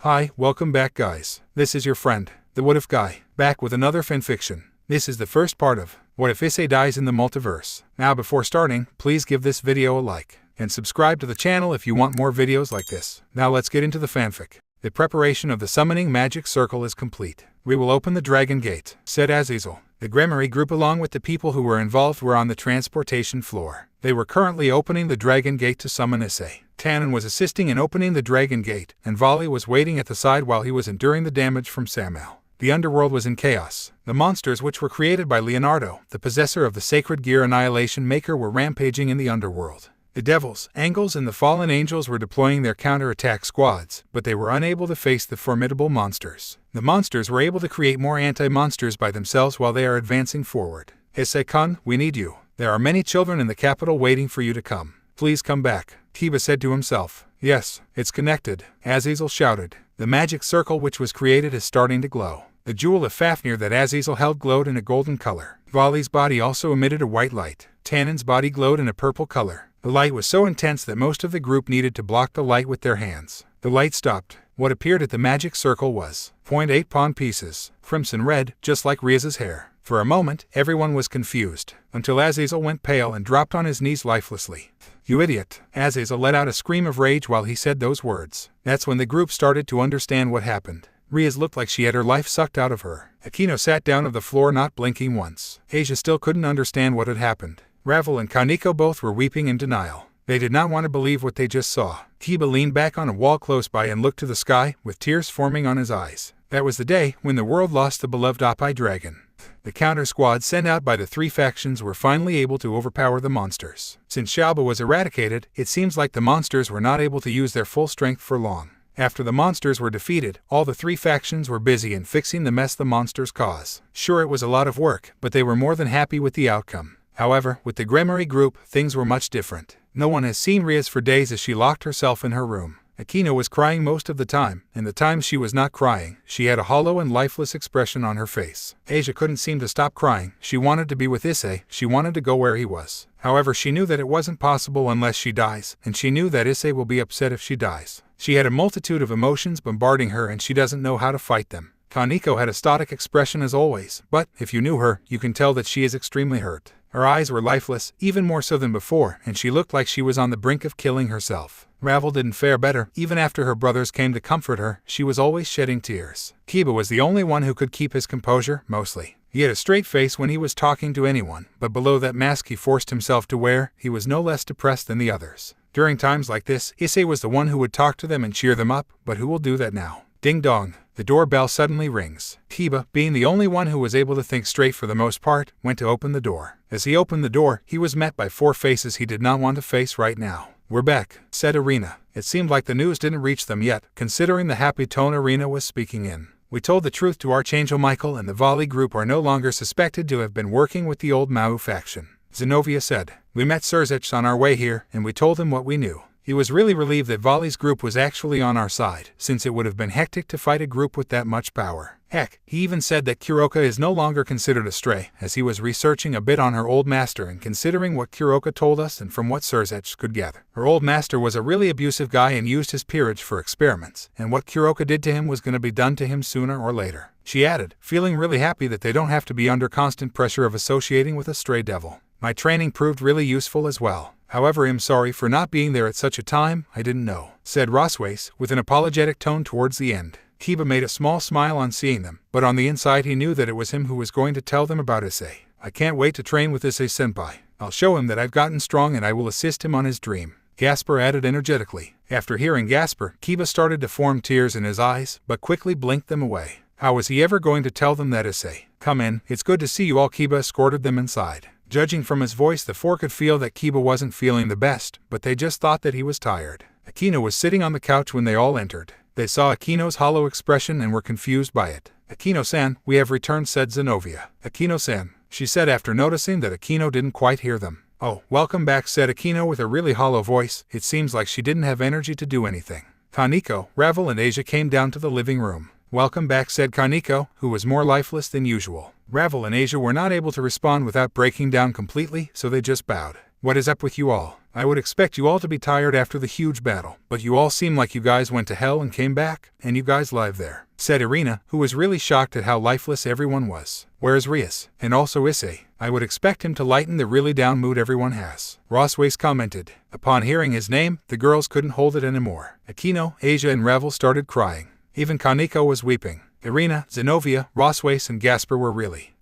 Hi, welcome back guys. This is your friend, the What If Guy, back with another fanfiction. This is the first part of What If Issei Dies in the Multiverse. Now before starting, please give this video a like, and subscribe to the channel if you want more videos like this. Now let's get into the fanfic. The preparation of the summoning magic circle is complete. We will open the dragon gate, said Azazel. The BGMI group along with the people who were involved were on the transportation floor. They were currently opening the dragon gate to summon Issei. Tannen was assisting in opening the dragon gate, and Volley was waiting at the side while he was enduring the damage from Samuel. The underworld was in chaos. The monsters which were created by Leonardo, the possessor of the sacred gear Annihilation Maker, were rampaging in the underworld. The devils, angels, and the fallen angels were deploying their counterattack squads, but they were unable to face the formidable monsters. The monsters were able to create more anti-monsters by themselves while they are advancing forward. Issei-kun, we need you. There are many children in the capital waiting for you to come. Please come back, Kiba said to himself. Yes, it's connected, Azazel shouted. The magic circle which was created is starting to glow. The jewel of Fafnir that Azazel held glowed in a golden color. Volley's body also emitted a white light. Tannen's body glowed in a purple color. The light was so intense that most of the group needed to block the light with their hands. The light stopped. What appeared at the magic circle was 0.8 pawn pieces, crimson red, just like Ria's hair. For a moment, everyone was confused, until Azazel went pale and dropped on his knees lifelessly. You idiot! Azazel let out a scream of rage while he said those words. That's when the group started to understand what happened. Ria's looked like she had her life sucked out of her. Akino sat down on the floor not blinking once. Asia still couldn't understand what had happened. Ravel and Kaneko both were weeping in denial. They did not want to believe what they just saw. Kiba leaned back on a wall close by and looked to the sky, with tears forming on his eyes. That was the day when the world lost the beloved Oppai dragon. The counter squads sent out by the three factions were finally able to overpower the monsters. Since Xiaoba was eradicated, it seems like the monsters were not able to use their full strength for long. After the monsters were defeated, all the three factions were busy in fixing the mess the monsters caused. Sure, it was a lot of work, but they were more than happy with the outcome. However, with the BGMI group, things were much different. No one has seen Rias for days as she locked herself in her room. Akino was crying most of the time, and the times she was not crying, she had a hollow and lifeless expression on her face. Asia couldn't seem to stop crying. She wanted to be with Issei, she wanted to go where he was. However, she knew that it wasn't possible unless she dies, and she knew that Issei will be upset if she dies. She had a multitude of emotions bombarding her and she doesn't know how to fight them. Kaneko had a stoic expression as always, but, if you knew her, you can tell that she is extremely hurt. Her eyes were lifeless, even more so than before, and she looked like she was on the brink of killing herself. Ravel didn't fare better. Even after her brothers came to comfort her, she was always shedding tears. Kiba was the only one who could keep his composure, mostly. He had a straight face when he was talking to anyone, but below that mask he forced himself to wear, he was no less depressed than the others. During times like this, Issei was the one who would talk to them and cheer them up, but who will do that now? Ding dong. The doorbell suddenly rings. Kiba, being the only one who was able to think straight for the most part, went to open the door. As he opened the door, he was met by four faces he did not want to face right now. We're back, said Arena. It seemed like the news didn't reach them yet, considering the happy tone Arena was speaking in. We told the truth to Archangel Michael and the Volley group are no longer suspected to have been working with the old Mao faction. Zenobia said. We met Surzech on our way here, and we told him what we knew. He was really relieved that Volley's group was actually on our side, since it would have been hectic to fight a group with that much power. Heck, he even said that Kuroka is no longer considered a stray, as he was researching a bit on her old master and considering what Kuroka told us and from what Surzech could gather. Her old master was a really abusive guy and used his peerage for experiments, and what Kuroka did to him was going to be done to him sooner or later. She added, feeling really happy that they don't have to be under constant pressure of associating with a stray devil. My training proved really useful as well. However, I'm sorry for not being there at such a time, I didn't know, said Roswace, with an apologetic tone towards the end. Kiba made a small smile on seeing them, but on the inside he knew that it was him who was going to tell them about Issei. I can't wait to train with Issei-senpai. I'll show him that I've gotten strong and I will assist him on his dream. Gasper added energetically. After hearing Gasper, Kiba started to form tears in his eyes, but quickly blinked them away. How was he ever going to tell them that Issei? Come in, it's good to see you all. Kiba escorted them inside. Judging from his voice, the four could feel that Kiba wasn't feeling the best, but they just thought that he was tired. Akino was sitting on the couch when they all entered. They saw Akino's hollow expression and were confused by it. Akino-san, we have returned, said Zenobia. Akino-san, she said after noticing that Akino didn't quite hear them. Oh, welcome back, said Akino with a really hollow voice. It seems like she didn't have energy to do anything. Kaneko, Ravel and Asia came down to the living room. Welcome back, said Kaneko, who was more lifeless than usual. Ravel and Asia were not able to respond without breaking down completely, so they just bowed. What is up with you all? I would expect you all to be tired after the huge battle, but you all seem like you guys went to hell and came back, and you guys live there," said Irina, who was really shocked at how lifeless everyone was. "Where's Rias? And also Issei? I would expect him to lighten the really down mood everyone has," Rossways commented. Upon hearing his name, the girls couldn't hold it anymore. Akino, Asia and Revel started crying. Even Kaneko was weeping. Irina, Zenobia, Rossways and Gasper were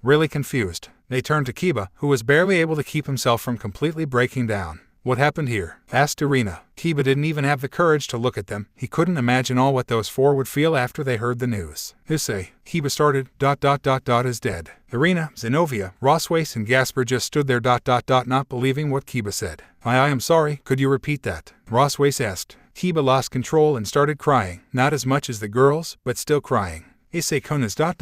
really confused. They turned to Kiba, who was barely able to keep himself from completely breaking down. "What happened here?" asked Irina. Kiba didn't even have the courage to look at them. He couldn't imagine all what those four would feel after they heard the news. "Issei," Kiba started, ... is dead. Irina, Zenobia, Rossways and Gasper just stood there ... not believing what Kiba said. I am sorry, could you repeat that?" Rossways asked. Kiba lost control and started crying, not as much as the girls, but still crying. "Issei-kun is ... dead ...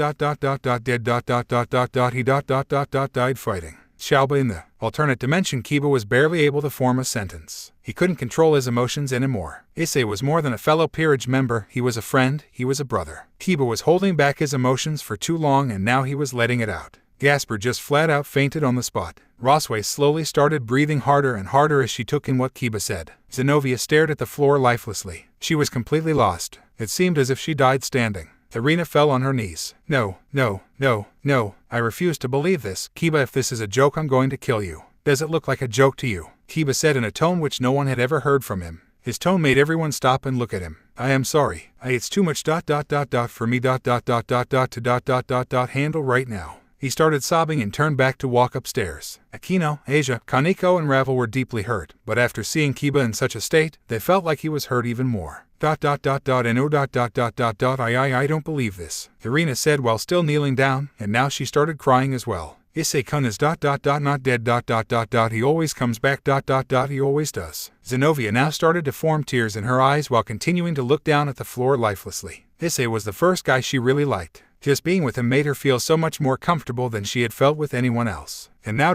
he ... died fighting Xiaoba in the alternate dimension." Kiba was barely able to form a sentence. He couldn't control his emotions anymore. Issei was more than a fellow peerage member, he was a friend, he was a brother. Kiba was holding back his emotions for too long and now he was letting it out. Gasper just flat out fainted on the spot. Rossway slowly started breathing harder and harder as she took in what Kiba said. Zenobia stared at the floor lifelessly. She was completely lost. It seemed as if she died standing. Irina fell on her knees. No, I refuse to believe this. Kiba, if this is a joke, I'm going to kill you. Does it look like a joke to you?" Kiba said in a tone which no one had ever heard from him. His tone made everyone stop and look at him. "I am sorry. It's too much ... for me ... to handle right now." He started sobbing and turned back to walk upstairs. Akino, Asia, Kaneko and Ravel were deeply hurt, but after seeing Kiba in such a state, they felt like he was hurt even more. And I don't believe this," Irina said while still kneeling down, and now she started crying as well. "Issei-kun is ... not dead ... he always comes back ... he always does." Zenobia now started to form tears in her eyes while continuing to look down at the floor lifelessly. Issei was the first guy she really liked. Just being with him made her feel so much more comfortable than she had felt with anyone else. And now ...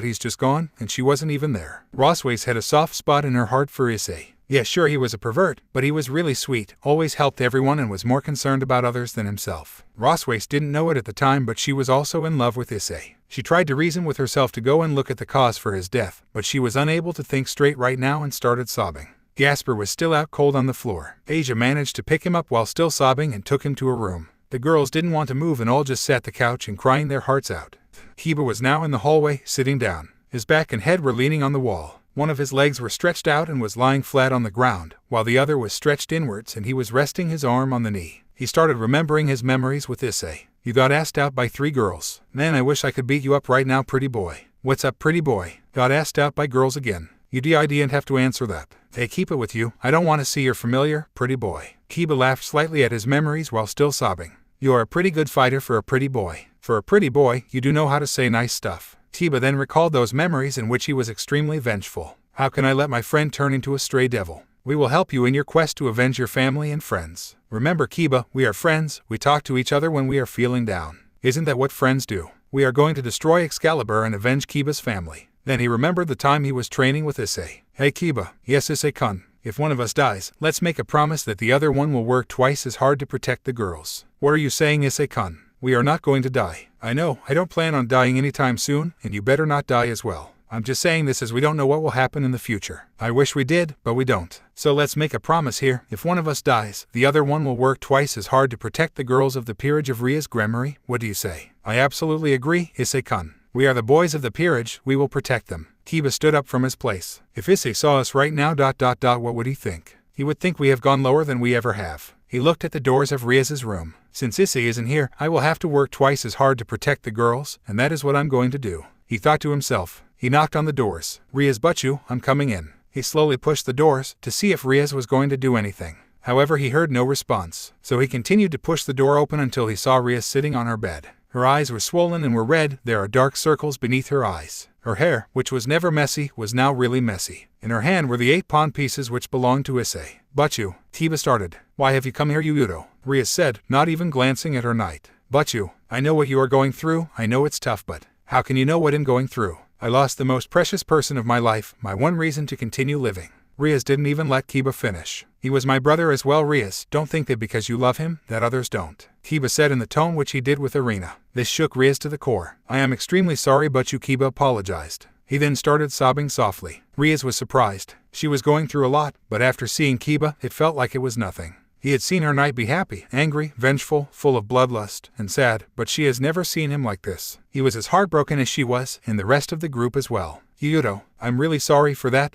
he's just gone, and she wasn't even there. Rossways had a soft spot in her heart for Issei. Yeah, sure, he was a pervert, but he was really sweet, always helped everyone and was more concerned about others than himself. Rossways didn't know it at the time, but she was also in love with Issei. She tried to reason with herself to go and look at the cause for his death, but she was unable to think straight right now and started sobbing. Gasper was still out cold on the floor. Asia managed to pick him up while still sobbing and took him to a room. The girls didn't want to move and all just sat the couch and crying their hearts out. Kiba was now in the hallway, sitting down. His back and head were leaning on the wall. One of his legs were stretched out and was lying flat on the ground, while the other was stretched inwards and he was resting his arm on the knee. He started remembering his memories with Issei. "You got asked out by 3 girls. Man, I wish I could beat you up right now, pretty boy." "What's up, pretty boy?" "Got asked out by girls again." "You didn't have to answer that." "Hey, keep it with you. I don't want to see your familiar, pretty boy." Kiba laughed slightly at his memories while still sobbing. "You are a pretty good fighter for a pretty boy. For a pretty boy, you do know how to say nice stuff." Kiba then recalled those memories in which he was extremely vengeful. "How can I let my friend turn into a stray devil? We will help you in your quest to avenge your family and friends. Remember, Kiba, we are friends, we talk to each other when we are feeling down. Isn't that what friends do? We are going to destroy Excalibur and avenge Kiba's family." Then he remembered the time he was training with Issei. "Hey Kiba." "Yes, Issei-kun. If one of us dies, let's make a promise that the other one will work twice as hard to protect the girls." "What are you saying, Issei-kun? We are not going to die." "I know, I don't plan on dying anytime soon, and you better not die as well. I'm just saying this as we don't know what will happen in the future. I wish we did, but we don't. So let's make a promise here. If one of us dies, the other one will work twice as hard to protect the girls of the peerage of Rias Gremory. What do you say?" "I absolutely agree, Issei-kun. We are the boys of the peerage, we will protect them." Kiba stood up from his place. "If Issei saw us right now ... what would he think?" "He would think we have gone lower than we ever have." He looked at the doors of Rias's room. "Since Issei isn't here, I will have to work twice as hard to protect the girls, and that is what I'm going to do," he thought to himself. He knocked on the doors. "Rias Butchu, I'm coming in." He slowly pushed the doors to see if Rias was going to do anything. However, he heard no response, so he continued to push the door open until he saw Rias sitting on her bed. Her eyes were swollen and were red, there are dark circles beneath her eyes. Her hair, which was never messy, was now really messy. In her hand were the 8 pawn pieces which belonged to Issei. "Butchu," Kiba started. "Why have you come here, Yudo?" Rias said, not even glancing at her knight. "Butchu, I know what you are going through, I know it's tough, but how can you know what I'm going through? I lost the most precious person of my life, my one reason to continue living." Rias didn't even let Kiba finish. "He was my brother as well, Rias. Don't think that because you love him, that others don't," Kiba said in the tone which he did with Irina. This shook Rias to the core. "I am extremely sorry, but you," Kiba apologized. He then started sobbing softly. Riaz was surprised. She was going through a lot, but after seeing Kiba, it felt like it was nothing. He had seen her night be happy, angry, vengeful, full of bloodlust, and sad, but she has never seen him like this. He was as heartbroken as she was, and the rest of the group as well. Yuto, I'm really sorry for that,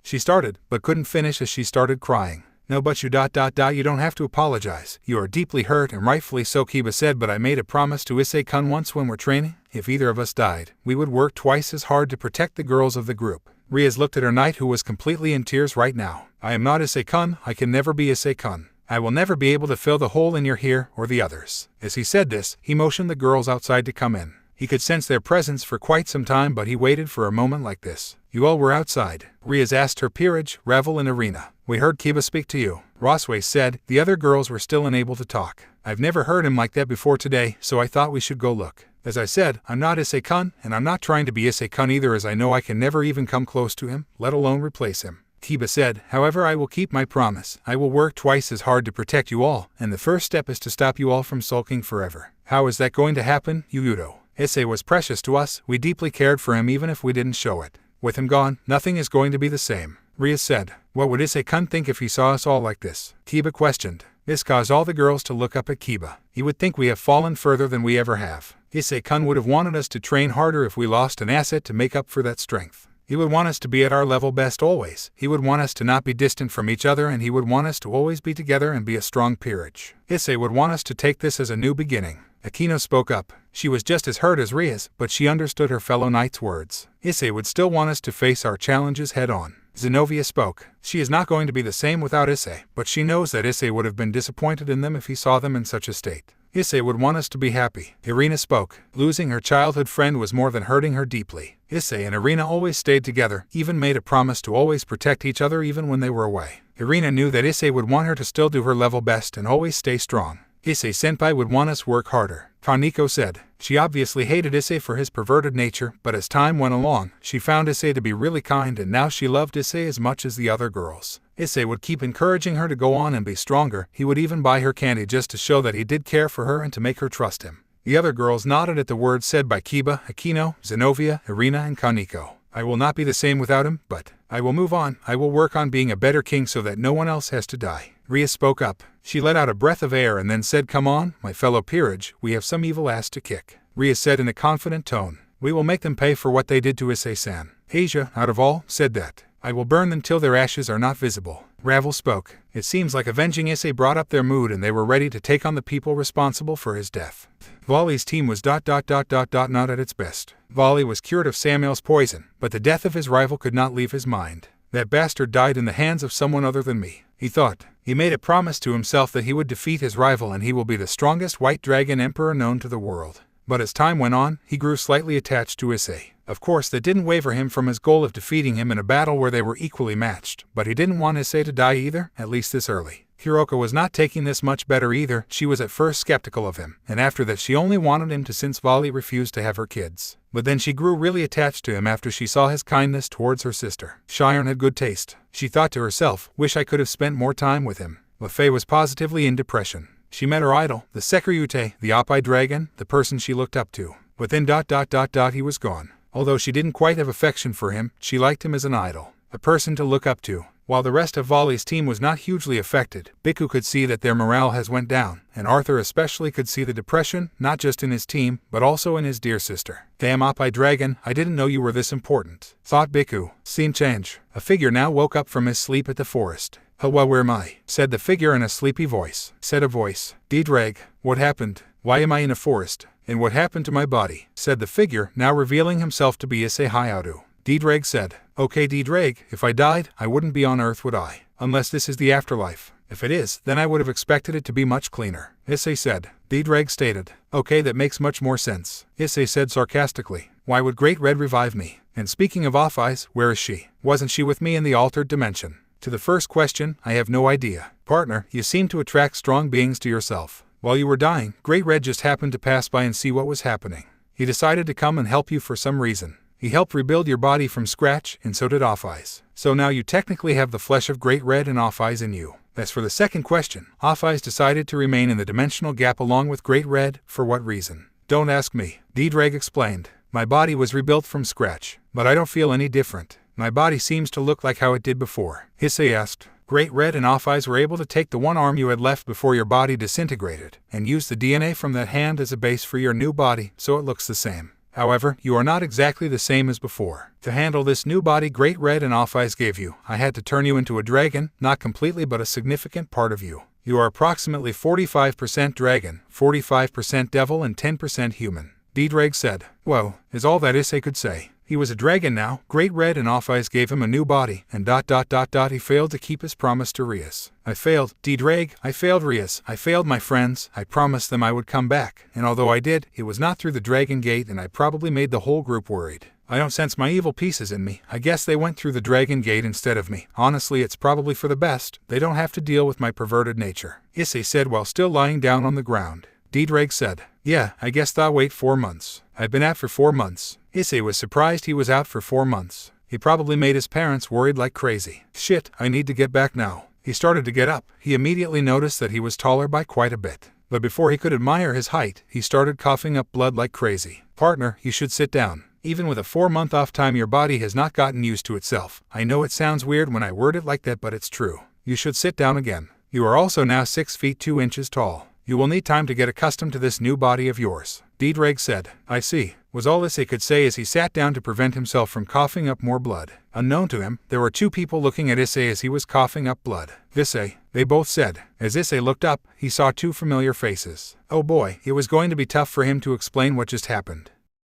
She started, but couldn't finish as she started crying. No, but you don't have to apologize. You are deeply hurt, and rightfully so, Kiba said, but I made a promise to Issei-kun once when we're training. If either of us died, we would work twice as hard to protect the girls of the group. Riaz looked at her knight, who was completely in tears right now. I am not Issei-kun, I can never be Issei-kun. I will never be able to fill the hole in your here or the others. As he said this, he motioned the girls outside to come in. He could sense their presence for quite some time, but he waited for a moment like this. You all were outside. Riaz asked her peerage, Ravel and Arena. We heard Kiba speak to you. Rosway said. The other girls were still unable to talk. I've never heard him like that before today, so I thought we should go look. As I said, I'm not Issei-kun, and I'm not trying to be Issei-kun either, as I know I can never even come close to him, let alone replace him. Kiba said, however, I will keep my promise. I will work twice as hard to protect you all, and the first step is to stop you all from sulking forever. How is that going to happen, Yuto? Issei was precious to us, we deeply cared for him even if we didn't show it. With him gone, nothing is going to be the same. Riaz said, what would Issei-kun think if he saw us all like this? Kiba questioned. This caused all the girls to look up at Kiba. He would think we have fallen further than we ever have. Issei-kun would have wanted us to train harder if we lost an asset to make up for that strength. He would want us to be at our level best always. He would want us to not be distant from each other, and he would want us to always be together and be a strong peerage. Issei would want us to take this as a new beginning. Akino spoke up. She was just as hurt as Riaz, but she understood her fellow knight's words. Issei would still want us to face our challenges head-on. Zenobia spoke. She is not going to be the same without Issei, but she knows that Issei would have been disappointed in them if he saw them in such a state. Issei would want us to be happy. Irina spoke. Losing her childhood friend was more than hurting her deeply. Issei and Irina always stayed together, even made a promise to always protect each other even when they were away. Irina knew that Issei would want her to still do her level best and always stay strong. Issei-senpai would want us work harder. Kaneko said. She obviously hated Issei for his perverted nature, but as time went along, she found Issei to be really kind, and now she loved Issei as much as the other girls. Issei would keep encouraging her to go on and be stronger. He would even buy her candy just to show that he did care for her and to make her trust him. The other girls nodded at the words said by Kiba, Akino, Zenobia, Irina, and Kaneko. I will not be the same without him, but I will move on. I will work on being a better king so that no one else has to die. Riaz spoke up. She let out a breath of air and then said, come on, my fellow peerage, we have some evil ass to kick. Riaz said in a confident tone. We will make them pay for what they did to Issei-san. Asia, out of all, said that. I will burn them till their ashes are not visible. Ravel spoke. It seems like avenging Issei brought up their mood and they were ready to take on the people responsible for his death. Volley's team was ... not at its best. Volley was cured of Samuel's poison, but the death of his rival could not leave his mind. That bastard died in the hands of someone other than me, he thought. He made a promise to himself that he would defeat his rival and he will be the strongest white dragon emperor known to the world. But as time went on, he grew slightly attached to Issei. Of course, that didn't waver him from his goal of defeating him in a battle where they were equally matched, but he didn't want Issei to die either, at least this early. Hiroka was not taking this much better either. She was at first skeptical of him, and after that she only wanted him to, since Volley refused to have her kids. But then she grew really attached to him after she saw his kindness towards her sister. Shion had good taste. She thought to herself, wish I could have spent more time with him. Lefei was positively in depression. She met her idol, the Sekiryute, the Oppai dragon, the person she looked up to. But then ... he was gone. Although she didn't quite have affection for him, she liked him as an idol, a person to look up to. While the rest of Volley's team was not hugely affected, Biku could see that their morale has went down, and Arthur especially could see the depression, not just in his team, but also in his dear sister. Damn Oppai dragon, I didn't know you were this important, thought Biku. Scene change. A figure now woke up from his sleep at the forest. Well, where am I? Said the figure in a sleepy voice. Said a voice. Dreg, what happened? Why am I in a forest? And what happened to my body? Said the figure, now revealing himself to be Issei Hayato. Dreg said, okay Dreg, if I died, I wouldn't be on Earth, would I? Unless this is the afterlife. If it is, then I would have expected it to be much cleaner. Issei said. Dreg stated. Okay, that makes much more sense. Issei said sarcastically. Why would Great Red revive me? And speaking of Offais, where is she? Wasn't she with me in the altered dimension? To the first question, I have no idea. Partner, you seem to attract strong beings to yourself. While you were dying, Great Red just happened to pass by and see what was happening. He decided to come and help you for some reason. He helped rebuild your body from scratch, and so did Offais. So now you technically have the flesh of Great Red and Offais in you. As for the second question, Offais decided to remain in the dimensional gap along with Great Red. For what reason? Don't ask me. Dreg explained. My body was rebuilt from scratch, but I don't feel any different. My body seems to look like how it did before. Issei asked. Great Red and Off Eyes were able to take the one arm you had left before your body disintegrated, and use the DNA from that hand as a base for your new body, so it looks the same. However, you are not exactly the same as before. To handle this new body Great Red and Off Eyes gave you, I had to turn you into a dragon, not completely but a significant part of you. You are approximately 45% dragon, 45% devil, and 10% human. D-Drag said. Whoa, is all that Issei could say. He was a dragon now. Great Red and Off Eyes gave him a new body, and he failed to keep his promise to Rias. I failed, D-Drag, I failed Rias, I failed my friends, I promised them I would come back, and although I did, it was not through the Dragon Gate and I probably made the whole group worried. I don't sense my evil pieces in me. I guess they went through the Dragon Gate instead of me. Honestly, it's probably for the best. They don't have to deal with my perverted nature. Issei said while still lying down on the ground. D-Drag said. Yeah, I guess I'll wait 4 months. I've been out for 4 months. Issei was surprised he was out for 4 months. He probably made his parents worried like crazy. Shit, I need to get back now. He started to get up. He immediately noticed that he was taller by quite a bit. But before he could admire his height, he started coughing up blood like crazy. Partner, you should sit down. Even with a 4-month off time, your body has not gotten used to itself. I know it sounds weird when I word it like that, but it's true. You should sit down again. You are also now 6 feet 2 inches tall. You will need time to get accustomed to this new body of yours. D-Drag said. I see, was all Issei could say as he sat down to prevent himself from coughing up more blood. Unknown to him, there were 2 people looking at Issei as he was coughing up blood. Issei, they both said. As Issei looked up, he saw 2 familiar faces. Oh boy, it was going to be tough for him to explain what just happened.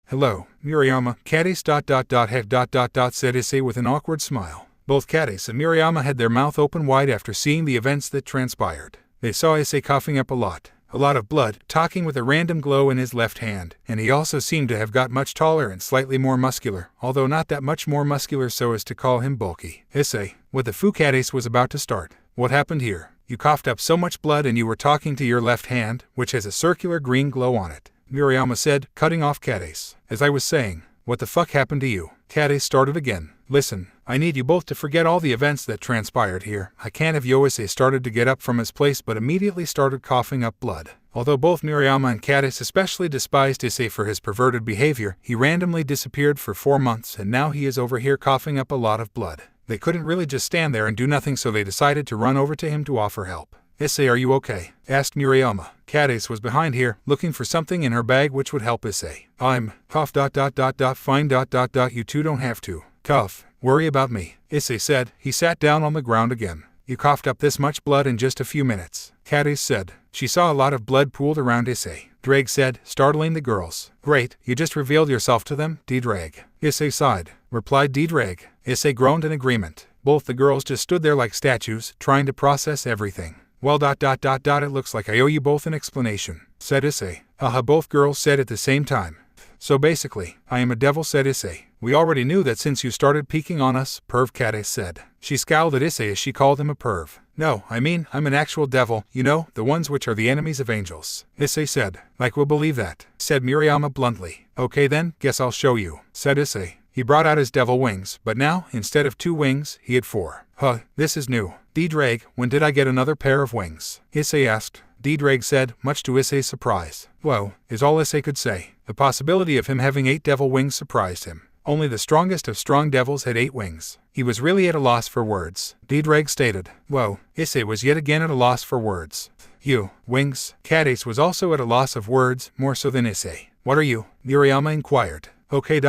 Hello, Murayama, Cadis heck said Issei with an awkward smile. Both Cadis and Murayama had their mouth open wide after seeing the events that transpired. They saw Issei coughing up a lot of blood, talking with a random glow in his left hand, and he also seemed to have got much taller and slightly more muscular, although not that much more muscular so as to call him bulky. Issei, what the Fukades was about to start. What happened here? You coughed up so much blood and you were talking to your left hand, which has a circular green glow on it. Murayama said, cutting off Cadis. As I was saying, what the fuck happened to you? Cadis started again. Listen, I need you both to forget all the events that transpired here. I can't have Issei started to get up from his place but immediately started coughing up blood. Although both Murayama and Cadis especially despised Issei for his perverted behavior, he randomly disappeared for 4 months and now he is over here coughing up a lot of blood. They couldn't really just stand there and do nothing, so they decided to run over to him to offer help. Issei, are you okay? Asked Murayama. Cadis was behind here, looking for something in her bag which would help Issei. I'm cough fine you two don't have to cough. Worry about me, Issei said. He sat down on the ground again. You coughed up this much blood in just a few minutes, Cadis said. She saw a lot of blood pooled around Issei. Drag said, startling the girls. Great, you just revealed yourself to them, D-Drag. Issei sighed. Replied D-Drag. Issei groaned in agreement. Both the girls just stood there like statues, trying to process everything. Well it looks like I owe you both an explanation, said Issei. Both girls said at the same time. So basically, I am a devil, said Issei. We already knew that since you started peeking on us, perv, Cadis said. She scowled at Issei as she called him a perv. No, I mean, I'm an actual devil, you know, the ones which are the enemies of angels. Issei said. Like we'll believe that, said Murayama bluntly. Okay then, guess I'll show you, said Issei. He brought out his devil wings, but now, instead of 2 wings, he had 4. This is new. D-Drag, when did I get another pair of wings? Issei asked. D-Drag said, much to Issei's surprise. Whoa, is all Issei could say. The possibility of him having 8 devil wings surprised him. Only the strongest of strong devils had 8 wings. He was really at a loss for words. D-Drag stated. Whoa, Issei was yet again at a loss for words. You, wings. Cadis was also at a loss of words, more so than Issei. What are you? Murayama inquired. Okay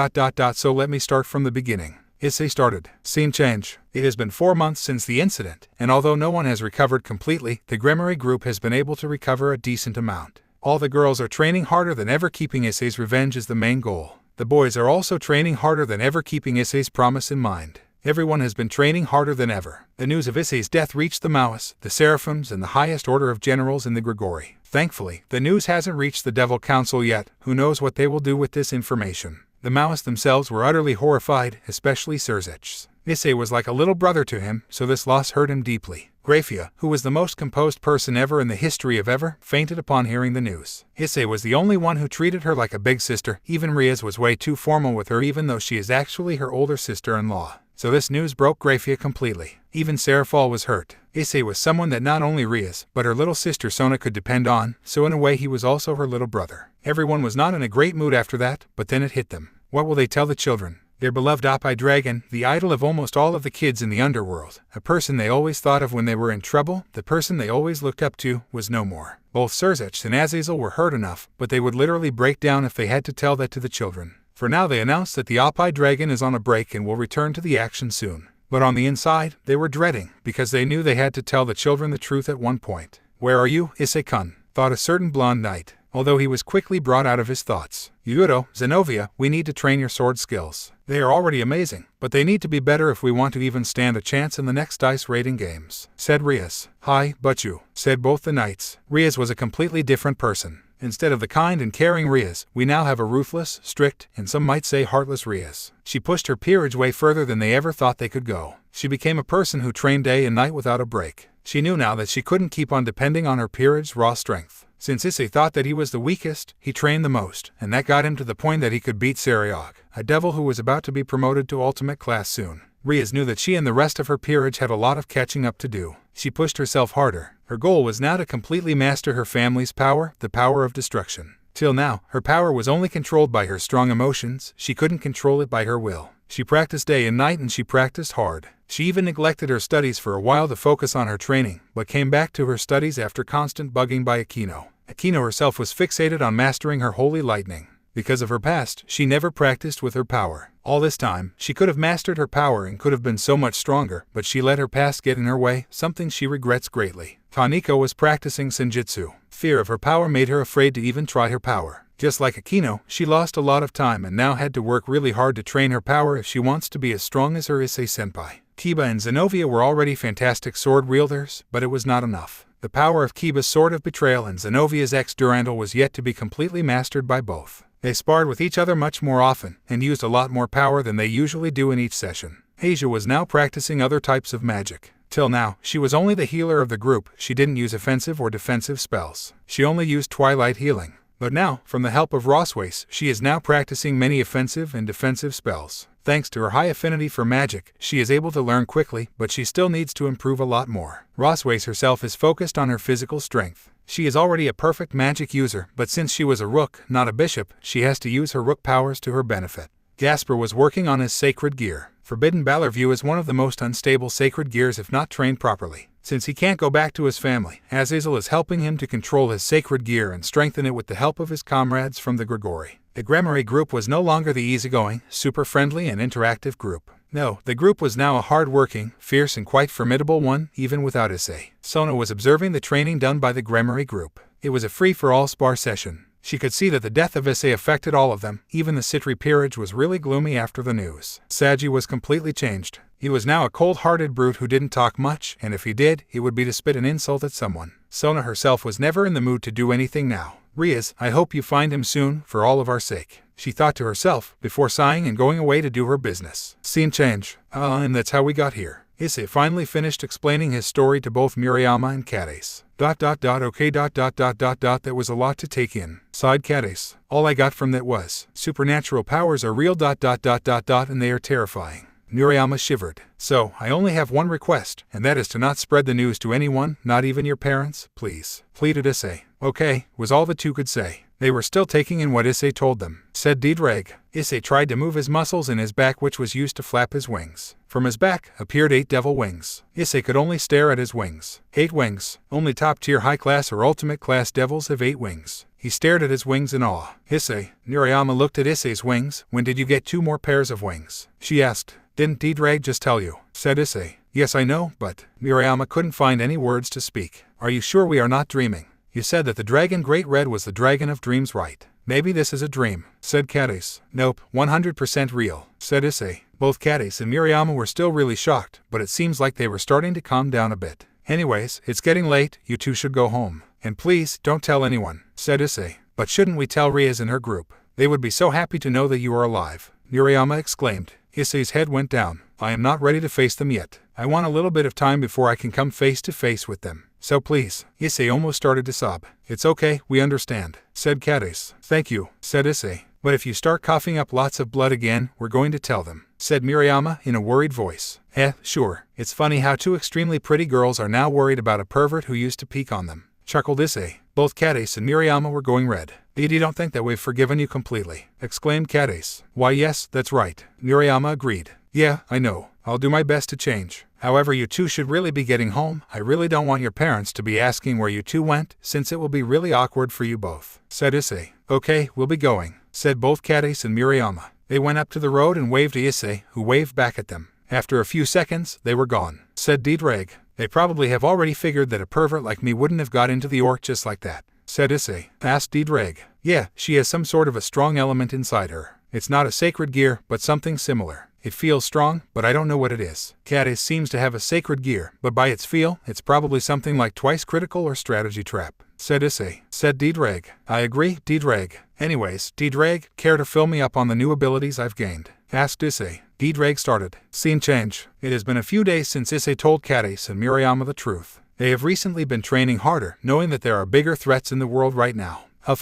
so let me start from the beginning. Issei started. Scene change. It has been 4 months since the incident, and although no one has recovered completely, the Gremory group has been able to recover a decent amount. All the girls are training harder than ever, keeping Issei's revenge is the main goal. The boys are also training harder than ever, keeping Issei's promise in mind. Everyone has been training harder than ever. The news of Issei's death reached the Maoists, the Seraphims, and the highest order of generals in the Gregory. Thankfully, the news hasn't reached the Devil Council yet. Who knows what they will do with this information. The Maoists themselves were utterly horrified, especially Serzich. Issei was like a little brother to him, so this loss hurt him deeply. Grafia, who was the most composed person ever in the history of ever, fainted upon hearing the news. Issei was the only one who treated her like a big sister. Even Rias was way too formal with her, even though she is actually her older sister-in-law. So this news broke Grafia completely. Even Serafal was hurt. Issei was someone that not only Rias, but her little sister Sona could depend on, so in a way he was also her little brother. Everyone was not in a great mood after that, but then it hit them. What will they tell the children? Their beloved Oppai dragon, the idol of almost all of the kids in the underworld, a person they always thought of when they were in trouble, the person they always looked up to, was no more. Both Serzech and Azazel were hurt enough, but they would literally break down if they had to tell that to the children. For now they announced that the Oppai dragon is on a break and will return to the action soon. But on the inside, they were dreading, because they knew they had to tell the children the truth at one point. "Where are you, Issei-kun?" thought a certain blonde knight, although he was quickly brought out of his thoughts. "Yuro, Zenovia, we need to train your sword skills. They are already amazing, but they need to be better if we want to even stand a chance in the next dice rating games," said Rias. "Hi, Butchu," said both the knights. Rias was a completely different person. Instead of the kind and caring Rias, we now have a ruthless, strict, and some might say heartless Rias. She pushed her peerage way further than they ever thought they could go. She became a person who trained day and night without a break. She knew now that she couldn't keep on depending on her peerage's raw strength. Since Issei thought that he was the weakest, he trained the most, and that got him to the point that he could beat Seriog, a devil who was about to be promoted to ultimate class soon. Rias knew that she and the rest of her peerage had a lot of catching up to do. She pushed herself harder. Her goal was now to completely master her family's power, the power of destruction. Till now, her power was only controlled by her strong emotions. She couldn't control it by her will. She practiced day and night, and she practiced hard. She even neglected her studies for a while to focus on her training, but came back to her studies after constant bugging by Akino. Akino herself was fixated on mastering her holy lightning. Because of her past, she never practiced with her power. All this time, she could have mastered her power and could have been so much stronger, but she let her past get in her way, something she regrets greatly. Kaneko was practicing senjutsu. Fear of her power made her afraid to even try her power. Just like Akino, she lost a lot of time and now had to work really hard to train her power if she wants to be as strong as her Issei-senpai. Kiba and Zenovia were already fantastic sword wielders, but it was not enough. The power of Kiba's sword of betrayal and Zenovia's ex-Durandal was yet to be completely mastered by both. They sparred with each other much more often, and used a lot more power than they usually do in each session. Asia was now practicing other types of magic. Till now, she was only the healer of the group. She didn't use offensive or defensive spells. She only used twilight healing. But now, from the help of Roswace, she is now practicing many offensive and defensive spells. Thanks to her high affinity for magic, she is able to learn quickly, but she still needs to improve a lot more. Roswace herself is focused on her physical strength. She is already a perfect magic user, but since she was a rook, not a bishop, she has to use her rook powers to her benefit. Gasper was working on his sacred gear. Forbidden Balor View is one of the most unstable sacred gears if not trained properly. Since he can't go back to his family, Azazel is helping him to control his sacred gear and strengthen it with the help of his comrades from the Grigori. The Gremory group was no longer the easygoing, super friendly and interactive group. No, the group was now a hard-working, fierce and quite formidable one, even without Issei. Sona was observing the training done by the Gremory group. It was a free-for-all spar session. She could see that the death of Issei affected all of them. Even the Citri peerage was really gloomy after the news. Saji was completely changed. He was now a cold-hearted brute who didn't talk much, and if he did, it would be to spit an insult at someone. Sona herself was never in the mood to do anything now. "Rias, I hope you find him soon, for all of our sake," she thought to herself, before sighing and going away to do her business. Scene change. And that's how we got here. Issei finally finished explaining his story to both Murayama and Cadace. Okay. That was a lot to take in, sighed Cadace. All I got from that was, supernatural powers are real. And they are terrifying. Murayama shivered. So, I only have one request, and that is to not spread the news to anyone, not even your parents, please, pleaded Issei. Okay, was all the two could say. They were still taking in what Issei told them, said Diedrag. Issei tried to move his muscles in his back, which was used to flap his wings. From his back appeared 8 devil wings. Issei could only stare at his wings. 8 wings. Only top-tier high-class or ultimate-class devils have 8 wings. He stared at his wings in awe. Issei. Murayama looked at Issei's wings. When did you get 2 more pairs of wings? She asked. Didn't Diedrag just tell you? Said Issei. Yes, I know, but... Murayama couldn't find any words to speak. Are you sure we are not dreaming? You said that the dragon Great Red was the dragon of dreams, right? Maybe this is a dream, said Cadace. Nope, 100% real, said Issei. Both Cadace and Murayama were still really shocked, but it seems like they were starting to calm down a bit. Anyways, it's getting late, you two should go home. And please, don't tell anyone, said Issei. But shouldn't we tell Rias and her group? They would be so happy to know that you are alive. Murayama exclaimed. Issei's head went down. I am not ready to face them yet. I want a little bit of time before I can come face to face with them. So please. Issei almost started to sob. It's okay, we understand, said Cadiz. Thank you, said Issei. But if you start coughing up lots of blood again, we're going to tell them, said Miriama in a worried voice. Sure. It's funny how two extremely pretty girls are now worried about a pervert who used to peek on them, chuckled Issei. Both Cadiz and Miriama were going red. You don't think that we've forgiven you completely, exclaimed Cadiz. Why yes, that's right, Miriama agreed. Yeah, I know. I'll do my best to change. However, you two should really be getting home. I really don't want your parents to be asking where you two went, since it will be really awkward for you both, said Issei. Okay, we'll be going, said both Cadiz and Miriama. They went up to the road and waved to Issei, who waved back at them. After a few seconds, they were gone, said Dietrich. They probably have already figured that a pervert like me wouldn't have got into the orc just like that, said Issei. Asked Dietrich. Yeah, she has some sort of a strong element inside her. It's not a sacred gear, but something similar. It feels strong, but I don't know what it is. Cadiz seems to have a sacred gear, but by its feel, it's probably something like twice critical or strategy trap, said Issei. Said Dietrich. I agree, Dietrich. Anyways, Dietrich, care to fill me up on the new abilities I've gained? Asked Issei. Dietrich started. Scene change. It has been a few days since Issei told Cadiz and Miriama the truth. They have recently been training harder, knowing that there are bigger threats in the world right now. Huff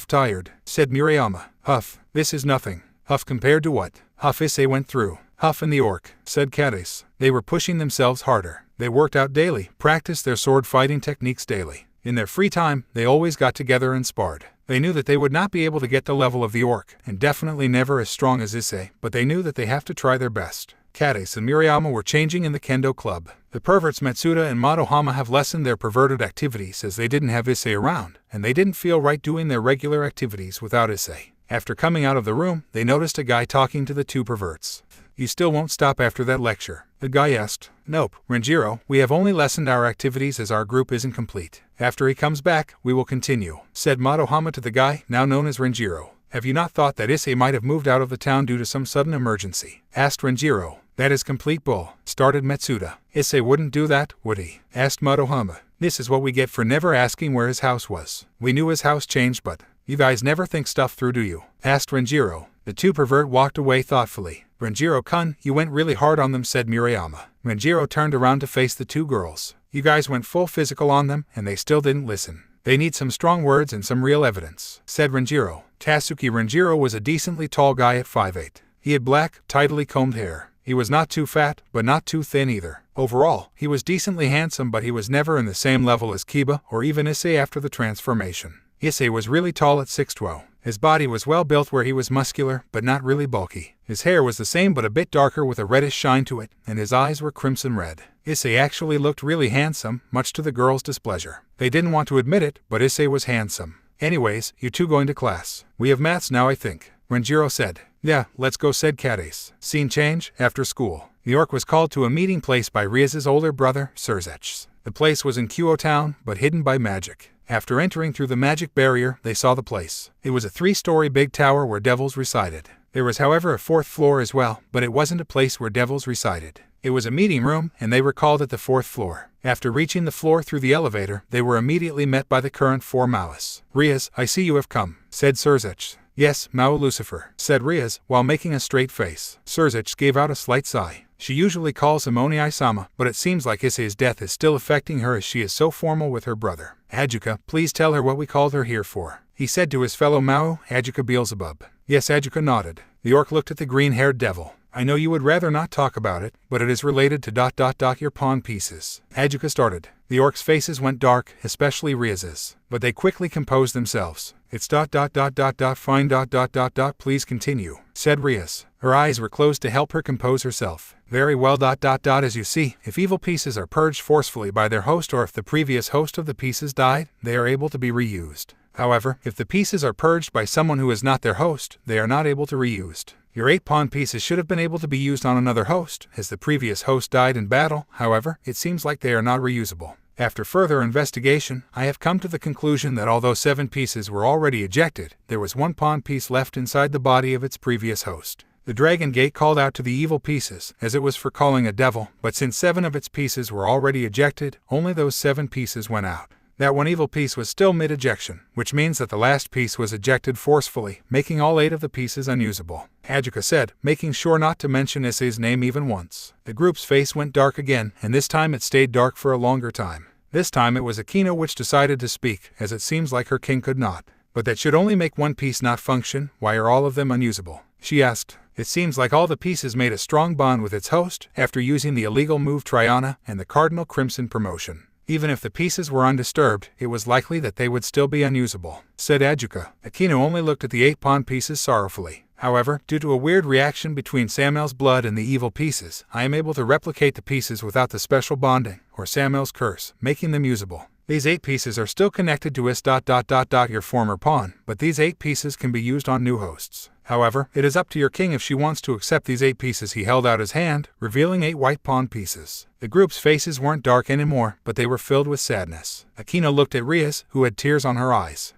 tired, said Miriama. Huff, this is nothing. Huff compared to what Huff Issei went through. Huff and the orc, said Cadiz. They were pushing themselves harder. They worked out daily, practiced their sword fighting techniques daily. In their free time, they always got together and sparred. They knew that they would not be able to get the level of the orc, and definitely never as strong as Issei, but they knew that they have to try their best. Cadiz and Miriama were changing in the kendo club. The perverts Matsuda and Madohama have lessened their perverted activities as they didn't have Issei around, and they didn't feel right doing their regular activities without Issei. After coming out of the room, they noticed a guy talking to the two perverts. You still won't stop after that lecture? The guy asked. Nope, Renjiro, we have only lessened our activities as our group isn't complete. After he comes back, we will continue, said Madohama to the guy, now known as Renjiro. Have you not thought that Issei might have moved out of the town due to some sudden emergency? Asked Renjiro. That is complete bull, started Matsuda. Issei wouldn't do that, would he? Asked Madohama. This is what we get for never asking where his house was. We knew his house changed, but you guys never think stuff through, do you? Asked Renjiro. The two pervert walked away thoughtfully. Renjiro-kun, you went really hard on them, said Miriama. Renjiro turned around to face the two girls. You guys went full physical on them, and they still didn't listen. They need some strong words and some real evidence, said Renjiro. Tatsuki Renjiro was a decently tall guy at 5'8". He had black, tidily combed hair. He was not too fat, but not too thin either. Overall, he was decently handsome, but he was never in the same level as Kiba or even Issei after the transformation. Issei was really tall at 6'12". His body was well built where he was muscular, but not really bulky. His hair was the same but a bit darker with a reddish shine to it, and his eyes were crimson red. Issei actually looked really handsome, much to the girls' displeasure. They didn't want to admit it, but Issei was handsome. Anyways, you two going to class. We have maths now, I think, Renjiro said. Yeah, let's go, said Cadiz. Scene change, after school. The orc was called to a meeting place by Riaz's older brother, Surzech. The place was in Kyo Town, but hidden by magic. After entering through the magic barrier, they saw the place. It was a 3-story big tower where devils resided. There was however a 4th floor as well, but it wasn't a place where devils resided. It was a meeting room, and they were called at the 4th floor. After reaching the floor through the elevator, they were immediately met by the current 4 Maoists. Riaz, I see you have come, said Surzech. Yes, Mao Lucifer, said Riaz, while making a straight face. Surzech gave out a slight sigh. She usually calls him Oniai-sama, but it seems like Issei's death is still affecting her as she is so formal with her brother. Ajuka, please tell her what we called her here for, he said to his fellow Mao, Ajuka Beelzebub. Yes, Ajuka nodded. The orc looked at the green-haired devil. I know you would rather not talk about it, but it is related to ... your pawn pieces. Ajuka started. The orcs' faces went dark, especially Riaz's, but they quickly composed themselves. It's ... fine ... please continue, said Riaz. Her eyes were closed to help her compose herself. Very well ... as you see, if evil pieces are purged forcefully by their host or if the previous host of the pieces died, they are able to be reused. However, if the pieces are purged by someone who is not their host, they are not able to be reused. Your 8 pawn pieces should have been able to be used on another host, as the previous host died in battle. However, it seems like they are not reusable. After further investigation, I have come to the conclusion that although 7 pieces were already ejected, there was 1 pawn piece left inside the body of its previous host. The Dragon Gate called out to the evil pieces, as it was for calling a devil, but since 7 of its pieces were already ejected, only those 7 pieces went out. That one evil piece was still mid-ejection, which means that the last piece was ejected forcefully, making all 8 of the pieces unusable. Ajuka said, making sure not to mention Issei's name even once. The group's face went dark again, and this time it stayed dark for a longer time. This time it was Akino which decided to speak, as it seems like her king could not. But that should only make one piece not function. Why are all of them unusable? She asked. It seems like all the pieces made a strong bond with its host after using the illegal move Triana and the Cardinal Crimson promotion. Even if the pieces were undisturbed, it was likely that they would still be unusable, said Ajuka. Akino only looked at the 8 pawn pieces sorrowfully. However, due to a weird reaction between Samuel's blood and the evil pieces, I am able to replicate the pieces without the special bonding, or Samuel's curse, making them usable. These 8 pieces are still connected to your former pawn, but these 8 pieces can be used on new hosts. However, it is up to your king if she wants to accept these 8 pieces. He held out his hand, revealing 8 white pawn pieces. The group's faces weren't dark anymore, but they were filled with sadness. Akino looked at Rias, who had tears on her eyes.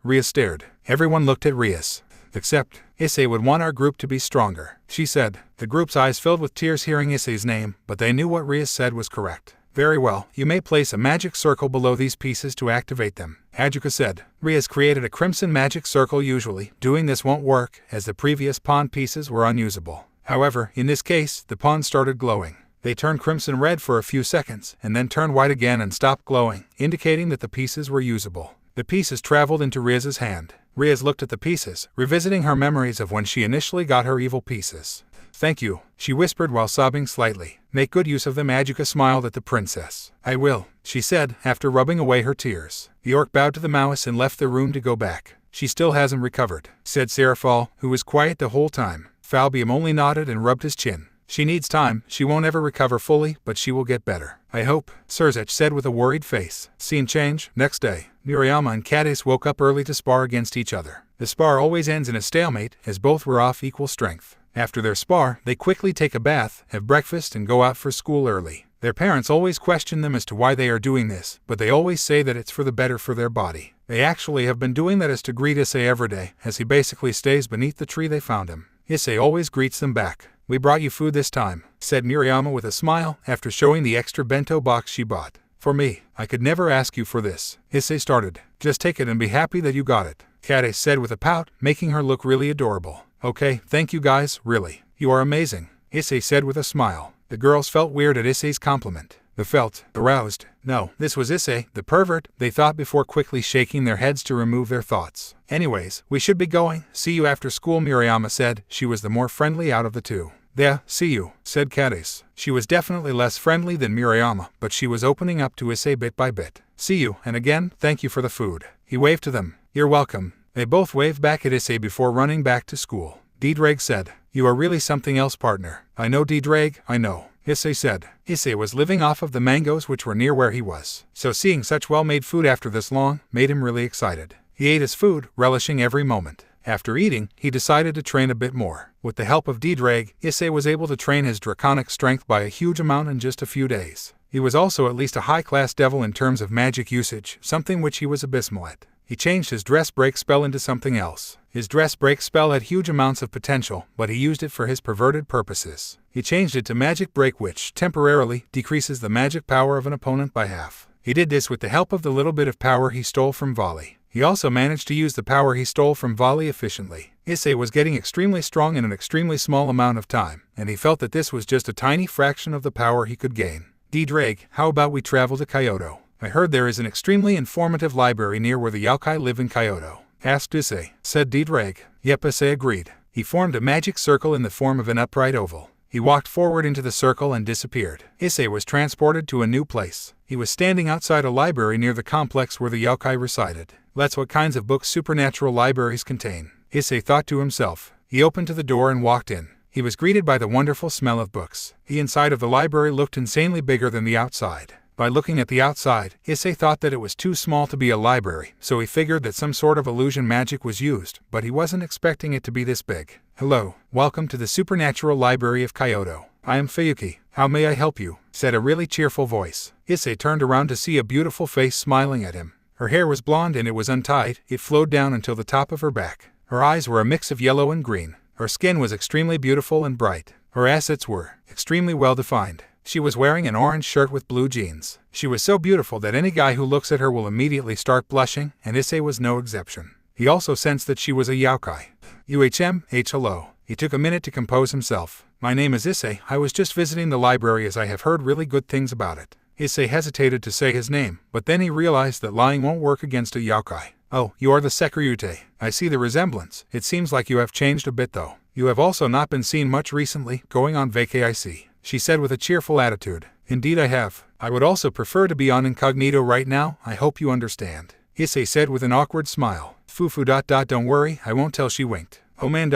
Rias stared. Everyone looked at Rias. Except, Issei would want our group to be stronger, she said. The group's eyes filled with tears hearing Issei's name, but they knew what Rias said was correct. Very well, you may place a magic circle below these pieces to activate them, Ajuka said. Rias created a crimson magic circle. Usually, doing this won't work, as the previous pawn pieces were unusable. However, in this case, the pawns started glowing. They turned crimson red for a few seconds, and then turned white again and stopped glowing, indicating that the pieces were usable. The pieces traveled into Rias's hand. Rias looked at the pieces, revisiting her memories of when she initially got her evil pieces. Thank you, she whispered while sobbing slightly. Make good use of them. Ajuka smiled at the princess. I will, she said, after rubbing away her tears. The orc bowed to the mouse and left the room to go back. She still hasn't recovered, said Serafal, who was quiet the whole time. Falbium only nodded and rubbed his chin. She needs time. She won't ever recover fully, but she will get better. I hope, Surzech said with a worried face. Scene change. Next day, Murayama and Cadiz woke up early to spar against each other. The spar always ends in a stalemate, as both were off equal strength. After their spar, they quickly take a bath, have breakfast, and go out for school early. Their parents always question them as to why they are doing this, but they always say that it's for the better for their body. They actually have been doing that as to greet Issei every day, as he basically stays beneath the tree they found him. Issei always greets them back. We brought you food this time, said Murayama with a smile, after showing the extra bento box she bought. For me, I could never ask you for this. Issei started. Just take it and be happy that you got it, Cadiz said with a pout, making her look really adorable. Okay, thank you guys, really. You are amazing, Issei said with a smile. The girls felt weird at Issei's compliment. They felt aroused. No, this was Issei, the pervert, they thought before quickly shaking their heads to remove their thoughts. Anyways, we should be going. See you after school, Murayama said. She was the more friendly out of the two. Yeah, see you, said Cadiz. She was definitely less friendly than Murayama, but she was opening up to Issei bit by bit. See you, and again, thank you for the food. He waved to them. You're welcome. They both waved back at Issei before running back to school. Diedrag said, You are really something else, partner. I know, Diedrag, I know, Issei said. Issei was living off of the mangoes which were near where he was, so seeing such well-made food after this long made him really excited. He ate his food, relishing every moment. After eating, he decided to train a bit more. With the help of Diedrag, Issei was able to train his draconic strength by a huge amount in just a few days. He was also at least a high-class devil in terms of magic usage, something which he was abysmal at. He changed his dress break spell into something else. His dress break spell had huge amounts of potential, but he used it for his perverted purposes. He changed it to magic break, which temporarily decreases the magic power of an opponent by half. He did this with the help of the little bit of power he stole from Volley. He also managed to use the power he stole from Volley efficiently. Issei was getting extremely strong in an extremely small amount of time, and he felt that this was just a tiny fraction of the power he could gain. Diedrag, how about we travel to Kyoto? I heard there is an extremely informative library near where the yokai live in Kyoto, asked Issei. Said Diedrag. Yep, Issei agreed. He formed a magic circle in the form of an upright oval. He walked forward into the circle and disappeared. Issei was transported to a new place. He was standing outside a library near the complex where the yokai resided. That's what kinds of books supernatural libraries contain, Issei thought to himself. He opened to the door and walked in. He was greeted by the wonderful smell of books. The inside of the library looked insanely bigger than the outside. By looking at the outside, Issei thought that it was too small to be a library, so he figured that some sort of illusion magic was used, but he wasn't expecting it to be this big. Hello, welcome to the Supernatural Library of Kyoto. I am Fuyuki. How may I help you? Said a really cheerful voice. Issei turned around to see a beautiful face smiling at him. Her hair was blonde and it was untied. It flowed down until the top of her back. Her eyes were a mix of yellow and green. Her skin was extremely beautiful and bright. Her assets were extremely well defined. She was wearing an orange shirt with blue jeans. She was so beautiful that any guy who looks at her will immediately start blushing, and Issei was no exception. He also sensed that she was a yokai. Hello. He took a minute to compose himself. My name is Issei. I was just visiting the library as I have heard really good things about it. Issei hesitated to say his name, but then he realized that lying won't work against a yokai. Oh, you are the Sekyute. I see the resemblance. It seems like you have changed a bit though. You have also not been seen much recently, going on vacay I see, she said with a cheerful attitude. Indeed I have. I would also prefer to be on incognito right now, I hope you understand. Issei said with an awkward smile. Fufu. Don't worry, I won't tell, she winked. Oh man.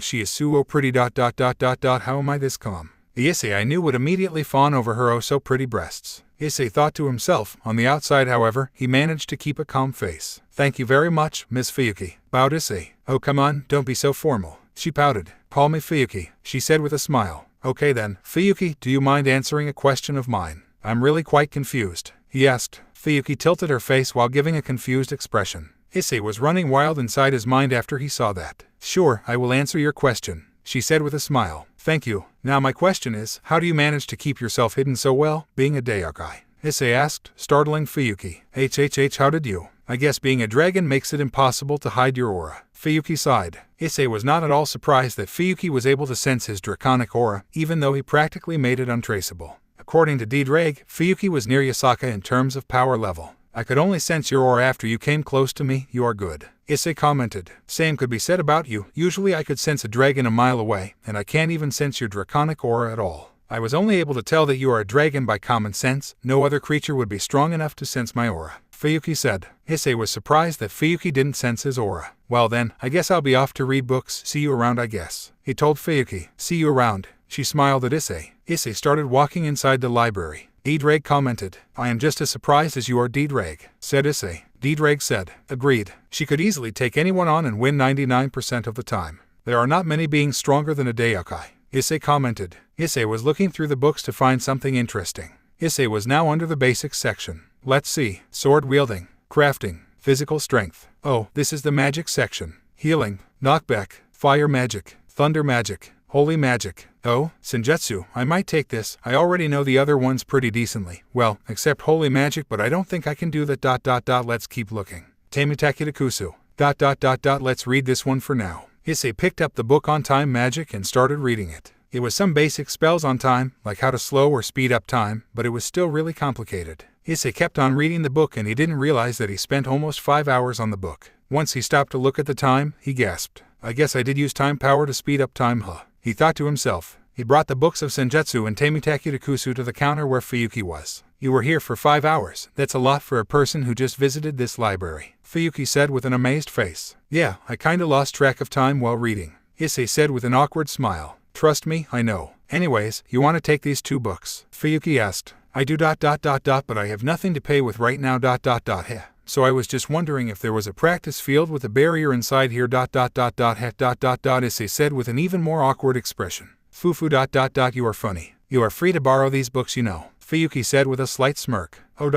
She is so pretty. How am I this calm? The Issei I knew would immediately fawn over her oh so pretty breasts. Issei thought to himself. On the outside, however, he managed to keep a calm face. Thank you very much, Miss Fuyuki, bowed Issei. Oh come on, don't be so formal. She pouted. Call me Fuyuki, she said with a smile. Okay then, Fuyuki, do you mind answering a question of mine? I'm really quite confused, he asked. Fuyuki tilted her face while giving a confused expression. Issei was running wild inside his mind after he saw that. Sure, I will answer your question, she said with a smile. Thank you. Now my question is, how do you manage to keep yourself hidden so well, being a yokai? Issei asked, startling Fuyuki. How did you? I guess being a dragon makes it impossible to hide your aura. Fuyuki sighed. Issei was not at all surprised that Fuyuki was able to sense his draconic aura, even though he practically made it untraceable. According to D-Drag, Fuyuki was near Yasaka in terms of power level. I could only sense your aura after you came close to me, you are good. Issei commented. Same could be said about you. Usually I could sense a dragon a mile away, and I can't even sense your draconic aura at all. I was only able to tell that you are a dragon by common sense. No other creature would be strong enough to sense my aura, Fuyuki said. Issei was surprised that Fuyuki didn't sense his aura. Well then, I guess I'll be off to read books. See you around I guess, he told Fuyuki. See you around. She smiled at Issei. Issei started walking inside the library. D-Drag commented. I am just as surprised as you are, D-Drag, said Issei. D-Drag said. Agreed. She could easily take anyone on and win 99% of the time. There are not many beings stronger than a yokai, Issei commented. Issei was looking through the books to find something interesting. Issei was now under the basics section. Let's see. Sword wielding, crafting, physical strength. Oh, this is the magic section. Healing, knockback, fire magic, thunder magic, holy magic. Oh, Senjutsu, I might take this. I already know the other ones pretty decently. Well, except holy magic, but I don't think I can do that. Let's keep looking. Teimitaki Let's read this one for now. Issei picked up the book on time magic and started reading it. It was some basic spells on time, like how to slow or speed up time, but it was still really complicated. Issei kept on reading the book and he didn't realize that he spent almost 5 hours on the book. Once he stopped to look at the time, he gasped. I guess I did use time power to speed up time, huh? He thought to himself. He brought the books of Senjutsu and Teimitaki to the counter where Fuyuki was. You were here for 5 hours. That's a lot for a person who just visited this library, Fuyuki said with an amazed face. Yeah, I kinda lost track of time while reading, Issei said with an awkward smile. Trust me, I know. Anyways, you want to take these 2 books? Fuyuki asked. I do but I have nothing to pay with right now Heh. So I was just wondering if there was a practice field with a barrier inside here Issei said with an even more awkward expression. Fufu you are funny. You are free to borrow these books, you know, Fuyuki said with a slight smirk. Oh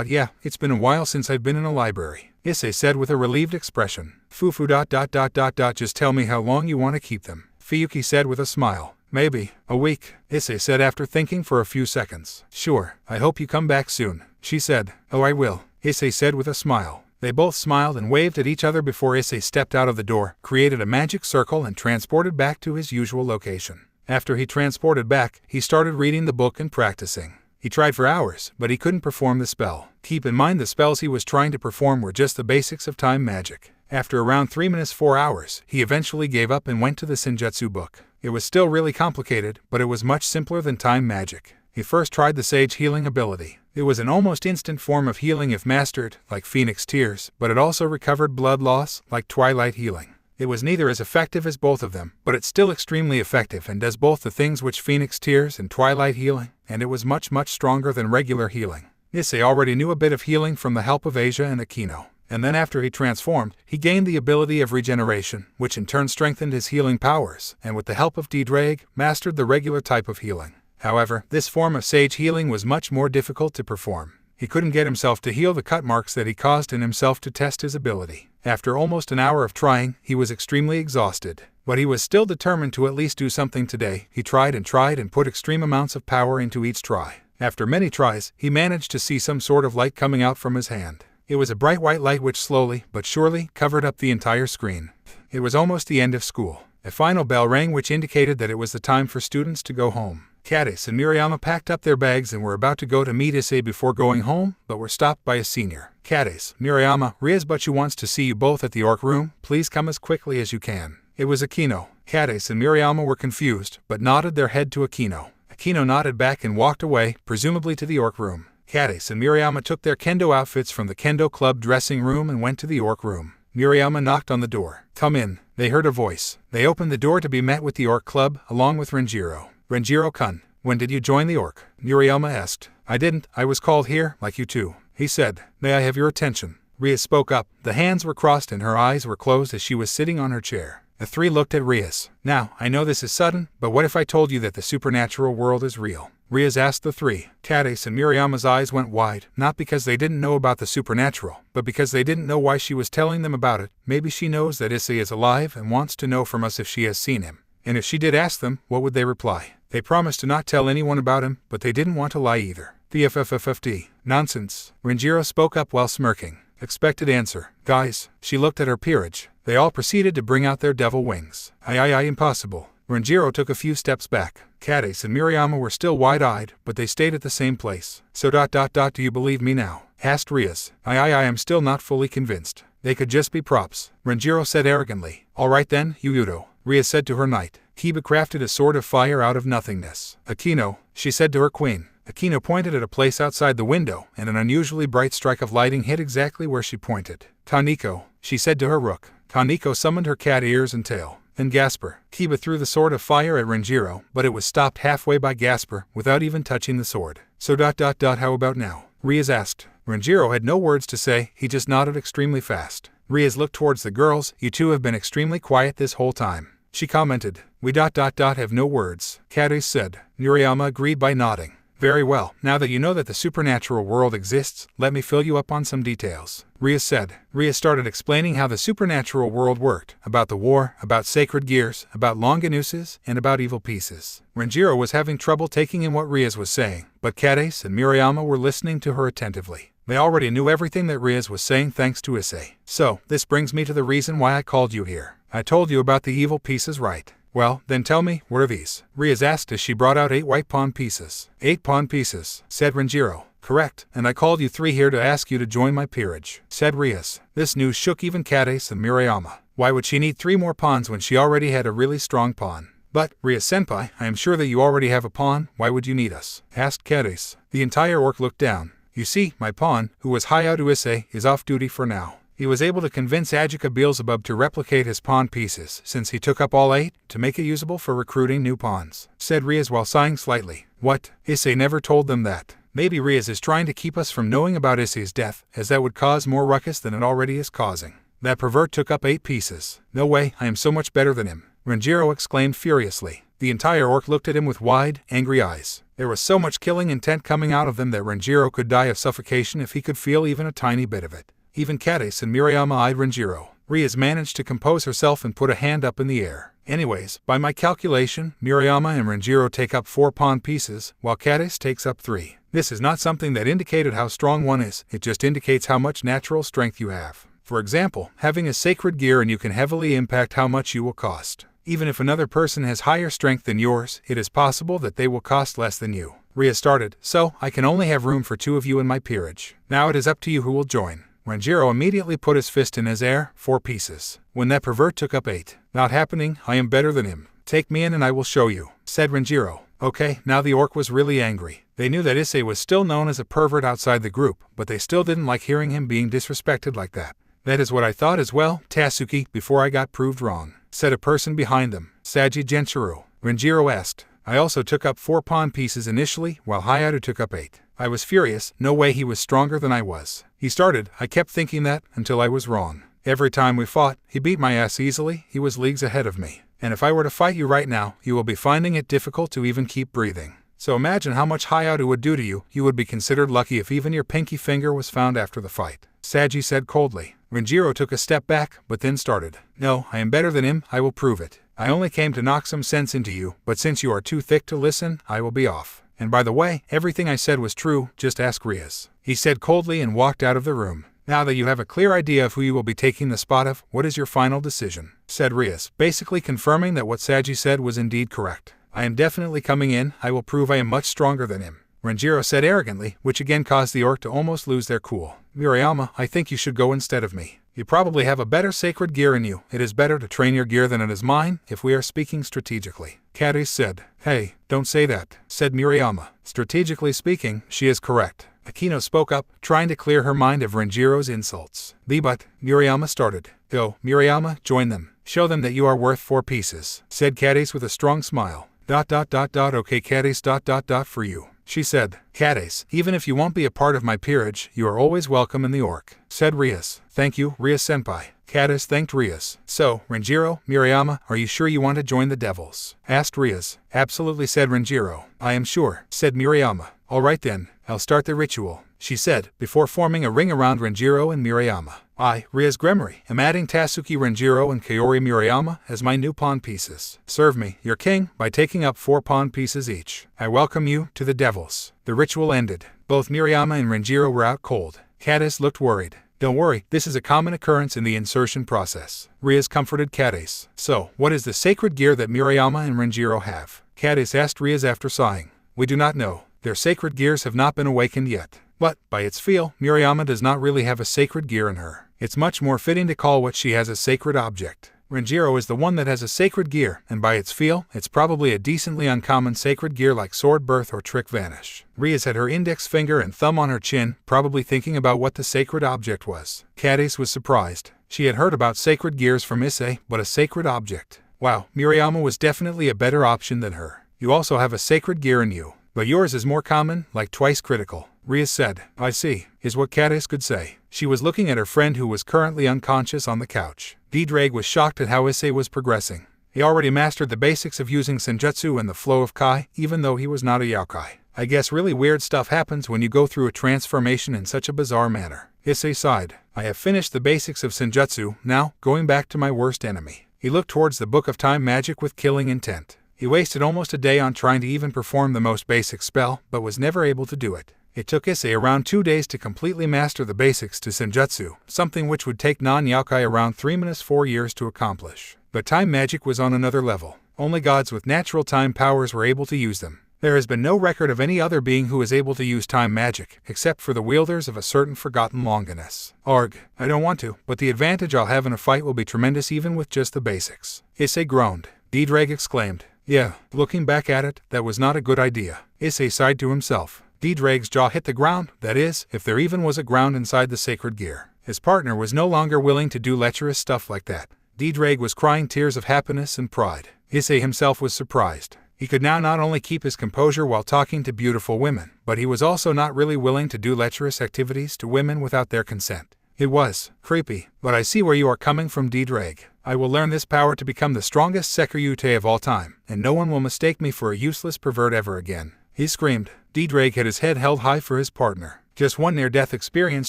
yeah, it's been a while since I've been in a library, Issei said with a relieved expression. Fufu just tell me how long you want to keep them, Fuyuki said with a smile. Maybe a week, Issei said after thinking for a few seconds. Sure, I hope you come back soon, she said. Oh I will, Issei said with a smile. They both smiled and waved at each other before Issei stepped out of the door, created a magic circle and transported back to his usual location. After he transported back, he started reading the book and practicing. He tried for hours, but he couldn't perform the spell. Keep in mind the spells he was trying to perform were just the basics of time magic. After around 3 minutes 4 hours, he eventually gave up and went to the Senjutsu book. It was still really complicated, but it was much simpler than time magic. He first tried the Sage Healing ability. It was an almost instant form of healing if mastered, like Phoenix Tears, but it also recovered blood loss, like Twilight Healing. It was neither as effective as both of them, but it's still extremely effective and does both the things which Phoenix Tears and Twilight Healing, and it was much stronger than regular healing. Issei already knew a bit of healing from the help of Asia and Akino. And then after he transformed, he gained the ability of regeneration, which in turn strengthened his healing powers, and with the help of D-Drag, mastered the regular type of healing. However, this form of Sage Healing was much more difficult to perform. He couldn't get himself to heal the cut marks that he caused in himself to test his ability. After almost an hour of trying, he was extremely exhausted. But he was still determined to at least do something today. He tried and put extreme amounts of power into each try. After many tries, he managed to see some sort of light coming out from his hand. It was a bright white light which slowly, but surely, covered up the entire screen. It was almost the end of school. A final bell rang which indicated that it was the time for students to go home. Cadis and Miriama packed up their bags and were about to go to meet Issei before going home, but were stopped by a senior. Cadis, Miriama, Riaz Butchu wants to see you both at the orc room. Please come as quickly as you can. It was Aquino. Cadis and Miriama were confused, but nodded their head to Aquino. Aquino nodded back and walked away, presumably to the orc room. Cadis and Miriama took their kendo outfits from the kendo club dressing room and went to the orc room. Miriama knocked on the door. Come in. They heard a voice. They opened the door to be met with the orc club, along with Renjiro. Renjiro-kun, when did you join the orc? Miriama asked. I didn't. I was called here, like you two. He said. May I have your attention? Riaz spoke up. The hands were crossed and her eyes were closed as she was sitting on her chair. The three looked at Riaz. Now, I know this is sudden, but what if I told you that the supernatural world is real? Riaz asked the three. Cadis and Miriama's eyes went wide, not because they didn't know about the supernatural, but because they didn't know why she was telling them about it. Maybe she knows that Issei is alive and wants to know from us if she has seen him. And if she did ask them, what would they reply? They promised to not tell anyone about him, but they didn't want to lie either. The FFFFD. Nonsense. Renjiro spoke up while smirking. Expected answer. Guys, she looked at her peerage. They all proceeded to bring out their devil wings. Impossible. Renjiro took a few steps back. Cadis and Miriama were still wide-eyed, but they stayed at the same place. So do you believe me now? Asked Riaz. I am still not fully convinced. They could just be props. Renjiro said arrogantly. All right then, Yuudo. Riaz said to her knight. Kiba crafted a sword of fire out of nothingness. Aquino, she said to her queen. Aquino pointed at a place outside the window, and an unusually bright strike of lighting hit exactly where she pointed. Kaneko, she said to her rook. Kaneko summoned her cat ears and tail. Then Gasper. Kiba threw the sword of fire at Renjiro, but it was stopped halfway by Gasper, without even touching the sword. So how about now? Riaz asked. Renjiro had no words to say, he just nodded extremely fast. Riaz looked towards the girls. You two have been extremely quiet this whole time. She commented. We have no words. Cadis said. Miriama agreed by nodding. Very well, now that you know that the supernatural world exists, let me fill you up on some details. Riaz said. Riaz started explaining how the supernatural world worked, about the war, about sacred gears, about longinuses, and about evil pieces. Renjiro was having trouble taking in what Riaz was saying, but Cadis and Miriama were listening to her attentively. They already knew everything that Riaz was saying thanks to Issei. So, this brings me to the reason why I called you here. I told you about the evil pieces, right? Well, then tell me, what are these? Riaz asked as she brought out 8 white pawn pieces. 8 pawn pieces, said Renjiro. Correct, and I called you 3 here to ask you to join my peerage, said Riaz. This news shook even Cadis and Miriama. Why would she need 3 more pawns when she already had a really strong pawn? But, Riaz-senpai, I am sure that you already have a pawn. Why would you need us? Asked Cadis. The entire orc looked down. You see, my pawn, who was Hayao Issei, is off duty for now. He was able to convince Ajika Beelzebub to replicate his pawn pieces, since he took up all 8, to make it usable for recruiting new pawns, said Riaz while sighing slightly. What? Issei never told them that. Maybe Riaz is trying to keep us from knowing about Issei's death, as that would cause more ruckus than it already is causing. That pervert took up 8 pieces. No way, I am so much better than him. Renjiro exclaimed furiously. The entire orc looked at him with wide, angry eyes. There was so much killing intent coming out of them that Renjiro could die of suffocation if he could feel even a tiny bit of it. Even Cadis and Miriama eyed Renjiro. Riaz managed to compose herself and put a hand up in the air. Anyways, by my calculation, Miriama and Renjiro take up 4 pawn pieces, while Cadis takes up 3. This is not something that indicated how strong one is, it just indicates how much natural strength you have. For example, having a sacred gear and you can heavily impact how much you will cost. Even if another person has higher strength than yours, it is possible that they will cost less than you. Riaz started. So, I can only have room for 2 of you in my peerage. Now it is up to you who will join. Renjiro immediately put his fist in his air, 4 pieces. When that pervert took up 8. Not happening, I am better than him. Take me in and I will show you, said Renjiro. Okay, now the orc was really angry. They knew that Issei was still known as a pervert outside the group, but they still didn't like hearing him being disrespected like that. That is what I thought as well, Tatsuki, before I got proved wrong, said a person behind them. Saji Genshiro. Renjiro asked. I also took up 4 pawn pieces initially, while Hayato took up 8. I was furious, no way he was stronger than I was. He started, I kept thinking that, until I was wrong. Every time we fought, he beat my ass easily, he was leagues ahead of me. And if I were to fight you right now, you will be finding it difficult to even keep breathing. So imagine how much Hayato would do to you, you would be considered lucky if even your pinky finger was found after the fight. Saji said coldly. Renjiro took a step back, but then started. No, I am better than him, I will prove it. I only came to knock some sense into you, but since you are too thick to listen, I will be off. And by the way, everything I said was true, just ask Rias. He said coldly and walked out of the room. Now that you have a clear idea of who you will be taking the spot of, what is your final decision? Said Rias, basically confirming that what Saji said was indeed correct. I am definitely coming in, I will prove I am much stronger than him. Renjiro said arrogantly, which again caused the orc to almost lose their cool. Murayama, I think you should go instead of me. You probably have a better sacred gear in you. It is better to train your gear than it is mine, if we are speaking strategically. Kades said. Hey, don't say that, said Murayama. Strategically speaking, she is correct. Akino spoke up, trying to clear her mind of Renjiro's insults. But, Murayama started. Go, Murayama, join them. Show them that you are worth 4 pieces, said Kades with a strong smile. Okay Kades, for you. She said, Kades, even if you won't be a part of my peerage, you are always welcome in the orc, said Rias. Thank you, Rias-senpai. Kades thanked Rias. So, Renjiro, Murayama, are you sure you want to join the devils? Asked Rias. Absolutely, said Renjiro. I am sure, said Murayama. All right then, I'll start the ritual, she said, before forming a ring around Renjiro and Murayama. I, Rias Gremory, am adding Tasuki Renjiro and Kaori Murayama as my new pawn pieces. Serve me, your king, by taking up 4 pawn pieces each. I welcome you to the devils. The ritual ended. Both Murayama and Renjiro were out cold. Kades looked worried. Don't worry, this is a common occurrence in the insertion process. Rias comforted Kades. So, what is the sacred gear that Murayama and Renjiro have? Kades asked Rias after sighing. We do not know. Their sacred gears have not been awakened yet. But, by its feel, Murayama does not really have a sacred gear in her. It's much more fitting to call what she has a sacred object. Renjiro is the one that has a sacred gear, and by its feel, it's probably a decently uncommon sacred gear like Sword Birth or Trick Vanish. Rias had her index finger and thumb on her chin, probably thinking about what the sacred object was. Kades was surprised. She had heard about sacred gears from Issei, but a sacred object. Wow, Murayama was definitely a better option than her. You also have a sacred gear in you, but yours is more common, like twice critical. Rias said. I see, is what Kades could say. She was looking at her friend who was currently unconscious on the couch. Drake was shocked at how Issei was progressing. He already mastered the basics of using Senjutsu and the flow of Kai, even though he was not a Yaokai. I guess really weird stuff happens when you go through a transformation in such a bizarre manner. Issei sighed. I have finished the basics of Senjutsu, now, going back to my worst enemy. He looked towards the Book of Time magic with killing intent. He wasted almost a day on trying to even perform the most basic spell, but was never able to do it. It took Issei around 2 days to completely master the basics to Senjutsu, something which would take non-Yaokai around 3-4 years to accomplish. But time magic was on another level. Only gods with natural time powers were able to use them. There has been no record of any other being who is able to use time magic, except for the wielders of a certain forgotten Longinus. Arg, I don't want to, but the advantage I'll have in a fight will be tremendous even with just the basics. Issei groaned. Drake exclaimed. Yeah, looking back at it, that was not a good idea. Issei sighed to himself. Drake's jaw hit the ground, that is, if there even was a ground inside the sacred gear. His partner was no longer willing to do lecherous stuff like that. Drake was crying tears of happiness and pride. Issei himself was surprised. He could now not only keep his composure while talking to beautiful women, but he was also not really willing to do lecherous activities to women without their consent. It was creepy, but I see where you are coming from, Drake. I will learn this power to become the strongest Sekiryute of all time, and no one will mistake me for a useless pervert ever again. He screamed. Drake had his head held high for his partner. Just one near-death experience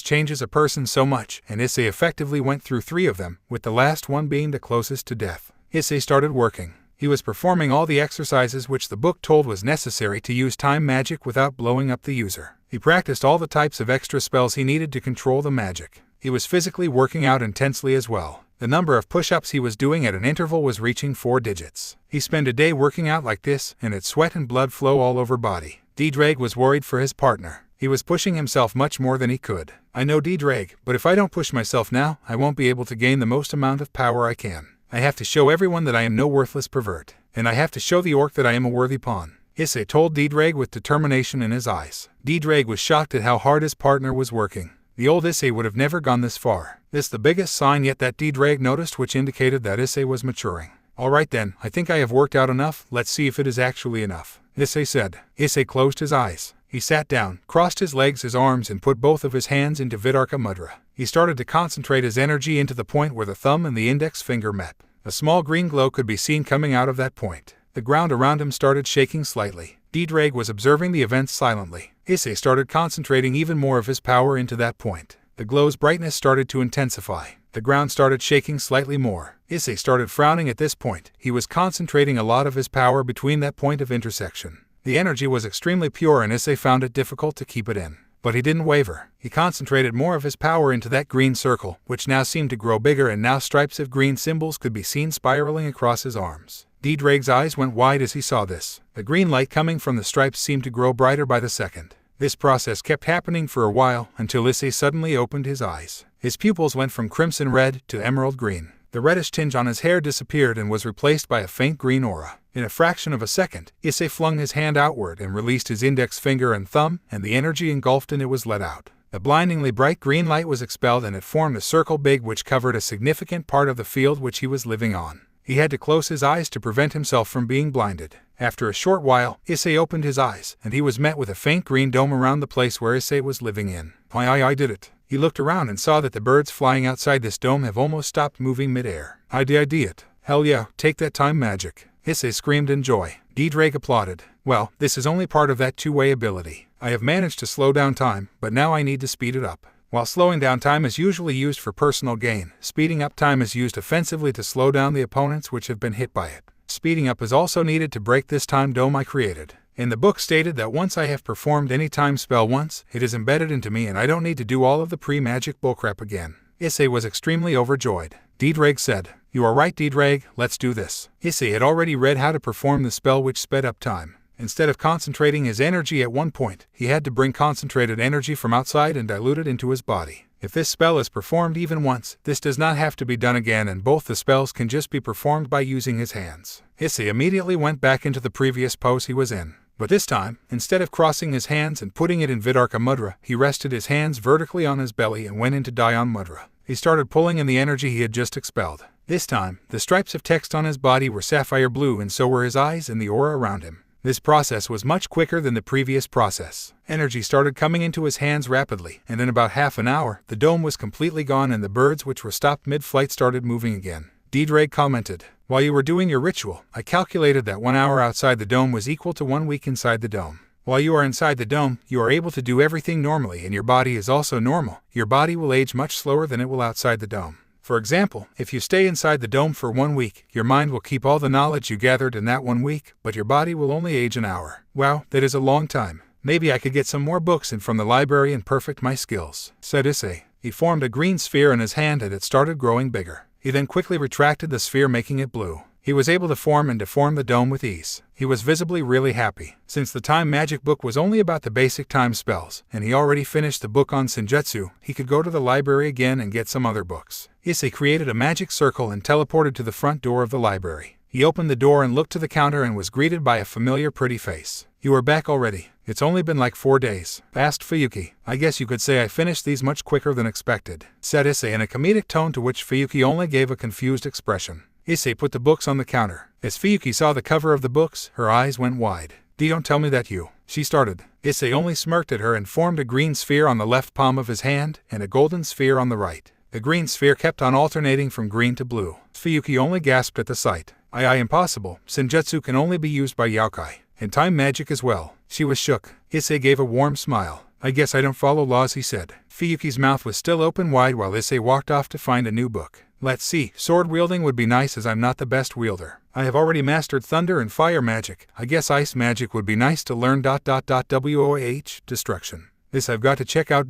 changes a person so much, and Issei effectively went through 3 of them, with the last one being the closest to death. Issei started working. He was performing all the exercises which the book told was necessary to use time magic without blowing up the user. He practiced all the types of extra spells he needed to control the magic. He was physically working out intensely as well. The number of push-ups he was doing at an interval was reaching 4 digits. He spent a day working out like this, and had sweat and blood flow all over body. Drake was worried for his partner. He was pushing himself much more than he could. I know Drake, but if I don't push myself now, I won't be able to gain the most amount of power I can. I have to show everyone that I am no worthless pervert. And I have to show the orc that I am a worthy pawn. Issei told Drake with determination in his eyes. Drake was shocked at how hard his partner was working. The old Issei would have never gone this far. This the biggest sign yet that Drake noticed, which indicated that Issei was maturing. Alright then, I think I have worked out enough, let's see if it is actually enough, Issei said. Issei closed his eyes. He sat down, crossed his legs, his arms, and put both of his hands into Vidarka Mudra. He started to concentrate his energy into the point where the thumb and the index finger met. A small green glow could be seen coming out of that point. The ground around him started shaking slightly. Drake was observing the events silently. Issei started concentrating even more of his power into that point. The glow's brightness started to intensify. The ground started shaking slightly more. Issei started frowning at this point. He was concentrating a lot of his power between that point of intersection. The energy was extremely pure and Issei found it difficult to keep it in. But he didn't waver. He concentrated more of his power into that green circle, which now seemed to grow bigger, and now stripes of green symbols could be seen spiraling across his arms. D-Drake's eyes went wide as he saw this. The green light coming from the stripes seemed to grow brighter by the second. This process kept happening for a while until Issei suddenly opened his eyes. His pupils went from crimson red to emerald green. The reddish tinge on his hair disappeared and was replaced by a faint green aura. In a fraction of a second, Issei flung his hand outward and released his index finger and thumb, and the energy engulfed in it was let out. A blindingly bright green light was expelled and it formed a circle big which covered a significant part of the field which he was living on. He had to close his eyes to prevent himself from being blinded. After a short while, Issei opened his eyes, and he was met with a faint green dome around the place where Issei was living in. I did it. He looked around and saw that the birds flying outside this dome have almost stopped moving mid-air. I did it. Hell yeah, take that time magic. Issei screamed in joy. D-Drake applauded. Well, this is only part of that two-way ability. I have managed to slow down time, but now I need to speed it up. While slowing down time is usually used for personal gain, speeding up time is used offensively to slow down the opponents which have been hit by it. Speeding up is also needed to break this time dome I created. In the book stated that once I have performed any time spell once, it is embedded into me and I don't need to do all of the pre-magic bullcrap again. Issei was extremely overjoyed. D-Drake said, "You are right, D-Drake, let's do this." Issei had already read how to perform the spell which sped up time. Instead of concentrating his energy at one point, he had to bring concentrated energy from outside and dilute it into his body. If this spell is performed even once, this does not have to be done again, and both the spells can just be performed by using his hands. Issei immediately went back into the previous pose he was in. But this time, instead of crossing his hands and putting it in Vidarka Mudra, he rested his hands vertically on his belly and went into Dayan Mudra. He started pulling in the energy he had just expelled. This time, the stripes of text on his body were sapphire blue and so were his eyes and the aura around him. This process was much quicker than the previous process. Energy started coming into his hands rapidly, and in about half an hour, the dome was completely gone and the birds which were stopped mid-flight started moving again. D-Drake commented, "While you were doing your ritual, I calculated that 1 hour outside the dome was equal to 1 week inside the dome. While you are inside the dome, you are able to do everything normally and your body is also normal. Your body will age much slower than it will outside the dome. For example, if you stay inside the dome for 1 week, your mind will keep all the knowledge you gathered in that 1 week, but your body will only age an hour. Wow, that is a long time. Maybe I could get some more books in from the library and perfect my skills," said Issei. He formed a green sphere in his hand and it started growing bigger. He then quickly retracted the sphere, making it blue. He was able to form and deform the dome with ease. He was visibly really happy. Since the time magic book was only about the basic time spells, and he already finished the book on Senjutsu, he could go to the library again and get some other books. Issei created a magic circle and teleported to the front door of the library. He opened the door and looked to the counter and was greeted by a familiar pretty face. "You are back already. It's only been like 4 days. Asked Fuyuki. "I guess you could say I finished these much quicker than expected," said Issei in a comedic tone, to which Fuyuki only gave a confused expression. Issei put the books on the counter. As Fuyuki saw the cover of the books, her eyes went wide. "Don't tell me that you," she started. Issei only smirked at her and formed a green sphere on the left palm of his hand and a golden sphere on the right. The green sphere kept on alternating from green to blue. Fuyuki only gasped at the sight. Impossible. Senjutsu can only be used by yokai. And time magic as well." She was shook. Issei gave a warm smile. "I guess I don't follow laws," he said. Fuyuki's mouth was still open wide while Issei walked off to find a new book. "Let's see, sword wielding would be nice as I'm not the best wielder. I have already mastered thunder and fire magic. I guess ice magic would be nice to learn. WOH, destruction. This I've got to check out.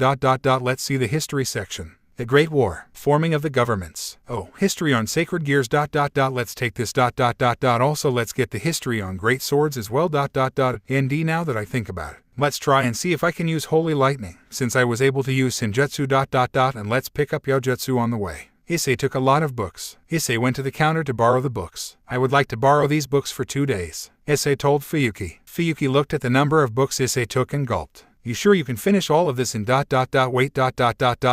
Let's see the history section. The Great War, forming of the governments. Oh, history on sacred gears. Let's take this. Also let's get the history on great swords as well. ND now that I think about it. Let's try and see if I can use holy lightning, since I was able to use Senjutsu. And let's pick up Yojutsu on the way." Issei took a lot of books. Issei went to the counter to borrow the books. "I would like to borrow these books for 2 days," Issei told Fuyuki. Fuyuki looked at the number of books Issei took and gulped. "You sure you can finish all of this in wait.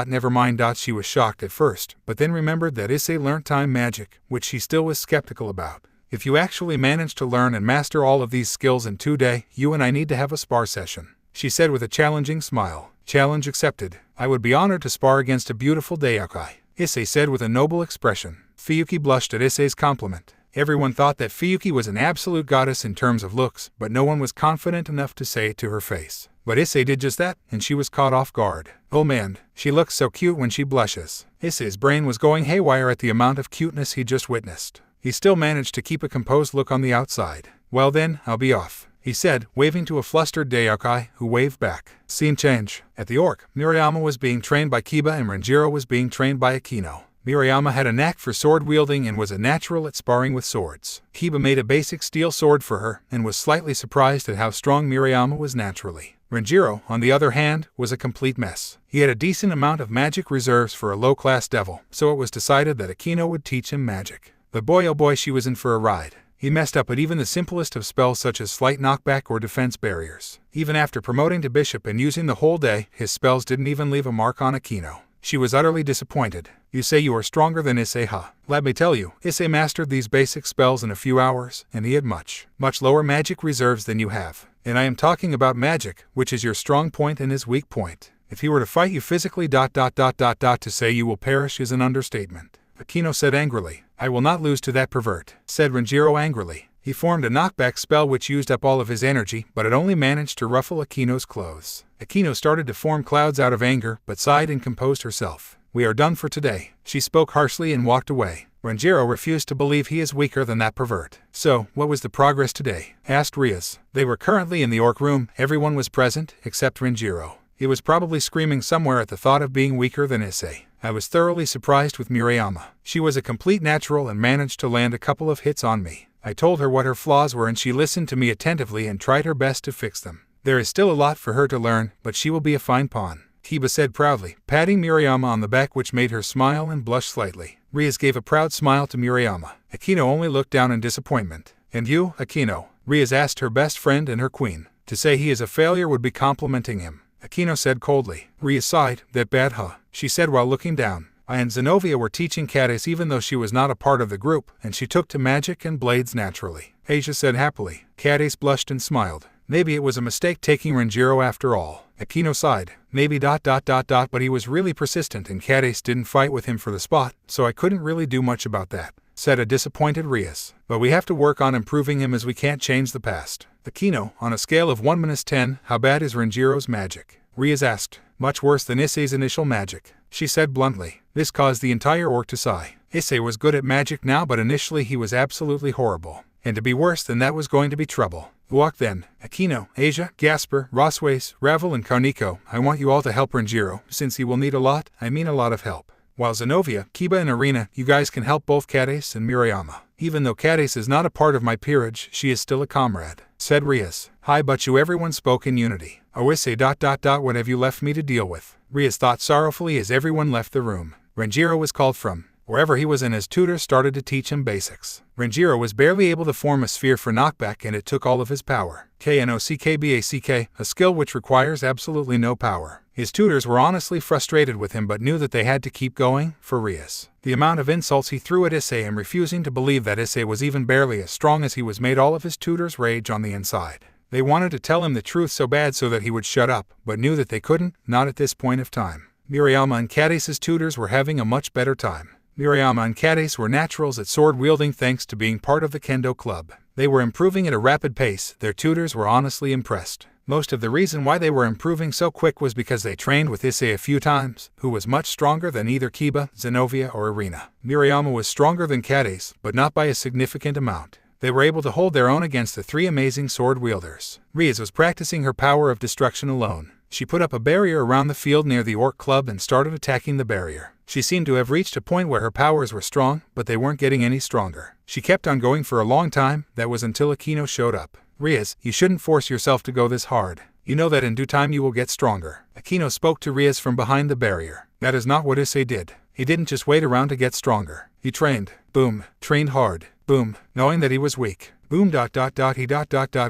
Never mind. She was shocked at first, but then remembered that Issei learned time magic, which she still was skeptical about. "If you actually manage to learn and master all of these skills in 2 days, you and I need to have a spar session," she said with a challenging smile. "Challenge accepted. I would be honored to spar against a beautiful yokai," Issei said with a noble expression. Fuyuki blushed at Issei's compliment. Everyone thought that Fuyuki was an absolute goddess in terms of looks, but no one was confident enough to say it to her face. But Issei did just that, and she was caught off guard. Oh man, she looks so cute when she blushes. Issei's brain was going haywire at the amount of cuteness he just witnessed. He still managed to keep a composed look on the outside. Well then, I'll be off, he said, waving to a flustered Daiokai, who waved back. Scene change. At the Orc, Murayama was being trained by Kiba and Renjiro was being trained by Akino. Murayama had a knack for sword-wielding and was a natural at sparring with swords. Kiba made a basic steel sword for her and was slightly surprised at how strong Murayama was naturally. Renjiro, on the other hand, was a complete mess. He had a decent amount of magic reserves for a low-class devil, so it was decided that Akino would teach him magic. But boy oh boy, she was in for a ride. He messed up at even the simplest of spells such as slight knockback or defense barriers. Even after promoting to bishop and using the whole day, his spells didn't even leave a mark on Akino. She was utterly disappointed. You say you are stronger than Issei, huh? Let me tell you, Issei mastered these basic spells in a few hours, and he had much lower magic reserves than you have. And I am talking about magic, which is your strong point and his weak point. If he were to fight you physically ... to say you will perish is an understatement. Akino said angrily. I will not lose to that pervert, said Renjiro angrily. He formed a knockback spell which used up all of his energy, but it only managed to ruffle Akino's clothes. Akino started to form clouds out of anger, but sighed and composed herself. We are done for today. She spoke harshly and walked away. Renjiro refused to believe he is weaker than that pervert. So, what was the progress today? Asked Rias. They were currently in the Orc room. Everyone was present, except Renjiro. He was probably screaming somewhere at the thought of being weaker than Issei. I was thoroughly surprised with Murayama. She was a complete natural and managed to land a couple of hits on me. I told her what her flaws were and she listened to me attentively and tried her best to fix them. There is still a lot for her to learn, but she will be a fine pawn, Kiba said proudly, patting Murayama on the back, which made her smile and blush slightly. Rias gave a proud smile to Murayama. Akino only looked down in disappointment. And you, Akino? Rias asked her best friend and her queen. To say he is a failure would be complimenting him. Akino said coldly. Rias sighed. That bad, huh? She said while looking down. I and Zenobia were teaching Cadiz even though she was not a part of the group, and she took to magic and blades naturally. Asia said happily. Cadiz blushed and smiled. Maybe it was a mistake taking Renjiro after all. Akino sighed. Maybe ... but he was really persistent and Cadiz didn't fight with him for the spot, so I couldn't really do much about that, said a disappointed Rias. But we have to work on improving him as we can't change the past. Akino, on a scale of 1-10, how bad is Renjiro's magic? Rias asked. Much worse than Issei's initial magic, she said bluntly. This caused the entire Orc to sigh. Issei was good at magic now, but initially he was absolutely horrible. And to be worse than that was going to be trouble. Walk then. Akino, Asia, Gasper, Rosways, Ravel and Karniko, I want you all to help Renjiro, since he will need a lot of help. While Zenobia, Kiba and Arena, you guys can help both Cadiz and Murayama. Even though Cadiz is not a part of my peerage, she is still a comrade, said Rias. Hi, but you everyone spoke in unity. Oh Issei ... what have you left me to deal with? Rias thought sorrowfully as everyone left the room. Renjiro was called from wherever he was and his tutors started to teach him basics. Renjiro was barely able to form a sphere for knockback and it took all of his power. Knockback, a skill which requires absolutely no power. His tutors were honestly frustrated with him but knew that they had to keep going, for Rias. The amount of insults he threw at Issei and refusing to believe that Issei was even barely as strong as he was made all of his tutors rage on the inside. They wanted to tell him the truth so bad so that he would shut up, but knew that they couldn't, not at this point of time. Murayama and Cadiz's tutors were having a much better time. Murayama and Cadiz were naturals at sword-wielding thanks to being part of the Kendo Club. They were improving at a rapid pace. Their tutors were honestly impressed. Most of the reason why they were improving so quick was because they trained with Issei a few times, who was much stronger than either Kiba, Zenobia or Arena. Murayama was stronger than Cadiz, but not by a significant amount. They were able to hold their own against the three amazing sword-wielders. Rias was practicing her power of destruction alone. She put up a barrier around the field near the Orc Club and started attacking the barrier. She seemed to have reached a point where her powers were strong, but they weren't getting any stronger. She kept on going for a long time, that was until Akino showed up. Rias, you shouldn't force yourself to go this hard. You know that in due time you will get stronger. Akino spoke to Rias from behind the barrier. That is not what Issei did. He didn't just wait around to get stronger. He trained. Boom. Trained hard. Boom. Knowing that he was weak. Boom ... he ...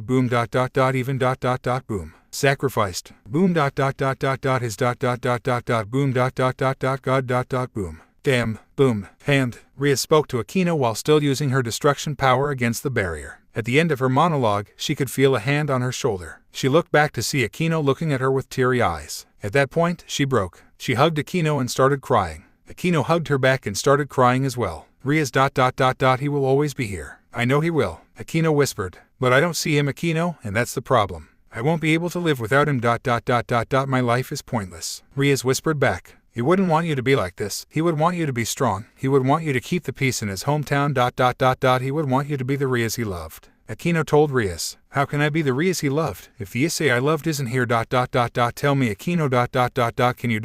boom ... even ... boom. Sacrificed. Boom ... his ... boom ... God ... boom. Damn. Boom. Hand. Rias spoke to Akino while still using her destruction power against the barrier. At the end of her monologue, she could feel a hand on her shoulder. She looked back to see Akino looking at her with teary eyes. At that point, she broke. She hugged Akino and started crying. Akino hugged her back and started crying as well. Ria's ... He will always be here. I know he will, Akino whispered. But I don't see him, Akino, and that's the problem. I won't be able to live without him ... My life is pointless. Ria's whispered back. He wouldn't want you to be like this. He would want you to be strong. He would want you to keep the peace in his hometown ... He would want you to be the Rias he loved. Akino told Rias. How can I be the Rias he loved if the Issei I loved isn't here ... Tell me, Akino ... Can you ...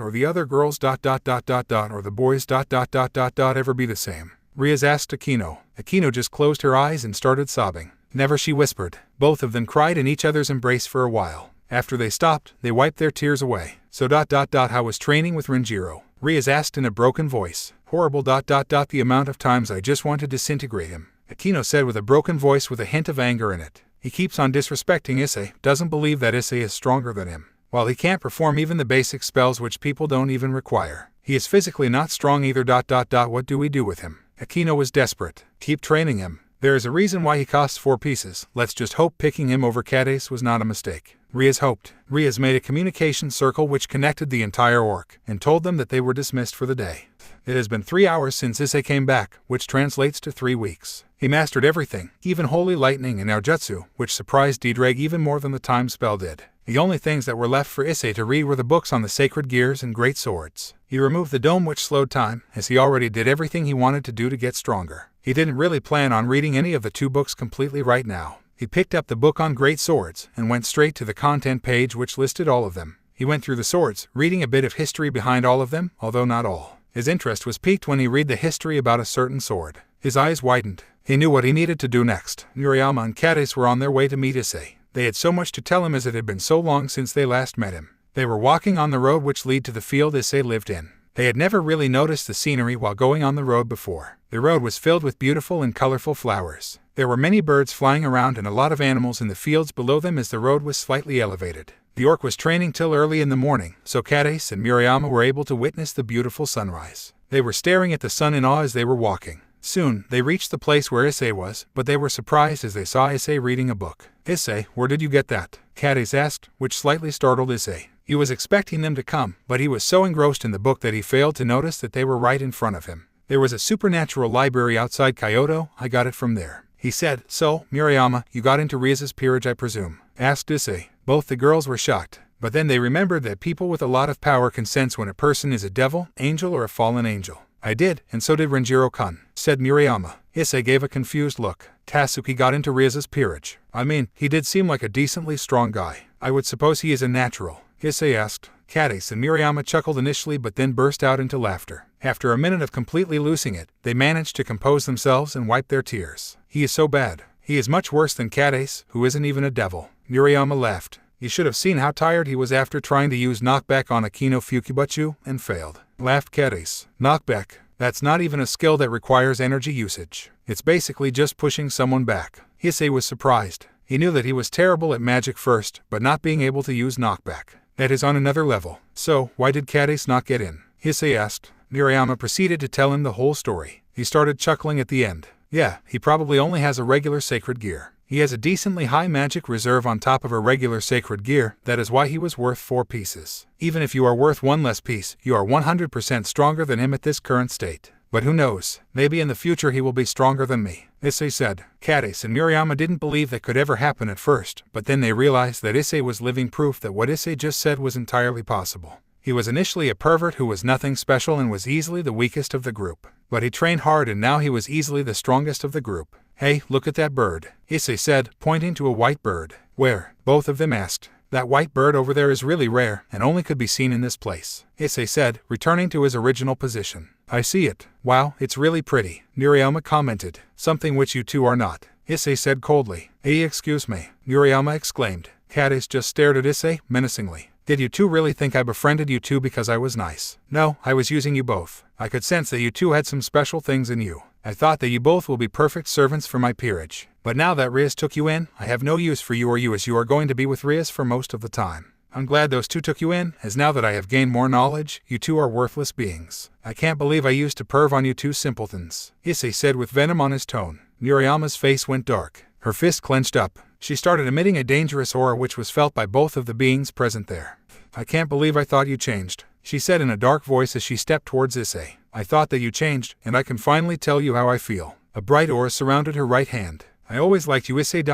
or the other girls ... or the boys ... ever be the same? Rias asked Akino. Akino just closed her eyes and started sobbing. Never, she whispered. Both of them cried in each other's embrace for a while. After they stopped, they wiped their tears away. So ... How was training with Renjiro? Rias asked in a broken voice. Horrible ... The amount of times I just want to disintegrate him. Akino said with a broken voice with a hint of anger in it. He keeps on disrespecting Issei, doesn't believe that Issei is stronger than him. While he can't perform even the basic spells which people don't even require. He is physically not strong either ... What do we do with him? Akino was desperate. Keep training him. There is a reason why he costs 4 pieces. Let's just hope picking him over Cades was not a mistake. Rias hoped. Rias made a communication circle which connected the entire orc, and told them that they were dismissed for the day. It has been 3 hours since Issei came back, which translates to 3 weeks. He mastered everything, even Holy Lightning and Naojutsu, which surprised Didrag even more than the time spell did. The only things that were left for Issei to read were the books on the sacred gears and great swords. He removed the dome which slowed time, as he already did everything he wanted to do to get stronger. He didn't really plan on reading any of the 2 books completely right now. He picked up the book on great swords, and went straight to the content page which listed all of them. He went through the swords, reading a bit of history behind all of them, although not all. His interest was piqued when he read the history about a certain sword. His eyes widened. He knew what he needed to do next. Murayama and Cades were on their way to meet Issei. They had so much to tell him as it had been so long since they last met him. They were walking on the road which led to the field Issei lived in. They had never really noticed the scenery while going on the road before. The road was filled with beautiful and colorful flowers. There were many birds flying around and a lot of animals in the fields below them as the road was slightly elevated. The orc was training till early in the morning, so Cades and Murayama were able to witness the beautiful sunrise. They were staring at the sun in awe as they were walking. Soon, they reached the place where Issei was, but they were surprised as they saw Issei reading a book. Issei, where did you get that? Cades asked, which slightly startled Issei. He was expecting them to come, but he was so engrossed in the book that he failed to notice that they were right in front of him. There was a supernatural library outside Kyoto, I got it from there. He said, so, Murayama, you got into Rias's peerage I presume? Asked Issei. Both the girls were shocked, but then they remembered that people with a lot of power can sense when a person is a devil, angel or a fallen angel. I did, and so did Renjiro-kun, said Murayama. Issei gave a confused look. Tasuki got into Rias's peerage. I mean, he did seem like a decently strong guy. I would suppose he is a natural. Issei asked. Cades and Murayama chuckled initially but then burst out into laughter. After a minute of completely losing it, they managed to compose themselves and wipe their tears. He is so bad. He is much worse than Cades, who isn't even a devil. Murayama laughed. You should have seen how tired he was after trying to use knockback on Akino Fukibuchu, and failed. Laughed Cades. Knockback? That's not even a skill that requires energy usage. It's basically just pushing someone back. Issei was surprised. He knew that he was terrible at magic first, but not being able to use knockback. That is on another level. So, why did Cades not get in? Issei asked. Murayama proceeded to tell him the whole story. He started chuckling at the end. Yeah, he probably only has a regular sacred gear. He has a decently high magic reserve on top of a regular sacred gear, that is why he was worth 4 pieces. Even if you are worth 1 less piece, you are 100% stronger than him at this current state. But who knows, maybe in the future he will be stronger than me, Issei said. Cades and Murayama didn't believe that could ever happen at first, but then they realized that Issei was living proof that what Issei just said was entirely possible. He was initially a pervert who was nothing special and was easily the weakest of the group. But he trained hard and now he was easily the strongest of the group. Hey, look at that bird, Issei said, pointing to a white bird. Where? Both of them asked. That white bird over there is really rare and only could be seen in this place, Issei said, returning to his original position. I see it. Wow, it's really pretty, Murayama commented. Something which you two are not, Issei said coldly. Hey, excuse me, Murayama exclaimed. Cades just stared at Issei, menacingly. Did you two really think I befriended you two because I was nice? No, I was using you both. I could sense that you two had some special things in you. I thought that you both will be perfect servants for my peerage. But now that Rias took you in, I have no use for you or you as you are going to be with Rias for most of the time. I'm glad those two took you in, as now that I have gained more knowledge, you two are worthless beings. I can't believe I used to perv on you two simpletons, Issei said with venom on his tone. Murayama's face went dark. Her fist clenched up. She started emitting a dangerous aura which was felt by both of the beings present there. I can't believe I thought you changed, she said in a dark voice as she stepped towards Issei. I thought that you changed, and I can finally tell you how I feel. A bright aura surrounded her right hand. I always liked you, Issei.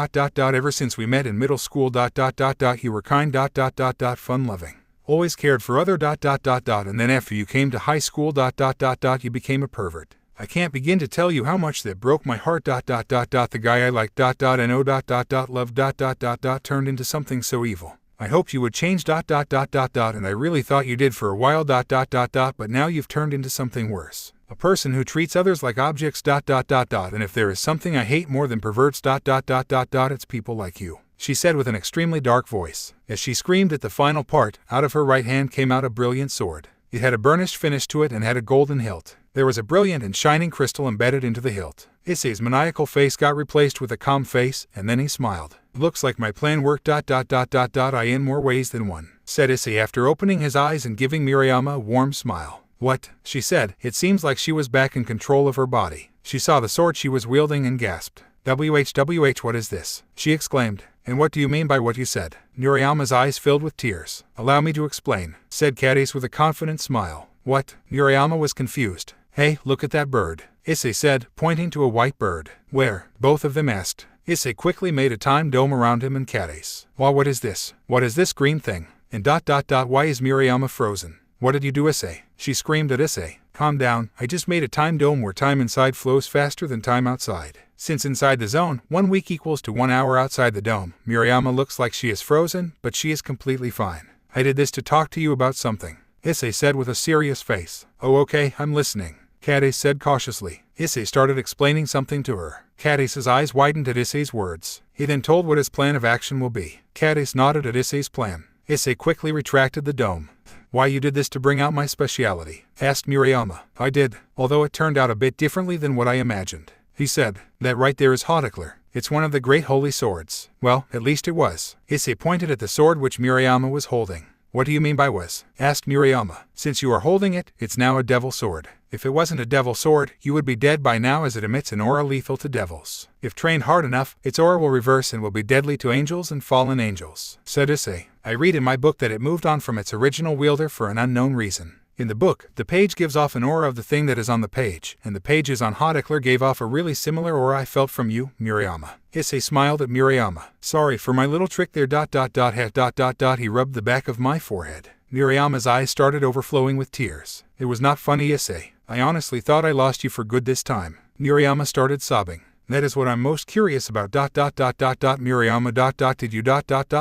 Ever since we met in middle school. You were kind. Fun-loving. Always cared for other. And then after you came to high school. You became a pervert. I can't begin to tell you how much that broke my heart. The guy I liked. Love. Turned into something so evil. I hoped you would change. And I really thought you did for a while. But now you've turned into something worse. A person who treats others like objects. And if there is something I hate more than perverts. It's people like you, she said with an extremely dark voice. As she screamed at the final part, out of her right hand came out a brilliant sword. It had a burnished finish to it and had a golden hilt. There was a brilliant and shining crystal embedded into the hilt. Issei's maniacal face got replaced with a calm face, and then he smiled. Looks like my plan worked. I in more ways than one, said Issei after opening his eyes and giving Miriama a warm smile. What? She said. It seems like she was back in control of her body. She saw the sword she was wielding and gasped. WH, what is this? She exclaimed. And what do you mean by what you said? Miriama's eyes filled with tears. Allow me to explain, said Cadiz with a confident smile. What? Miriama was confused. Hey, look at that bird, Issei said, pointing to a white bird. Where? Both of them asked. Issei quickly made a time dome around him and Cadiz. Well, what is this? What is this green thing? And why is Miriama frozen? What did you do, Issei? She screamed at Issei. Calm down, I just made a time dome where time inside flows faster than time outside. Since inside the zone, 1 week equals to 1 hour outside the dome, Miriama looks like she is frozen, but she is completely fine. I did this to talk to you about something, Issei said with a serious face. Oh, okay, I'm listening, Cadiz said cautiously. Issei started explaining something to her. Cadiz's eyes widened at Issei's words. He then told what his plan of action will be. Cadiz nodded at Issei's plan. Issei quickly retracted the dome. Why you did this to bring out my speciality? Asked Miriama. I did, although it turned out a bit differently than what I imagined. He said. That right there is Haudicler. It's one of the great holy swords. Well, at least it was. Issei pointed at the sword which Miriama was holding. What do you mean by was? Asked Miriama. Since you are holding it, it's now a devil sword. If it wasn't a devil sword, you would be dead by now as it emits an aura lethal to devils. If trained hard enough, its aura will reverse and will be deadly to angels and fallen angels, said Issei. I read in my book that it moved on from its original wielder for an unknown reason. In the book, the page gives off an aura of the thing that is on the page, and the pages on Haudicler gave off a really similar aura I felt from you, Miriama. Issei smiled at Miriama. Sorry for my little trick there. He rubbed the back of my forehead. Miriama's eyes started overflowing with tears. It was not funny, Issei. I honestly thought I lost you for good this time. Miriama started sobbing. That is what I'm most curious about. Miriama. Did you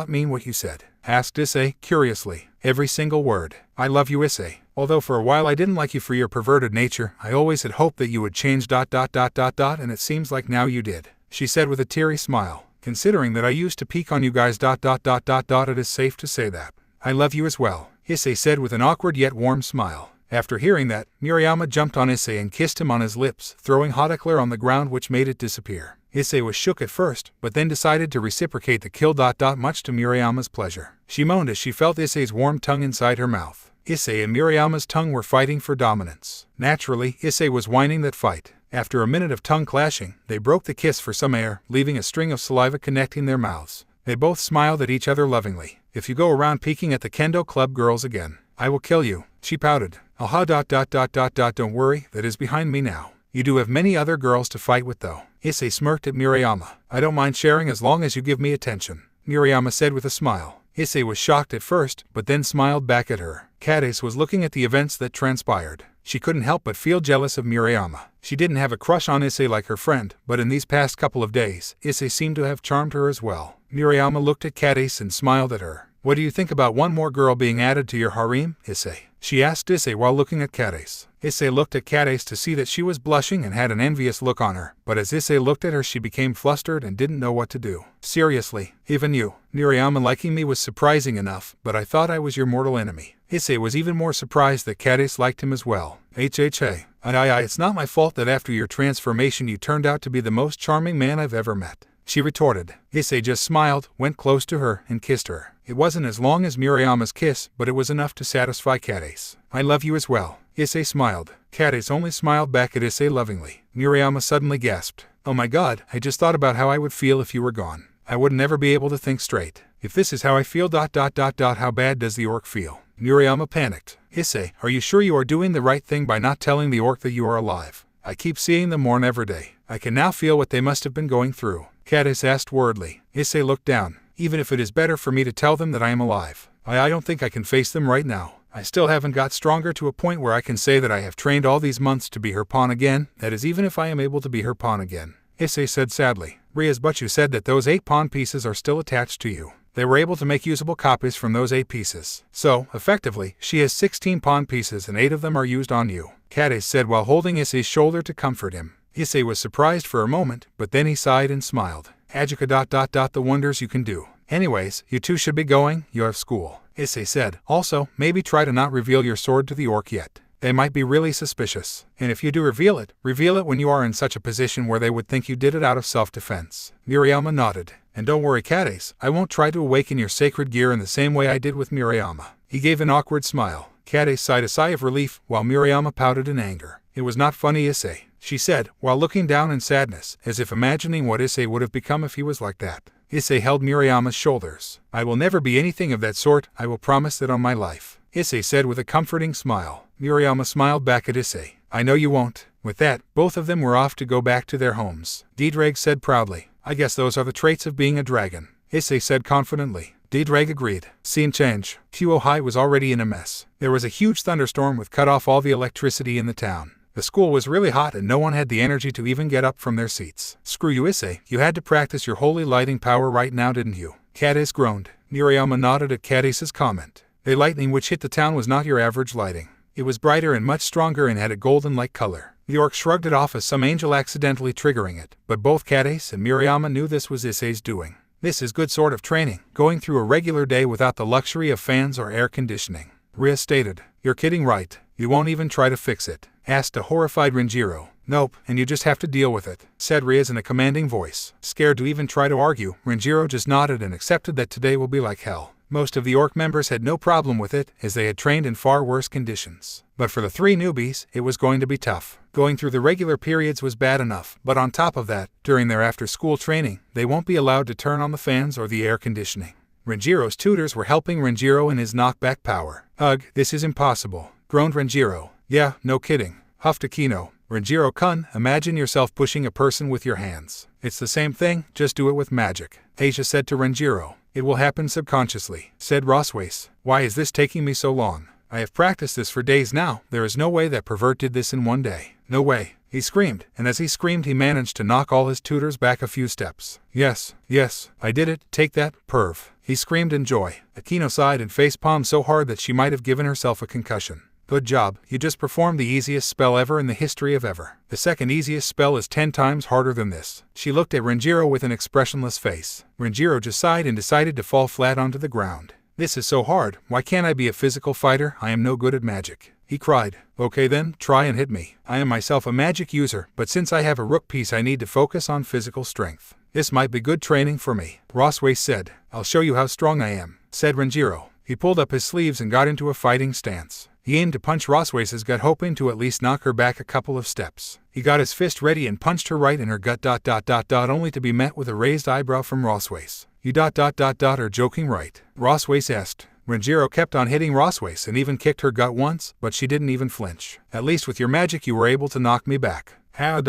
mean what you said? Asked Issei, curiously. Every single word. I love you, Issei. Although for a while I didn't like you for your perverted nature, I always had hoped that you would change. And it seems like now you did, she said with a teary smile. Considering that I used to peek on you guys. It is safe to say that I love you as well, Issei said with an awkward yet warm smile. After hearing that, Miriama jumped on Issei and kissed him on his lips, throwing Haudicler on the ground which made it disappear. Issei was shook at first, but then decided to reciprocate the kill. Much to Miriama's pleasure. She moaned as she felt Issei's warm tongue inside her mouth. Issei and Miriama's tongue were fighting for dominance. Naturally, Issei was whining that fight. After a minute of tongue clashing, they broke the kiss for some air, leaving a string of saliva connecting their mouths. They both smiled at each other lovingly. If you go around peeking at the Kendo Club girls again, I will kill you, she pouted. Aha. Don't worry, that is behind me now. You do have many other girls to fight with though. Issei smirked at Miriama. I don't mind sharing as long as you give me attention, Miriama said with a smile. Issei was shocked at first, but then smiled back at her. Cadiz was looking at the events that transpired. She couldn't help but feel jealous of Miriama. She didn't have a crush on Issei like her friend, but in these past couple of days, Issei seemed to have charmed her as well. Miriama looked at Cadiz and smiled at her. What do you think about one more girl being added to your harem, Issei? She asked Issei while looking at Cadiz. Issei looked at Cadiz to see that she was blushing and had an envious look on her, but as Issei looked at her she became flustered and didn't know what to do. Seriously, even you, Miriama liking me was surprising enough, but I thought I was your mortal enemy. Issei was even more surprised that Cadiz liked him as well. HHA. It's not my fault that after your transformation you turned out to be the most charming man I've ever met, she retorted. Issei just smiled, went close to her, and kissed her. It wasn't as long as Miriama's kiss, but it was enough to satisfy Cadiz. I love you as well. Issei smiled. Cadiz only smiled back at Issei lovingly. Miriama suddenly gasped. Oh my god, I just thought about how I would feel if you were gone. I would never be able to think straight. If this is how I feel. How bad does the orc feel? Murayama panicked. Issei, are you sure you are doing the right thing by not telling the orc that you are alive? I keep seeing them mourn every day. I can now feel what they must have been going through. Cadis asked worriedly. Issei looked down. Even if it is better for me to tell them that I am alive, I don't think I can face them right now. I still haven't got stronger to a point where I can say that I have trained all these months to be her pawn again, that is even if I am able to be her pawn again. Issei said sadly. Rias, but you said that those 8 pawn pieces are still attached to you. They were able to make usable copies from those 8 pieces. So, effectively, she has 16 pawn pieces and 8 of them are used on you. Cadis said while holding Issei's shoulder to comfort him. Issei was surprised for a moment, but then he sighed and smiled. Ajika ... the wonders you can do. Anyways, you two should be going, you have school. Issei said. Also, maybe try to not reveal your sword to the orc yet. They might be really suspicious. And if you do reveal it when you are in such a position where they would think you did it out of self-defense. Murayama nodded. And don't worry, Cadis, I won't try to awaken your sacred gear in the same way I did with Murayama. He gave an awkward smile. Cadis sighed a sigh of relief, while Murayama pouted in anger. It was not funny, Issei, she said, while looking down in sadness, as if imagining what Issei would have become if he was like that. Issei held Murayama's shoulders. I will never be anything of that sort, I will promise that on my life. Issei said with a comforting smile. Murayama smiled back at Issei. I know you won't. With that, both of them were off to go back to their homes. Diedrag said proudly. I guess those are the traits of being a dragon. Issei said confidently. Diedrag agreed. Scene change. High was already in a mess. There was a huge thunderstorm which cut off all the electricity in the town. The school was really hot and no one had the energy to even get up from their seats. Screw you, Issei, you had to practice your holy lighting power right now, didn't you? Cadis groaned. Murayama nodded at Cadis's comment. The lightning which hit the town was not your average lighting. It was brighter and much stronger and had a golden-like color. The orc shrugged it off as some angel accidentally triggering it, but both Cadis and Murayama knew this was Issei's doing. This is good sort of training, going through a regular day without the luxury of fans or air conditioning. Ria stated. You're kidding, right? You won't even try to fix it? Asked a horrified Renjiro. Nope, and you just have to deal with it, said Rias in a commanding voice. Scared to even try to argue, Renjiro just nodded and accepted that today will be like hell. Most of the orc members had no problem with it, as they had trained in far worse conditions. But for the 3 newbies, it was going to be tough. Going through the regular periods was bad enough, but on top of that, during their after-school training, they won't be allowed to turn on the fans or the air conditioning. Renjiro's tutors were helping Renjiro in his knockback power. Ugh, this is impossible, groaned Renjiro. Yeah, no kidding, huffed Akino. Renjiro-kun, imagine yourself pushing a person with your hands. It's the same thing, just do it with magic. Asia said to Renjiro. It will happen subconsciously, said Roswace. Why is this taking me so long? I have practiced this for days now. There is no way that pervert did this in one day. No way. He screamed, and as he screamed he managed to knock all his tutors back a few steps. Yes, I did it, take that, perv. He screamed in joy. Akino sighed and face-palmed so hard that she might have given herself a concussion. Good job, you just performed the easiest spell ever in the history of ever. The second easiest spell is 10 times harder than this. She looked at Renjiro with an expressionless face. Renjiro just sighed and decided to fall flat onto the ground. This is so hard, why can't I be a physical fighter? I am no good at magic. He cried. Okay then, try and hit me. I am myself a magic user, but since I have a rook piece I need to focus on physical strength. This might be good training for me. Roswace said. I'll show you how strong I am, said Renjiro. He pulled up his sleeves and got into a fighting stance. He aimed to punch Roswace's gut, hoping to at least knock her back a couple of steps. He got his fist ready and punched her right in her gut ... only to be met with a raised eyebrow from Roswace. You ... are joking, right? Roswace asked. Renjiro kept on hitting Roswace and even kicked her gut once, but she didn't even flinch. At least with your magic you were able to knock me back. How ...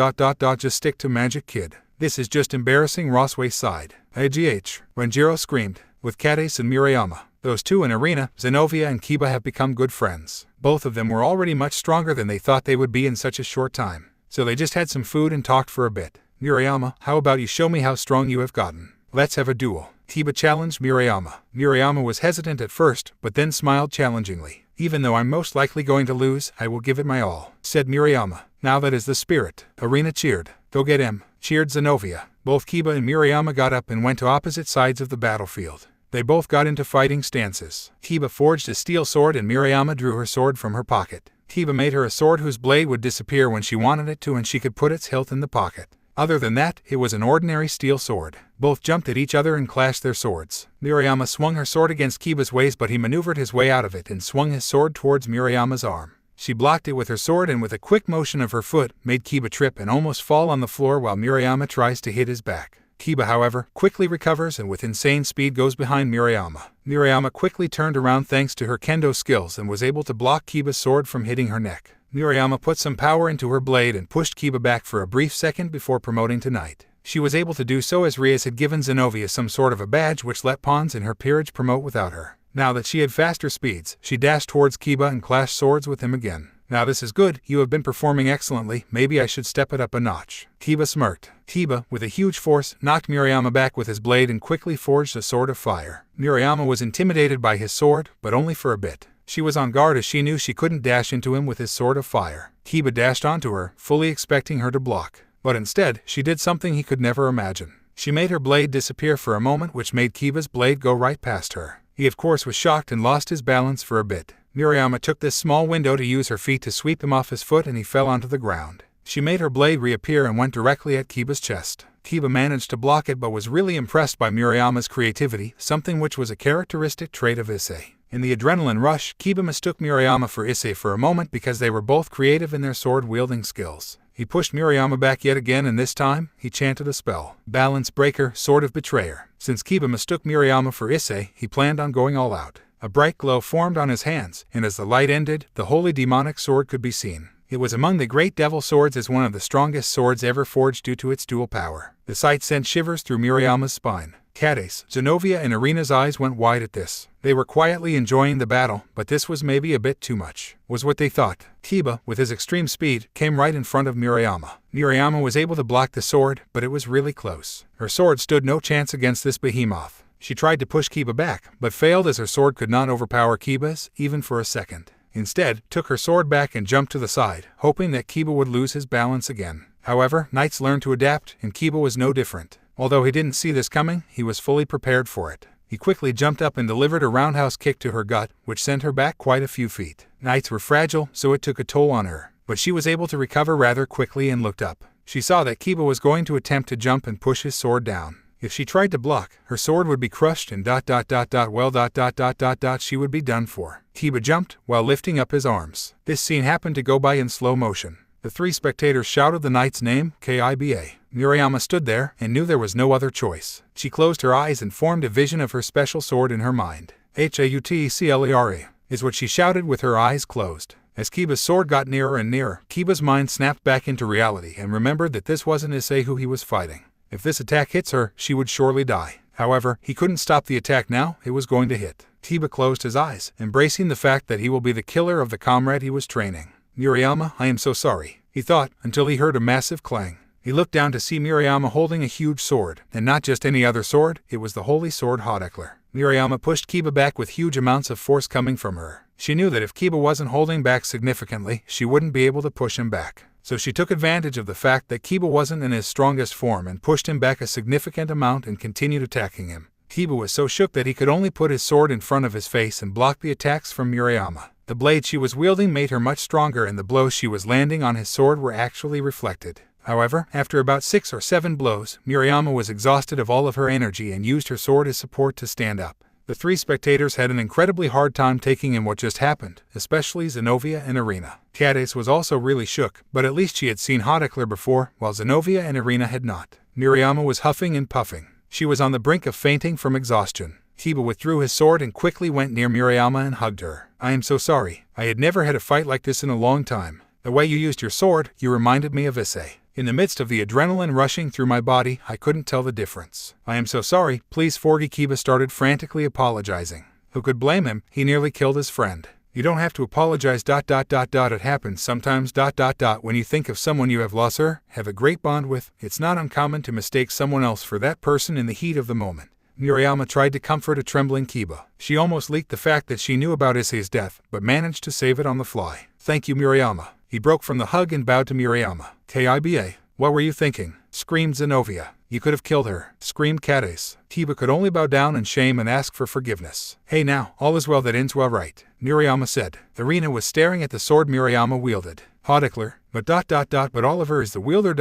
just stick to magic, kid. This is just embarrassing, Roswace sighed. AGH. Renjiro screamed. With Cadis and Murayama. Those two in Arena, Zenobia and Kiba have become good friends. Both of them were already much stronger than they thought they would be in such a short time. So they just had some food and talked for a bit. Murayama, how about you show me how strong you have gotten? Let's have a duel. Kiba challenged Murayama. Murayama was hesitant at first, but then smiled challengingly. Even though I'm most likely going to lose, I will give it my all, said Murayama. Now that is the spirit. Arena cheered. Go get him, cheered Zenobia. Both Kiba and Murayama got up and went to opposite sides of the battlefield. They both got into fighting stances. Kiba forged a steel sword and Murayama drew her sword from her pocket. Kiba made her a sword whose blade would disappear when she wanted it to and she could put its hilt in the pocket. Other than that, it was an ordinary steel sword. Both jumped at each other and clashed their swords. Murayama swung her sword against Kiba's waist, but he maneuvered his way out of it and swung his sword towards Murayama's arm. She blocked it with her sword and with a quick motion of her foot, made Kiba trip and almost fall on the floor while Murayama tries to hit his back. Kiba, however, quickly recovers and with insane speed goes behind Murayama. Murayama quickly turned around thanks to her kendo skills and was able to block Kiba's sword from hitting her neck. Murayama put some power into her blade and pushed Kiba back for a brief second before promoting to knight. She was able to do so as Rias had given Zenobia some sort of a badge which let pawns in her peerage promote without her. Now that she had faster speeds, she dashed towards Kiba and clashed swords with him again. Now this is good, you have been performing excellently, maybe I should step it up a notch. Kiba smirked. Kiba, with a huge force, knocked Murayama back with his blade and quickly forged a sword of fire. Murayama was intimidated by his sword, but only for a bit. She was on guard as she knew she couldn't dash into him with his sword of fire. Kiba dashed onto her, fully expecting her to block. But instead, she did something he could never imagine. She made her blade disappear for a moment, which made Kiba's blade go right past her. He of course was shocked and lost his balance for a bit. Murayama took this small window to use her feet to sweep him off his foot and he fell onto the ground. She made her blade reappear and went directly at Kiba's chest. Kiba managed to block it but was really impressed by Murayama's creativity, something which was a characteristic trait of Issei. In the adrenaline rush, Kiba mistook Murayama for Issei for a moment because they were both creative in their sword-wielding skills. He pushed Murayama back yet again and this time, he chanted a spell. Balance Breaker, Sword of Betrayer. Since Kiba mistook Murayama for Issei, he planned on going all out. A bright glow formed on his hands, and as the light ended, the holy demonic sword could be seen. It was among the great devil swords as one of the strongest swords ever forged due to its dual power. The sight sent shivers through Murayama's spine. Cadiz, Zenobia and Irina's eyes went wide at this. They were quietly enjoying the battle, but this was maybe a bit too much, was what they thought. Kiba, with his extreme speed, came right in front of Murayama. Murayama was able to block the sword, but it was really close. Her sword stood no chance against this behemoth. She tried to push Kiba back, but failed as her sword could not overpower Kiba's, even for a second. Instead, took her sword back and jumped to the side, hoping that Kiba would lose his balance again. However, knights learn to adapt, and Kiba was no different. Although he didn't see this coming, he was fully prepared for it. He quickly jumped up and delivered a roundhouse kick to her gut, which sent her back quite a few feet. Knights were fragile, so it took a toll on her, but she was able to recover rather quickly and looked up. She saw that Kiba was going to attempt to jump and push his sword down. If she tried to block, her sword would be crushed and she would be done for. Kiba jumped while lifting up his arms. This scene happened to go by in slow motion. The three spectators shouted the knight's name, Kiba. Murayama stood there and knew there was no other choice. She closed her eyes and formed a vision of her special sword in her mind. Hauteclere is what she shouted with her eyes closed. As Kiba's sword got nearer and nearer, Kiba's mind snapped back into reality and remembered that this wasn't Issei who he was fighting. If this attack hits her, she would surely die. However, he couldn't stop the attack now, it was going to hit. Kiba closed his eyes, embracing the fact that he will be the killer of the comrade he was training. Murayama, I am so sorry, he thought, until he heard a massive clang. He looked down to see Murayama holding a huge sword, and not just any other sword, it was the holy sword Hauteclere. Murayama pushed Kiba back with huge amounts of force coming from her. She knew that if Kiba wasn't holding back significantly, she wouldn't be able to push him back. So she took advantage of the fact that Kiba wasn't in his strongest form and pushed him back a significant amount and continued attacking him. Kiba was so shook that he could only put his sword in front of his face and block the attacks from Murayama. The blade she was wielding made her much stronger and the blows she was landing on his sword were actually reflected. However, after about 6 or 7 blows, Murayama was exhausted of all of her energy and used her sword as support to stand up. The three spectators had an incredibly hard time taking in what just happened, especially Zenobia and Irina. Cadiz was also really shook, but at least she had seen Hauteclere before, while Zenobia and Irina had not. Murayama was huffing and puffing. She was on the brink of fainting from exhaustion. Kiba withdrew his sword and quickly went near Murayama and hugged her. I am so sorry. I had never had a fight like this in a long time. The way you used your sword, you reminded me of Issei. In the midst of the adrenaline rushing through my body, I couldn't tell the difference. I am so sorry, please forgive. Kiba started frantically apologizing. Who could blame him? He nearly killed his friend. You don't have to apologize. It happens sometimes. When you think of someone you have lost or have a great bond with, it's not uncommon to mistake someone else for that person in the heat of the moment. Murayama tried to comfort a trembling Kiba. She almost leaked the fact that she knew about Issei's death, but managed to save it on the fly. Thank you, Murayama. He broke from the hug and bowed to Murayama. Kiba, what were you thinking? Screamed Zenobia. You could have killed her, screamed Cadiz. Kiba could only bow down in shame and ask for forgiveness. Hey now, all is well that ends well, right? Murayama said. Irina was staring at the sword Murayama wielded. Hauteclere, but Oliver is the wielder.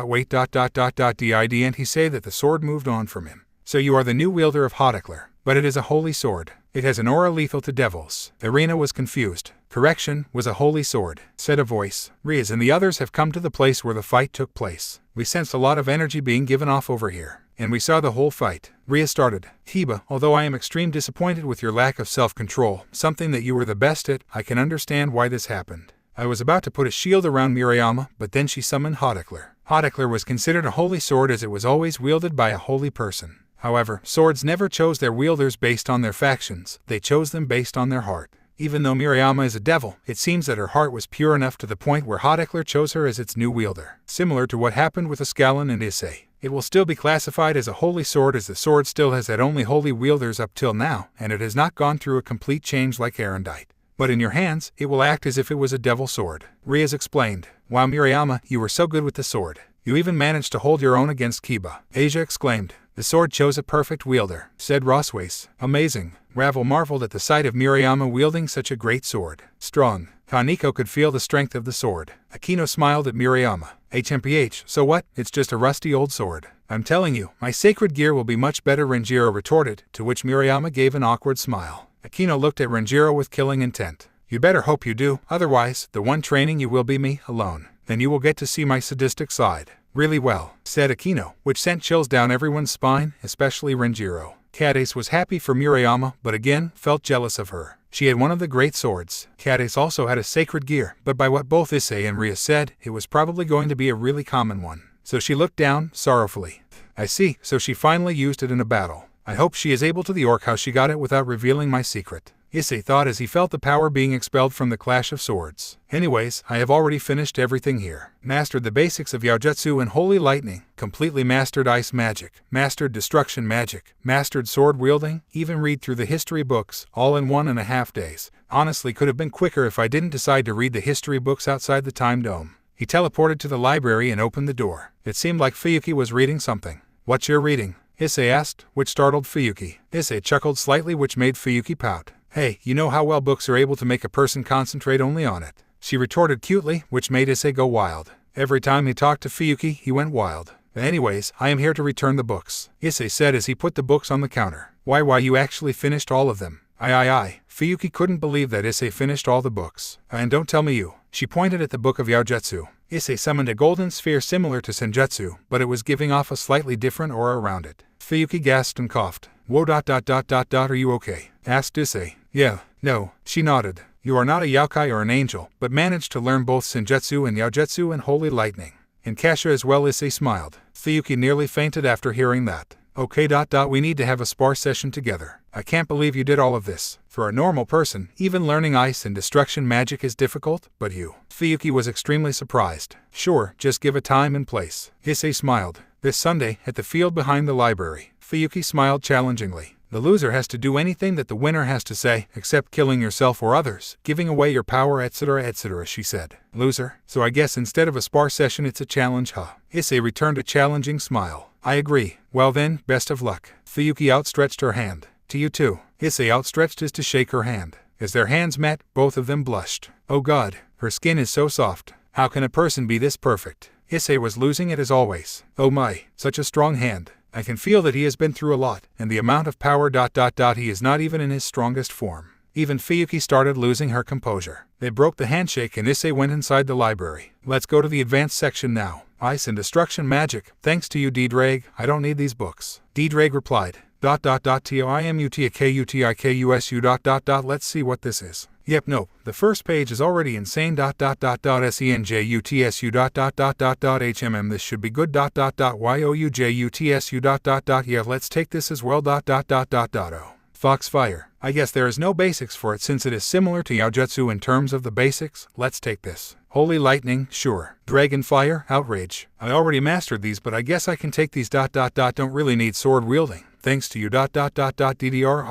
Wait, did he say that the sword moved on from him? So you are the new wielder of Hauteclere, but it is a holy sword. It has an aura lethal to devils. Irina was confused. Correction, was a holy sword, said a voice. Riaz and the others have come to the place where the fight took place. We sensed a lot of energy being given off over here. and we saw the whole fight. Ria started. Kiba, although I am extremely disappointed with your lack of self-control, something that you were the best at, I can understand why this happened. I was about to put a shield around Mirayama, but then she summoned Hotekler. Hotekler was considered a holy sword as it was always wielded by a holy person. However, swords never chose their wielders based on their factions, they chose them based on their heart. Even though Mirayama is a devil, it seems that her heart was pure enough to the point where Hotekler chose her as its new wielder. Similar to what happened with Ascalon and Issei. It will still be classified as a holy sword as the sword still has had only holy wielders up till now, and it has not gone through a complete change like Arendite. But in your hands, it will act as if it was a devil sword. Rias explained. Wow, Mirayama, you were so good with the sword. You even managed to hold your own against Kiba. Asia exclaimed. The sword chose a perfect wielder, said Roswace. Amazing. Ravel marveled at the sight of Mirayama wielding such a great sword. Strong. Kaneko could feel the strength of the sword. Akino smiled at Mirayama. HMPH, so what? It's just a rusty old sword. I'm telling you, my sacred gear will be much better, Renjiro retorted, to which Mirayama gave an awkward smile. Akino looked at Renjiro with killing intent. You better hope you do, otherwise, the one training you will be me, alone. Then you will get to see my sadistic side. Really well, said Akino, which sent chills down everyone's spine, especially Renjiro. Kadace was happy for Mirayama, but again, felt jealous of her. She had one of the great swords. Kadace also had a sacred gear, but by what both Issei and Ria said, it was probably going to be a really common one. So she looked down, sorrowfully. I see, so she finally used it in a battle. I hope she is able to the orc how she got it without revealing my secret. Issei thought as he felt the power being expelled from the clash of swords. Anyways, I have already finished everything here. Mastered the basics of Yaojutsu and Holy Lightning, completely mastered ice magic, mastered destruction magic, mastered sword wielding, even read through the history books, all in 1.5 days. Honestly, could have been quicker if I didn't decide to read the history books outside the time dome. He teleported to the library and opened the door. It seemed like Fuyuki was reading something. What's your reading? Issei asked, which startled Fuyuki. Issei chuckled slightly, which made Fuyuki pout. Hey, you know how well books are able to make a person concentrate only on it. She retorted cutely, which made Issei go wild. Every time he talked to Fuyuki, he went wild. Anyways, I am here to return the books, Issei said as he put the books on the counter. Why, you actually finished all of them. Aye. Fuyuki couldn't believe that Issei finished all the books. And don't tell me you. She pointed at the book of Yaojutsu. Issei summoned a golden sphere similar to Senjutsu, but it was giving off a slightly different aura around it. Fuyuki gasped and coughed. Whoa, are you okay? Asked Issei. Yeah, no, she nodded. You are not a yokai or an angel, but managed to learn both Senjutsu and Yaojutsu and Holy Lightning. And Kasha as well, Issei smiled. Fuyuki nearly fainted after hearing that. Okay, we need to have a spar session together. I can't believe you did all of this. For a normal person, even learning ice and destruction magic is difficult, but you. Fuyuki was extremely surprised. Sure, just give a time and place. Issei smiled. This Sunday, at the field behind the library. Fuyuki smiled challengingly. The loser has to do anything that the winner has to say, except killing yourself or others, giving away your power, etc., she said. Loser? So I guess instead of a spar session it's a challenge, huh? Issei returned a challenging smile. I agree. Well then, best of luck. Fuyuki outstretched her hand. To you too. Issei outstretched his to shake her hand. As their hands met, both of them blushed. Oh God, her skin is so soft. How can a person be this perfect? Issei was losing it as always. Oh my, such a strong hand. I can feel that he has been through a lot, and the amount of power ... he is not even in his strongest form. Even Fuyuki started losing her composure. They broke the handshake and Issei went inside the library. Let's go to the advanced section now. Ice and destruction magic. Thanks to you, D-Drag, I don't need these books. D-Drag replied. TOIMUTAKUTIKUSU ... Let's see what this is. Yep, nope. The first page is already insane. SENJUTSU ... HMM. This should be good. YOUJUTSU ... Yeah, let's take this as well. Oh. Foxfire. I guess there is no basics for it since it is similar to Yaojutsu in terms of the basics. Let's take this. Holy Lightning, sure. Dragonfire, Outrage. I already mastered these, but I guess I can take these. Don't really need sword wielding. Thanks to you. DDRIG ...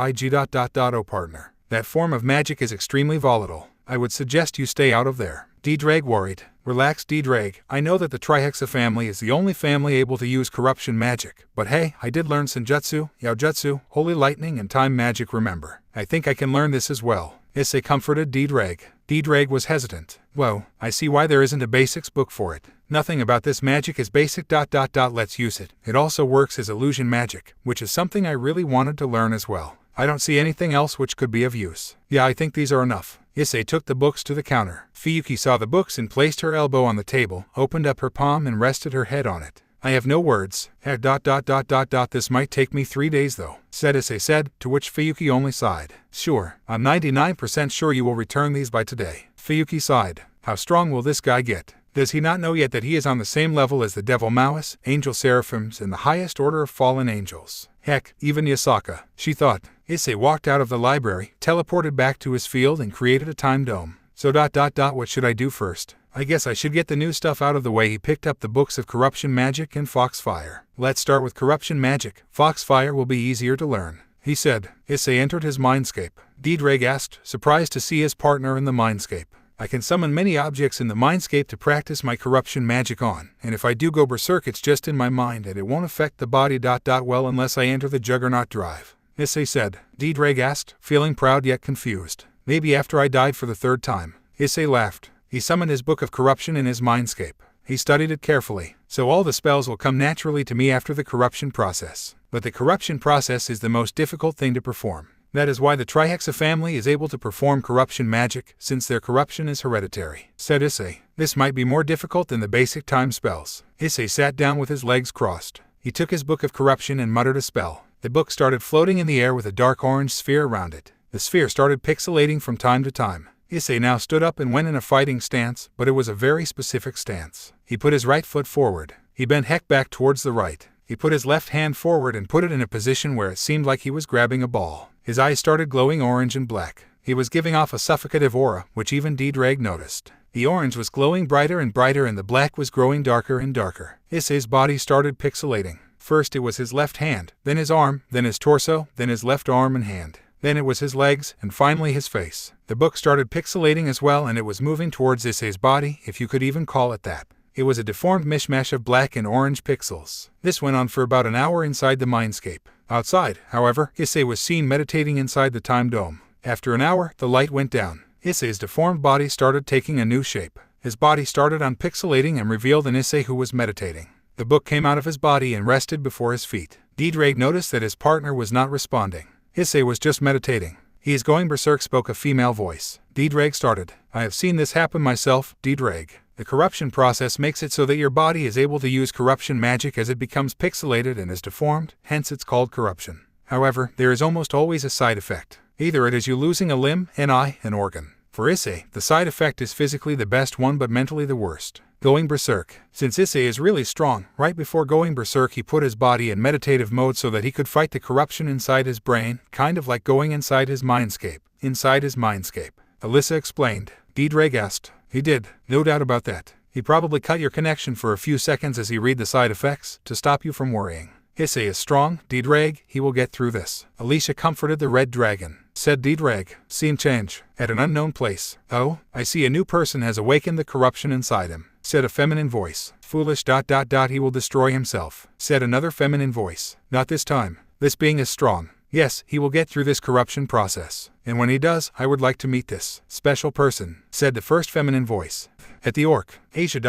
Oh partner. That form of magic is extremely volatile. I would suggest you stay out of there. D-Drag worried. Relax, D-Drag. I know that the Trihexa family is the only family able to use corruption magic, but hey, I did learn Senjutsu, Yaojutsu, Holy Lightning, and Time Magic, remember. I think I can learn this as well. Issei comforted D-Drag. D-Drag was hesitant. Whoa, I see why there isn't a basics book for it. Nothing about this magic is basic ... Let's use it. It also works as illusion magic, which is something I really wanted to learn as well. I don't see anything else which could be of use. Yeah, I think these are enough. Issei took the books to the counter. Fuyuki saw the books and placed her elbow on the table, opened up her palm and rested her head on it. I have no words. This might take me 3 days though, said Issei said, to which Fuyuki only sighed. Sure, I'm 99% sure you will return these by today. Fuyuki sighed. How strong will this guy get? Does he not know yet that he is on the same level as the Devil Maois, Angel Seraphims, and the highest order of fallen angels? Heck, even Yasaka, she thought. Issei walked out of the library, teleported back to his field, and created a time dome. So what should I do first? I guess I should get the new stuff out of the way. He picked up the books of Corruption Magic and Foxfire. Let's start with Corruption Magic. Foxfire will be easier to learn, he said. Issei entered his mindscape. Diedrag asked, surprised to see his partner in the mindscape. I can summon many objects in the mindscape to practice my corruption magic on, and if I do go berserk it's just in my mind and it won't affect the body. Well, unless I enter the Juggernaut drive, Issei said. Diedrag asked, feeling proud yet confused. Maybe after I died for the 3rd time. Issei laughed. He summoned his book of corruption in his mindscape. He studied it carefully, so all the spells will come naturally to me after the corruption process. But the corruption process is the most difficult thing to perform. That is why the Trihexa family is able to perform corruption magic, since their corruption is hereditary, said Issei. This might be more difficult than the basic time spells. Issei sat down with his legs crossed. He took his book of corruption and muttered a spell. The book started floating in the air with a dark orange sphere around it. The sphere started pixelating from time to time. Issei now stood up and went in a fighting stance, but it was a very specific stance. He put his right foot forward. He bent heck back towards the right. He put his left hand forward and put it in a position where it seemed like he was grabbing a ball. His eyes started glowing orange and black. He was giving off a suffocative aura, which even Diedrag noticed. The orange was glowing brighter and brighter and the black was growing darker and darker. Issei's body started pixelating. First it was his left hand, then his arm, then his torso, then his left arm and hand. Then it was his legs, and finally his face. The book started pixelating as well, and it was moving towards Issei's body, if you could even call it that. It was a deformed mishmash of black and orange pixels. This went on for about an hour inside the mindscape. Outside, however, Issei was seen meditating inside the time dome. After an hour, the light went down. Issei's deformed body started taking a new shape. His body started unpixelating and revealed an Issei who was meditating. The book came out of his body and rested before his feet. Diedrag noticed that his partner was not responding. Issei was just meditating. He is going berserk, spoke a female voice. Diedrag started. I have seen this happen myself, Diedrag. The corruption process makes it so that your body is able to use corruption magic as it becomes pixelated and is deformed, hence it's called corruption. However, there is almost always a side effect. Either it is you losing a limb, an eye, an organ. For Issei, the side effect is physically the best one but mentally the worst. Going berserk. Since Issei is really strong, right before going berserk he put his body in meditative mode so that he could fight the corruption inside his brain, kind of like going inside his mindscape. Inside his mindscape. Alyssa explained. Diedrag asked. He did, no doubt about that. He probably cut your connection for a few seconds as he read the side effects, to stop you from worrying. Issei is strong, Diedrag, he will get through this. Alicia comforted the red dragon. Said Diedrag. Scene change. At an unknown place. Oh, I see a new person has awakened the corruption inside him. Said a feminine voice. Foolish ... he will destroy himself. Said another feminine voice. Not this time. This being is strong. Yes, he will get through this corruption process. And when he does, I would like to meet this special person. Said the first feminine voice. At the Orc. Asia ...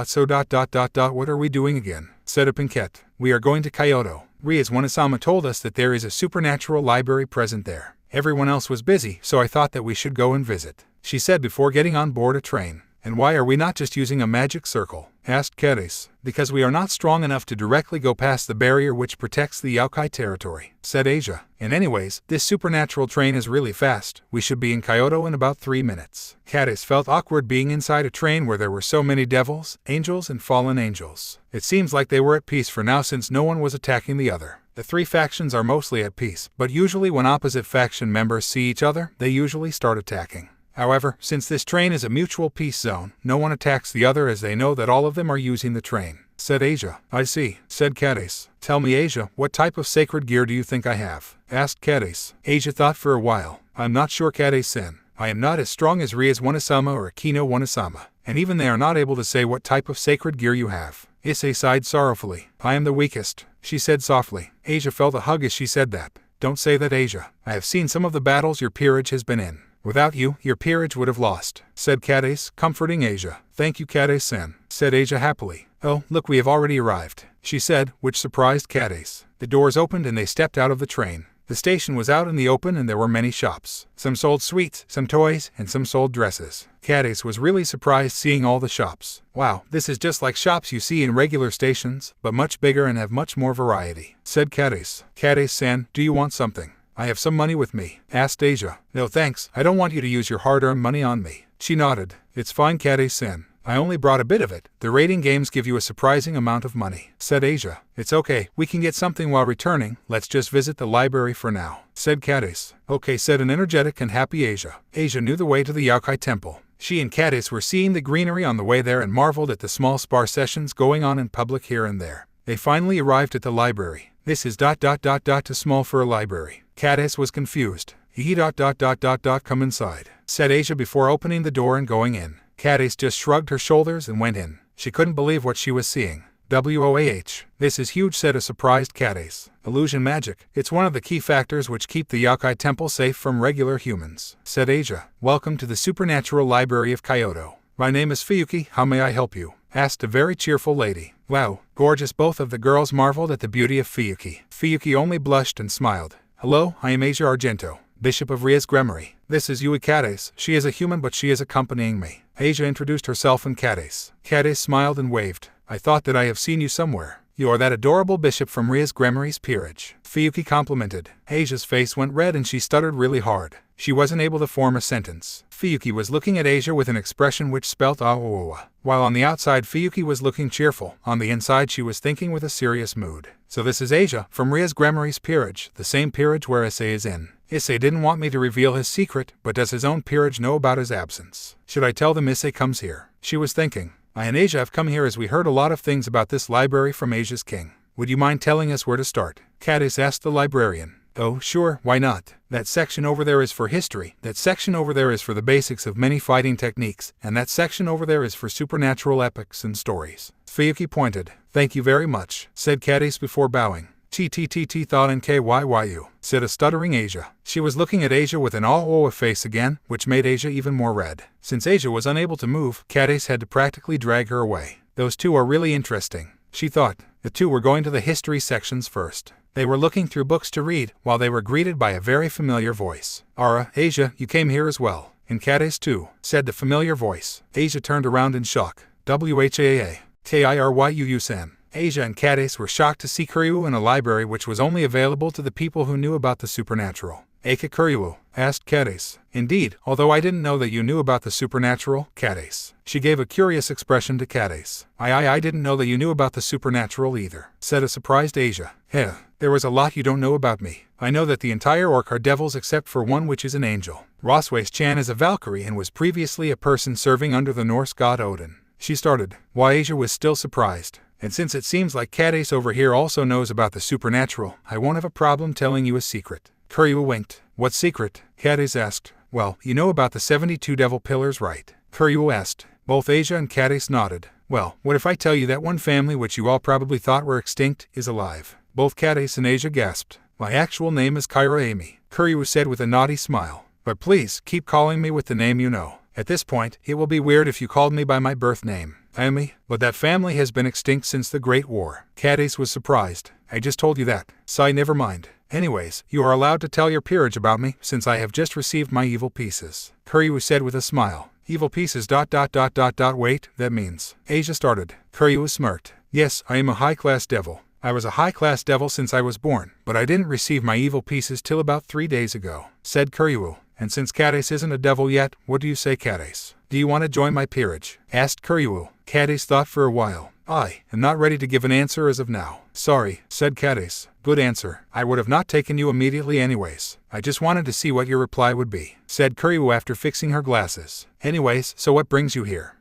so ... what are we doing again? Said a Pinkette. We are going to Kyoto. Ria's Wanasama told us that there is a supernatural library present there. Everyone else was busy, so I thought that we should go and visit. She said before getting on board a train. And why are we not just using a magic circle? Asked Keres. Because we are not strong enough to directly go past the barrier which protects the Yaokai territory, said Asia. And anyways, this supernatural train is really fast. We should be in Kyoto in about 3 minutes. Keres felt awkward being inside a train where there were so many devils, angels and fallen angels. It seems like they were at peace for now since no one was attacking the other. The three factions are mostly at peace, but usually when opposite faction members see each other, they usually start attacking. However, since this train is a mutual peace zone, no one attacks the other as they know that all of them are using the train. Said Asia. I see, said Keres. Tell me, Asia, what type of sacred gear do you think I have? Asked Keres. Asia thought for a while. I'm not sure, Keres-sen. I am not as strong as Ria's Wanasama or Akino Wanasama, and even they are not able to say what type of sacred gear you have. Issei sighed sorrowfully. I am the weakest, she said softly. Asia felt a hug as she said that. Don't say that, Asia. I have seen some of the battles your peerage has been in. Without you, your peerage would have lost, said Keres, comforting Asia. Thank you, Keres-sen, said Asia happily. Oh, look, we have already arrived, she said, which surprised Keres. The doors opened and they stepped out of the train. The station was out in the open and there were many shops. Some sold sweets, some toys, and some sold dresses. Cadiz was really surprised seeing all the shops. Wow, this is just like shops you see in regular stations, but much bigger and have much more variety, said Cadiz. Cadiz-san, do you want something? I have some money with me, asked Asia. No thanks, I don't want you to use your hard-earned money on me. She nodded. It's fine, Cadiz-san. I only brought a bit of it. The rating games give you a surprising amount of money, said Asia. It's okay, we can get something while returning. Let's just visit the library for now, said Cadiz. Okay, said an energetic and happy Asia. Asia knew the way to the Yokai Temple. She and Cadiz were seeing the greenery on the way there and marveled at the small sparse sessions going on in public here and there. They finally arrived at the library. This is too small for a library. Cadiz was confused. Come inside, said Asia before opening the door and going in. Cadiz just shrugged her shoulders and went in. She couldn't believe what she was seeing. WOAH. This is huge, said a surprised Cadiz. Illusion magic. It's one of the key factors which keep the Yokai Temple safe from regular humans, said Asia. Welcome to the Supernatural Library of Kyoto. My name is Fuyuki. How may I help you? Asked a very cheerful lady. Wow, gorgeous. Both of the girls marveled at the beauty of Fuyuki. Fuyuki only blushed and smiled. Hello, I am Asia Argento, Bishop of Ria's Gremory. This is Yui Cadiz. She is a human but she is accompanying me. Asia introduced herself and Cadiz. Cadiz smiled and waved. I thought that I have seen you somewhere. You are that adorable bishop from Ria's Gremory's peerage, Fuyuki complimented. Asia's face went red and she stuttered really hard. She wasn't able to form a sentence. Fuyuki was looking at Asia with an expression which spelt ah. While on the outside Fuyuki was looking cheerful, on the inside she was thinking with a serious mood. So this is Asia, from Ria's Gremory's peerage, the same peerage where Issei is in. Issei didn't want me to reveal his secret, but does his own peerage know about his absence? Should I tell them Issei comes here? She was thinking. I and Asia have come here as we heard a lot of things about this library from Asia's king. Would you mind telling us where to start? Cadiz asked the librarian. Oh, sure, why not? That section over there is for history, that section over there is for the basics of many fighting techniques, and that section over there is for supernatural epics and stories. Fuyuki pointed. Thank you very much, said Cadiz before bowing. Thought and KYYU, said a stuttering Asia. She was looking at Asia with an all face again, which made Asia even more red. Since Asia was unable to move, Cadiz had to practically drag her away. Those two are really interesting, she thought. The two were going to the history sections first. They were looking through books to read, while they were greeted by a very familiar voice. Ara, Asia, you came here as well. And Cadiz too, said the familiar voice. Asia turned around in shock. WHAA. KIRYUU-san. Asia and Cadiz were shocked to see Kuryu in a library which was only available to the people who knew about the supernatural. Aka Kuryu, asked Cadiz. Indeed, although I didn't know that you knew about the supernatural, Cadiz. She gave a curious expression to Cadiz. I didn't know that you knew about the supernatural either, said a surprised Asia. Heh, there was a lot you don't know about me. I know that the entire orc are devils except for one which is an angel. Rosways-chan is a Valkyrie and was previously a person serving under the Norse god Odin. She started. Why Asia was still surprised. And since it seems like Cadiz over here also knows about the supernatural, I won't have a problem telling you a secret. Kuryu winked. What secret? Cadiz asked. Well, you know about the 72 devil pillars, right? Kuryu asked. Both Asia and Cadiz nodded. Well, what if I tell you that one family which you all probably thought were extinct is alive? Both Cadiz and Asia gasped. My actual name is Kyra Amy, Kuryu said with a naughty smile. But please, keep calling me with the name you know. At this point, it will be weird if you called me by my birth name, Amy, but that family has been extinct since the Great War. Cadiz was surprised. I just told you that. Sigh, never mind. Anyways, you are allowed to tell your peerage about me, since I have just received my evil pieces. Kuryu said with a smile. Evil pieces ... Wait, that means. Asia started. Kuryu smirked. Yes, I am a high-class devil. I was a high-class devil since I was born, but I didn't receive my evil pieces till about 3 days ago, said Kuryu. And since Cadiz isn't a devil yet, what do you say, Cadiz? Do you want to join my peerage? Asked Kuryu. Cadiz thought for a while. I am not ready to give an answer as of now. Sorry, said Cadiz. Good answer. I would have not taken you immediately anyways. I just wanted to see what your reply would be, said Kuryu after fixing her glasses. Anyways, so what brings you here?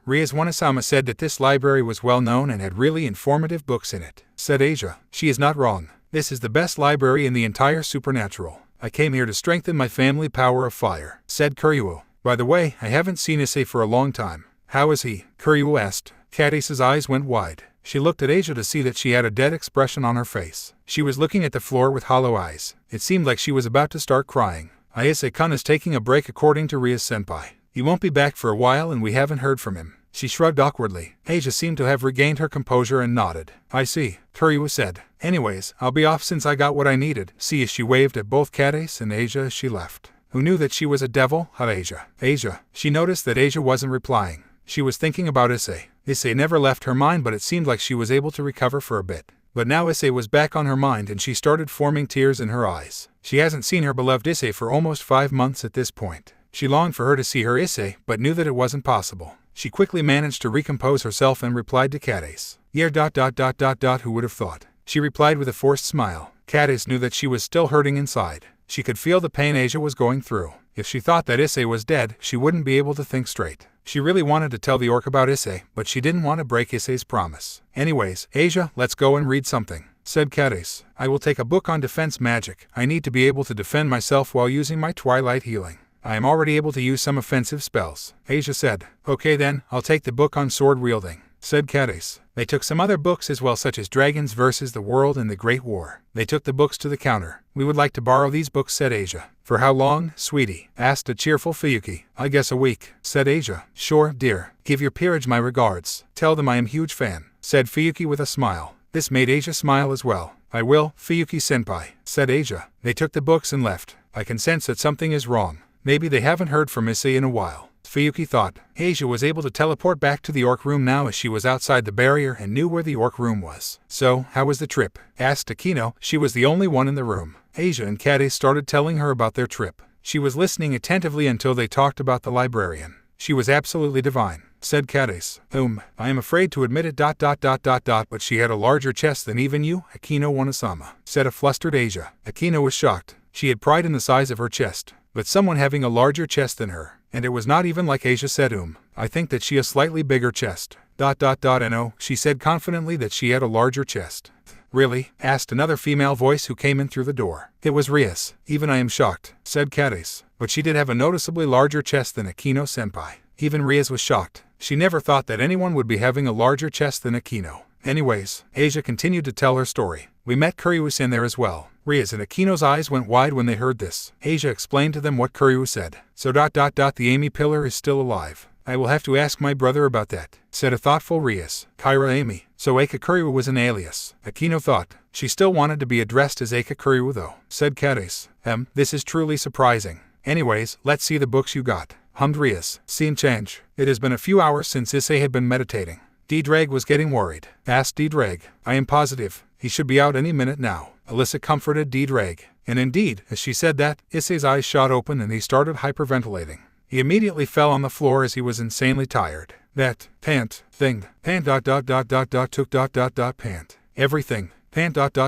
Ria's Wanasama said that this library was well known and had really informative books in it, said Asia. She is not wrong. This is the best library in the entire supernatural. I came here to strengthen my family power of fire, said Kuryu. By the way, I haven't seen Issei for a long time. How is he? Kuryu asked. Cadiz's eyes went wide. She looked at Asia to see that she had a dead expression on her face. She was looking at the floor with hollow eyes. It seemed like she was about to start crying. Issei-kun is taking a break according to Ria's senpai. He won't be back for a while and we haven't heard from him. She shrugged awkwardly. Asia seemed to have regained her composure and nodded. I see, Kuryu said. Anyways, I'll be off since I got what I needed. See, as she waved at both Cadiz and Asia as she left. Who knew that she was a devil? Hot Asia. Asia. She noticed that Asia wasn't replying. She was thinking about Issei. Issei never left her mind, but it seemed like she was able to recover for a bit. But now Issei was back on her mind and she started forming tears in her eyes. She hasn't seen her beloved Issei for almost 5 months at this point. She longed for her to see her Issei, but knew that it wasn't possible. She quickly managed to recompose herself and replied to Cadiz. Yeah. Who would have thought? She replied with a forced smile. Cadiz knew that she was still hurting inside. She could feel the pain Asia was going through. If she thought that Issei was dead, she wouldn't be able to think straight. She really wanted to tell the orc about Issei, but she didn't want to break Issei's promise. Anyways, Asia, let's go and read something, said Cadiz. I will take a book on defense magic. I need to be able to defend myself while using my twilight healing. I am already able to use some offensive spells. Asia said. Okay then, I'll take the book on sword wielding, said Cadiz. They took some other books as well, such as Dragons vs. the World and the Great War. They took the books to the counter. We would like to borrow these books, said Asia. For how long, sweetie? Asked a cheerful Fuyuki. I guess a week, said Asia. Sure, dear. Give your peerage my regards. Tell them I am huge fan, said Fuyuki with a smile. This made Asia smile as well. I will, Fuyuki-senpai, said Asia. They took the books and left. I can sense that something is wrong. Maybe they haven't heard from Issei in a while, Fuyuki thought. Asia was able to teleport back to the orc room now as she was outside the barrier and knew where the orc room was. So, how was the trip? Asked Akino. She was the only one in the room. Asia and Cadiz started telling her about their trip. She was listening attentively until they talked about the librarian. She was absolutely divine, said Cadiz. I am afraid to admit it. But she had a larger chest than even you, Akino Wanasama, said a flustered Asia. Akino was shocked. She had pride in the size of her chest, but someone having a larger chest than her, and it was not even like Asia said. I think that she has a slightly bigger chest. No, she said confidently that she had a larger chest. Really? Asked another female voice who came in through the door. It was Rias. Even I am shocked, said Cadiz. But she did have a noticeably larger chest than Akino-senpai. Even Rias was shocked. She never thought that anyone would be having a larger chest than Akino. Anyways, Asia continued to tell her story. We met Kuryu-san there as well. Rias and Akino's eyes went wide when they heard this. Asia explained to them what Kuryu said. So the Amy pillar is still alive. I will have to ask my brother about that, said a thoughtful Rias. Kaira Amy. So Eika Kuryu was an alias. Akino thought. She still wanted to be addressed as Eika Kuryu though, said Cadiz. This is truly surprising. Anyways, let's see the books you got, hummed Rias. Scene change. It has been a few hours since Issei had been meditating. D-Drag was getting worried. Asked D-Drag. I am positive. He should be out any minute now. Alyssa comforted D-Drag. And indeed, as she said that, Issei's eyes shot open and he started hyperventilating. He immediately fell on the floor as he was insanely tired. That pant thing. Pant took pant. Everything. Pant out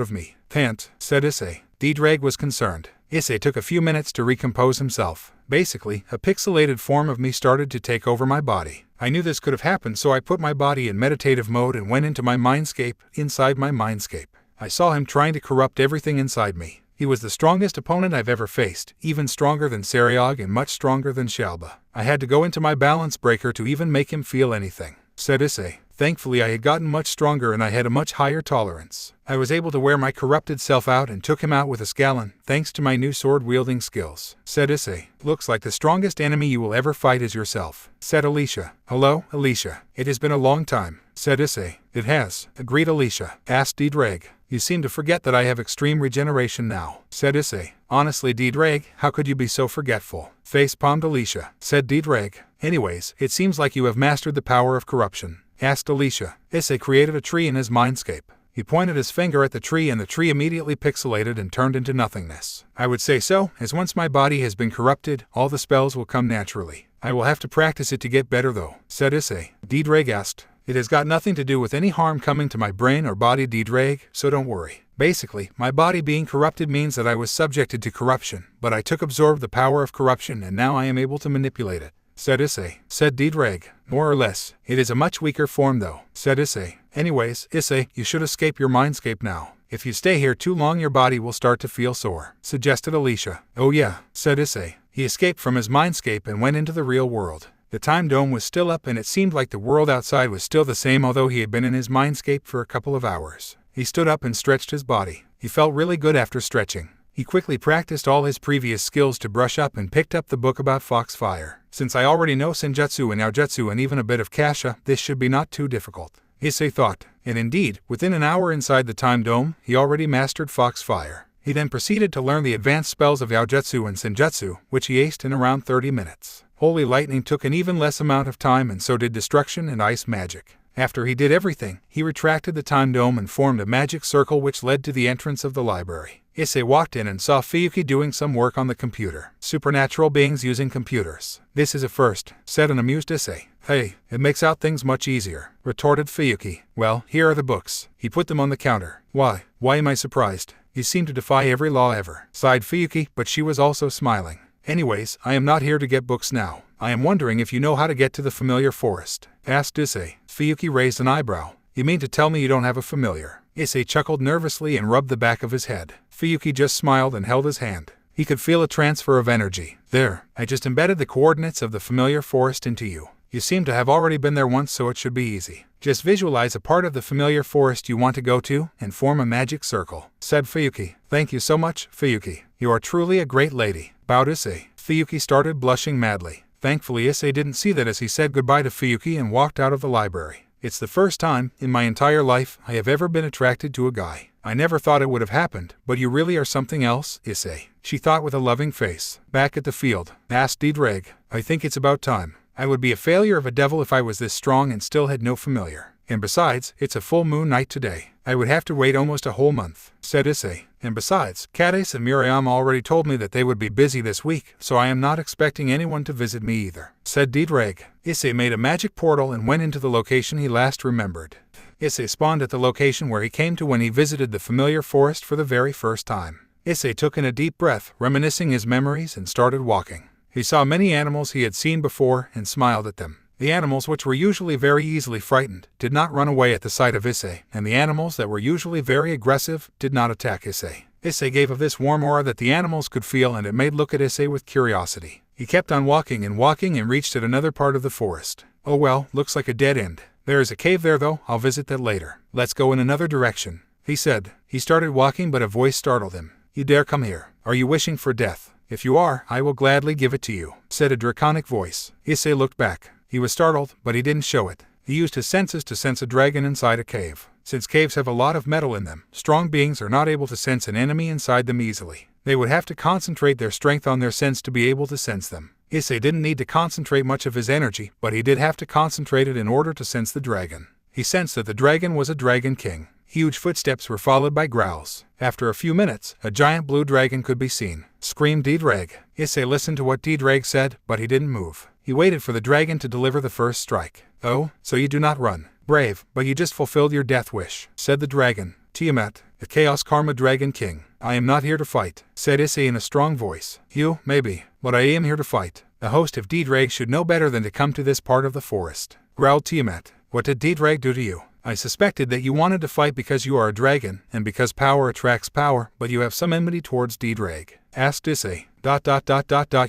of me. Pant, said Issei. D-Drag was concerned. Issei took a few minutes to recompose himself. Basically, a pixelated form of me started to take over my body. I knew this could have happened, so I put my body in meditative mode and went into my mindscape, inside my mindscape. I saw him trying to corrupt everything inside me. He was the strongest opponent I've ever faced, even stronger than Saryog and much stronger than Shalba. I had to go into my balance breaker to even make him feel anything, said Issei. Thankfully I had gotten much stronger and I had a much higher tolerance. I was able to wear my corrupted self out and took him out with a scallon, thanks to my new sword-wielding skills, said Issei. Looks like the strongest enemy you will ever fight is yourself, said Alicia. Hello, Alicia. It has been a long time, said Issei. It has, agreed Alicia. Asked D-Drag. You seem to forget that I have extreme regeneration now, said Issei. Honestly, D-Drag, how could you be so forgetful? Face-palmed Alicia, said D-Drag. Anyways, it seems like you have mastered the power of corruption, asked Alicia. Issei created a tree in his mindscape. He pointed his finger at the tree and the tree immediately pixelated and turned into nothingness. I would say so, as once my body has been corrupted, all the spells will come naturally. I will have to practice it to get better though, said Issei. D-Drag asked. It has got nothing to do with any harm coming to my brain or body, D-Drag, so don't worry. Basically, my body being corrupted means that I was subjected to corruption, but I took absorbed the power of corruption and now I am able to manipulate it, said Issei. Said D-Drag. More or less. It is a much weaker form though, said Issei. Anyways, Issei, you should escape your mindscape now. If you stay here too long your body will start to feel sore, suggested Alicia. Oh yeah, said Issei. He escaped from his mindscape and went into the real world. The time dome was still up and it seemed like the world outside was still the same although he had been in his mindscape for a couple of hours. He stood up and stretched his body. He felt really good after stretching. He quickly practiced all his previous skills to brush up and picked up the book about foxfire. Since I already know Senjutsu and Yaojutsu and even a bit of Kasha, this should be not too difficult, Issei thought. And indeed, within an hour inside the time dome, he already mastered foxfire. He then proceeded to learn the advanced spells of Yaojutsu and Senjutsu, which he aced in around 30 minutes. Holy lightning took an even less amount of time, and so did destruction and ice magic. After he did everything, he retracted the time dome and formed a magic circle which led to the entrance of the library. Issei walked in and saw Fuyuki doing some work on the computer. Supernatural beings using computers. This is a first, said an amused Issei. Hey, it makes out things much easier, retorted Fuyuki. Well, here are the books. He put them on the counter. Why am I surprised? You seem to defy every law ever, sighed Fuyuki, but she was also smiling. Anyways, I am not here to get books now. I am wondering if you know how to get to the familiar forest, asked Issei. Fuyuki raised an eyebrow. You mean to tell me you don't have a familiar? Issei chuckled nervously and rubbed the back of his head. Fuyuki just smiled and held his hand. He could feel a transfer of energy. There, I just embedded the coordinates of the familiar forest into you. You seem to have already been there once, so it should be easy. Just visualize a part of the familiar forest you want to go to and form a magic circle, said Fuyuki. Thank you so much, Fuyuki. You are truly a great lady, bowed Issei. Fuyuki started blushing madly. Thankfully, Issei didn't see that as he said goodbye to Fuyuki and walked out of the library. It's the first time, in my entire life, I have ever been attracted to a guy. I never thought it would have happened, but you really are something else, Issei, she thought with a loving face. Back at the field, asked Diedrag. I think it's about time. I would be a failure of a devil if I was this strong and still had no familiar. And besides, it's a full moon night today. I would have to wait almost a whole month, said Issei. And besides, Kades and Murayama already told me that they would be busy this week, so I am not expecting anyone to visit me either, said Diedrag. Issei made a magic portal and went into the location he last remembered. Issei spawned at the location where he came to when he visited the familiar forest for the very first time. Issei took in a deep breath, reminiscing his memories, and started walking. He saw many animals he had seen before and smiled at them. The animals, which were usually very easily frightened, did not run away at the sight of Issei, and the animals that were usually very aggressive did not attack Issei. Issei gave of this warm aura that the animals could feel, and it made look at Issei with curiosity. He kept on walking and reached at another part of the forest. Oh well, looks like a dead end. There is a cave there though, I'll visit that later. Let's go in another direction, he said. He started walking, but a voice startled him. You dare come here? Are you wishing for death? If you are, I will gladly give it to you, said a draconic voice. Issei looked back. He was startled, but he didn't show it. He used his senses to sense a dragon inside a cave. Since caves have a lot of metal in them, strong beings are not able to sense an enemy inside them easily. They would have to concentrate their strength on their sense to be able to sense them. Issei didn't need to concentrate much of his energy, but he did have to concentrate it in order to sense the dragon. He sensed that the dragon was a dragon king. Huge footsteps were followed by growls. After a few minutes, a giant blue dragon could be seen. Screamed Diedrag. Issei listened to what Diedrag said, but he didn't move. He waited for the dragon to deliver the first strike. Oh, so you do not run. Brave, but you just fulfilled your death wish, said the dragon. Tiamat, the Chaos Karma Dragon King. I am not here to fight, said Issei in a strong voice. You, maybe, but I am here to fight. The host of Diedrag should know better than to come to this part of the forest, growled Tiamat. What did Diedrag do to you? I suspected that you wanted to fight because you are a dragon, and because power attracts power, but you have some enmity towards Diedrag, asked Issei.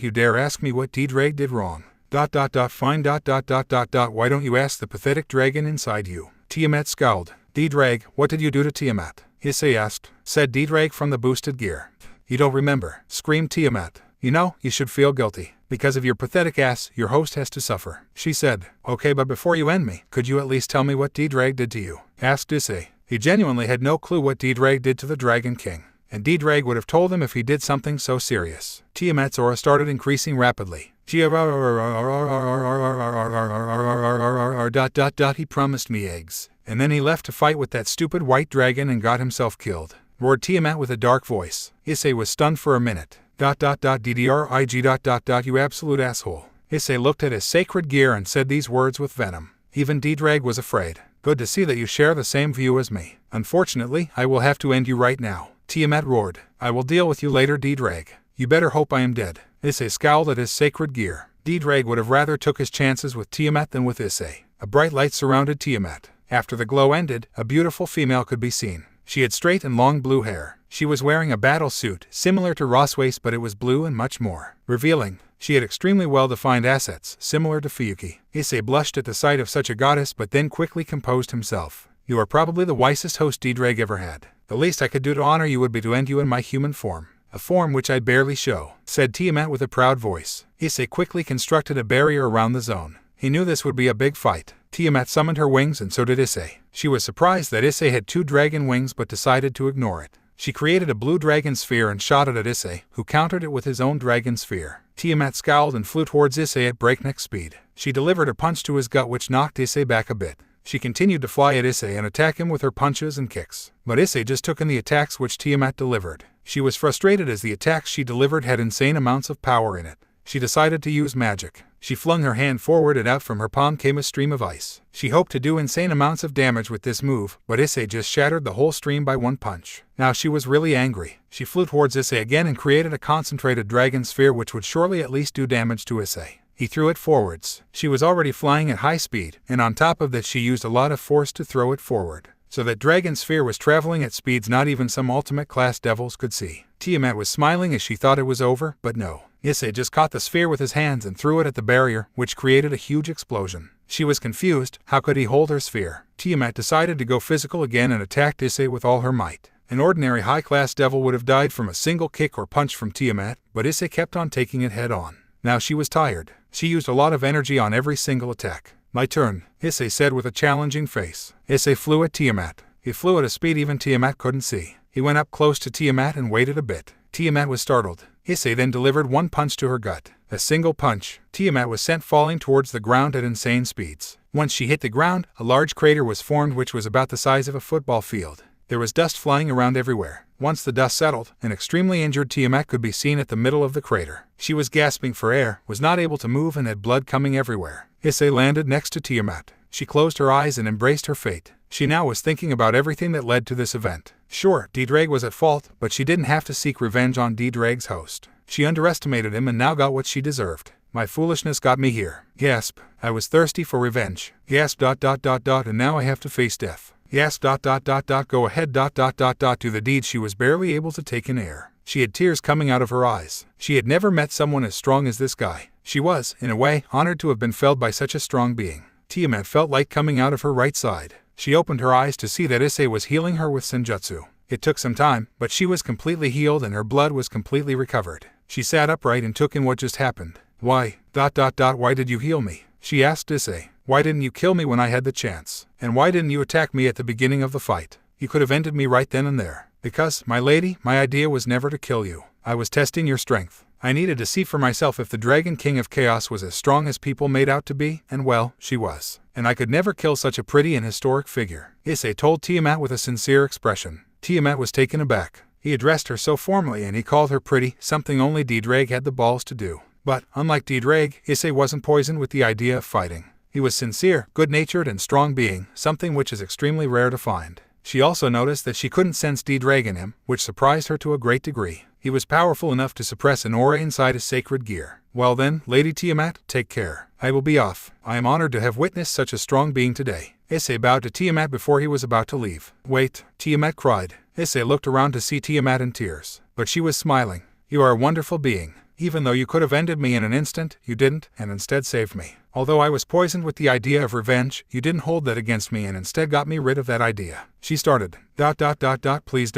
You dare ask me what Diedrag did wrong? Fine. Why don't you ask the pathetic dragon inside you? Tiamat scowled. Diedrag, what did you do to Tiamat? Issei asked. Said Diedrag from the boosted gear. You don't remember, screamed Tiamat. You know, you should feel guilty. Because of your pathetic ass, your host has to suffer. She said. Okay, but before you end me, could you at least tell me what Diedrag did to you? Asked Issei. He genuinely had no clue what Diedrag did to the Dragon King. And Diedrag would have told him if he did something so serious. Tiamat's aura started increasing rapidly. He promised me eggs. And then he left to fight with that stupid white dragon and got himself killed, roared Tiamat with a dark voice. Issei was stunned for a minute. DDRIG. You absolute asshole. Issei looked at his sacred gear and said these words with venom. Even Diedrag was afraid. Good to see that you share the same view as me. Unfortunately, I will have to end you right now. Tiamat roared. I will deal with you later, Diedrag. You better hope I am dead. Issei scowled at his sacred gear. Diedrag would have rather took his chances with Tiamat than with Issei. A bright light surrounded Tiamat. After the glow ended, a beautiful female could be seen. She had straight and long blue hair. She was wearing a battle suit, similar to Roswace, but it was blue and much more revealing. She had extremely well-defined assets, similar to Fuyuki. Issei blushed at the sight of such a goddess, but then quickly composed himself. You are probably the wisest host Diedrag ever had. The least I could do to honor you would be to end you in my human form. "A form which I barely show," said Tiamat with a proud voice. Issei quickly constructed a barrier around the zone. He knew this would be a big fight. Tiamat summoned her wings and so did Issei. She was surprised that Issei had 2 dragon wings but decided to ignore it. She created a blue dragon sphere and shot it at Issei, who countered it with his own dragon sphere. Tiamat scowled and flew towards Issei at breakneck speed. She delivered a punch to his gut which knocked Issei back a bit. She continued to fly at Issei and attack him with her punches and kicks. But Issei just took in the attacks which Tiamat delivered. She was frustrated as the attacks she delivered had insane amounts of power in it. She decided to use magic. She flung her hand forward and out from her palm came a stream of ice. She hoped to do insane amounts of damage with this move, but Issei just shattered the whole stream by one punch. Now she was really angry. She flew towards Issei again and created a concentrated dragon sphere which would surely at least do damage to Issei. He threw it forwards. She was already flying at high speed, and on top of that she used a lot of force to throw it forward. So that dragon sphere was traveling at speeds not even some ultimate class devils could see. Tiamat was smiling as she thought it was over, but no. Issei just caught the sphere with his hands and threw it at the barrier, which created a huge explosion. She was confused. How could he hold her sphere? Tiamat decided to go physical again and attacked Issei with all her might. An ordinary high-class devil would have died from a single kick or punch from Tiamat, but Issei kept on taking it head-on. Now she was tired. She used a lot of energy on every single attack. "My turn," Issei said with a challenging face. Issei flew at Tiamat. He flew at a speed even Tiamat couldn't see. He went up close to Tiamat and waited a bit. Tiamat was startled. Issei then delivered one punch to her gut. A single punch. Tiamat was sent falling towards the ground at insane speeds. Once she hit the ground, a large crater was formed which was about the size of a football field. There was dust flying around everywhere. Once the dust settled, an extremely injured Tiamat could be seen at the middle of the crater. She was gasping for air, was not able to move and had blood coming everywhere. Issei landed next to Tiamat. She closed her eyes and embraced her fate. She now was thinking about everything that led to this event. Sure, D-Drag was at fault, but she didn't have to seek revenge on D-Drag's host. She underestimated him and now got what she deserved. "My foolishness got me here." Gasp. "I was thirsty for revenge." Gasp. And now I have to face death. Gasp. Go ahead. To the deed she was barely able to take in air. She had tears coming out of her eyes. She had never met someone as strong as this guy. She was, in a way, honored to have been felled by such a strong being. Tiamat felt light coming out of her right side. She opened her eyes to see that Issei was healing her with senjutsu. It took some time, but she was completely healed and her blood was completely recovered. She sat upright and took in what just happened. Why did you heal me?" she asked Issei. "Why didn't you kill me when I had the chance? And why didn't you attack me at the beginning of the fight? You could have ended me right then and there." "Because, my lady, my idea was never to kill you. I was testing your strength. I needed to see for myself if the Dragon King of Chaos was as strong as people made out to be, and well, she was. And I could never kill such a pretty and historic figure," Issei told Tiamat with a sincere expression. Tiamat was taken aback. He addressed her so formally and he called her pretty, something only D-Drag had the balls to do. But, unlike D-Drag, Issei wasn't poisoned with the idea of fighting. He was sincere, good-natured and strong being, something which is extremely rare to find. She also noticed that she couldn't sense D-Drag in him, which surprised her to a great degree. He was powerful enough to suppress an aura inside his sacred gear. "Well then, Lady Tiamat, take care. I will be off. I am honored to have witnessed such a strong being today." Issei bowed to Tiamat before he was about to leave. "Wait," Tiamat cried. Issei looked around to see Tiamat in tears. But she was smiling. "You are a wonderful being. Even though you could have ended me in an instant, you didn't, and instead saved me. Although I was poisoned with the idea of revenge, you didn't hold that against me and instead got me rid of that idea." She started. Please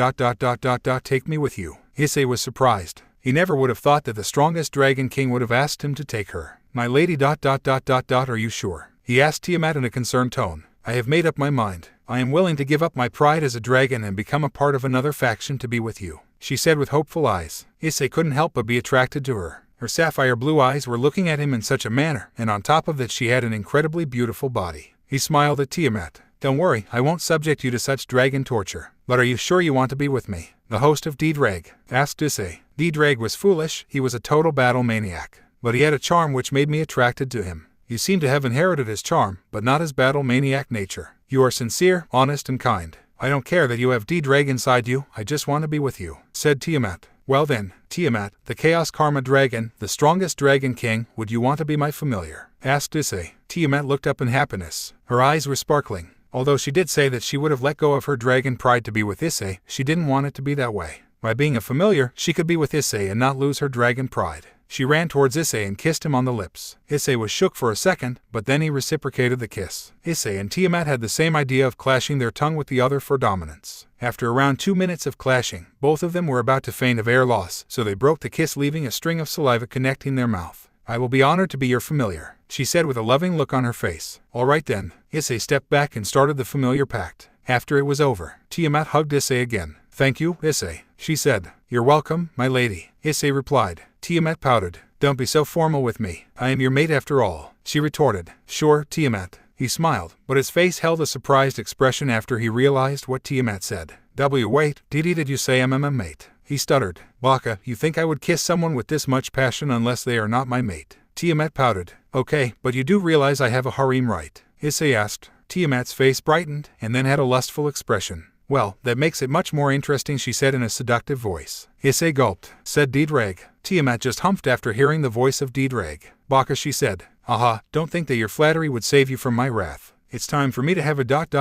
take me with you." Issei was surprised. He never would have thought that the strongest Dragon King would have asked him to take her. "My lady are you sure?" he asked Tiamat in a concerned tone. "I have made up my mind. I am willing to give up my pride as a dragon and become a part of another faction to be with you," she said with hopeful eyes. Issei couldn't help but be attracted to her. Her sapphire blue eyes were looking at him in such a manner, and on top of that she had an incredibly beautiful body. He smiled at Tiamat. "Don't worry, I won't subject you to such dragon torture. But are you sure you want to be with me?" The host of D-Drag asked Issei. D-Drag was foolish, he was a total battle maniac. But he had a charm which made me attracted to him. You seem to have inherited his charm, but not his battle maniac nature. You are sincere, honest and kind. I don't care that you have D-Drag inside you, I just want to be with you," said Tiamat. "Well then, Tiamat, the Chaos Karma Dragon, the strongest Dragon King, would you want to be my familiar?" asked Issei. Tiamat looked up in happiness. Her eyes were sparkling. Although she did say that she would have let go of her dragon pride to be with Issei, she didn't want it to be that way. By being a familiar, she could be with Issei and not lose her dragon pride. She ran towards Issei and kissed him on the lips. Issei was shook for a second, but then he reciprocated the kiss. Issei and Tiamat had the same idea of clashing their tongue with the other for dominance. After around 2 minutes of clashing, both of them were about to faint of air loss, so they broke the kiss, leaving a string of saliva connecting their mouth. "I will be honored to be your familiar," she said with a loving look on her face. "All right then." Issei stepped back and started the familiar pact. After it was over, Tiamat hugged Issei again. "Thank you, Issei," she said. "You're welcome, my lady," Issei replied. Tiamat pouted. "Don't be so formal with me. I am your mate after all," she retorted. "Sure, Tiamat." He smiled, but his face held a surprised expression after he realized what Tiamat said. Wait, did you say I'm a mate?" He stuttered. "Baka, you think I would kiss someone with this much passion unless they are not my mate?" Tiamat pouted. "Okay, but you do realize I have a harem, right?" Issei asked. Tiamat's face brightened, and then had a lustful expression. "Well, that makes it much more interesting," she said in a seductive voice. Issei gulped. Said Diedrag. Tiamat just humphed after hearing the voice of Diedrag. "Baka," she said. "Aha, don't think that your flattery would save you from my wrath. It's time for me to have a talk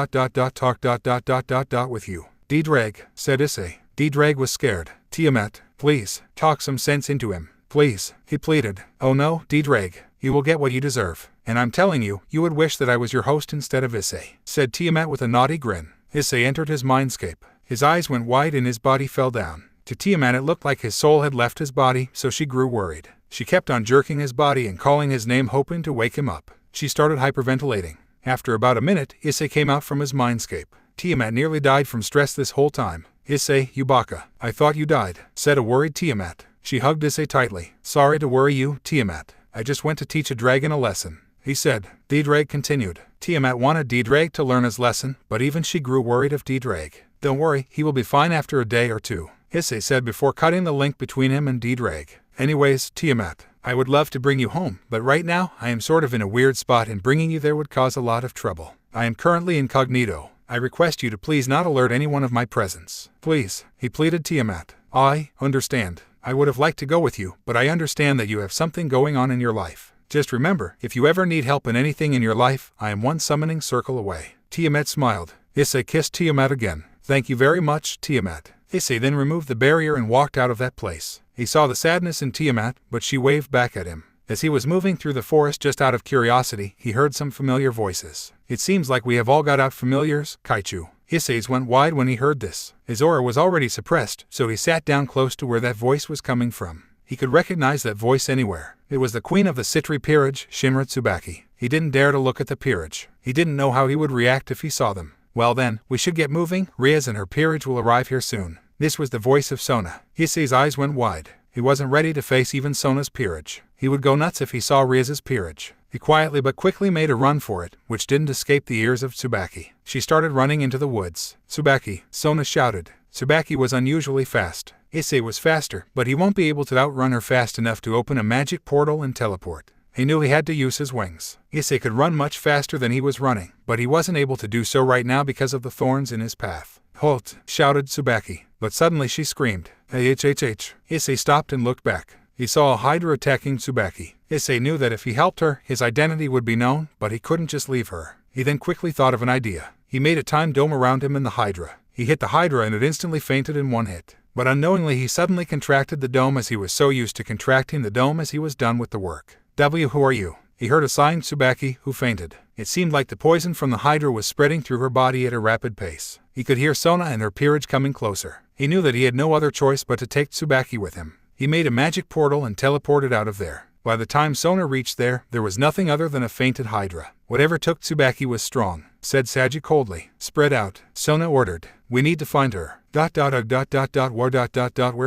with you." "Diedrag," said Issei. Diedrag was scared. "Tiamat, please, talk some sense into him. Please," he pleaded. "Oh no, Diedrag, you will get what you deserve. And I'm telling you, you would wish that I was your host instead of Issei," said Tiamat with a naughty grin. Issei entered his mindscape. His eyes went wide and his body fell down. To Tiamat it looked like his soul had left his body, so she grew worried. She kept on jerking his body and calling his name, hoping to wake him up. She started hyperventilating. After about a minute, Issei came out from his mindscape. "Tiamat nearly died from stress this whole time." "Issei, you baka. I thought you died," said a worried Tiamat. She hugged Issei tightly. "Sorry to worry you, Tiamat. I just went to teach a dragon a lesson," he said. Diedrag continued. Tiamat wanted Diedrag to learn his lesson, but even she grew worried of Diedrag. "Don't worry, he will be fine after a day or two," Issei said before cutting the link between him and Diedrag. "Anyways, Tiamat, I would love to bring you home, but right now I am sort of in a weird spot and bringing you there would cause a lot of trouble. I am currently incognito. I request you to please not alert anyone of my presence. Please," he pleaded. Tiamat. "I understand. I would have liked to go with you, but I understand that you have something going on in your life. Just remember, if you ever need help in anything in your life, I am one summoning circle away." Tiamat smiled. Issei kissed Tiamat again. "Thank you very much, Tiamat." Issei then removed the barrier and walked out of that place. He saw the sadness in Tiamat, but she waved back at him. As he was moving through the forest just out of curiosity, he heard some familiar voices. "It seems like we have all got out familiars, Kaichu." Issei's went wide when he heard this. His aura was already suppressed, so he sat down close to where that voice was coming from. He could recognize that voice anywhere. It was the queen of the Citri peerage, Shinra Tsubaki. He didn't dare to look at the peerage. He didn't know how he would react if he saw them. "Well then, we should get moving. Riaz and her peerage will arrive here soon." This was the voice of Sona. Issei's eyes went wide. He wasn't ready to face even Sona's peerage. He would go nuts if he saw Riaz's peerage. He quietly but quickly made a run for it, which didn't escape the ears of Tsubaki. She started running into the woods. "Tsubaki," Sona shouted. Tsubaki was unusually fast. Issei was faster, but he won't be able to outrun her fast enough to open a magic portal and teleport. He knew he had to use his wings. Issei could run much faster than he was running, but he wasn't able to do so right now because of the thorns in his path. "Halt!" shouted Tsubaki, but suddenly she screamed. "Hhhh!" Issei stopped and looked back. He saw a Hydra attacking Tsubaki. Issei knew that if he helped her, his identity would be known, but he couldn't just leave her. He then quickly thought of an idea. He made a time dome around him and the Hydra. He hit the Hydra and it instantly fainted in one hit. But unknowingly he suddenly contracted the dome as he was so used to contracting the dome as he was done with the work. "Who are you?" He heard a sighing Tsubaki, who fainted. It seemed like the poison from the Hydra was spreading through her body at a rapid pace. He could hear Sona and her peerage coming closer. He knew that he had no other choice but to take Tsubaki with him. He made a magic portal and teleported out of there. By the time Sona reached there was nothing other than a fainted Hydra. "Whatever took Tsubaki was strong," said Saji coldly. "Spread out," Sona ordered. "We need to find her. Where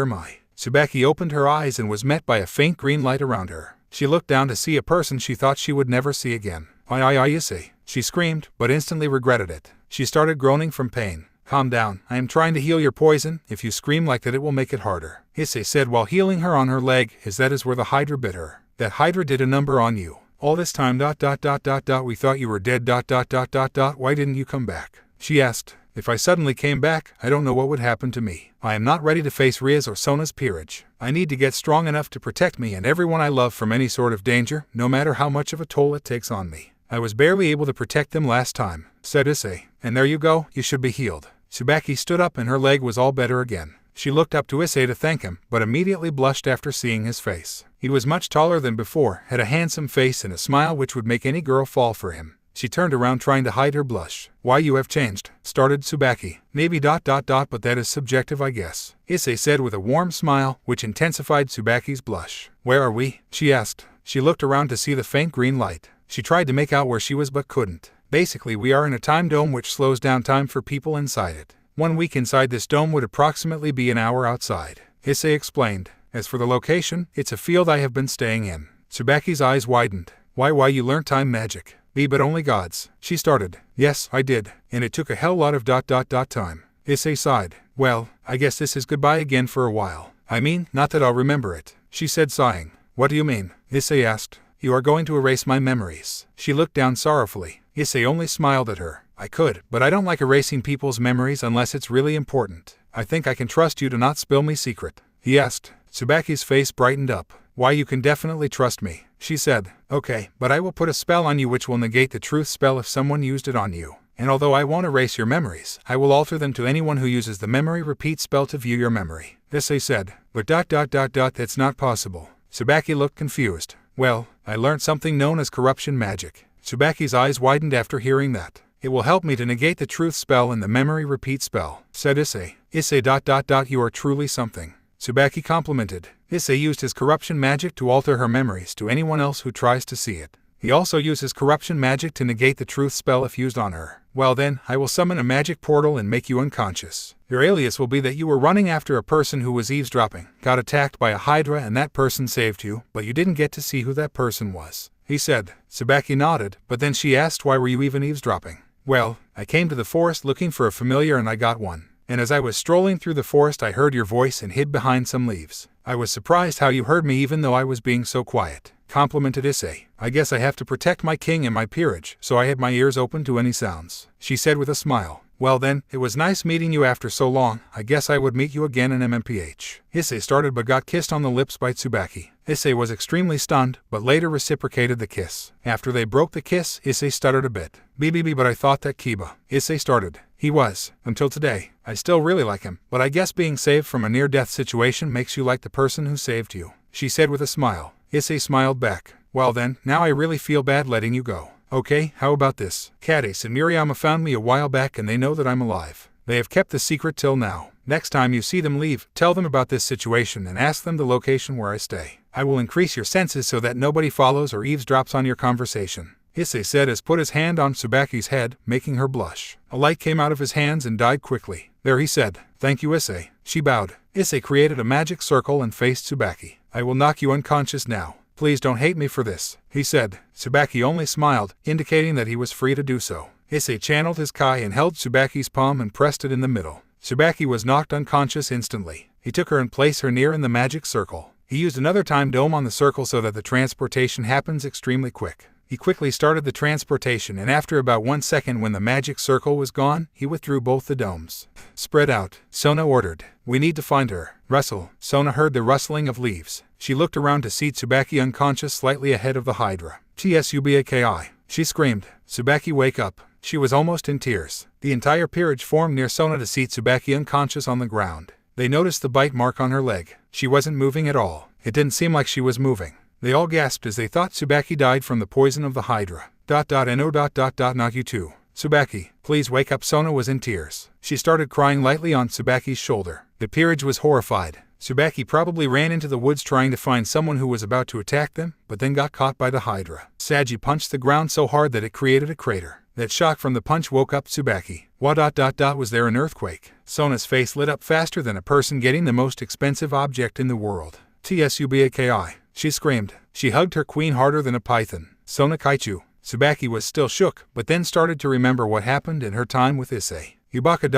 am I?" Tsubaki opened her eyes and was met by a faint green light around her. She looked down to see a person she thought she would never see again. "I Issei," she screamed, but instantly regretted it. She started groaning from pain. "Calm down, I am trying to heal your poison. If you scream like that it will make it harder," Issei said while healing her on her leg, as that is where the Hydra bit her. "That Hydra did a number on you. All this time we thought you were dead Why didn't you come back?" she asked. "If I suddenly came back, I don't know what would happen to me. I am not ready to face Riaz or Sona's peerage. I need to get strong enough to protect me and everyone I love from any sort of danger, no matter how much of a toll it takes on me. I was barely able to protect them last time," said Issei. "And there you go, you should be healed." Tsubaki stood up and her leg was all better again. She looked up to Issei to thank him, but immediately blushed after seeing his face. He was much taller than before, had a handsome face and a smile which would make any girl fall for him. She turned around trying to hide her blush. "Why, you have changed," started Tsubaki. "Maybe ... but that is subjective, I guess," Issei said with a warm smile, which intensified Tsubaki's blush. "Where are we?" she asked. She looked around to see the faint green light. She tried to make out where she was but couldn't. "Basically, we are in a time dome which slows down time for people inside it. 1 week inside this dome would approximately be an hour outside," Issei explained. "As for the location, it's a field I have been staying in." Tsubaki's eyes widened. Why you learned time magic?" "But only gods," she started. "Yes, I did, and it took a hell lot of ... time." Issei sighed. "Well, I guess this is goodbye again for a while. I mean, not that I'll remember it," she said sighing. "What do you mean?" Issei asked. "You are going to erase my memories." She looked down sorrowfully. Issei only smiled at her. "I could, but I don't like erasing people's memories unless it's really important. I think I can trust you to not spill me secret," he asked. Tsubaki's face brightened up. "Why, you can definitely trust me," she said. "Okay, but I will put a spell on you which will negate the truth spell if someone used it on you. And although I won't erase your memories, I will alter them to anyone who uses the memory repeat spell to view your memory," Issei said. "But ... that's not possible." Tsubaki looked confused. "Well, I learned something known as corruption magic." Tsubaki's eyes widened after hearing that. "It will help me to negate the truth spell and the memory repeat spell," said Issei. "Issei ... you are truly something," Tsubaki complimented. Issei used his corruption magic to alter her memories to anyone else who tries to see it. He also uses corruption magic to negate the truth spell if used on her. "Well then, I will summon a magic portal and make you unconscious. Your alias will be that you were running after a person who was eavesdropping, got attacked by a hydra and that person saved you, but you didn't get to see who that person was," he said. Tsubaki nodded, but then she asked, "Why were you even eavesdropping?" "Well, I came to the forest looking for a familiar and I got one. And as I was strolling through the forest I heard your voice and hid behind some leaves. I was surprised how you heard me even though I was being so quiet," complimented Issei. "I guess I have to protect my king and my peerage, so I had my ears open to any sounds," she said with a smile. "Well then, it was nice meeting you after so long. I guess I would meet you again in MMPH." Issei started but got kissed on the lips by Tsubaki. Issei was extremely stunned, but later reciprocated the kiss. After they broke the kiss, Issei stuttered a bit. But I thought that Kiba," Issei started. "He was, until today. I still really like him, but I guess being saved from a near-death situation makes you like the person who saved you," she said with a smile. Issei smiled back. "Well then, now I really feel bad letting you go. Okay, how about this? Kades and Murayama found me a while back and they know that I'm alive. They have kept the secret till now. Next time you see them leave, tell them about this situation and ask them the location where I stay. I will increase your senses so that nobody follows or eavesdrops on your conversation," Issei said as put his hand on Tsubaki's head, making her blush. A light came out of his hands and died quickly. "There," he said. "Thank you, Issei." She bowed. Issei created a magic circle and faced Tsubaki. "I will knock you unconscious now. Please don't hate me for this," he said. Tsubaki only smiled, indicating that he was free to do so. Issei channeled his Kai and held Tsubaki's palm and pressed it in the middle. Tsubaki was knocked unconscious instantly. He took her and placed her near in the magic circle. He used another time dome on the circle so that the transportation happens extremely quick. He quickly started the transportation and after about 1 second when the magic circle was gone, he withdrew both the domes. "Spread out," Sona ordered. "We need to find her." "Rustle." Sona heard the rustling of leaves. She looked around to see Tsubaki unconscious slightly ahead of the hydra. "Tsubaki," she screamed. "Tsubaki, wake up." She was almost in tears. The entire peerage formed near Sona to see Tsubaki unconscious on the ground. They noticed the bite mark on her leg. She wasn't moving at all. It didn't seem like she was moving. They all gasped as they thought Tsubaki died from the poison of the hydra. Not you too. "Tsubaki, please wake up." Sona was in tears. She started crying lightly on Tsubaki's shoulder. The peerage was horrified. Tsubaki probably ran into the woods trying to find someone who was about to attack them, but then got caught by the hydra. Saji punched the ground so hard that it created a crater. That shock from the punch woke up Tsubaki. Was there an earthquake? Sona's face lit up faster than a person getting the most expensive object in the world. "Tsubaki," she screamed. She hugged her queen harder than a python. "Sona Kaichu." Tsubaki was still shook, but then started to remember what happened in her time with Issei. "Yubaka ...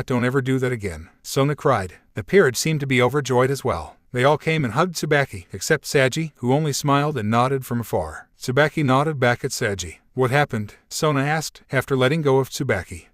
don't ever do that again," Sona cried. The peerage seemed to be overjoyed as well. They all came and hugged Tsubaki, except Saji, who only smiled and nodded from afar. Tsubaki nodded back at Saji. "What happened?" Sona asked, after letting go of Tsubaki.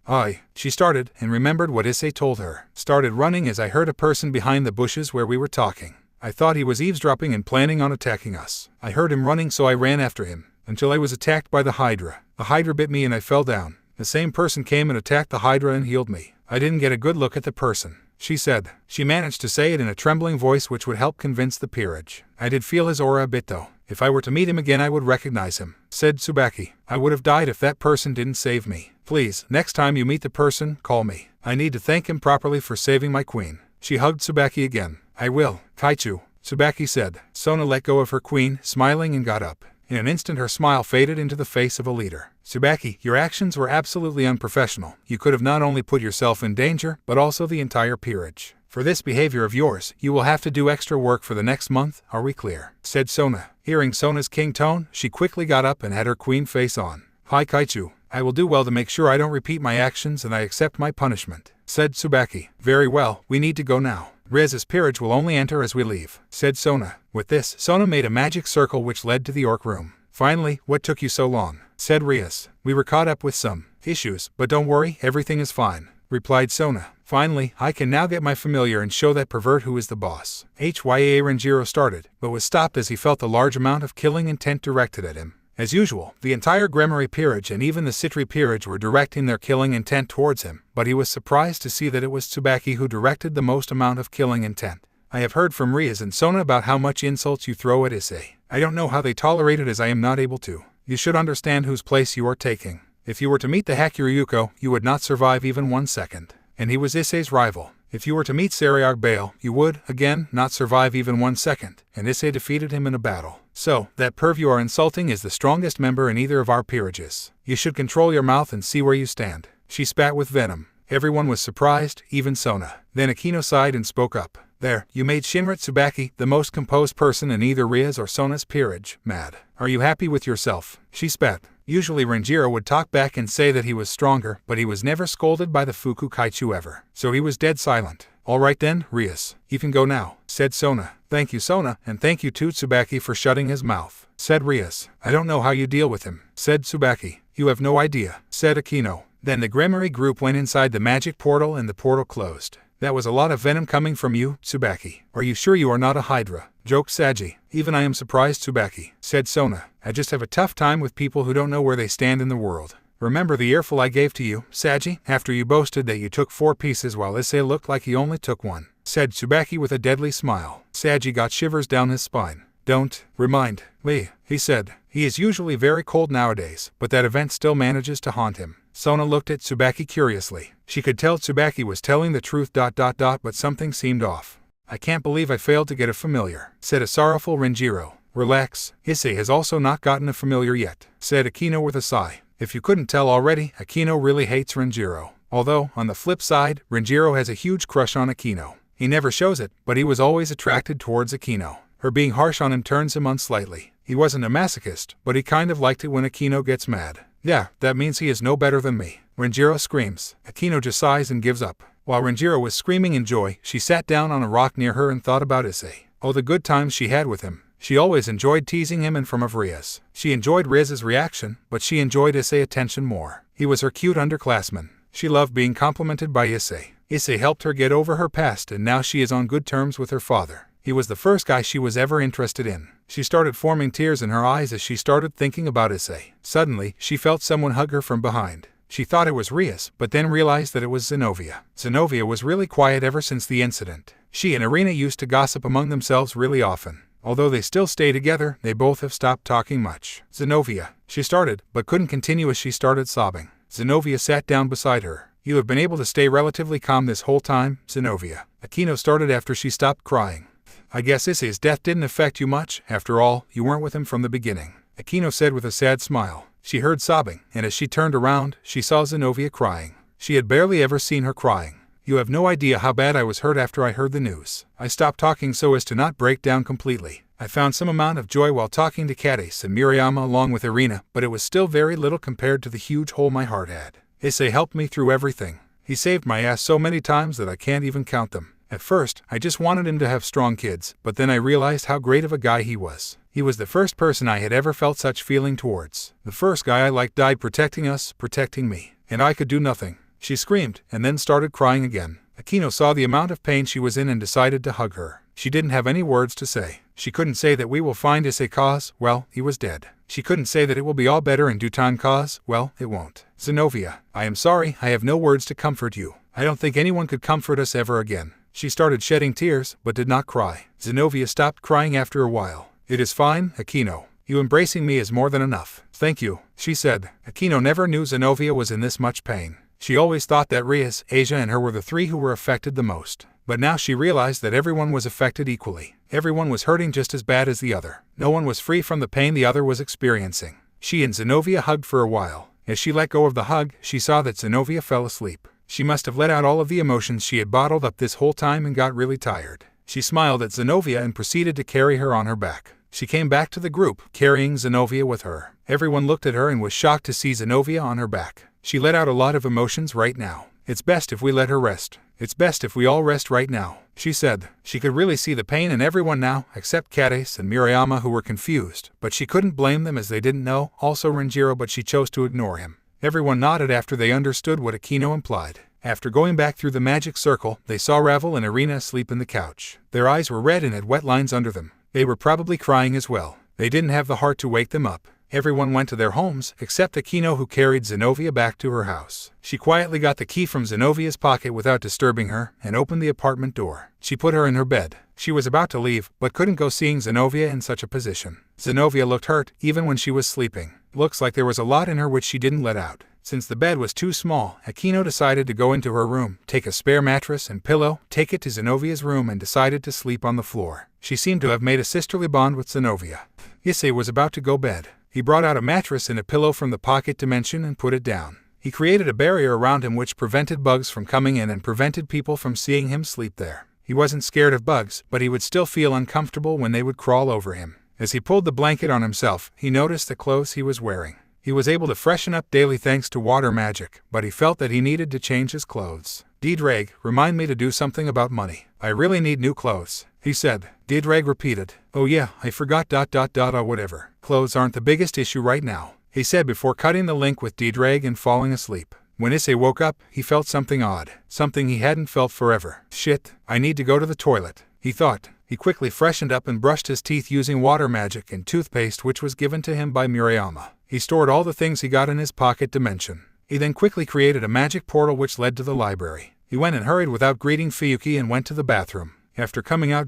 She started, and remembered what Issei told her. "Started running as I heard a person behind the bushes where we were talking. I thought he was eavesdropping and planning on attacking us. I heard him running so I ran after him, until I was attacked by the hydra. The hydra bit me and I fell down. The same person came and attacked the hydra and healed me. I didn't get a good look at the person." she said. She managed to say it in a trembling voice which would help convince the peerage. I did feel his aura a bit though. If I were to meet him again I would recognize him, said Tsubaki. I would have died if that person didn't save me. Please, next time you meet the person, call me. I need to thank him properly for saving my queen. She hugged Tsubaki again. I will, Kaichu, Tsubaki said. Sona let go of her queen, smiling, and got up. In an instant her smile faded into the face of a leader. Tsubaki, your actions were absolutely unprofessional. You could have not only put yourself in danger, but also the entire peerage. For this behavior of yours, you will have to do extra work for the next month, are we clear? Said Sona. Hearing Sona's king tone, she quickly got up and had her queen face on. Hi Kaichu, I will do well to make sure I don't repeat my actions and I accept my punishment, said Tsubaki. Very well, we need to go now. Riz's peerage will only enter as we leave, said Sona. With this, Sona made a magic circle which led to the orc room. Finally, what took you so long? Said Riz. We were caught up with some issues, but don't worry, everything is fine, replied Sona. Finally, I can now get my familiar and show that pervert who is the boss. Hya Renjiro started, but was stopped as he felt a large amount of killing intent directed at him. As usual, the entire Gremory peerage and even the Citri peerage were directing their killing intent towards him, but he was surprised to see that it was Tsubaki who directed the most amount of killing intent. I have heard from Riz and Sona about how much insults you throw at Issei. I don't know how they tolerate it as I am not able to. You should understand whose place you are taking. If you were to meet the Hakuryuko, you would not survive even 1 second. And he was Issei's rival. If you were to meet Sariarg Bale, you would, again, not survive even 1 second, and Issei defeated him in a battle. So, that perv you are insulting is the strongest member in either of our peerages. You should control your mouth and see where you stand. She spat with venom. Everyone was surprised, even Sona. Then Akino sighed and spoke up. There, you made Shinra Tsubaki, the most composed person in either Ria's or Sona's peerage, mad. Are you happy with yourself? She spat. Usually Renjiro would talk back and say that he was stronger, but he was never scolded by the Fuku Kaichu ever. So he was dead silent. Alright then, Rias, you can go now, said Sona. Thank you Sona, and thank you to Tsubaki for shutting his mouth, said Rias. I don't know how you deal with him, said Tsubaki. You have no idea, said Akino. Then the Gremory group went inside the magic portal and the portal closed. That was a lot of venom coming from you, Tsubaki. Are you sure you are not a Hydra? Joked Saji. Even I am surprised, Tsubaki, said Sona. I just have a tough time with people who don't know where they stand in the world. Remember the earful I gave to you, Saji, after you boasted that you took 4 pieces while Issei looked like he only took 1, said Tsubaki with a deadly smile. Saji got shivers down his spine. Don't remind me, he said. He is usually very cold nowadays, but that event still manages to haunt him. Sona looked at Tsubaki curiously. She could tell Tsubaki was telling the truth ... but something seemed off. I can't believe I failed to get a familiar, said a sorrowful Renjiro. Relax, Issei has also not gotten a familiar yet, said Akino with a sigh. If you couldn't tell already, Akino really hates Renjiro. Although, on the flip side, Renjiro has a huge crush on Akino. He never shows it, but he was always attracted towards Akino. Her being harsh on him turns him on slightly. He wasn't a masochist, but he kind of liked it when Akino gets mad. Yeah, that means he is no better than me. Renjiro screams. Akino just sighs and gives up. While Renjiro was screaming in joy, she sat down on a rock near her and thought about Issei. Oh, the good times she had with him. She always enjoyed teasing him and from of Rias. She enjoyed Riz's reaction, but she enjoyed Issei attention more. He was her cute underclassman. She loved being complimented by Issei. Issei helped her get over her past and now she is on good terms with her father. He was the first guy she was ever interested in. She started forming tears in her eyes as she started thinking about Issei. Suddenly, she felt someone hug her from behind. She thought it was Rias, but then realized that it was Zenobia. Zenobia was really quiet ever since the incident. She and Irina used to gossip among themselves really often. Although they still stay together, they both have stopped talking much. Zenobia, she started, but couldn't continue as she started sobbing. Zenobia sat down beside her. You have been able to stay relatively calm this whole time, Zenobia. Akino started after she stopped crying. I guess Issei's death didn't affect you much. After all, you weren't with him from the beginning, Akino said with a sad smile. She heard sobbing, and as she turned around, she saw Zenobia crying. She had barely ever seen her crying. You have no idea how bad I was hurt after I heard the news. I stopped talking so as to not break down completely. I found some amount of joy while talking to Cadiz and Murayama along with Irina, but it was still very little compared to the huge hole my heart had. Issei helped me through everything. He saved my ass so many times that I can't even count them. At first, I just wanted him to have strong kids, but then I realized how great of a guy he was. He was the first person I had ever felt such feeling towards. The first guy I liked died protecting us, protecting me. And I could do nothing. She screamed, and then started crying again. Akino saw the amount of pain she was in and decided to hug her. She didn't have any words to say. She couldn't say that we will find Issei cause, well, he was dead. She couldn't say that it will be all better in due time cause, well, it won't. Zenovia, I am sorry, I have no words to comfort you. I don't think anyone could comfort us ever again. She started shedding tears, but did not cry. Zenovia stopped crying after a while. It is fine, Aquino. You embracing me is more than enough. Thank you, she said. Aquino never knew Zenovia was in this much pain. She always thought that Rias, Asia and her were the three who were affected the most. But now she realized that everyone was affected equally. Everyone was hurting just as bad as the other. No one was free from the pain the other was experiencing. She and Zenovia hugged for a while. As she let go of the hug, she saw that Zenovia fell asleep. She must have let out all of the emotions she had bottled up this whole time and got really tired. She smiled at Zenovia and proceeded to carry her on her back. She came back to the group, carrying Zenovia with her. Everyone looked at her and was shocked to see Zenovia on her back. She let out a lot of emotions right now. It's best if we let her rest. It's best if we all rest right now, she said. She could really see the pain in everyone now, except Kades and Murayama, who were confused, but she couldn't blame them as they didn't know, also Renjiro, but she chose to ignore him. Everyone nodded after they understood what Aquino implied. After going back through the magic circle, they saw Ravel and Irina asleep in the couch. Their eyes were red and had wet lines under them. They were probably crying as well. They didn't have the heart to wake them up. Everyone went to their homes, except Aquino, who carried Zenovia back to her house. She quietly got the key from Zenovia's pocket without disturbing her, and opened the apartment door. She put her in her bed. She was about to leave, but couldn't go seeing Zenovia in such a position. Zenovia looked hurt, even when she was sleeping. Looks like there was a lot in her which she didn't let out. Since the bed was too small, Aquino decided to go into her room, take a spare mattress and pillow, take it to Zenovia's room and decided to sleep on the floor. She seemed to have made a sisterly bond with Zenovia. Issei was about to go bed. He brought out a mattress and a pillow from the pocket dimension and put it down. He created a barrier around him which prevented bugs from coming in and prevented people from seeing him sleep there. He wasn't scared of bugs, but he would still feel uncomfortable when they would crawl over him. As he pulled the blanket on himself, he noticed the clothes he was wearing. He was able to freshen up daily thanks to water magic, but he felt that he needed to change his clothes. Diedrag, remind me to do something about money. I really need new clothes, he said. Diedrag repeated. Oh yeah, I forgot ... or whatever. Clothes aren't the biggest issue right now, he said before cutting the link with Diedrag and falling asleep. When Issei woke up, he felt something odd. Something he hadn't felt forever. Shit, I need to go to the toilet, he thought. He quickly freshened up and brushed his teeth using water magic and toothpaste which was given to him by Murayama. He stored all the things he got in his pocket dimension. He then quickly created a magic portal which led to the library. He went and hurried without greeting Fuyuki and went to the bathroom. After coming out ...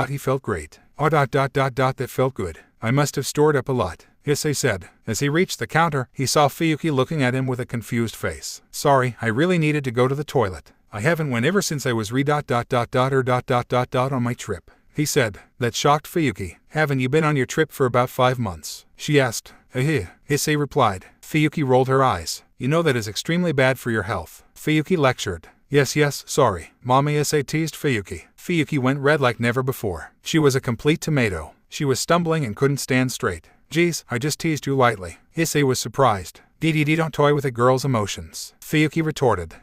he felt great. Oh ... that felt good. I must have stored up a lot, Issei said. As he reached the counter, he saw Fuyuki looking at him with a confused face. Sorry, I really needed to go to the toilet. I haven't went ever since I was on my trip, he said. That shocked Fuyuki. Haven't you been on your trip for about 5 months? She asked. Issei replied. Fuyuki rolled her eyes. You know that is extremely bad for your health. Fuyuki lectured. Yes, sorry. Mommy, Issei teased Fuyuki. Fuyuki went red like never before. She was a complete tomato. She was stumbling and couldn't stand straight. Geez, I just teased you lightly. Issei was surprised. Don't toy with a girl's emotions, Fuyuki retorted.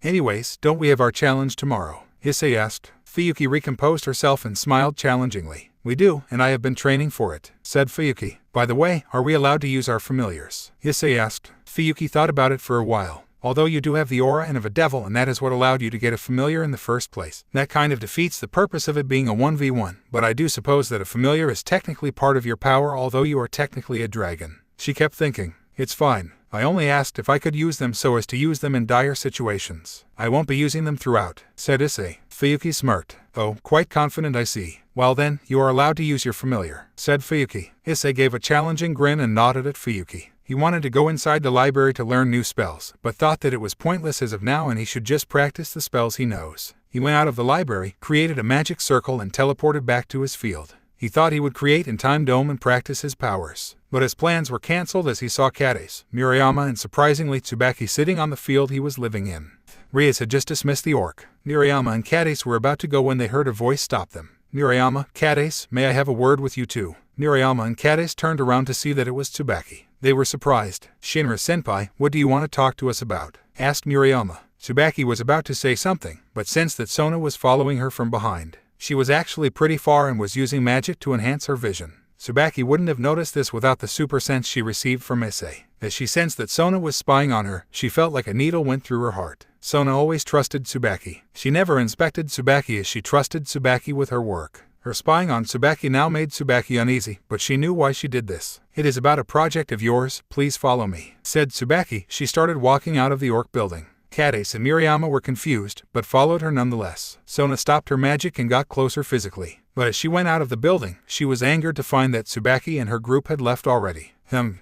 Anyways, don't we have our challenge tomorrow? Issei asked. Fuyuki recomposed herself and smiled challengingly. We do, and I have been training for it, said Fuyuki. By the way, are we allowed to use our familiars? Issei asked. Fuyuki thought about it for a while. Although you do have the aura and of a devil, and that is what allowed you to get a familiar in the first place. That kind of defeats the purpose of it being a 1v1, but I do suppose that a familiar is technically part of your power although you are technically a dragon. She kept thinking. It's fine. I only asked if I could use them so as to use them in dire situations. I won't be using them throughout, said Issei. Fuyuki smirked. Oh, quite confident I see. Well then, you are allowed to use your familiar, said Fuyuki. Issei gave a challenging grin and nodded at Fuyuki. He wanted to go inside the library to learn new spells, but thought that it was pointless as of now and he should just practice the spells he knows. He went out of the library, created a magic circle and teleported back to his field. He thought he would create in Time Dome and practice his powers. But his plans were cancelled as he saw Kades, Murayama and surprisingly Tsubaki sitting on the field he was living in. Rias had just dismissed the orc. Murayama and Kades were about to go when they heard a voice stop them. Murayama, Kades, may I have a word with you too? Murayama and Kades turned around to see that it was Tsubaki. They were surprised. Shinra-senpai, what do you want to talk to us about? Asked Murayama. Tsubaki was about to say something, but sensed that Sona was following her from behind. She was actually pretty far and was using magic to enhance her vision. Tsubaki wouldn't have noticed this without the super sense she received from Issei. As she sensed that Sona was spying on her, she felt like a needle went through her heart. Sona always trusted Tsubaki. She never inspected Tsubaki as she trusted Tsubaki with her work. Her spying on Tsubaki now made Tsubaki uneasy, but she knew why she did this. "It is about a project of yours, please follow me," said Tsubaki. She started walking out of the orc building. Cat Ace and Murayama were confused, but followed her nonetheless. Sona stopped her magic and got closer physically. But as she went out of the building, she was angered to find that Tsubaki and her group had left already.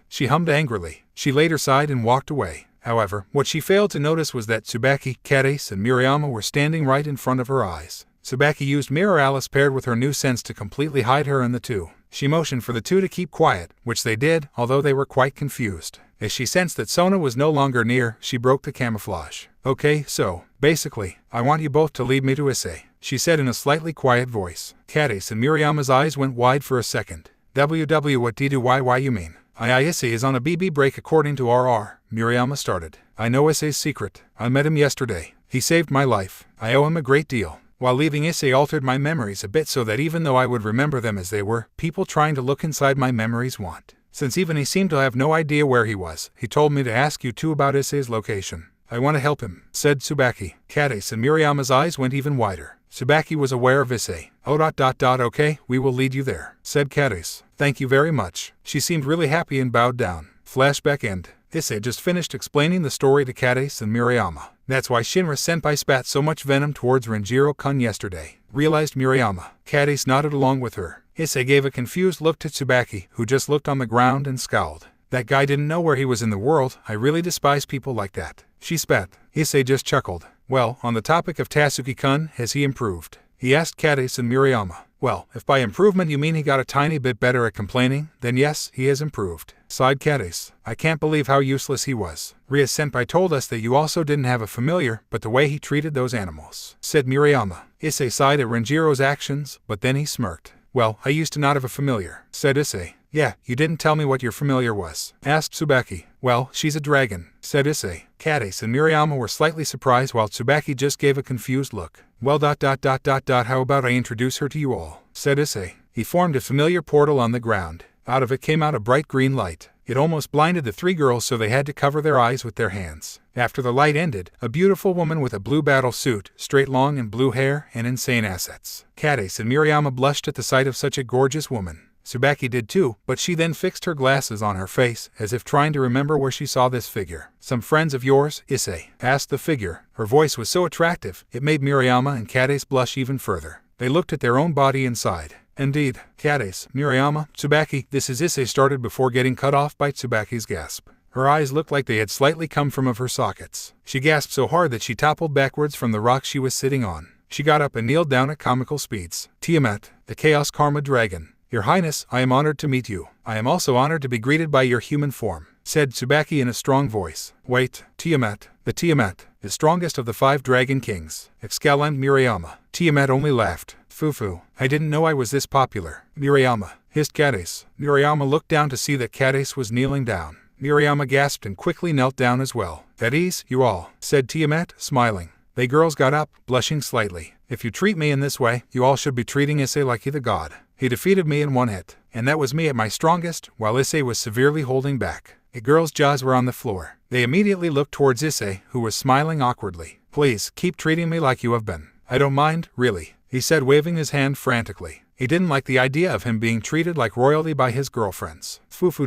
She hummed angrily. She laid her side and walked away. However, what she failed to notice was that Tsubaki, Cat Ace, and Murayama were standing right in front of her eyes. Tsubaki used Mirror Alice paired with her new sense to completely hide her and the two. She motioned for the two to keep quiet, which they did, although they were quite confused. As she sensed that Sona was no longer near, she broke the camouflage. "Okay, so, basically, I want you both to lead me to Issei," she said in a slightly quiet voice. Cat Ace and Murayama's eyes went wide for a second. What do you mean? Issei is on a BB break according to RR, Murayama started. "I know Issei's secret. I met him yesterday. He saved my life. I owe him a great deal. While leaving Issei altered my memories a bit so that even though I would remember them as they were, people trying to look inside my memories won't. Since even he seemed to have no idea where he was, he told me to ask you two about Issei's location. I want to help him," said Tsubaki. Cat Ace and Murayama's eyes went even wider. Tsubaki was aware of Issei. Okay, we will lead you there," said Cat Ace. "Thank you very much." She seemed really happy and bowed down. Flashback end. Issei just finished explaining the story to Cat Ace and Murayama. "That's why Shinra Senpai spat so much venom towards Renjiro-kun yesterday," realized Murayama. Cat Ace nodded along with her. Issei gave a confused look to Tsubaki, who just looked on the ground and scowled. "That guy didn't know where he was in the world. I really despise people like that," she spat. Issei just chuckled. "Well, on the topic of Tatsuki-kun, has he improved?" he asked Cat Ace and Murayama. "Well, if by improvement you mean he got a tiny bit better at complaining, then yes, he has improved," sighed Cat Ace. "I can't believe how useless he was. Ria Senpai told us that you also didn't have a familiar, but the way he treated those animals," said Murayama. Issei sighed at Renjiro's actions, but then he smirked. "Well, I used to not have a familiar," said Issei. "Yeah, you didn't tell me what your familiar was," asked Tsubaki. "Well, she's a dragon," said Issei. Cat Ace and Murayama were slightly surprised while Tsubaki just gave a confused look. "Well, how about I introduce her to you all," said Issei. He formed a familiar portal on the ground. Out of it came out a bright green light. It almost blinded the three girls so they had to cover their eyes with their hands. After the light ended, a beautiful woman with a blue battle suit, straight long and blue hair, and insane assets. Cat Ace and Murayama blushed at the sight of such a gorgeous woman. Tsubaki did too, but she then fixed her glasses on her face, as if trying to remember where she saw this figure. "Some friends of yours, Issei?" asked the figure. Her voice was so attractive, it made Murayama and Cat Ace blush even further. They looked at their own body inside. Indeed, Cat Ace, Murayama, Tsubaki, "This is Issei," started before getting cut off by Tsubaki's gasp. Her eyes looked like they had slightly come from of her sockets. She gasped so hard that she toppled backwards from the rock she was sitting on. She got up and kneeled down at comical speeds. "Tiamat, the Chaos Karma Dragon. Your Highness, I am honored to meet you. I am also honored to be greeted by your human form," said Tsubaki in a strong voice. "Wait, Tiamat, the strongest of the 5 dragon kings," exclaimed Murayama. Tiamat only laughed. "Fufu, I didn't know I was this popular." "Murayama," hissed Cat Ace. Murayama looked down to see that Cat Ace was kneeling down. Murayama gasped and quickly knelt down as well. "At ease, you all," said Tiamat, smiling. They girls got up, blushing slightly. "If you treat me in this way, you all should be treating Issei like he the god. He defeated me in one hit, and that was me at my strongest, while Issei was severely holding back." The girls' jaws were on the floor. They immediately looked towards Issei, who was smiling awkwardly. "Please, keep treating me like you have been. I don't mind, really," he said, waving his hand frantically. He didn't like the idea of him being treated like royalty by his girlfriends. "Fufu ...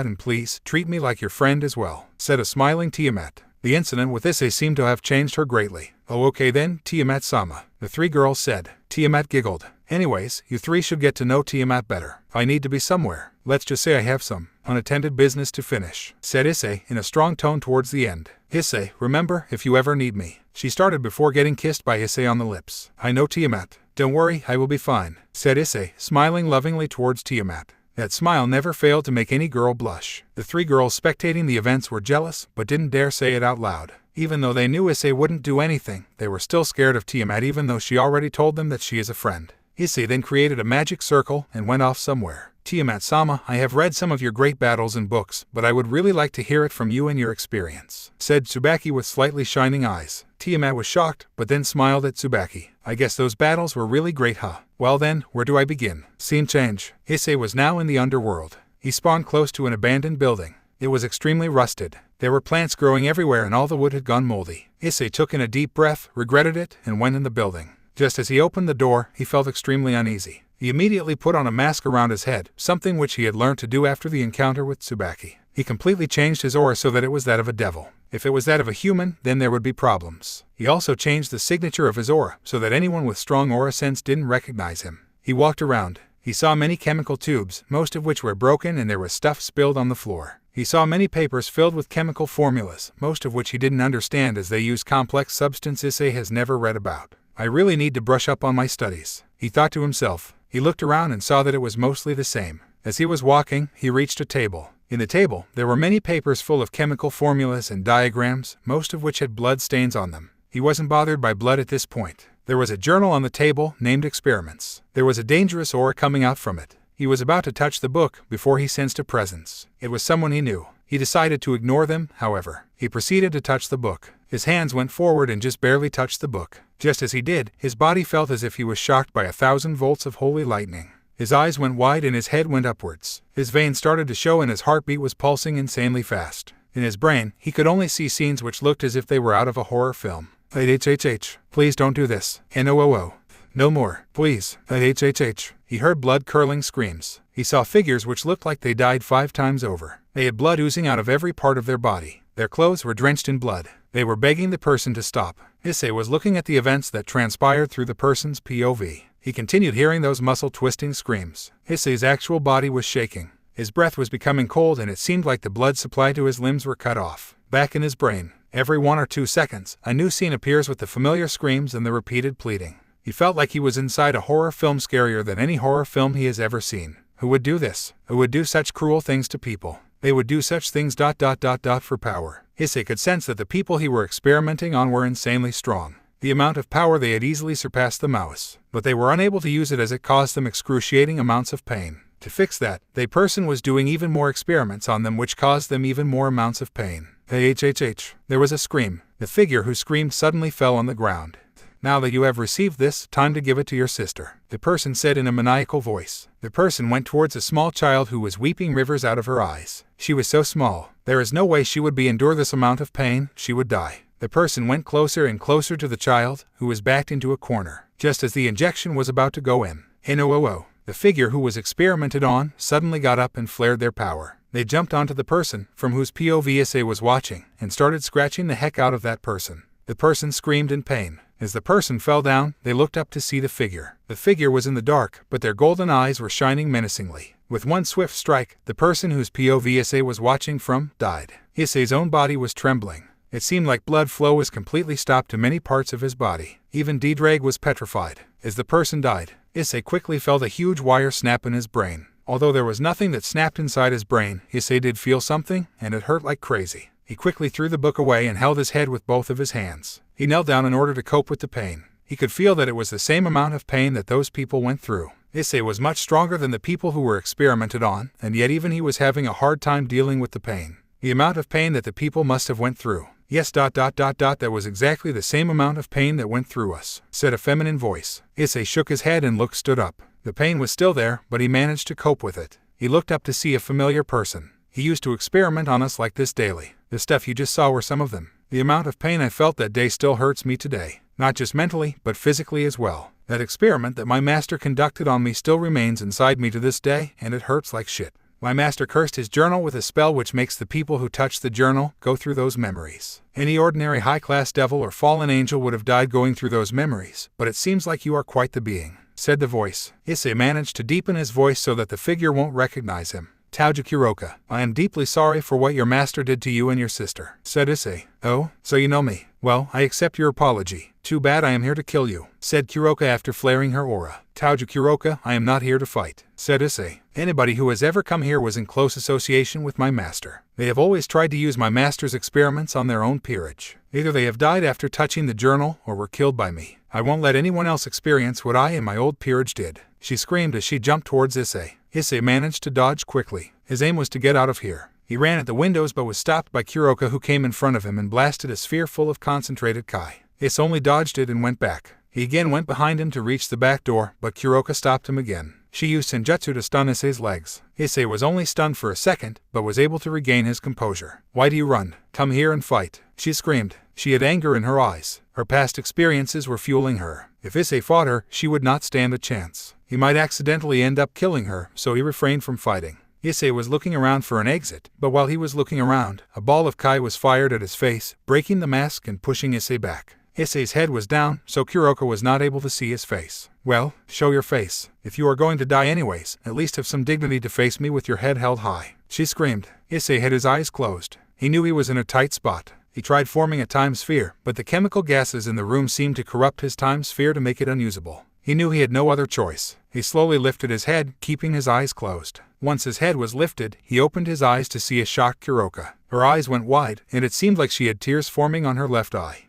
and please, treat me like your friend as well," said a smiling Tiamat. The incident with Issei seemed to have changed her greatly. "Oh, okay then, Tiamat-sama," the 3 girls said. Tiamat giggled. "Anyways, you 3 should get to know Tiamat better. I need to be somewhere. Let's just say I have some unattended business to finish," said Issei in a strong tone towards the end. "Issei, remember, if you ever need me," she started before getting kissed by Issei on the lips. "I know, Tiamat. Don't worry, I will be fine," said Issei, smiling lovingly towards Tiamat. That smile never failed to make any girl blush. The 3 girls spectating the events were jealous, but didn't dare say it out loud. Even though they knew Issei wouldn't do anything, they were still scared of Tiamat even though she already told them that she is a friend. Issei then created a magic circle and went off somewhere. "Tiamat-sama, I have read some of your great battles in books, but I would really like to hear it from you and your experience," said Tsubaki with slightly shining eyes. Tiamat was shocked, but then smiled at Tsubaki. "I guess those battles were really great, huh? Well then, where do I begin?" Scene change. Issei was now in the underworld. He spawned close to an abandoned building. It was extremely rusted. There were plants growing everywhere and all the wood had gone moldy. Issei took in a deep breath, regretted it, and went in the building. Just as he opened the door, he felt extremely uneasy. He immediately put on a mask around his head, something which he had learned to do after the encounter with Tsubaki. He completely changed his aura so that it was that of a devil. If it was that of a human, then there would be problems. He also changed the signature of his aura so that anyone with strong aura sense didn't recognize him. He walked around. He saw many chemical tubes, most of which were broken, and there was stuff spilled on the floor. He saw many papers filled with chemical formulas, most of which he didn't understand as they used complex substances Issei has never read about. I really need to brush up on my studies, he thought to himself. He looked around and saw that it was mostly the same. As he was walking, he reached a table. In the table, there were many papers full of chemical formulas and diagrams, most of which had blood stains on them. He wasn't bothered by blood at this point. There was a journal on the table named Experiments. There was a dangerous aura coming out from it. He was about to touch the book before he sensed a presence. It was someone he knew. He decided to ignore them, however. He proceeded to touch the book. His hands went forward and just barely touched the book. Just as he did, his body felt as if he was shocked by 1,000 volts of holy lightning. His eyes went wide and his head went upwards. His veins started to show and his heartbeat was pulsing insanely fast. In his brain, he could only see scenes which looked as if they were out of a horror film. HHH, please don't do this. NOOO. No more, please. HHH. He heard blood-curdling screams. He saw figures which looked like they died 5 times over. They had blood oozing out of every part of their body. Their clothes were drenched in blood. They were begging the person to stop. Issei was looking at the events that transpired through the person's POV. He continued hearing those muscle-twisting screams. Issei's actual body was shaking. His breath was becoming cold and it seemed like the blood supply to his limbs were cut off. Back in his brain, every 1 or 2 seconds, a new scene appears with the familiar screams and the repeated pleading. He felt like he was inside a horror film, scarier than any horror film he has ever seen. Who would do this? Who would do such cruel things to people? They would do such things ... for power. Issei could sense that the people he were experimenting on were insanely strong. The amount of power they had easily surpassed the mouse, but they were unable to use it as it caused them excruciating amounts of pain. To fix that, the person was doing even more experiments on them which caused them even more amounts of pain. HHH. There was a scream. The figure who screamed suddenly fell on the ground. Now that you have received this, time to give it to your sister, the person said in a maniacal voice. The person went towards a small child who was weeping rivers out of her eyes. She was so small. There is no way she would endure this amount of pain. She would die. The person went closer and closer to the child, who was backed into a corner, just as the injection was about to go in. NOOO. The figure who was experimented on suddenly got up and flared their power. They jumped onto the person, from whose POV Issei was watching, and started scratching the heck out of that person. The person screamed in pain. As the person fell down, they looked up to see the figure. The figure was in the dark, but their golden eyes were shining menacingly. With one swift strike, the person whose POV Issei was watching from died. Issei's own body was trembling. It seemed like blood flow was completely stopped to many parts of his body. Even Ddrag was petrified. As the person died, Issei quickly felt a huge wire snap in his brain. Although there was nothing that snapped inside his brain, Issei did feel something, and it hurt like crazy. He quickly threw the book away and held his head with both of his hands. He knelt down in order to cope with the pain. He could feel that it was the same amount of pain that those people went through. Issei was much stronger than the people who were experimented on, and yet even he was having a hard time dealing with the pain. The amount of pain that the people must have went through. Yes, that was exactly the same amount of pain that went through us, said a feminine voice. Issei shook his head and stood up. The pain was still there, but he managed to cope with it. He looked up to see a familiar person. He used to experiment on us like this daily. The stuff you just saw were some of them. The amount of pain I felt that day still hurts me today. Not just mentally, but physically as well. That experiment that my master conducted on me still remains inside me to this day, and it hurts like shit. My master cursed his journal with a spell which makes the people who touch the journal go through those memories. Any ordinary high-class devil or fallen angel would have died going through those memories, but it seems like you are quite the being, said the voice. Issei managed to deepen his voice so that the figure won't recognize him. Tauja Kuroka, I am deeply sorry for what your master did to you and your sister, said Issei. Oh, so you know me. Well, I accept your apology. Too bad I am here to kill you, said Kuroka after flaring her aura. Tauja Kuroka, I am not here to fight, said Issei. Anybody who has ever come here was in close association with my master. They have always tried to use my master's experiments on their own peerage. Either they have died after touching the journal or were killed by me. I won't let anyone else experience what I and my old peerage did, she screamed as she jumped towards Issei. Issei managed to dodge quickly. His aim was to get out of here. He ran at the windows but was stopped by Kuroka, who came in front of him and blasted a sphere full of concentrated Kai. Issei only dodged it and went back. He again went behind him to reach the back door, but Kuroka stopped him again. She used Senjutsu to stun Issei's legs. Issei was only stunned for a second, but was able to regain his composure. Why do you run? Come here and fight, she screamed. She had anger in her eyes. Her past experiences were fueling her. If Issei fought her, she would not stand a chance. He might accidentally end up killing her, so he refrained from fighting. Issei was looking around for an exit, but while he was looking around, a ball of kai was fired at his face, breaking the mask and pushing Issei back. Issei's head was down, so Kuroka was not able to see his face. Well, show your face. If you are going to die anyways, at least have some dignity to face me with your head held high, she screamed. Issei had his eyes closed. He knew he was in a tight spot. He tried forming a time sphere, but the chemical gases in the room seemed to corrupt his time sphere to make it unusable. He knew he had no other choice. He slowly lifted his head, keeping his eyes closed. Once his head was lifted, he opened his eyes to see a shocked Kuroka. Her eyes went wide, and it seemed like she had tears forming on her left eye.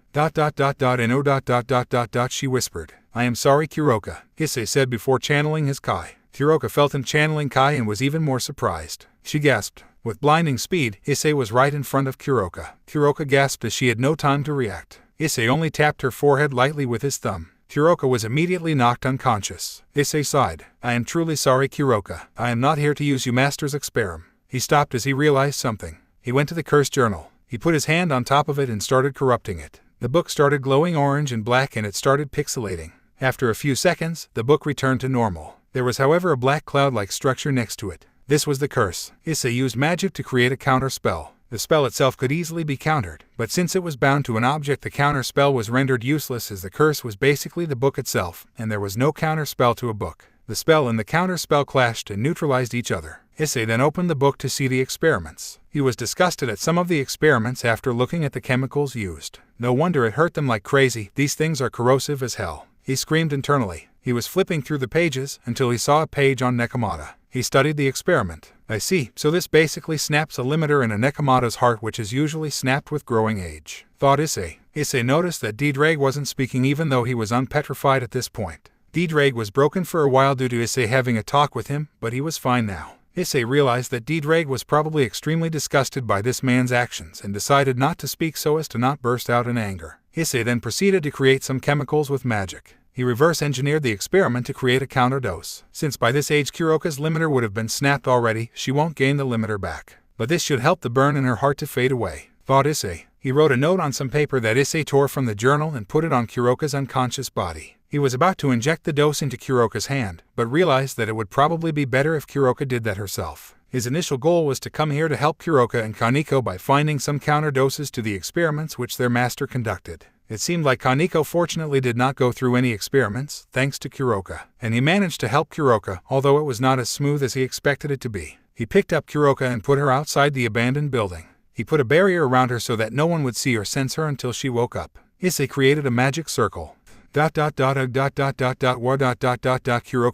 She whispered. I am sorry, Kuroka, Issei said before channeling his kai. Kuroka felt him channeling kai and was even more surprised. She gasped. With blinding speed, Issei was right in front of Kuroka. Kuroka gasped as she had no time to react. Issei only tapped her forehead lightly with his thumb. Kuroka was immediately knocked unconscious. Issei sighed. I am truly sorry, Kuroka. I am not here to use you master's experiment. He stopped as he realized something. He went to the cursed journal. He put his hand on top of it and started corrupting it. The book started glowing orange and black and it started pixelating. After a few seconds, the book returned to normal. There was however a black cloud-like structure next to it. This was the curse. Issei used magic to create a counter spell. The spell itself could easily be countered, but since it was bound to an object, the counter spell was rendered useless as the curse was basically the book itself, and there was no counter spell to a book. The spell and the counter spell clashed and neutralized each other. Issei then opened the book to see the experiments. He was disgusted at some of the experiments after looking at the chemicals used. No wonder it hurt them like crazy. These things are corrosive as hell. He screamed internally. He was flipping through the pages until he saw a page on Nekomata. He studied the experiment. I see, so this basically snaps a limiter in a Nekomata's heart, which is usually snapped with growing age, thought Issei. Issei noticed that D-Drag wasn't speaking even though he was unpetrified at this point. D-Drag was broken for a while due to Issei having a talk with him, but he was fine now. Issei realized that D-Drag was probably extremely disgusted by this man's actions and decided not to speak so as to not burst out in anger. Issei then proceeded to create some chemicals with magic. He reverse-engineered the experiment to create a counter dose. Since by this age Kuroka's limiter would have been snapped already, she won't gain the limiter back. But this should help the burn in her heart to fade away, thought Issei. He wrote a note on some paper that Issei tore from the journal and put it on Kuroka's unconscious body. He was about to inject the dose into Kuroka's hand, but realized that it would probably be better if Kuroka did that herself. His initial goal was to come here to help Kuroka and Kaneko by finding some counter doses to the experiments which their master conducted. It seemed like Kaneko fortunately did not go through any experiments, thanks to Kuroka, and he managed to help Kuroka, although it was not as smooth as he expected it to be. He picked up Kuroka and put her outside the abandoned building. He put a barrier around her so that no one would see or sense her until she woke up. Issei created a magic circle. Kuroka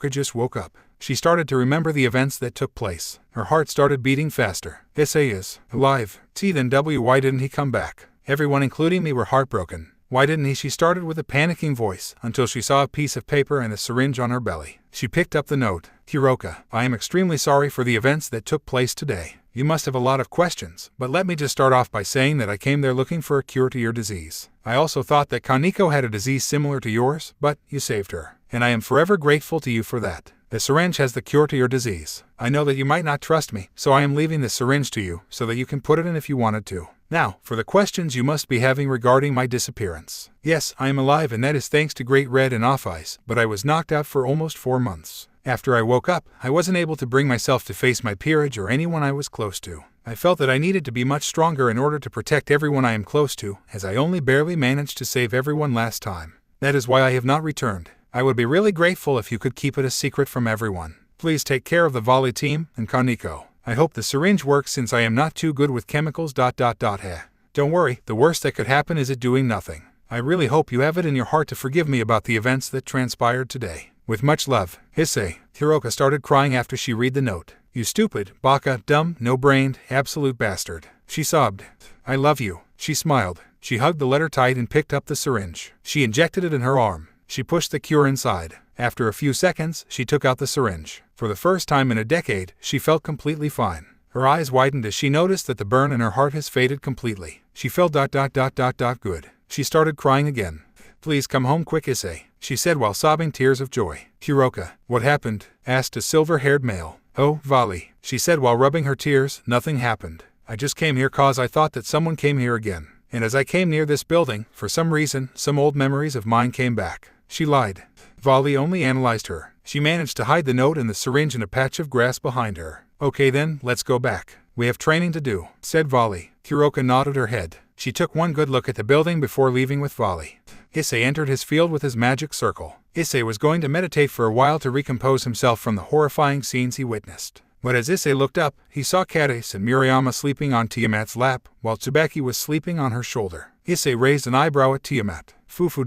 just woke up. She started to remember the events that took place. Her heart started beating faster. Issei is alive. Then why didn't he come back? Everyone including me were heartbroken. Why didn't he? She started with a panicking voice, until she saw a piece of paper and a syringe on her belly. She picked up the note. Kuroka, I am extremely sorry for the events that took place today. You must have a lot of questions, but let me just start off by saying that I came there looking for a cure to your disease. I also thought that Kaneko had a disease similar to yours, but you saved her, and I am forever grateful to you for that. The syringe has the cure to your disease. I know that you might not trust me, so I am leaving the syringe to you, so that you can put it in if you wanted to. Now, for the questions you must be having regarding my disappearance. Yes, I am alive, and that is thanks to Great Red and Off Ice, but I was knocked out for almost 4 months. After I woke up, I wasn't able to bring myself to face my peerage or anyone I was close to. I felt that I needed to be much stronger in order to protect everyone I am close to, as I only barely managed to save everyone last time. That is why I have not returned. I would be really grateful if you could keep it a secret from everyone. Please take care of the volley team and Kaneko. I hope the syringe works since I am not too good with chemicals. Don't worry, the worst that could happen is it doing nothing. I really hope you have it in your heart to forgive me about the events that transpired today. With much love, Issei. Kuroka started crying after she read the note. You stupid, baka, dumb, no-brained, absolute bastard. She sobbed. I love you. She smiled. She hugged the letter tight and picked up the syringe. She injected it in her arm. She pushed the cure inside. After a few seconds, she took out the syringe. For the first time in a decade, she felt completely fine. Her eyes widened as she noticed that the burn in her heart has faded completely. She felt good. She started crying again. Please come home quick, Issei, she said while sobbing tears of joy. Kuroka, what happened? Asked a silver-haired male. Oh, Vali, she said while rubbing her tears. Nothing happened. I just came here cause I thought that someone came here again. And as I came near this building, for some reason, some old memories of mine came back. She lied. Vali only analyzed her. She managed to hide the note and the syringe in a patch of grass behind her. Okay then, let's go back. We have training to do, said Vali. Kuroka nodded her head. She took one good look at the building before leaving with Vali. Issei entered his field with his magic circle. Issei was going to meditate for a while to recompose himself from the horrifying scenes he witnessed. But as Issei looked up, he saw Kades and Murayama sleeping on Tiamat's lap, while Tsubaki was sleeping on her shoulder. Issei raised an eyebrow at Tiamat. Fufu ...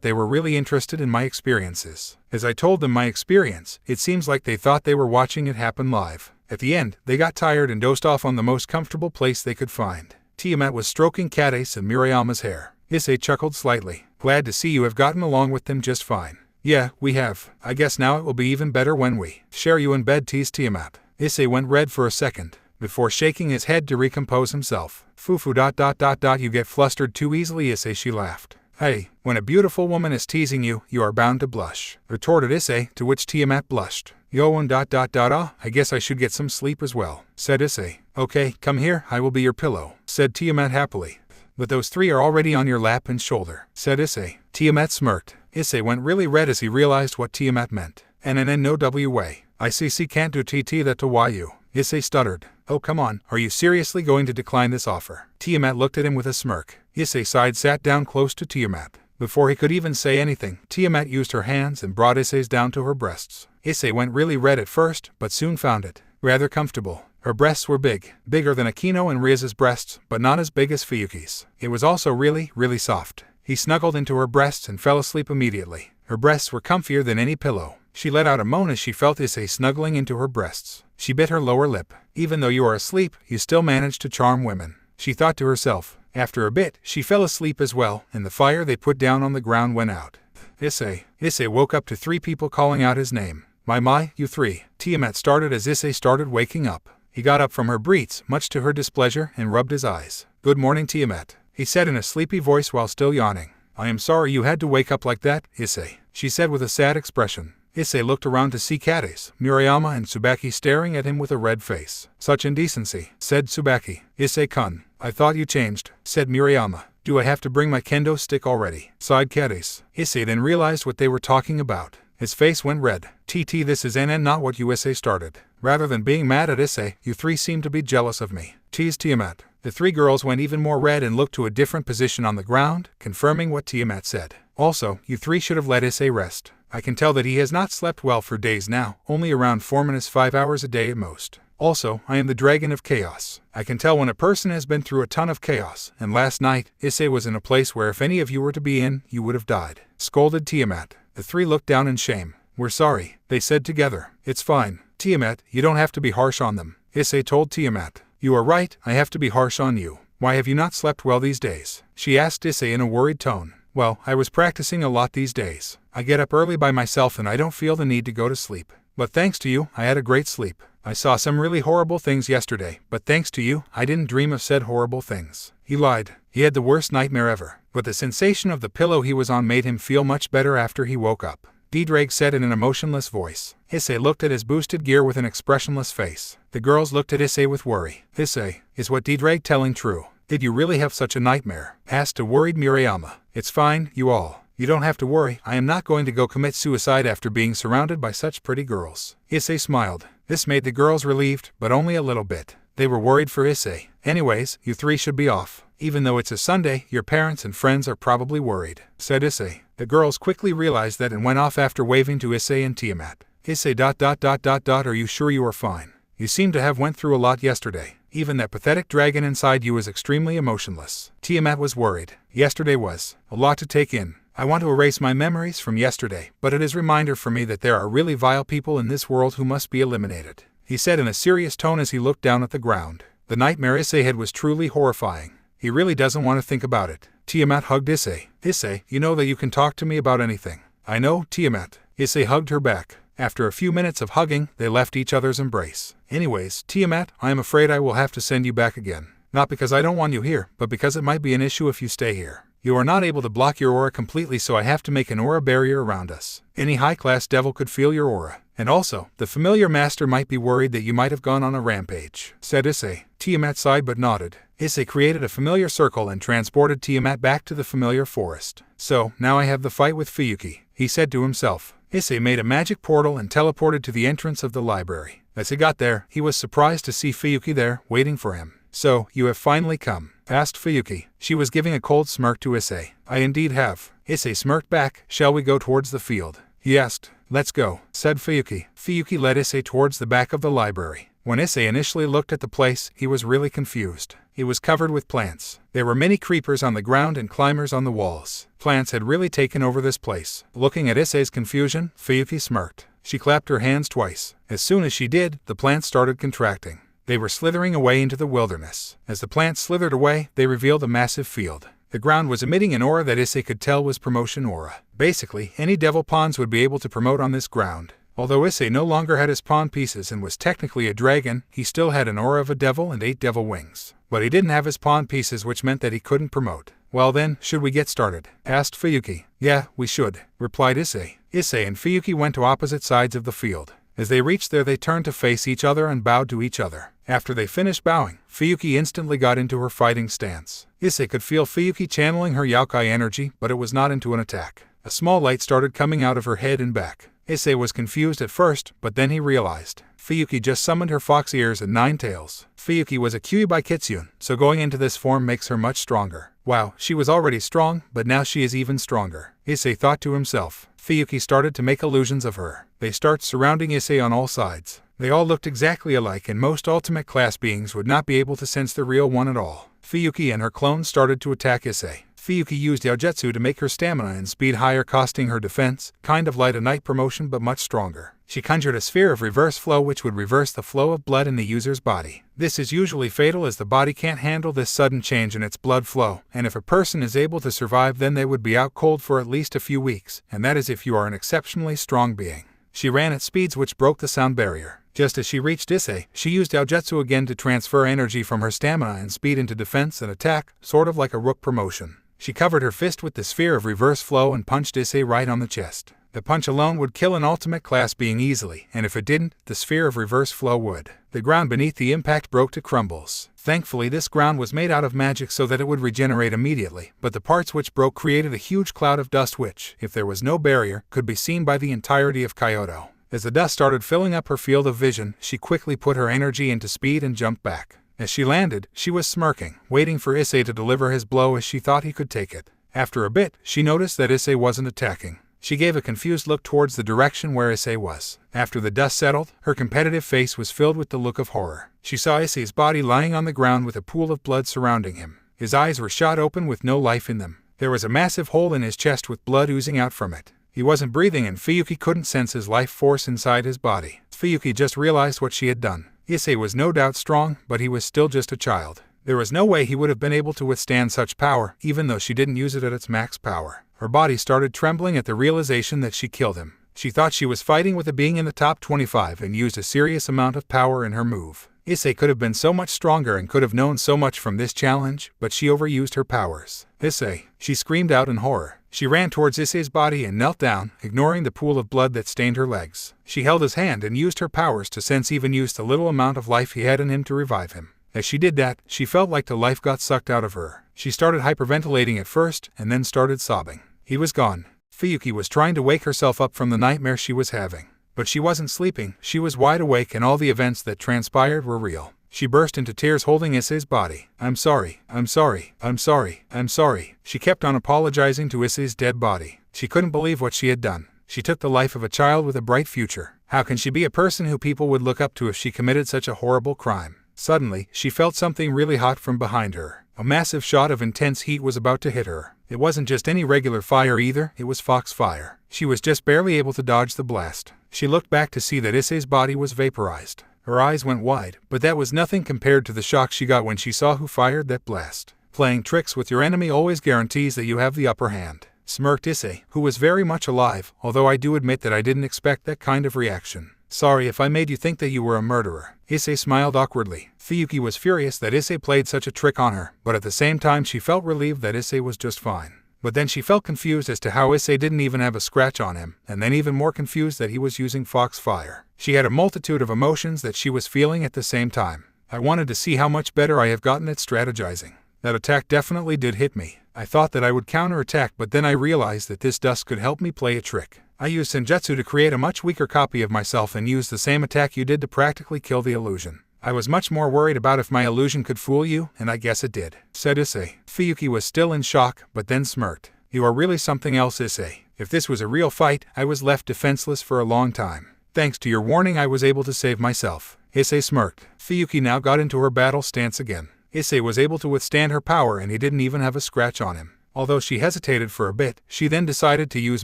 They were really interested in my experiences. As I told them my experience, it seems like they thought they were watching it happen live. At the end, they got tired and dozed off on the most comfortable place they could find. Tiamat was stroking Kades and Murayama's hair. Issei chuckled slightly. Glad to see you have gotten along with them just fine. Yeah, we have. I guess now it will be even better when we share you in bed, teased Tiamat. Issei went red for a second, before shaking his head to recompose himself. Fufu ... You get flustered too easily, Issei, she laughed. Hey, when a beautiful woman is teasing you, you are bound to blush, retorted Issei, to which Tiamat blushed. Yo and ... I guess I should get some sleep as well, said Issei. Okay, come here, I will be your pillow, said Tiamat happily. But those three are already on your lap and shoulder, said Issei. Tiamat smirked. Issei went really red as he realized what Tiamat meant. No way. ICC can't do TT that to YU. Issei stuttered. Oh come on, are you seriously going to decline this offer? Tiamat looked at him with a smirk. Issei sighed, sat down close to Tiamat. Before he could even say anything, Tiamat used her hands and brought Issei's down to her breasts. Issei went really red at first, but soon found it rather comfortable. Her breasts were big, bigger than Akino and Rya's breasts, but not as big as Fuyuki's. It was also really soft. He snuggled into her breasts and fell asleep immediately. Her breasts were comfier than any pillow. She let out a moan as she felt Issei snuggling into her breasts. She bit her lower lip. Even though you are asleep, you still manage to charm women, she thought to herself. After a bit, she fell asleep as well, and the fire they put down on the ground went out. Issei. Issei woke up to three people calling out his name. My, you three. Tiamat started as Issei started waking up. He got up from her breets, much to her displeasure, and rubbed his eyes. Good morning, Tiamat, he said in a sleepy voice while still yawning. I am sorry you had to wake up like that, Issei, she said with a sad expression. Issei looked around to see Kades, Murayama and Tsubaki staring at him with a red face. Such indecency, said Tsubaki. Issei-kun, I thought you changed, said Murayama. Do I have to bring my kendo stick already? Sighed Kades. Issei then realized what they were talking about. His face went red. TT, this is not what you, Issei started. Rather than being mad at Issei, you three seem to be jealous of me, teased Tiamat. The three girls went even more red and looked to a different position on the ground, confirming what Tiamat said. Also, you three should have let Issei rest. I can tell that he has not slept well for days now, only around 4-5 hours a day at most. Also, I am the Dragon of Chaos. I can tell when a person has been through a ton of chaos, and last night, Issei was in a place where if any of you were to be in, you would have died, scolded Tiamat. The three looked down in shame. We're sorry, they said together. It's fine, Tiamat, you don't have to be harsh on them, Issei told Tiamat. You are right, I have to be harsh on you. Why have you not slept well these days? She asked Issei in a worried tone. Well, I was practicing a lot these days. I get up early by myself and I don't feel the need to go to sleep. But thanks to you, I had a great sleep. I saw some really horrible things yesterday, but thanks to you, I didn't dream of said horrible things. He lied. He had the worst nightmare ever, but the sensation of the pillow he was on made him feel much better after he woke up. Didrag said in an emotionless voice. Issei looked at his boosted gear with an expressionless face. The girls looked at Issei with worry. Issei, is what Didrag telling true? Did you really have such a nightmare? Asked a worried Murayama. It's fine, you all. You don't have to worry, I am not going to go commit suicide after being surrounded by such pretty girls. Issei smiled. This made the girls relieved, but only a little bit. They were worried for Issei. Anyways, you three should be off. Even though it's a Sunday, your parents and friends are probably worried, said Issei. The girls quickly realized that and went off after waving to Issei and Tiamat. Issei ... Are you sure you are fine? You seem to have went through a lot yesterday. Even that pathetic dragon inside you is extremely emotionless. Tiamat was worried. Yesterday was a lot to take in. I want to erase my memories from yesterday, but it is a reminder for me that there are really vile people in this world who must be eliminated, he said in a serious tone as he looked down at the ground. The nightmare Issei had was truly horrifying. He really doesn't want to think about it. Tiamat hugged Issei. Issei, you know that you can talk to me about anything. I know, Tiamat. Issei hugged her back. After a few minutes of hugging, they left each other's embrace. Anyways, Tiamat, I am afraid I will have to send you back again. Not because I don't want you here, but because it might be an issue if you stay here. You are not able to block your aura completely, so I have to make an aura barrier around us. Any high-class devil could feel your aura. And also, the familiar master might be worried that you might have gone on a rampage," said Issei. Tiamat sighed but nodded. Issei created a familiar circle and transported Tiamat back to the familiar forest. "So, now I have the fight with Fuyuki," he said to himself. Issei made a magic portal and teleported to the entrance of the library. As he got there, he was surprised to see Fuyuki there, waiting for him. "So, you have finally come?" asked Fuyuki. She was giving a cold smirk to Issei. "I indeed have." Issei smirked back. "Shall we go towards the field?" he asked. "Let's go," said Fuyuki. Fuyuki led Issei towards the back of the library. When Issei initially looked at the place, he was really confused. It was covered with plants. There were many creepers on the ground and climbers on the walls. Plants had really taken over this place. Looking at Issei's confusion, Fuyuki smirked. She clapped her hands twice. As soon as she did, the plants started contracting. They were slithering away into the wilderness. As the plants slithered away, they revealed a massive field. The ground was emitting an aura that Issei could tell was promotion aura. Basically, any devil pawns would be able to promote on this ground. Although Issei no longer had his pawn pieces and was technically a dragon, he still had an aura of a devil and 8 devil wings. But he didn't have his pawn pieces, which meant that he couldn't promote. "Well then, should we get started?" asked Fuyuki. "Yeah, we should," replied Issei. Issei and Fuyuki went to opposite sides of the field. As they reached there, they turned to face each other and bowed to each other. After they finished bowing, Fuyuki instantly got into her fighting stance. Issei could feel Fuyuki channeling her Yaokai energy, but it was not into an attack. A small light started coming out of her head and back. Issei was confused at first, but then he realized. Fuyuki just summoned her fox ears and 9 tails. Fuyuki was a Kyuubi Kitsune, so going into this form makes her much stronger. Wow, she was already strong, but now she is even stronger, Issei thought to himself. Fuyuki started to make illusions of her. They start surrounding Issei on all sides. They all looked exactly alike, and most ultimate class beings would not be able to sense the real one at all. Fuyuki and her clones started to attack Issei. Fuyuki used Yaojutsu to make her stamina and speed higher, costing her defense, kind of like a knight promotion but much stronger. She conjured a sphere of reverse flow which would reverse the flow of blood in the user's body. This is usually fatal as the body can't handle this sudden change in its blood flow, and if a person is able to survive, then they would be out cold for at least a few weeks, and that is if you are an exceptionally strong being. She ran at speeds which broke the sound barrier. Just as she reached Issei, she used Yaojutsu again to transfer energy from her stamina and speed into defense and attack, sort of like a rook promotion. She covered her fist with the sphere of reverse flow and punched Issei right on the chest. The punch alone would kill an ultimate class being easily, and if it didn't, the sphere of reverse flow would. The ground beneath the impact broke to crumbles. Thankfully, this ground was made out of magic so that it would regenerate immediately, but the parts which broke created a huge cloud of dust which, if there was no barrier, could be seen by the entirety of Kyoto. As the dust started filling up her field of vision, she quickly put her energy into speed and jumped back. As she landed, she was smirking, waiting for Issei to deliver his blow as she thought he could take it. After a bit, she noticed that Issei wasn't attacking. She gave a confused look towards the direction where Issei was. After the dust settled, her competitive face was filled with the look of horror. She saw Issei's body lying on the ground with a pool of blood surrounding him. His eyes were shot open with no life in them. There was a massive hole in his chest with blood oozing out from it. He wasn't breathing, and Fuyuki couldn't sense his life force inside his body. Fuyuki just realized what she had done. Issei was no doubt strong, but he was still just a child. There was no way he would have been able to withstand such power, even though she didn't use it at its max power. Her body started trembling at the realization that she killed him. She thought she was fighting with a being in the top 25 and used a serious amount of power in her move. Issei could have been so much stronger and could have known so much from this challenge, but she overused her powers. "Issei!" she screamed out in horror. She ran towards Issei's body and knelt down, ignoring the pool of blood that stained her legs. She held his hand and used her powers to sense even used the little amount of life he had in him to revive him. As she did that, she felt like the life got sucked out of her. She started hyperventilating at first, and then started sobbing. He was gone. Fuyuki was trying to wake herself up from the nightmare she was having. But she wasn't sleeping, she was wide awake, and all the events that transpired were real. She burst into tears holding Issei's body. "I'm sorry, I'm sorry, I'm sorry, I'm sorry." She kept on apologizing to Issei's dead body. She couldn't believe what she had done. She took the life of a child with a bright future. How can she be a person who people would look up to if she committed such a horrible crime? Suddenly, she felt something really hot from behind her. A massive shot of intense heat was about to hit her. It wasn't just any regular fire either, it was fox fire. She was just barely able to dodge the blast. She looked back to see that Issei's body was vaporized. Her eyes went wide, but that was nothing compared to the shock she got when she saw who fired that blast. "Playing tricks with your enemy always guarantees that you have the upper hand," smirked Issei, who was very much alive, although I do admit that I didn't expect that kind of reaction. Sorry if I made you think that you were a murderer. Issei smiled awkwardly. Fuyuki was furious that Issei played such a trick on her, but at the same time she felt relieved that Issei was just fine. But then she felt confused as to how Issei didn't even have a scratch on him, and then even more confused that he was using foxfire. She had a multitude of emotions that she was feeling at the same time. I wanted to see how much better I have gotten at strategizing. That attack definitely did hit me. I thought that I would counterattack, but then I realized that this dust could help me play a trick. I used Senjutsu to create a much weaker copy of myself and used the same attack you did to practically kill the illusion. I was much more worried about if my illusion could fool you, and I guess it did, said Issei. Fuyuki was still in shock, but then smirked. You are really something else, Issei. If this was a real fight, I was left defenseless for a long time. Thanks to your warning, I was able to save myself. Issei smirked. Fuyuki now got into her battle stance again. Issei was able to withstand her power and he didn't even have a scratch on him. Although she hesitated for a bit, she then decided to use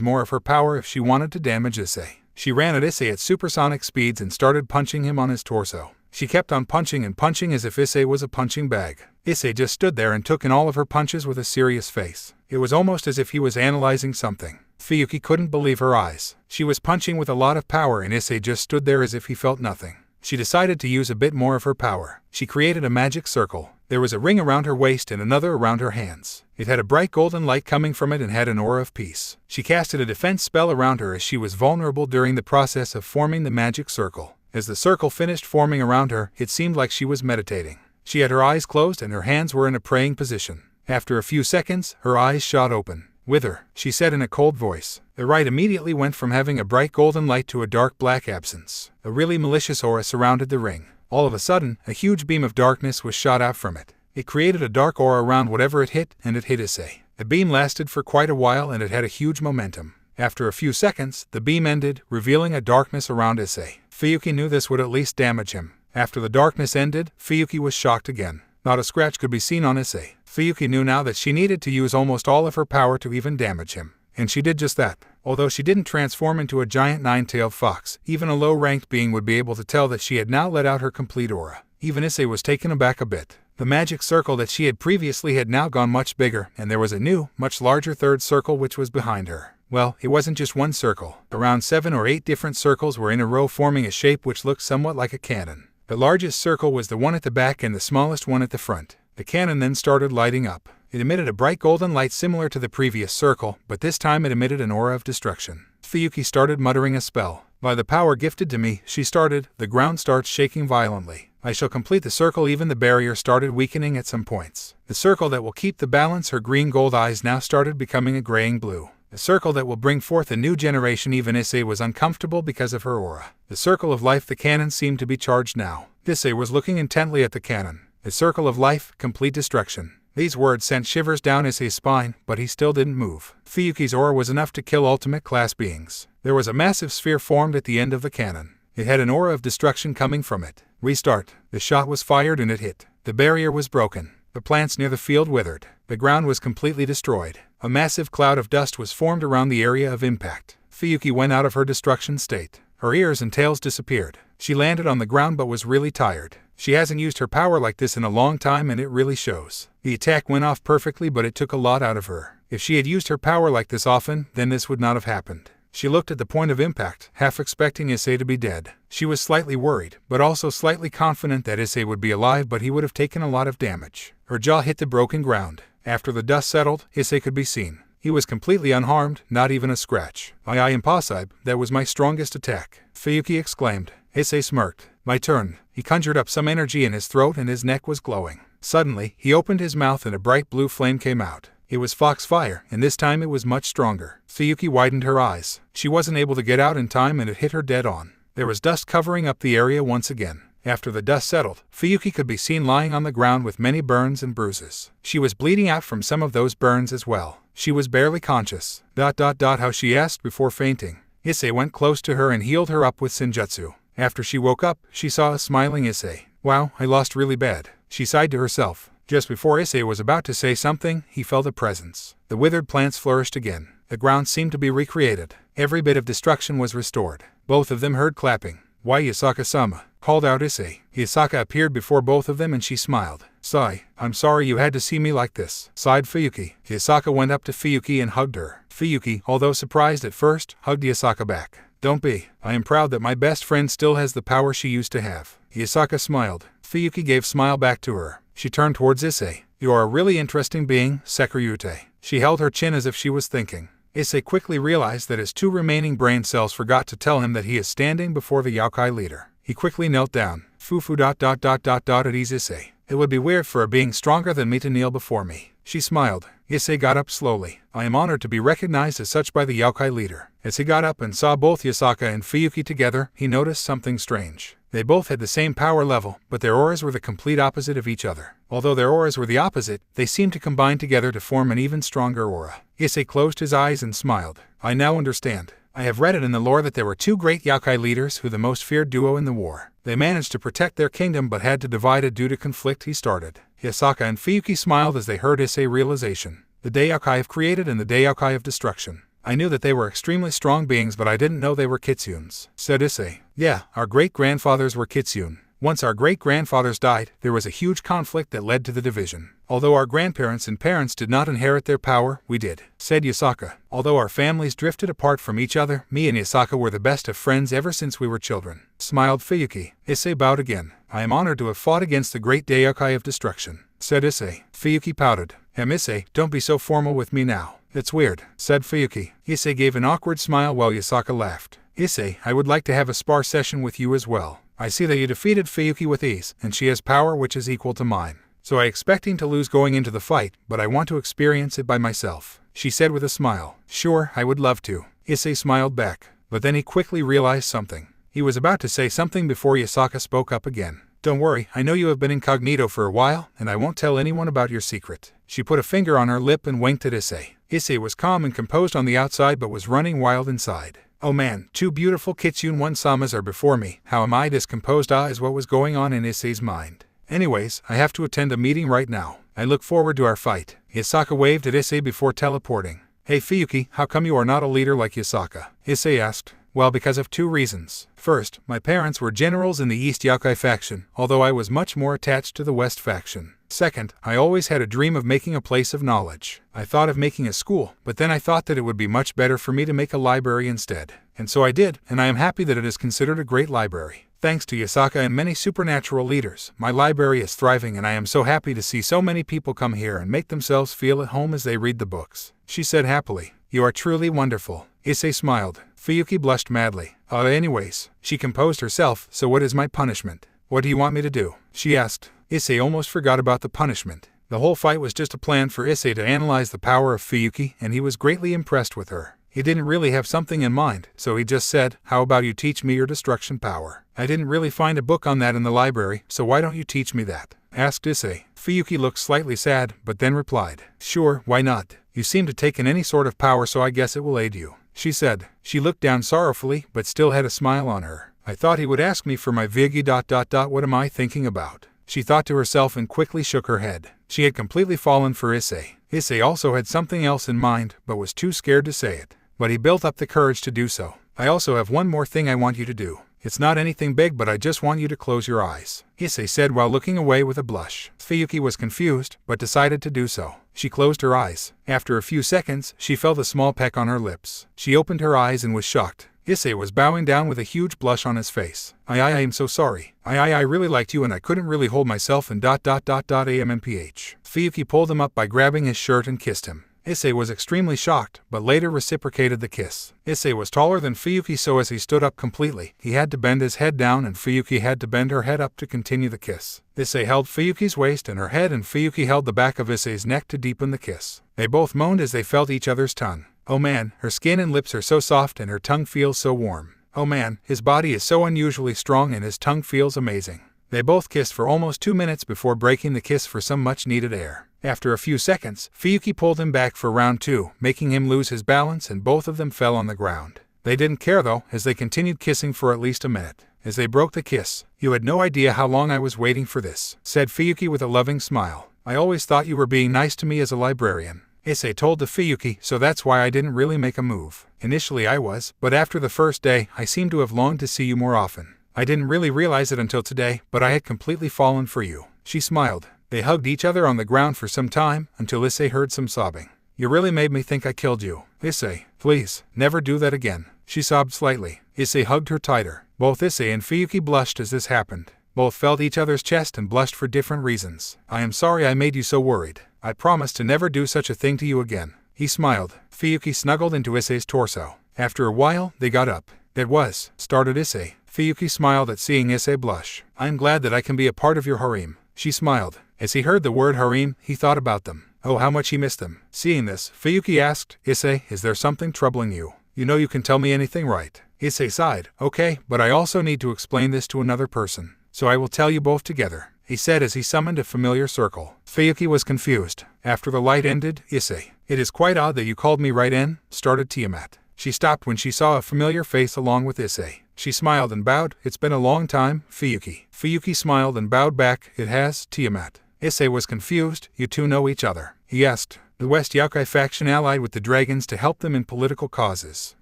more of her power if she wanted to damage Issei. She ran at Issei at supersonic speeds and started punching him on his torso. She kept on punching and punching as if Issei was a punching bag. Issei just stood there and took in all of her punches with a serious face. It was almost as if he was analyzing something. Fuyuki couldn't believe her eyes. She was punching with a lot of power and Issei just stood there as if he felt nothing. She decided to use a bit more of her power. She created a magic circle. There was a ring around her waist and another around her hands. It had a bright golden light coming from it and had an aura of peace. She casted a defense spell around her as she was vulnerable during the process of forming the magic circle. As the circle finished forming around her, it seemed like she was meditating. She had her eyes closed and her hands were in a praying position. After a few seconds, her eyes shot open. Wither, she said in a cold voice. The light immediately went from having a bright golden light to a dark black absence. A really malicious aura surrounded the ring. All of a sudden, a huge beam of darkness was shot out from it. It created a dark aura around whatever it hit, and it hit Issei. The beam lasted for quite a while and it had a huge momentum. After a few seconds, the beam ended, revealing a darkness around Issei. Fuyuki knew this would at least damage him. After the darkness ended, Fuyuki was shocked again. Not a scratch could be seen on Issei. Fuyuki knew now that she needed to use almost all of her power to even damage him. And she did just that. Although she didn't transform into a giant nine-tailed fox, even a low-ranked being would be able to tell that she had now let out her complete aura. Even Issei was taken aback a bit. The magic circle that she had previously had now gone much bigger, and there was a new, much larger third circle which was behind her. Well, it wasn't just one circle. Around 7 or 8 different circles were in a row forming a shape which looked somewhat like a cannon. The largest circle was the one at the back and the smallest one at the front. The cannon then started lighting up. It emitted a bright golden light similar to the previous circle, but this time it emitted an aura of destruction. Fuyuki started muttering a spell. By the power gifted to me, she started, the ground starts shaking violently. I shall complete the circle. Even the barrier started weakening at some points. The circle that will keep the balance, her green-gold eyes now started becoming a graying blue. The circle that will bring forth a new generation. Even Issei was uncomfortable because of her aura. The circle of life, the cannon seemed to be charged now. Issei was looking intently at the cannon. The circle of life, complete destruction. These words sent shivers down Issei's spine, but he still didn't move. Fuyuki's aura was enough to kill ultimate class beings. There was a massive sphere formed at the end of the cannon. It had an aura of destruction coming from it. Restart. The shot was fired and it hit. The barrier was broken. The plants near the field withered. The ground was completely destroyed. A massive cloud of dust was formed around the area of impact. Fuyuki went out of her destruction state. Her ears and tails disappeared. She landed on the ground but was really tired. She hasn't used her power like this in a long time and it really shows. The attack went off perfectly but it took a lot out of her. If she had used her power like this often, then this would not have happened. She looked at the point of impact, half expecting Issei to be dead. She was slightly worried, but also slightly confident that Issei would be alive, but he would have taken a lot of damage. Her jaw hit the broken ground. After the dust settled, Issei could be seen. He was completely unharmed, not even a scratch. "Aye, impossible, that was my strongest attack," Fuyuki exclaimed. Issei smirked. "My turn." He conjured up some energy in his throat and his neck was glowing. Suddenly, he opened his mouth and a bright blue flame came out. It was foxfire, and this time it was much stronger. Fuyuki widened her eyes. She wasn't able to get out in time and it hit her dead on. There was dust covering up the area once again. After the dust settled, Fuyuki could be seen lying on the ground with many burns and bruises. She was bleeding out from some of those burns as well. She was barely conscious. How she asked before fainting. Issei went close to her and healed her up with Senjutsu. After she woke up, she saw a smiling Issei. "Wow, I lost really bad," she sighed to herself. Just before Issei was about to say something, he felt a presence. The withered plants flourished again. The ground seemed to be recreated. Every bit of destruction was restored. Both of them heard clapping. "Why, Yasaka-sama," called out Issei. Yasaka appeared before both of them and she smiled. "Sigh, I'm sorry you had to see me like this," sighed Fuyuki. Yasaka went up to Fuyuki and hugged her. Fuyuki, although surprised at first, hugged Yasaka back. Don't be. I am proud that my best friend still has the power she used to have. Yasaka smiled. Fuyuki gave smile back to her. She turned towards Issei. You are a really interesting being, Sekiryute. She held her chin as if she was thinking. Issei quickly realized that his 2 remaining brain cells forgot to tell him that he is standing before the Yokai leader. He quickly knelt down. Fufu ... at ease Issei. It would be weird for a being stronger than me to kneel before me. She smiled. Issei got up slowly. I am honored to be recognized as such by the Yokai leader. As he got up and saw both Yasaka and Fuyuki together, he noticed something strange. They both had the same power level, but their auras were the complete opposite of each other. Although their auras were the opposite, they seemed to combine together to form an even stronger aura. Issei closed his eyes and smiled. I now understand. I have read it in the lore that there were 2 great Yokai leaders who the most feared duo in the war. They managed to protect their kingdom but had to divide it due to conflict he started. Yasaka and Fuyuki smiled as they heard Issei's realization. The Daiokai of created and the Daiokai of destruction. I knew that they were extremely strong beings, but I didn't know they were Kitsunes, said Issei. Yeah, our great-grandfathers were Kitsune. Once our great-grandfathers died, there was a huge conflict that led to the division. Although our grandparents and parents did not inherit their power, we did, said Yasaka. Although our families drifted apart from each other, me and Yasaka were the best of friends ever since we were children, smiled Fuyuki. Issei bowed again. I am honored to have fought against the great Daiokai of destruction, said Issei. Fuyuki pouted. Issei, don't be so formal with me now. It's weird, said Fuyuki. Issei gave an awkward smile while Yasaka laughed. Issei, I would like to have a spar session with you as well. I see that you defeated Fuyuki with ease, and she has power which is equal to mine. So I expecting to lose going into the fight, but I want to experience it by myself, she said with a smile. Sure, I would love to. Issei smiled back, but then he quickly realized something. He was about to say something before Yasaka spoke up again. Don't worry, I know you have been incognito for a while, and I won't tell anyone about your secret. She put a finger on her lip and winked at Issei. Issei was calm and composed on the outside but was running wild inside. Oh man, 2 beautiful Kitsune One-samas are before me. How am I discomposed? Is what was going on in Issei's mind. Anyways, I have to attend a meeting right now. I look forward to our fight. Yasaka waved at Issei before teleporting. Hey Fuyuki, how come you are not a leader like Yasaka? Issei asked. Well, because of 2 reasons. First, my parents were generals in the East Yokai faction, although I was much more attached to the West faction. Second, I always had a dream of making a place of knowledge. I thought of making a school, but then I thought that it would be much better for me to make a library instead. And so I did, and I am happy that it is considered a great library. Thanks to Yasaka and many supernatural leaders, my library is thriving, and I am so happy to see so many people come here and make themselves feel at home as they read the books, she said happily. You are truly wonderful. Issei smiled. Fuyuki blushed madly. Anyways, she composed herself, so what is my punishment? What do you want me to do? She asked. Issei almost forgot about the punishment. The whole fight was just a plan for Issei to analyze the power of Fuyuki, and he was greatly impressed with her. He didn't really have something in mind, so he just said, how about you teach me your destruction power? I didn't really find a book on that in the library, so why don't you teach me that? Asked Issei. Fuyuki looked slightly sad, but then replied. Sure, why not? You seem to take in any sort of power, so I guess it will aid you, she said. She looked down sorrowfully, but still had a smile on her. I thought he would ask me for my Vigi ... What am I thinking about? She thought to herself and quickly shook her head. She had completely fallen for Issei. Issei also had something else in mind, but was too scared to say it. But he built up the courage to do so. I also have one more thing I want you to do. It's not anything big, but I just want you to close your eyes, Issei said while looking away with a blush. Fuyuki was confused, but decided to do so. She closed her eyes. After a few seconds, she felt a small peck on her lips. She opened her eyes and was shocked. Issei was bowing down with a huge blush on his face. I am so sorry. I really liked you and I couldn't really hold myself and ... AMNPH. Fuyuki pulled him up by grabbing his shirt and kissed him. Issei was extremely shocked, but later reciprocated the kiss. Issei was taller than Fuyuki, so as he stood up completely, he had to bend his head down and Fuyuki had to bend her head up to continue the kiss. Issei held Fuyuki's waist and her head, and Fuyuki held the back of Issei's neck to deepen the kiss. They both moaned as they felt each other's tongue. Oh man, her skin and lips are so soft and her tongue feels so warm. Oh man, his body is so unusually strong and his tongue feels amazing. They both kissed for almost 2 minutes before breaking the kiss for some much-needed air. After a few seconds, Fuyuki pulled him back for round 2, making him lose his balance, and both of them fell on the ground. They didn't care though, as they continued kissing for at least a minute. As they broke the kiss, "You had no idea how long I was waiting for this," said Fuyuki with a loving smile. "I always thought you were being nice to me as a librarian," Issei told to Fuyuki, "so that's why I didn't really make a move. Initially I was, but after the first day, I seem to have longed to see you more often. I didn't really realize it until today, but I had completely fallen for you." She smiled. They hugged each other on the ground for some time, until Issei heard some sobbing. "You really made me think I killed you. Issei, please, never do that again," she sobbed slightly. Issei hugged her tighter. Both Issei and Fuyuki blushed as this happened. Both felt each other's chest and blushed for different reasons. I am sorry I made you so worried. I promise to never do such a thing to you again. He smiled. Fuyuki snuggled into Issei's torso. After a while, they got up. That was, started Issei. Fuyuki smiled at seeing Issei blush. I am glad that I can be a part of your harem. She smiled. As he heard the word harem, he thought about them. Oh, how much he missed them. Seeing this, Fuyuki asked, Issei, is there something troubling you? You know you can tell me anything, right? Issei sighed. Okay, but I also need to explain this to another person. So I will tell you both together, he said as he summoned a familiar circle. Fuyuki was confused. After the light ended, Issei. It is quite odd that you called me right in, started Tiamat. She stopped when she saw a familiar face along with Issei. She smiled and bowed. It's been a long time, Fuyuki. Fuyuki smiled and bowed back. It has, Tiamat. Issei was confused. You two know each other? He asked. The West Yokai faction allied with the dragons to help them in political causes.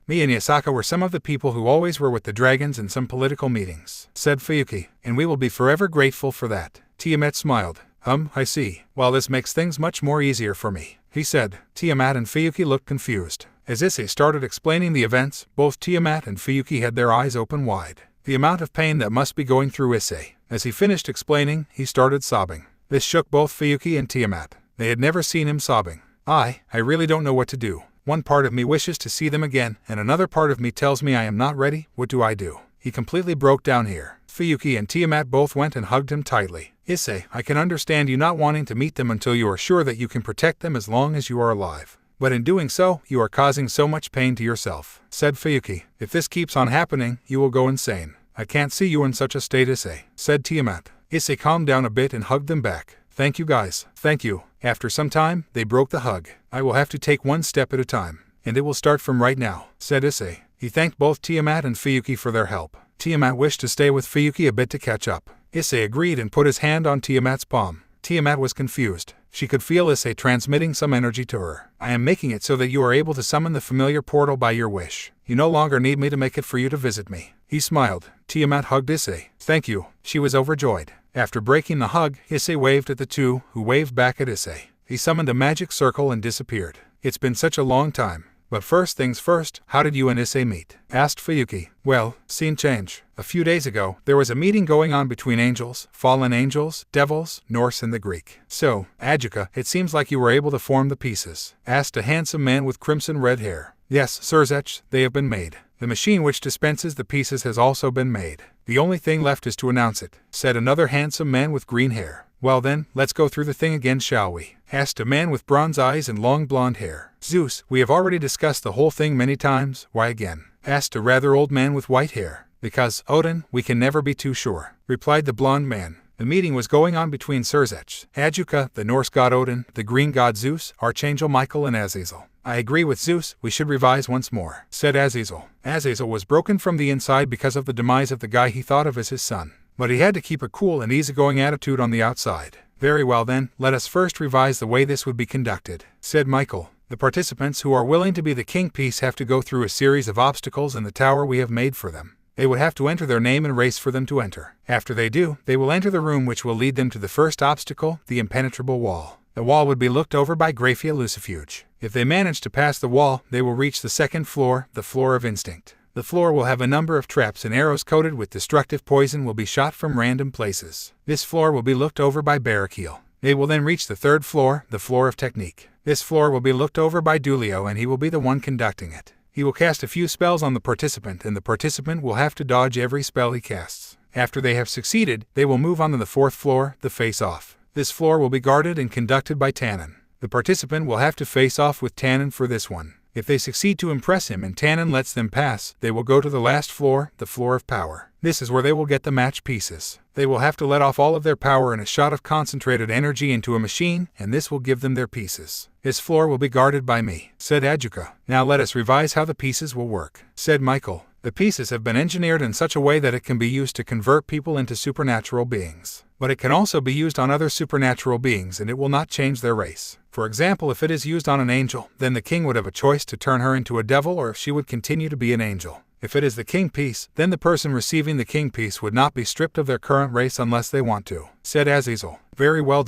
Me and Yasaka were some of the people who always were with the dragons in some political meetings, said Fuyuki, and we will be forever grateful for that. Tiamat smiled. I see. Well, this makes things much more easier for me, he said. Tiamat and Fuyuki looked confused. As Issei started explaining the events, both Tiamat and Fuyuki had their eyes open wide. The amount of pain that must be going through Issei. As he finished explaining, he started sobbing. This shook both Fuyuki and Tiamat. They had never seen him sobbing. I really don't know what to do. One part of me wishes to see them again, and another part of me tells me I am not ready. What do I do? He completely broke down here. Fuyuki and Tiamat both went and hugged him tightly. Issei, I can understand you not wanting to meet them until you are sure that you can protect them as long as you are alive. But in doing so, you are causing so much pain to yourself, said Fuyuki. If this keeps on happening, you will go insane. I can't see you in such a state, Issei, said Tiamat. Issei calmed down a bit and hugged them back. Thank you guys. Thank you. After some time, they broke the hug. I will have to take one step at a time. And it will start from right now, said Issei. He thanked both Tiamat and Fuyuki for their help. Tiamat wished to stay with Fuyuki a bit to catch up. Issei agreed and put his hand on Tiamat's palm. Tiamat was confused. She could feel Issei transmitting some energy to her. I am making it so that you are able to summon the familiar portal by your wish. You no longer need me to make it for you to visit me. He smiled. Tiamat hugged Issei. Thank you. She was overjoyed. After breaking the hug, Issei waved at the two, who waved back at Issei. He summoned a magic circle and disappeared. It's been such a long time. But first things first, how did you and Issei meet? Asked Fuyuki. Well, scene change. A few days ago, there was a meeting going on between angels, fallen angels, devils, Norse and the Greek. So, Ajuka, it seems like you were able to form the pieces. Asked a handsome man with crimson red hair. Yes, Sirzech, they have been made. The machine which dispenses the pieces has also been made. The only thing left is to announce it, said another handsome man with green hair. Well then, let's go through the thing again, shall we? Asked a man with bronze eyes and long blonde hair. Zeus, we have already discussed the whole thing many times, why again? Asked a rather old man with white hair. Because, Odin, we can never be too sure, replied the blonde man. The meeting was going on between Sirzech, Ajuka, the Norse god Odin, the green god Zeus, Archangel Michael and Azazel. I agree with Zeus, we should revise once more, said Azazel. Azazel was broken from the inside because of the demise of the guy he thought of as his son. But he had to keep a cool and easygoing attitude on the outside. Very well then, let us first revise the way this would be conducted, said Michael. The participants who are willing to be the king piece have to go through a series of obstacles in the tower we have made for them. They would have to enter their name and race for them to enter. After they do, they will enter the room which will lead them to the first obstacle, the impenetrable wall. The wall would be looked over by Graphia Lucifuge. If they manage to pass the wall, they will reach the second floor, the floor of instinct. The floor will have a number of traps and arrows coated with destructive poison will be shot from random places. This floor will be looked over by Barrakiel. They will then reach the third floor, the floor of technique. This floor will be looked over by Dulio and he will be the one conducting it. He will cast a few spells on the participant and the participant will have to dodge every spell he casts. After they have succeeded, they will move on to the fourth floor, the face-off. This floor will be guarded and conducted by Tannen. The participant will have to face off with Tannen for this one. If they succeed to impress him and Tannen lets them pass, they will go to the last floor, the floor of power. This is where they will get the match pieces. They will have to let off all of their power in a shot of concentrated energy into a machine, and this will give them their pieces. This floor will be guarded by me, said Ajuka. Now let us revise how the pieces will work, said Michael. The pieces have been engineered in such a way that it can be used to convert people into supernatural beings. But it can also be used on other supernatural beings and it will not change their race. For example, if it is used on an angel, then the king would have a choice to turn her into a devil or if she would continue to be an angel. If it is the king piece, then the person receiving the king piece would not be stripped of their current race unless they want to, said Azazel. Very well.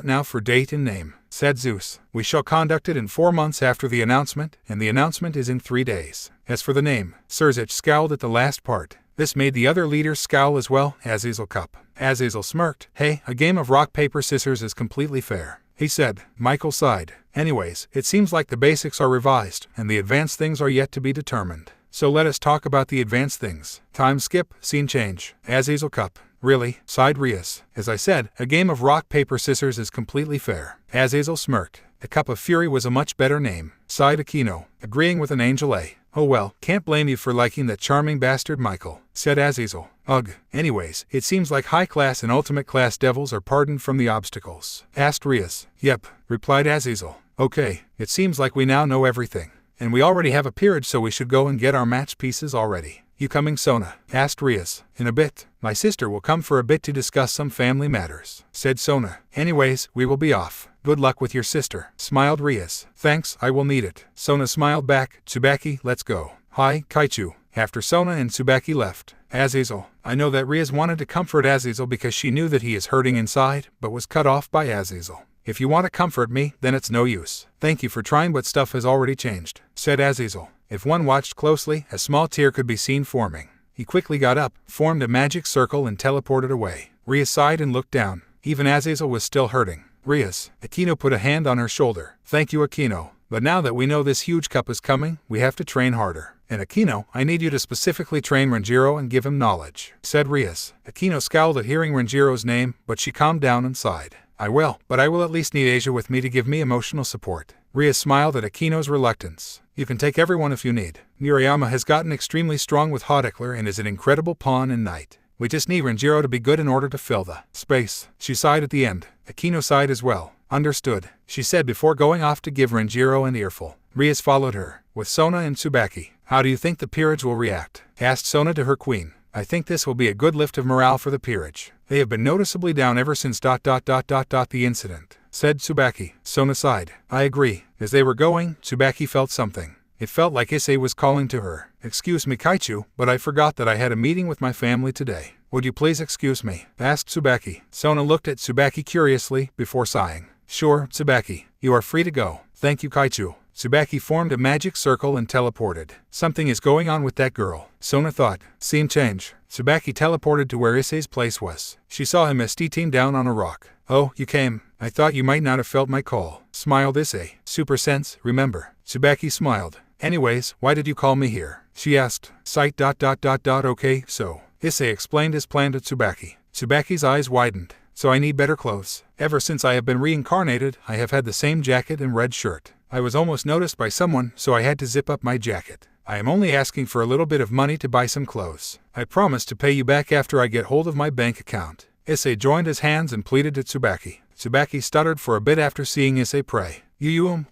Now for date and name, said Zeus. We shall conduct it in 4 months after the announcement, and the announcement is in 3 days. As for the name, Sirzich scowled at the last part. This made the other leaders scowl as well. Azazel Cup. Azazel smirked. Hey, a game of rock, paper, scissors is completely fair, he said. Michael sighed. Anyways, it seems like the basics are revised, and the advanced things are yet to be determined. So let us talk about the advanced things. Time skip, scene change. Azazel Cup. Really? Sighed Rias. As I said, a game of rock, paper, scissors is completely fair. Azazel smirked. The Cup of Fury was a much better name, sighed Aquino, agreeing with an Angel A. Oh well, can't blame you for liking that charming bastard Michael, said Azazel. Ugh. Anyways, it seems like high-class and ultimate-class devils are pardoned from the obstacles, asked Rias. Yep, replied Azazel. Okay, it seems like we now know everything. And we already have a peerage, so we should go and get our match pieces already. You coming, Sona? Asked Rias. In a bit. My sister will come for a bit to discuss some family matters, said Sona. Anyways, we will be off. Good luck with your sister, smiled Rias. Thanks, I will need it. Sona smiled back. Tsubaki, let's go. Hi, Kaichu. After Sona and Tsubaki left, Azazel. I know that Rias wanted to comfort Azazel because she knew that he is hurting inside, but was cut off by Azazel. If you want to comfort me, then it's no use. Thank you for trying, but stuff has already changed, said Azazel. If one watched closely, a small tear could be seen forming. He quickly got up, formed a magic circle and teleported away. Rias sighed and looked down. Even Azazel was still hurting. Rias. Aquino put a hand on her shoulder. Thank you, Aquino. But now that we know this huge cup is coming, we have to train harder. And Aquino, I need you to specifically train Renjiro and give him knowledge, said Rias. Aquino scowled at hearing Renjiro's name, but she calmed down and sighed. I will, but I will at least need Asia with me to give me emotional support. Rias smiled at Aquino's reluctance. You can take everyone if you need. Niriyama has gotten extremely strong with Hodekler and is an incredible pawn and knight. We just need Renjiro to be good in order to fill the space. She sighed at the end. Aquino sighed as well. Understood, she said before going off to give Renjiro an earful. Rias followed her, with Sona and Tsubaki. How do you think the peerage will react? Asked Sona to her queen. I think this will be a good lift of morale for the peerage. They have been noticeably down ever since the incident, said Tsubaki. Sona sighed. I agree. As they were going, Tsubaki felt something. It felt like Issei was calling to her. Excuse me, Kaichu, but I forgot that I had a meeting with my family today. Would you please excuse me? Asked Tsubaki. Sona looked at Tsubaki curiously, before sighing. Sure, Tsubaki. You are free to go. Thank you, Kaichu. Tsubaki formed a magic circle and teleported. Something is going on with that girl, Sona thought. Scene change. Tsubaki teleported to where Issei's place was. She saw him sitting down on a rock. Oh, you came. I thought you might not have felt my call, smiled Issei. Super sense, remember. Tsubaki smiled. Anyways, why did you call me here? She asked. Sight. Okay, so. Issei explained his plan to Tsubaki. Tsubaki's eyes widened. So I need better clothes. Ever since I have been reincarnated, I have had the same jacket and red shirt. I was almost noticed by someone, so I had to zip up my jacket. I am only asking for a little bit of money to buy some clothes. I promise to pay you back after I get hold of my bank account. Issei joined his hands and pleaded to Tsubaki. Tsubaki stuttered for a bit after seeing Issei pray.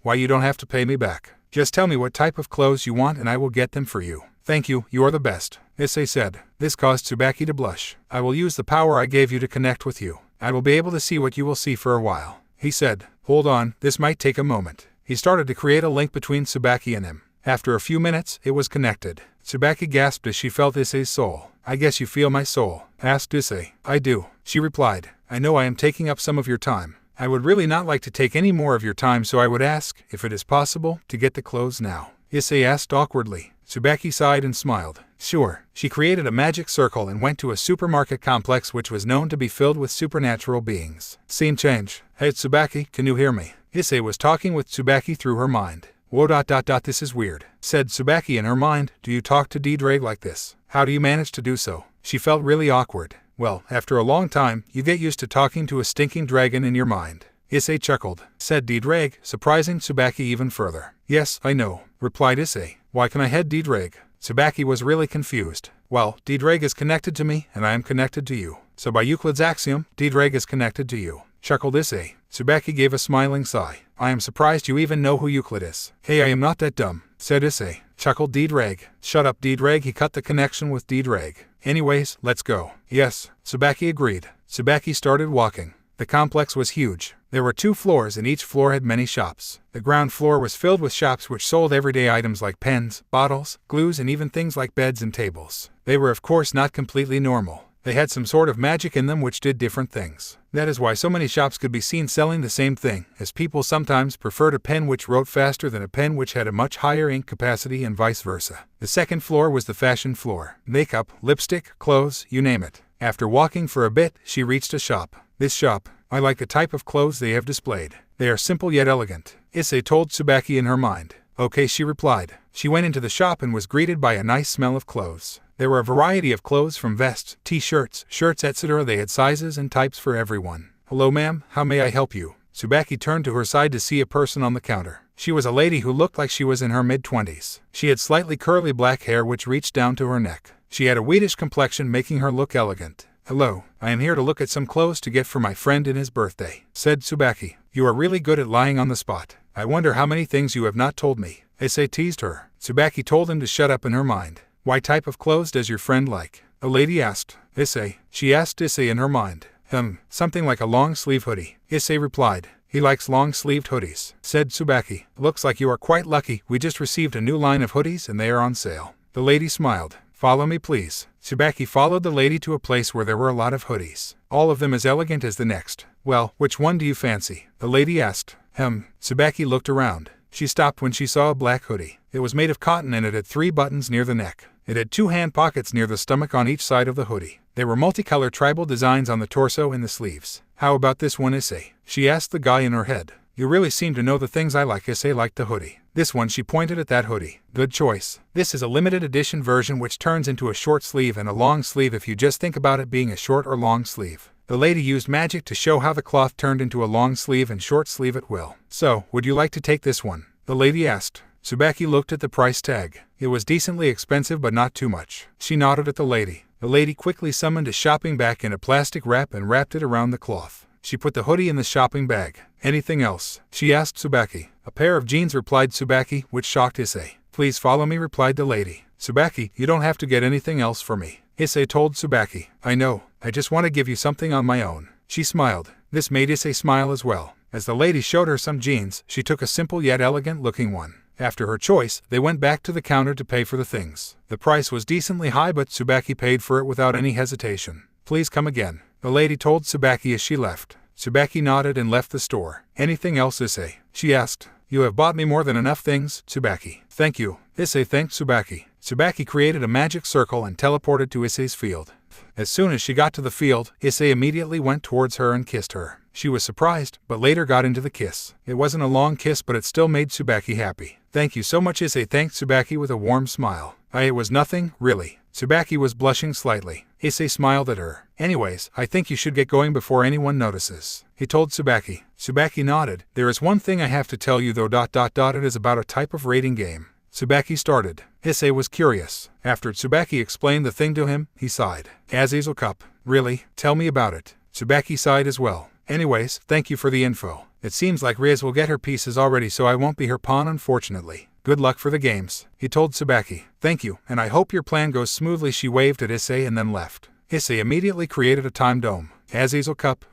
Why you don't have to pay me back. Just tell me what type of clothes you want and I will get them for you. Thank you, you are the best, Issei said. This caused Tsubaki to blush. I will use the power I gave you to connect with you. I will be able to see what you will see for a while. He said. Hold on, this might take a moment. He started to create a link between Tsubaki and him. After a few minutes, it was connected. Tsubaki gasped as she felt Issei's soul. I guess you feel my soul, asked Issei. I do, she replied. I know I am taking up some of your time. I would really not like to take any more of your time, so I would ask, if it is possible, to get the clothes now. Issei asked awkwardly. Tsubaki sighed and smiled. Sure. She created a magic circle and went to a supermarket complex which was known to be filled with supernatural beings. Scene change. Hey Tsubaki, can you hear me? Issei was talking with Tsubaki through her mind. Whoa. This is weird, said Tsubaki in her mind. Do you talk to D-Drake like this? How do you manage to do so? She felt really awkward. Well, after a long time, you get used to talking to a stinking dragon in your mind. Issei chuckled, said D-Drake, surprising Tsubaki even further. Yes, I know, replied Issei. Why can I head D-Drake? Tsubaki was really confused. Well, D-Drake is connected to me, and I am connected to you. So by Euclid's axiom, D-Drake is connected to you, chuckled Issei. Tsubaki gave a smiling sigh. I am surprised you even know who Euclid is. Hey, I am not that dumb, said Issei. Chuckled D-Drake. Shut up, D-Drake. He cut the connection with D-Drake. Anyways, let's go. Yes, Tsubaki agreed. Tsubaki started walking. The complex was huge. There were 2 floors and each floor had many shops. The ground floor was filled with shops which sold everyday items like pens, bottles, glues, and even things like beds and tables. They were of course not completely normal. They had some sort of magic in them which did different things. That is why so many shops could be seen selling the same thing, as people sometimes preferred a pen which wrote faster than a pen which had a much higher ink capacity and vice versa. The second floor was the fashion floor. Makeup, lipstick, clothes, you name it. After walking for a bit, she reached a shop. This shop, I like the type of clothes they have displayed. They are simple yet elegant, Issei told Tsubaki in her mind. Okay, she replied. She went into the shop and was greeted by a nice smell of clothes. There were a variety of clothes from vests, t-shirts, shirts, etc. They had sizes and types for everyone. Hello ma'am, how may I help you? Tsubaki turned to her side to see a person on the counter. She was a lady who looked like she was in her mid-20s. She had slightly curly black hair which reached down to her neck. She had a wheatish complexion making her look elegant. Hello, I am here to look at some clothes to get for my friend in his birthday, said Tsubaki. You are really good at lying on the spot. I wonder how many things you have not told me. Issei teased her. Tsubaki told him to shut up in her mind. What type of clothes does your friend like? A lady asked. Issei. She asked Issei in her mind. Something like a long-sleeve hoodie. Issei replied. He likes long-sleeved hoodies, said Tsubaki. Looks like you are quite lucky. We just received a new line of hoodies and they are on sale. The lady smiled. Follow me please. Tsubaki followed the lady to a place where there were a lot of hoodies. All of them as elegant as the next. Well, which one do you fancy? The lady asked. Tsubaki looked around. She stopped when she saw a black hoodie. It was made of cotton and it had 3 buttons near the neck. It had 2 hand pockets near the stomach on each side of the hoodie. There were multicolored tribal designs on the torso and the sleeves. How about this one, Issei? She asked the guy in her head. You really seem to know the things I like. Issei liked the hoodie. This one, she pointed at that hoodie. Good choice. This is a limited edition version which turns into a short sleeve and a long sleeve if you just think about it being a short or long sleeve. The lady used magic to show how the cloth turned into a long sleeve and short sleeve at will. So, would you like to take this one? The lady asked. Tsubaki looked at the price tag. It was decently expensive but not too much. She nodded at the lady. The lady quickly summoned a shopping bag in a plastic wrap and wrapped it around the cloth. She put the hoodie in the shopping bag. Anything else? She asked Tsubaki. A pair of jeans, replied Tsubaki, which shocked Issei. Please follow me, replied the lady. Tsubaki, you don't have to get anything else for me. Issei told Tsubaki. I know. I just want to give you something on my own. She smiled. This made Issei smile as well. As the lady showed her some jeans, she took a simple yet elegant looking one. After her choice, they went back to the counter to pay for the things. The price was decently high but Tsubaki paid for it without any hesitation. Please come again. The lady told Tsubaki as she left. Tsubaki nodded and left the store. Anything else, Issei? She asked. You have bought me more than enough things, Tsubaki. Thank you. Issei thanked Tsubaki. Tsubaki created a magic circle and teleported to Issei's field. As soon as she got to the field, Issei immediately went towards her and kissed her. She was surprised, but later got into the kiss. It wasn't a long kiss but it still made Tsubaki happy. Thank you so much, Issei thanked Tsubaki with a warm smile. It was nothing, really. Tsubaki was blushing slightly. Issei smiled at her. Anyways, I think you should get going before anyone notices. He told Tsubaki. Tsubaki nodded. There is one thing I have to tell you though. It is about a type of rating game. Tsubaki started. Issei was curious. After Tsubaki explained the thing to him, he sighed. Azazel Cup. Really? Tell me about it. Tsubaki sighed as well. Anyways, thank you for the info. It seems like Riaz will get her pieces already so I won't be her pawn unfortunately. Good luck for the games, he told Tsubaki. Thank you, and I hope your plan goes smoothly. She waved at Issei and then left. Issei immediately created a time dome. Azazel Cup,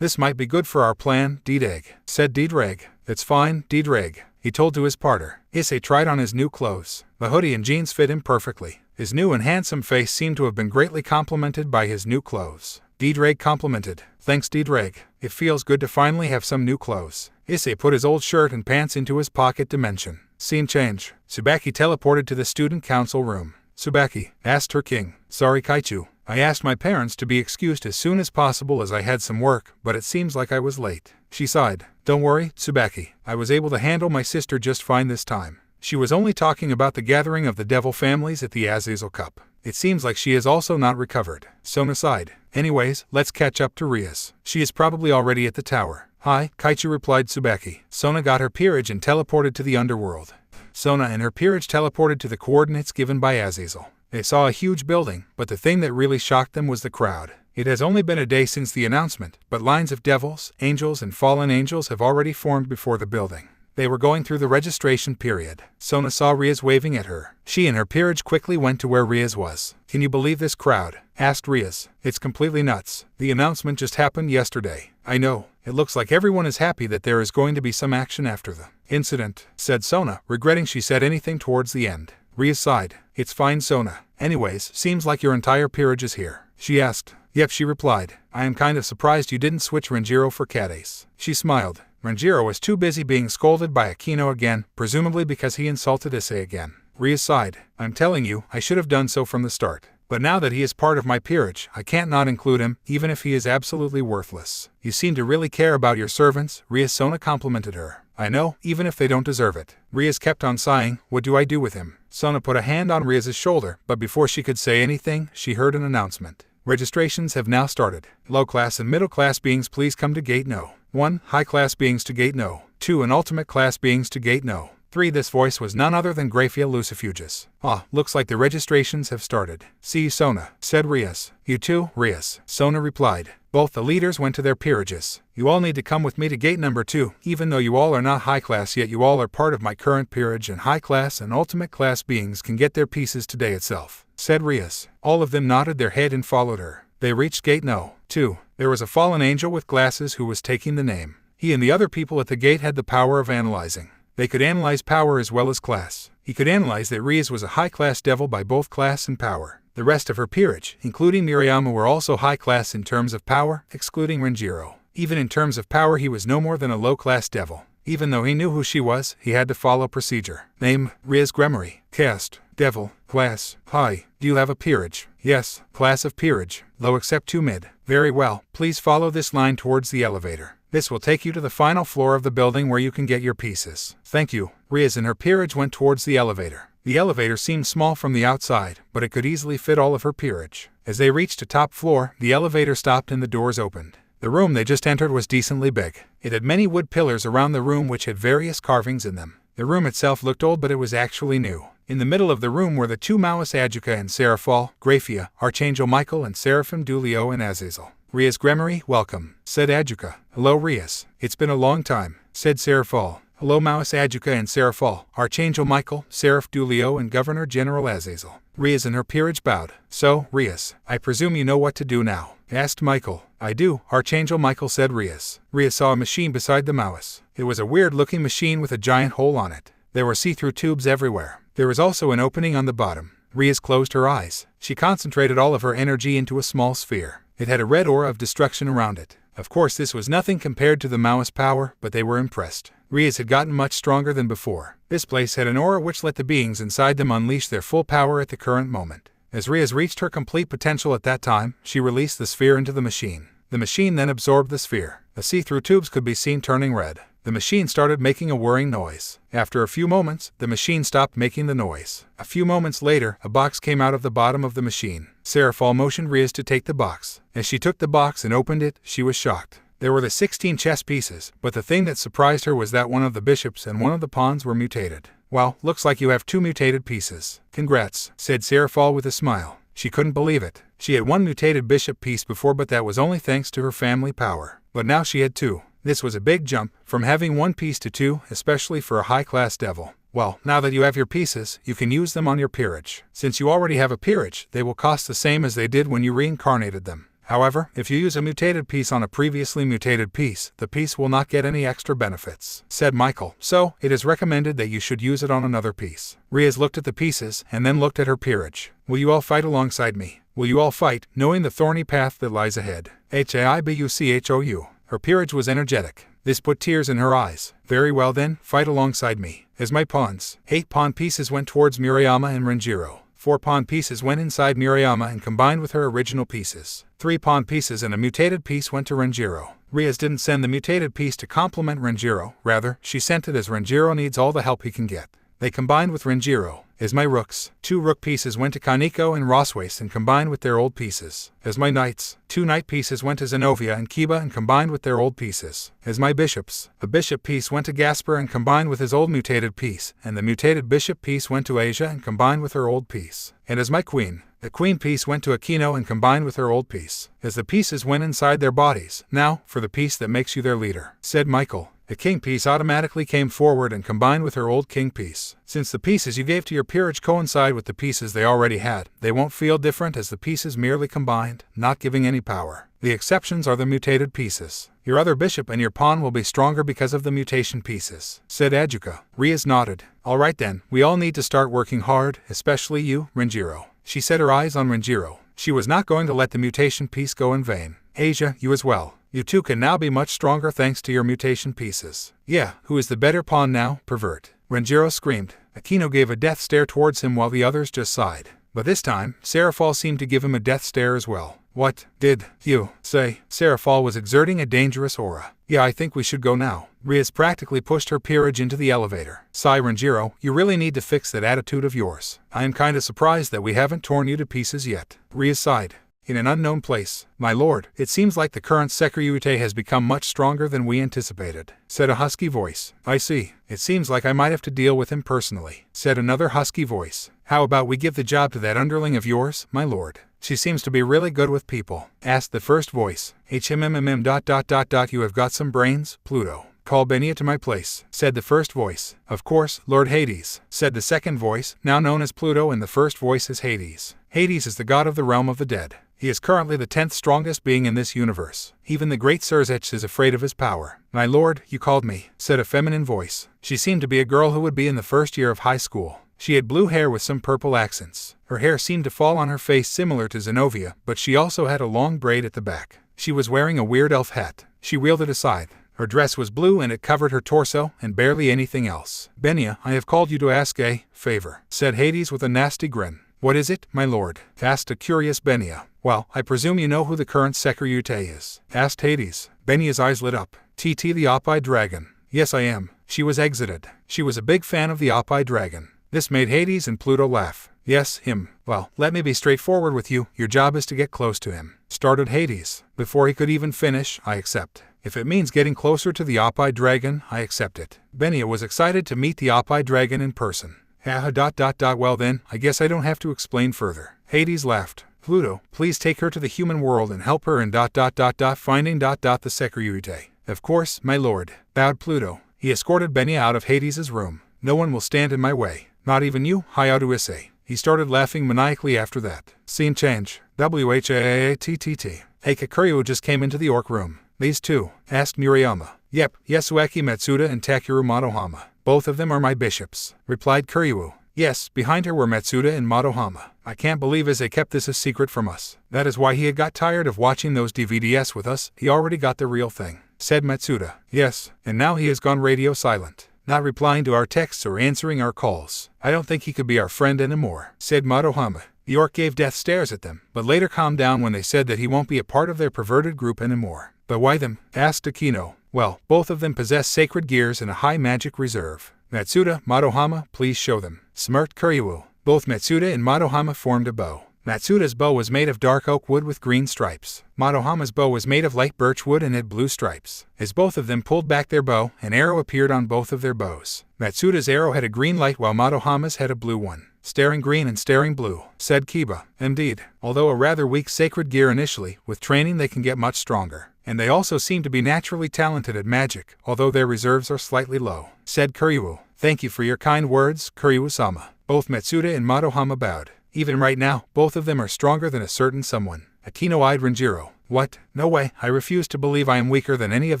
this might be good for our plan, Deedreg, said Deedreg. That's fine, Deedreg, he told to his partner. Issei tried on his new clothes. The hoodie and jeans fit him perfectly. His new and handsome face seemed to have been greatly complimented by his new clothes. Deedreg complimented. Thanks, Deedreg. It feels good to finally have some new clothes. Issei put his old shirt and pants into his pocket dimension. Scene change. Tsubaki teleported to the student council room. Tsubaki asked her king. Sorry, Kaichu. I asked my parents to be excused as soon as possible as I had some work, but it seems like I was late. She sighed. Don't worry, Tsubaki. I was able to handle my sister just fine this time. She was only talking about the gathering of the devil families at the Azazel Cup. It seems like she has also not recovered. Sona sighed. Anyways, let's catch up to Riaz. She is probably already at the tower. Hi, Kaichu, replied Tsubaki. Sona got her peerage and teleported to the underworld. Sona and her peerage teleported to the coordinates given by Azazel. They saw a huge building, but the thing that really shocked them was the crowd. It has only been a day since the announcement, but lines of devils, angels and fallen angels have already formed before the building. They were going through the registration period. Sona saw Riaz waving at her. She and her peerage quickly went to where Riaz was. Can you believe this crowd? asked Riaz. It's completely nuts. The announcement just happened yesterday. I know. It looks like everyone is happy that there is going to be some action after the incident, said Sona, regretting she said anything towards the end. Riaz sighed. It's fine, Sona. Anyways, seems like your entire peerage is here. She asked. Yep, she replied. I am kind of surprised you didn't switch Renjiro for Cat Ace. She smiled. Renjiro was too busy being scolded by Akino again, presumably because he insulted Issei again. Riaz sighed. I'm telling you, I should have done so from the start. But now that he is part of my peerage, I can't not include him, even if he is absolutely worthless. You seem to really care about your servants, Riaz. Sona complimented her. I know, even if they don't deserve it. Riaz kept on sighing. What do I do with him? Sona put a hand on Riaz's shoulder, but before she could say anything, she heard an announcement. Registrations have now started. Low-class and middle-class beings please come to Gate No. 1. High-class beings to Gate No. 2. And ultimate-class beings to Gate No. 3. This voice was none other than Graphia Lucifugis. Ah, looks like the registrations have started. See you, Sona, said Riaz. You too, Riaz, Sona replied. Both the leaders went to their peerages. You all need to come with me to gate number 2. Even though you all are not high class yet, you all are part of my current peerage, and high class and ultimate class beings can get their pieces today itself, said Riaz. All of them nodded their head and followed her. They reached gate No. 2. There was a fallen angel with glasses who was taking the name. He and the other people at the gate had the power of analyzing. They could analyze power as well as class. He could analyze that Riaz was a high-class devil by both class and power. The rest of her peerage, including Murayama, were also high-class in terms of power, excluding Renjiro. Even in terms of power, he was no more than a low-class devil. Even though he knew who she was, he had to follow procedure. Name, Riaz Gremory. Caste, devil. Class, high. Do you have a peerage? Yes. Class of peerage, low except 2 mid. Very well. Please follow this line towards the elevator. This will take you to the final floor of the building where you can get your pieces. Thank you. Riaz and her peerage went towards the elevator. The elevator seemed small from the outside, but it could easily fit all of her peerage. As they reached the top floor, the elevator stopped and the doors opened. The room they just entered was decently big. It had many wood pillars around the room which had various carvings in them. The room itself looked old, but it was actually new. In the middle of the room were the 2 Maois, Adjuka and Seraphal, Graphia, Archangel Michael and Seraphim Dulio and Azazel. Riaz Gremory, welcome, said Adjuka. Hello, Riaz. It's been a long time, said Seraphal. Hello, Maois, Adjuka and Seraphal, Archangel Michael, Seraph Dulio and Governor General Azazel. Riaz and her peerage bowed. So, Riaz, I presume you know what to do now, asked Michael. I do, Archangel Michael, said Riaz. Riaz saw a machine beside the Maois. It was a weird-looking machine with a giant hole on it. There were see-through tubes everywhere. There was also an opening on the bottom. Riaz closed her eyes. She concentrated all of her energy into a small sphere. It had a red aura of destruction around it. Of course, this was nothing compared to the Maoist power, but they were impressed. Riaz had gotten much stronger than before. This place had an aura which let the beings inside them unleash their full power at the current moment. As Riaz reached her complete potential at that time, she released the sphere into the machine. The machine then absorbed the sphere. The see-through tubes could be seen turning red. The machine started making a whirring noise. After a few moments, the machine stopped making the noise. A few moments later, a box came out of the bottom of the machine. Seraphal motioned Riaz to take the box. As she took the box and opened it, she was shocked. There were the 16 chess pieces, but the thing that surprised her was that one of the bishops and one of the pawns were mutated. Well, looks like you have 2 mutated pieces. Congrats, said Seraphal with a smile. She couldn't believe it. She had 1 mutated bishop piece before, but that was only thanks to her family power. But now she had 2. This was a big jump, from having 1 piece to 2, especially for a high-class devil. Well, now that you have your pieces, you can use them on your peerage. Since you already have a peerage, they will cost the same as they did when you reincarnated them. However, if you use a mutated piece on a previously mutated piece, the piece will not get any extra benefits, said Michael. So, it is recommended that you should use it on another piece. Riaz looked at the pieces, and then looked at her peerage. Will you all fight alongside me? Will you all fight, knowing the thorny path that lies ahead? Haibuchou. Her peerage was energetic. This put tears in her eyes. Very well then, fight alongside me. As my pawns. 8 pawn pieces went towards Murayama and Renjiro. 4 pawn pieces went inside Murayama and combined with her original pieces. 3 pawn pieces and a mutated piece went to Renjiro. Riaz didn't send the mutated piece to complement Renjiro, rather, she sent it as Renjiro needs all the help he can get. They combined with Renjiro. As my rooks, 2 rook pieces went to Kaneko and Roswace and combined with their old pieces. As my knights, 2 knight pieces went to Zenobia and Kiba and combined with their old pieces. As my bishops, a bishop piece went to Gasper and combined with his old mutated piece, and the mutated bishop piece went to Asia and combined with her old piece. And as my queen, the queen piece went to Aquino and combined with her old piece. As the pieces went inside their bodies, now, for the piece that makes you their leader, said Michael. The king piece automatically came forward and combined with her old king piece. Since the pieces you gave to your peerage coincide with the pieces they already had, they won't feel different as the pieces merely combined, not giving any power. The exceptions are the mutated pieces. Your other bishop and your pawn will be stronger because of the mutation pieces, said Ajuka. Riaz nodded. Alright then, we all need to start working hard, especially you, Renjiro. She set her eyes on Renjiro. She was not going to let the mutation piece go in vain. Asia, you as well. You two can now be much stronger thanks to your mutation pieces. Yeah, who is the better pawn now, pervert? Renjiro screamed. Akino gave a death stare towards him while the others just sighed. But this time, Serafal seemed to give him a death stare as well. What did you say? Serafal was exerting a dangerous aura. Yeah, I think we should go now. Riaz practically pushed her peerage into the elevator. Sigh, Renjiro, you really need to fix that attitude of yours. I am kinda surprised that we haven't torn you to pieces yet. Riaz sighed. In an unknown place. My lord, it seems like the current Secretary has become much stronger than we anticipated, said a husky voice. I see. It seems like I might have to deal with him personally, said another husky voice. How about we give the job to that underling of yours, my lord? She seems to be really good with people, asked the first voice. HMMM ... You have got some brains, Pluto. Call Benia to my place, said the first voice. Of course, Lord Hades, said the second voice, now known as Pluto, and the first voice is Hades. Hades is the god of the realm of the dead. He is currently the 10th strongest being in this universe. Even the great Surzech is afraid of his power. My lord, you called me, said a feminine voice. She seemed to be a girl who would be in the first year of high school. She had blue hair with some purple accents. Her hair seemed to fall on her face similar to Zenobia, but she also had a long braid at the back. She was wearing a weird elf hat. She wheeled it aside. Her dress was blue and it covered her torso and barely anything else. Benia, I have called you to ask a favor, said Hades with a nasty grin. What is it, my lord? Asked a curious Benia. Well, I presume you know who the current Secretary is, asked Hades. Benia's eyes lit up. TT the Op-Eye Dragon. Yes, I am. She was exited. She was a big fan of the Op-Eye Dragon. This made Hades and Pluto laugh. Yes, him. Well, let me be straightforward with you. Your job is to get close to him, started Hades. Before he could even finish, I accept. If it means getting closer to the Op-Eye Dragon, I accept it. Benia was excited to meet the Op-Eye Dragon in person. Well then, I guess I don't have to explain further. Hades laughed. Pluto, please take her to the human world and help her in finding the Secretary. Of course, my lord, bowed Pluto. He escorted Benia out of Hades' room. No one will stand in my way. Not even you, If Issei. He started laughing maniacally after that. Scene change. WHAATTT. Hey, Kakuryu just came into the orc room. These two? Asked Murayama. Yep, Yasuaki Matsuda and Takeru Motohama. Both of them are my bishops, replied Kuryu. Yes, behind her were Matsuda and Motohama. I can't believe Issei kept this a secret from us. That is why he had got tired of watching those DVDs with us. He already got the real thing, said Matsuda. Yes, and now he has gone radio silent, not replying to our texts or answering our calls. I don't think he could be our friend anymore, said Motohama. The orc gave death stares at them, but later calmed down when they said that he won't be a part of their perverted group anymore. But why them? Asked Akino. Well, both of them possess sacred gears and a high magic reserve. Matsuda, Motohama, please show them, smirked Kuryu. Both Matsuda and Motohama formed a bow. Matsuda's bow was made of dark oak wood with green stripes. Motohama's bow was made of light birch wood and had blue stripes. As both of them pulled back their bow, an arrow appeared on both of their bows. Matsuda's arrow had a green light while Motohama's had a blue one. Staring green and staring blue, said Kiba. Indeed, although a rather weak sacred gear initially, with training they can get much stronger. And they also seem to be naturally talented at magic, although their reserves are slightly low, said Kuryu. Thank you for your kind words, Kuryu-sama. Both Matsuda and Motohama bowed. Even right now, both of them are stronger than a certain someone. Akino eyed Renjiro. What? No way, I refuse to believe I am weaker than any of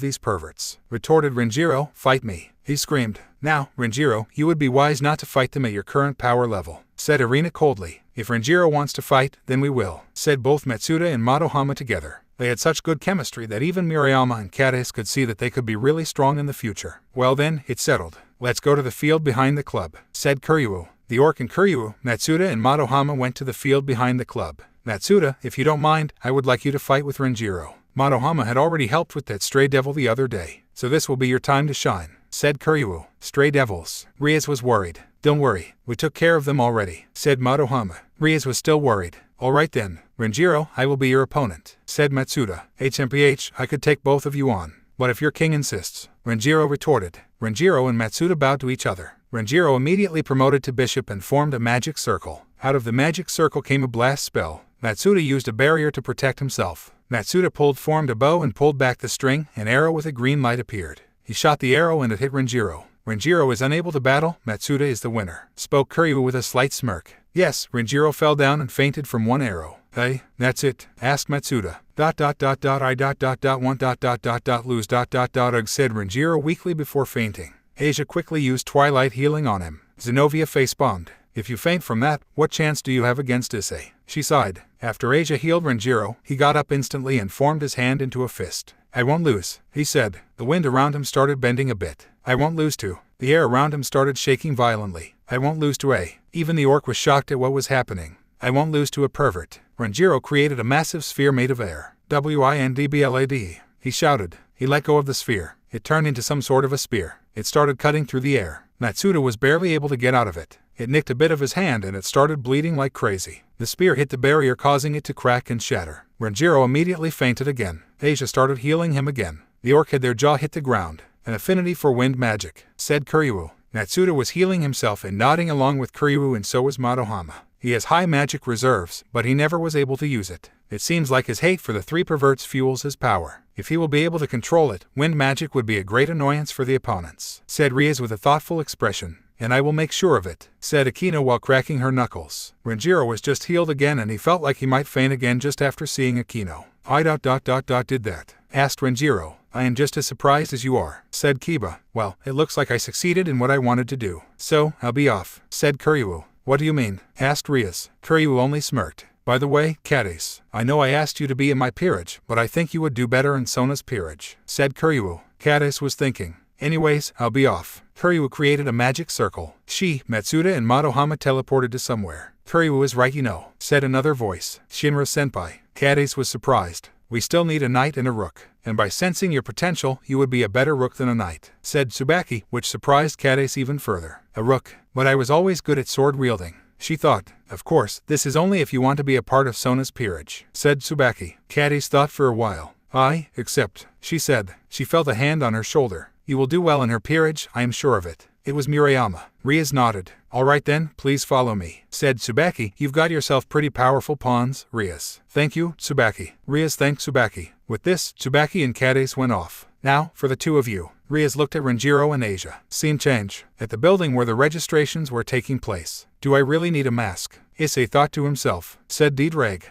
these perverts, retorted Renjiro. Fight me, he screamed. Now, Renjiro, you would be wise not to fight them at your current power level, said Irina coldly. If Renjiro wants to fight, then we will, said both Matsuda and Motohama together. They had such good chemistry that even Murayama and Kades could see that they could be really strong in the future. Well then, it's settled. Let's go to the field behind the club, said Kuryu. The orc and Kuryu, Matsuda and Motohama went to the field behind the club. Matsuda, if you don't mind, I would like you to fight with Renjiro. Motohama had already helped with that stray devil the other day, so this will be your time to shine, said Kuryu. Stray devils. Riaz was worried. Don't worry, we took care of them already, said Motohama. Riaz was still worried. Alright then, Renjiro, I will be your opponent, said Matsuda. HMPH, I could take both of you on. But if your king insists, Renjiro retorted. Renjiro and Matsuda bowed to each other. Renjiro immediately promoted to bishop and formed a magic circle. Out of the magic circle came a blast spell. Matsuda used a barrier to protect himself. Matsuda formed a bow and pulled back the string. An arrow with a green light appeared. He shot the arrow and it hit Renjiro. Renjiro is unable to battle, Matsuda is the winner, spoke Kiryu with a slight smirk. Yes, Renjiro fell down and fainted from one arrow. Hey, that's it, asked Matsuda. I want lose ugh, said Renjiro weakly before fainting. Asia quickly used Twilight Healing on him. Zenobia face-bombed. If you faint from that, what chance do you have against Issei? She sighed. After Asia healed Renjiro, he got up instantly and formed his hand into a fist. I won't lose, he said. The wind around him started bending a bit. I won't lose to. The air around him started shaking violently. I won't lose to A. Even the orc was shocked at what was happening. I won't lose to a pervert. Renjiro created a massive sphere made of air. Windblade. He shouted. He let go of the sphere. It turned into some sort of a spear. It started cutting through the air. Matsuda was barely able to get out of it. It nicked a bit of his hand and it started bleeding like crazy. The spear hit the barrier, causing it to crack and shatter. Renjiro immediately fainted again. Asia started healing him again. The orc had their jaw hit the ground. An affinity for wind magic, said Kiryu. Matsuda was healing himself and nodding along with Kiryu, and so was Madohama. He has high magic reserves, but he never was able to use it. It seems like his hate for the three perverts fuels his power. If he will be able to control it, wind magic would be a great annoyance for the opponents, said Riaz with a thoughtful expression. And I will make sure of it, said Akino while cracking her knuckles. Renjiro was just healed again and he felt like he might faint again just after seeing Akino. I did that, asked Renjiro. I am just as surprised as you are, said Kiba. Well, it looks like I succeeded in what I wanted to do. So, I'll be off, said Kiryu. What do you mean? Asked Riaz. Kiryu only smirked. By the way, Cadis, I know I asked you to be in my peerage, but I think you would do better in Sona's peerage, said Kiryu. Cadis was thinking. Anyways, I'll be off. Kiryu created a magic circle. She, Matsuda and Madohama teleported to somewhere. Kiryu is right, you know, said another voice. Shinra-senpai. Cadis was surprised. We still need a knight and a rook. And by sensing your potential, you would be a better rook than a knight, said Tsubaki, which surprised Cadis even further. A rook. But I was always good at sword wielding. She thought. Of course, this is only if you want to be a part of Sona's peerage, said Tsubaki. Cadis thought for a while. Except, she said. She felt a hand on her shoulder. You will do well in her peerage, I am sure of it. It was Murayama. Riaz nodded. All right then, please follow me, said Tsubaki. You've got yourself pretty powerful pawns, Riaz. Thank you, Tsubaki. Riaz thanked Tsubaki. With this, Tsubaki and Cadis went off. Now, for the two of you. Riaz looked at Renjiro and Asia. Scene change. At the building where the registrations were taking place. Do I really need a mask? Issei thought to himself. Said Deedrag.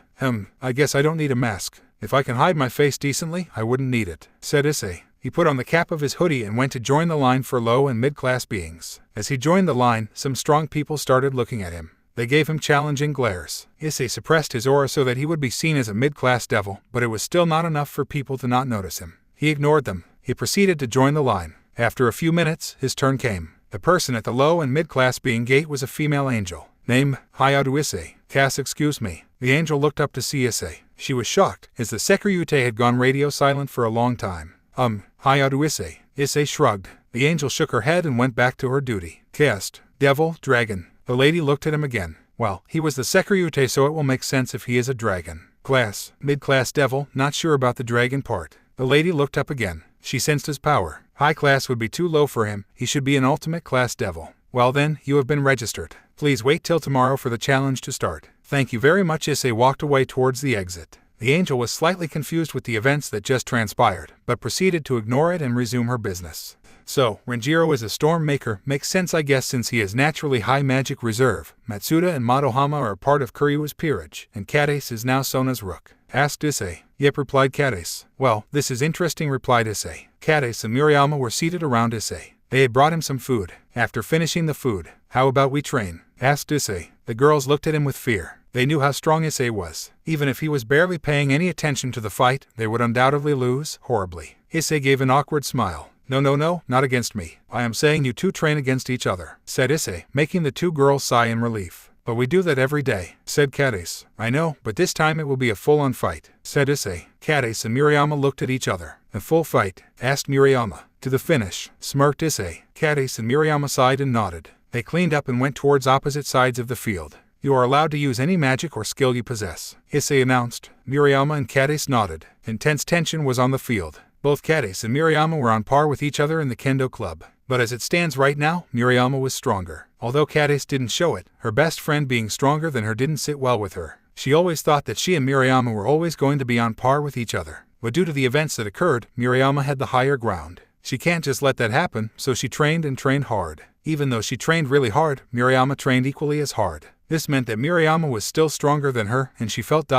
I guess I don't need a mask. If I can hide my face decently, I wouldn't need it, said Issei. He put on the cap of his hoodie and went to join the line for low and mid-class beings. As he joined the line, some strong people started looking at him. They gave him challenging glares. Issei suppressed his aura so that he would be seen as a mid-class devil, but it was still not enough for people to not notice him. He ignored them. He proceeded to join the line. After a few minutes, his turn came. The person at the low and mid-class being gate was a female angel, named Hayadu Issei. Cass, excuse me. The angel looked up to see Issei. She was shocked, as the Sekiryute had gone radio silent for a long time. Hayadu Issei. Issei shrugged. The angel shook her head and went back to her duty. Caste, devil, dragon. The lady looked at him again. Well, he was the Sekiryute, so it will make sense if he is a dragon. Class, mid-class devil, not sure about the dragon part. The lady looked up again. She sensed his power. High class would be too low for him. He should be an ultimate class devil. Well then, you have been registered. Please wait till tomorrow for the challenge to start. Thank you very much. Issei walked away towards the exit. The angel was slightly confused with the events that just transpired, but proceeded to ignore it and resume her business. So, Renjiro is a storm maker, makes sense I guess since he has naturally high magic reserve. Matsuda and Madohama are a part of Kiryu's peerage, and Cadis is now Sona's rook. Asked Issei. Yep, replied Cadis. Well, this is interesting, replied Issei. Cadis and Murayama were seated around Issei. They had brought him some food. After finishing the food, how about we train? Asked Issei. The girls looked at him with fear. They knew how strong Issei was. Even if he was barely paying any attention to the fight, they would undoubtedly lose, horribly. Issei gave an awkward smile. No, not against me. I am saying you two train against each other, said Issei, making the two girls sigh in relief. But we do that every day, said Cadis. I know, but this time it will be a full-on fight, said Issei. Cadis and Murayama looked at each other. A full fight? Asked Murayama. To the finish, smirked Issei. Cadis and Murayama sighed and nodded. They cleaned up and went towards opposite sides of the field. You are allowed to use any magic or skill you possess, Issei announced. Murayama and Cadis nodded. Intense tension was on the field. Both Cadis and Murayama were on par with each other in the Kendo Club. But as it stands right now, Murayama was stronger. Although Cadis didn't show it, her best friend being stronger than her didn't sit well with her. She always thought that she and Murayama were always going to be on par with each other. But due to the events that occurred, Murayama had the higher ground. She can't just let that happen, so she trained and trained hard. Even though she trained really hard, Mirayama trained equally as hard. This meant that Mirayama was still stronger than her, and she felt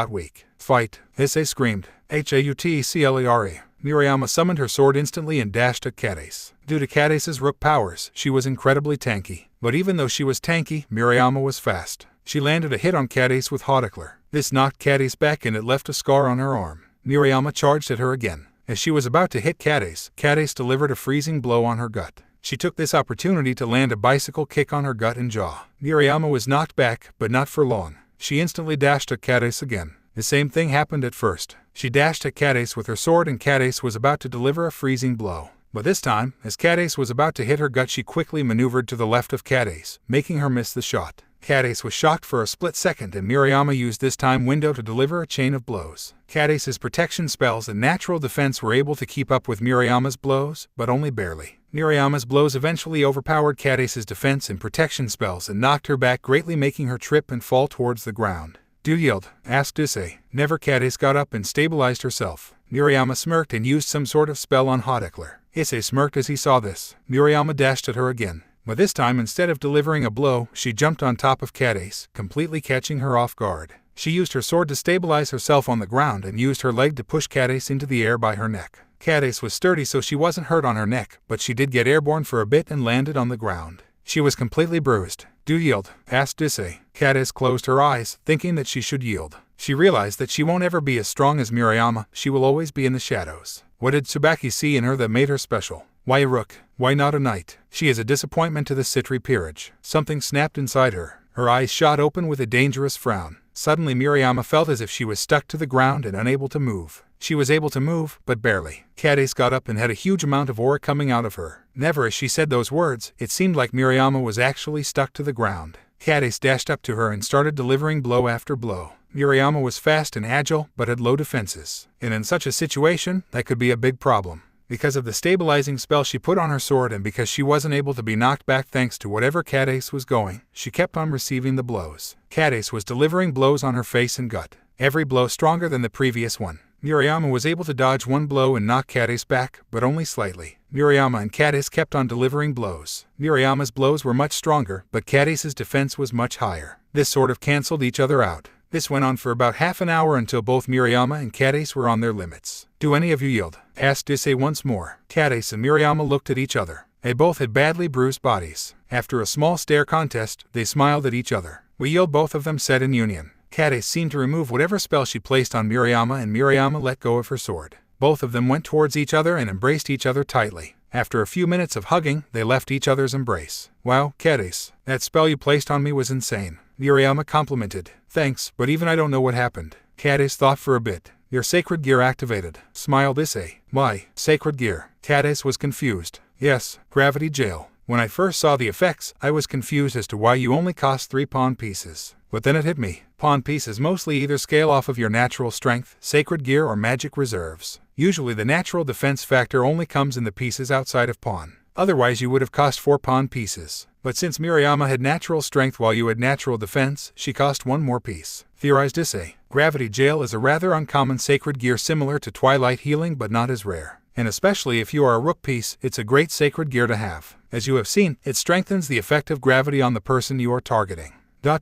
weak. Fight! Issei screamed. Hauteclere. Mirayama summoned her sword instantly and dashed at Cadiz. Due to Cadiz's rook powers, she was incredibly tanky. But even though she was tanky, Mirayama was fast. She landed a hit on Cadiz with Hauteclere. This knocked Cadiz back and it left a scar on her arm. Mirayama charged at her again. As she was about to hit Cadiz, Cadiz delivered a freezing blow on her gut. She took this opportunity to land a bicycle kick on her gut and jaw. Mirayama was knocked back, but not for long. She instantly dashed at Cadiz again. The same thing happened at first. She dashed at Cadiz with her sword and Cadiz was about to deliver a freezing blow. But this time, as Cadiz was about to hit her gut, she quickly maneuvered to the left of Cadiz, making her miss the shot. Cadiz was shocked for a split second and Mirayama used this time window to deliver a chain of blows. Cadiz's protection spells and natural defense were able to keep up with Mirayama's blows, but only barely. Mirayama's blows eventually overpowered Cadiz's defense and protection spells and knocked her back greatly, making her trip and fall towards the ground. "Do you yield?" asked Issei. Never. Cadiz got up and stabilized herself. Mirayama smirked and used some sort of spell on Hauteclere. Issei smirked as he saw this. Mirayama dashed at her again. But this time, instead of delivering a blow, she jumped on top of Cadiz, completely catching her off guard. She used her sword to stabilize herself on the ground and used her leg to push Cadiz into the air by her neck. Cadiz was sturdy, so she wasn't hurt on her neck, but she did get airborne for a bit and landed on the ground. She was completely bruised. "Do you yield?" asked Issei. Cadiz closed her eyes, thinking that she should yield. She realized that she won't ever be as strong as Mirayama, she will always be in the shadows. What did Tsubaki see in her that made her special? Why a rook? Why not a knight? She is a disappointment to the Citri peerage. Something snapped inside her. Her eyes shot open with a dangerous frown. Suddenly Mirayama felt as if she was stuck to the ground and unable to move. She was able to move, but barely. Cadiz got up and had a huge amount of aura coming out of her. Never as she said those words, it seemed like Mirayama was actually stuck to the ground. Cadiz dashed up to her and started delivering blow after blow. Mirayama was fast and agile, but had low defenses. And in such a situation, that could be a big problem. Because of the stabilizing spell she put on her sword and because she wasn't able to be knocked back thanks to whatever Cadiz was going, she kept on receiving the blows. Cadiz was delivering blows on her face and gut. Every blow stronger than the previous one. Mirayama was able to dodge one blow and knock Cadiz back, but only slightly. Mirayama and Cadiz kept on delivering blows. Mirayama's blows were much stronger, but Cadiz's defense was much higher. This sort of cancelled each other out. This went on for about half an hour until both Mirayama and Cadiz were on their limits. "Do any of you yield?" asked Issei once more. Cadiz and Mirayama looked at each other. They both had badly bruised bodies. After a small stare contest, they smiled at each other. "We yield," both of them said in union. Cadiz seemed to remove whatever spell she placed on Mirayama and Mirayama let go of her sword. Both of them went towards each other and embraced each other tightly. After a few minutes of hugging, they left each other's embrace. "Wow, Cadiz, that spell you placed on me was insane," Mirayama complimented. "Thanks, but even I don't know what happened." Cadiz thought for a bit. "Your sacred gear activated," smiled Issei. "Why, sacred gear?" Cadiz was confused. "Yes, gravity jail. When I first saw the effects, I was confused as to why you only cost 3 pawn pieces. But then it hit me. Pawn pieces mostly either scale off of your natural strength, sacred gear, or magic reserves. Usually the natural defense factor only comes in the pieces outside of pawn. Otherwise you would have cost 4 pawn pieces. But since Mirayama had natural strength while you had natural defense, she cost 1 more piece," theorized Issei. Gravity Jail is a rather uncommon sacred gear similar to Twilight Healing but not as rare. And especially if you are a rook piece, it's a great sacred gear to have. As you have seen, it strengthens the effect of gravity on the person you are targeting. Wow.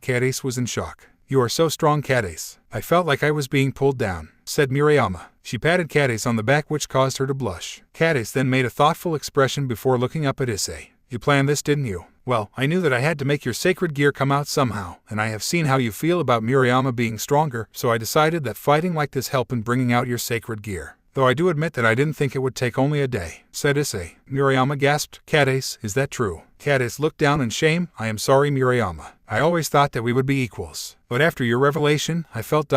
Cadiz was in shock. "You are so strong, Cadiz. I felt like I was being pulled down," said Mirayama. She patted Cadiz on the back, which caused her to blush. Cadiz then made a thoughtful expression before looking up at Issei. "You planned this, didn't you?" "Well, I knew that I had to make your sacred gear come out somehow, and I have seen how you feel about Mirayama being stronger, so I decided that fighting like this helped in bringing out your sacred gear. Though I do admit that I didn't think it would take only a day," said Issei. Mirayama gasped. "Cadiz, is that true?" Cadiz looked down in shame. "I am sorry, Mirayama. I always thought that we would be equals. But after your revelation, I felt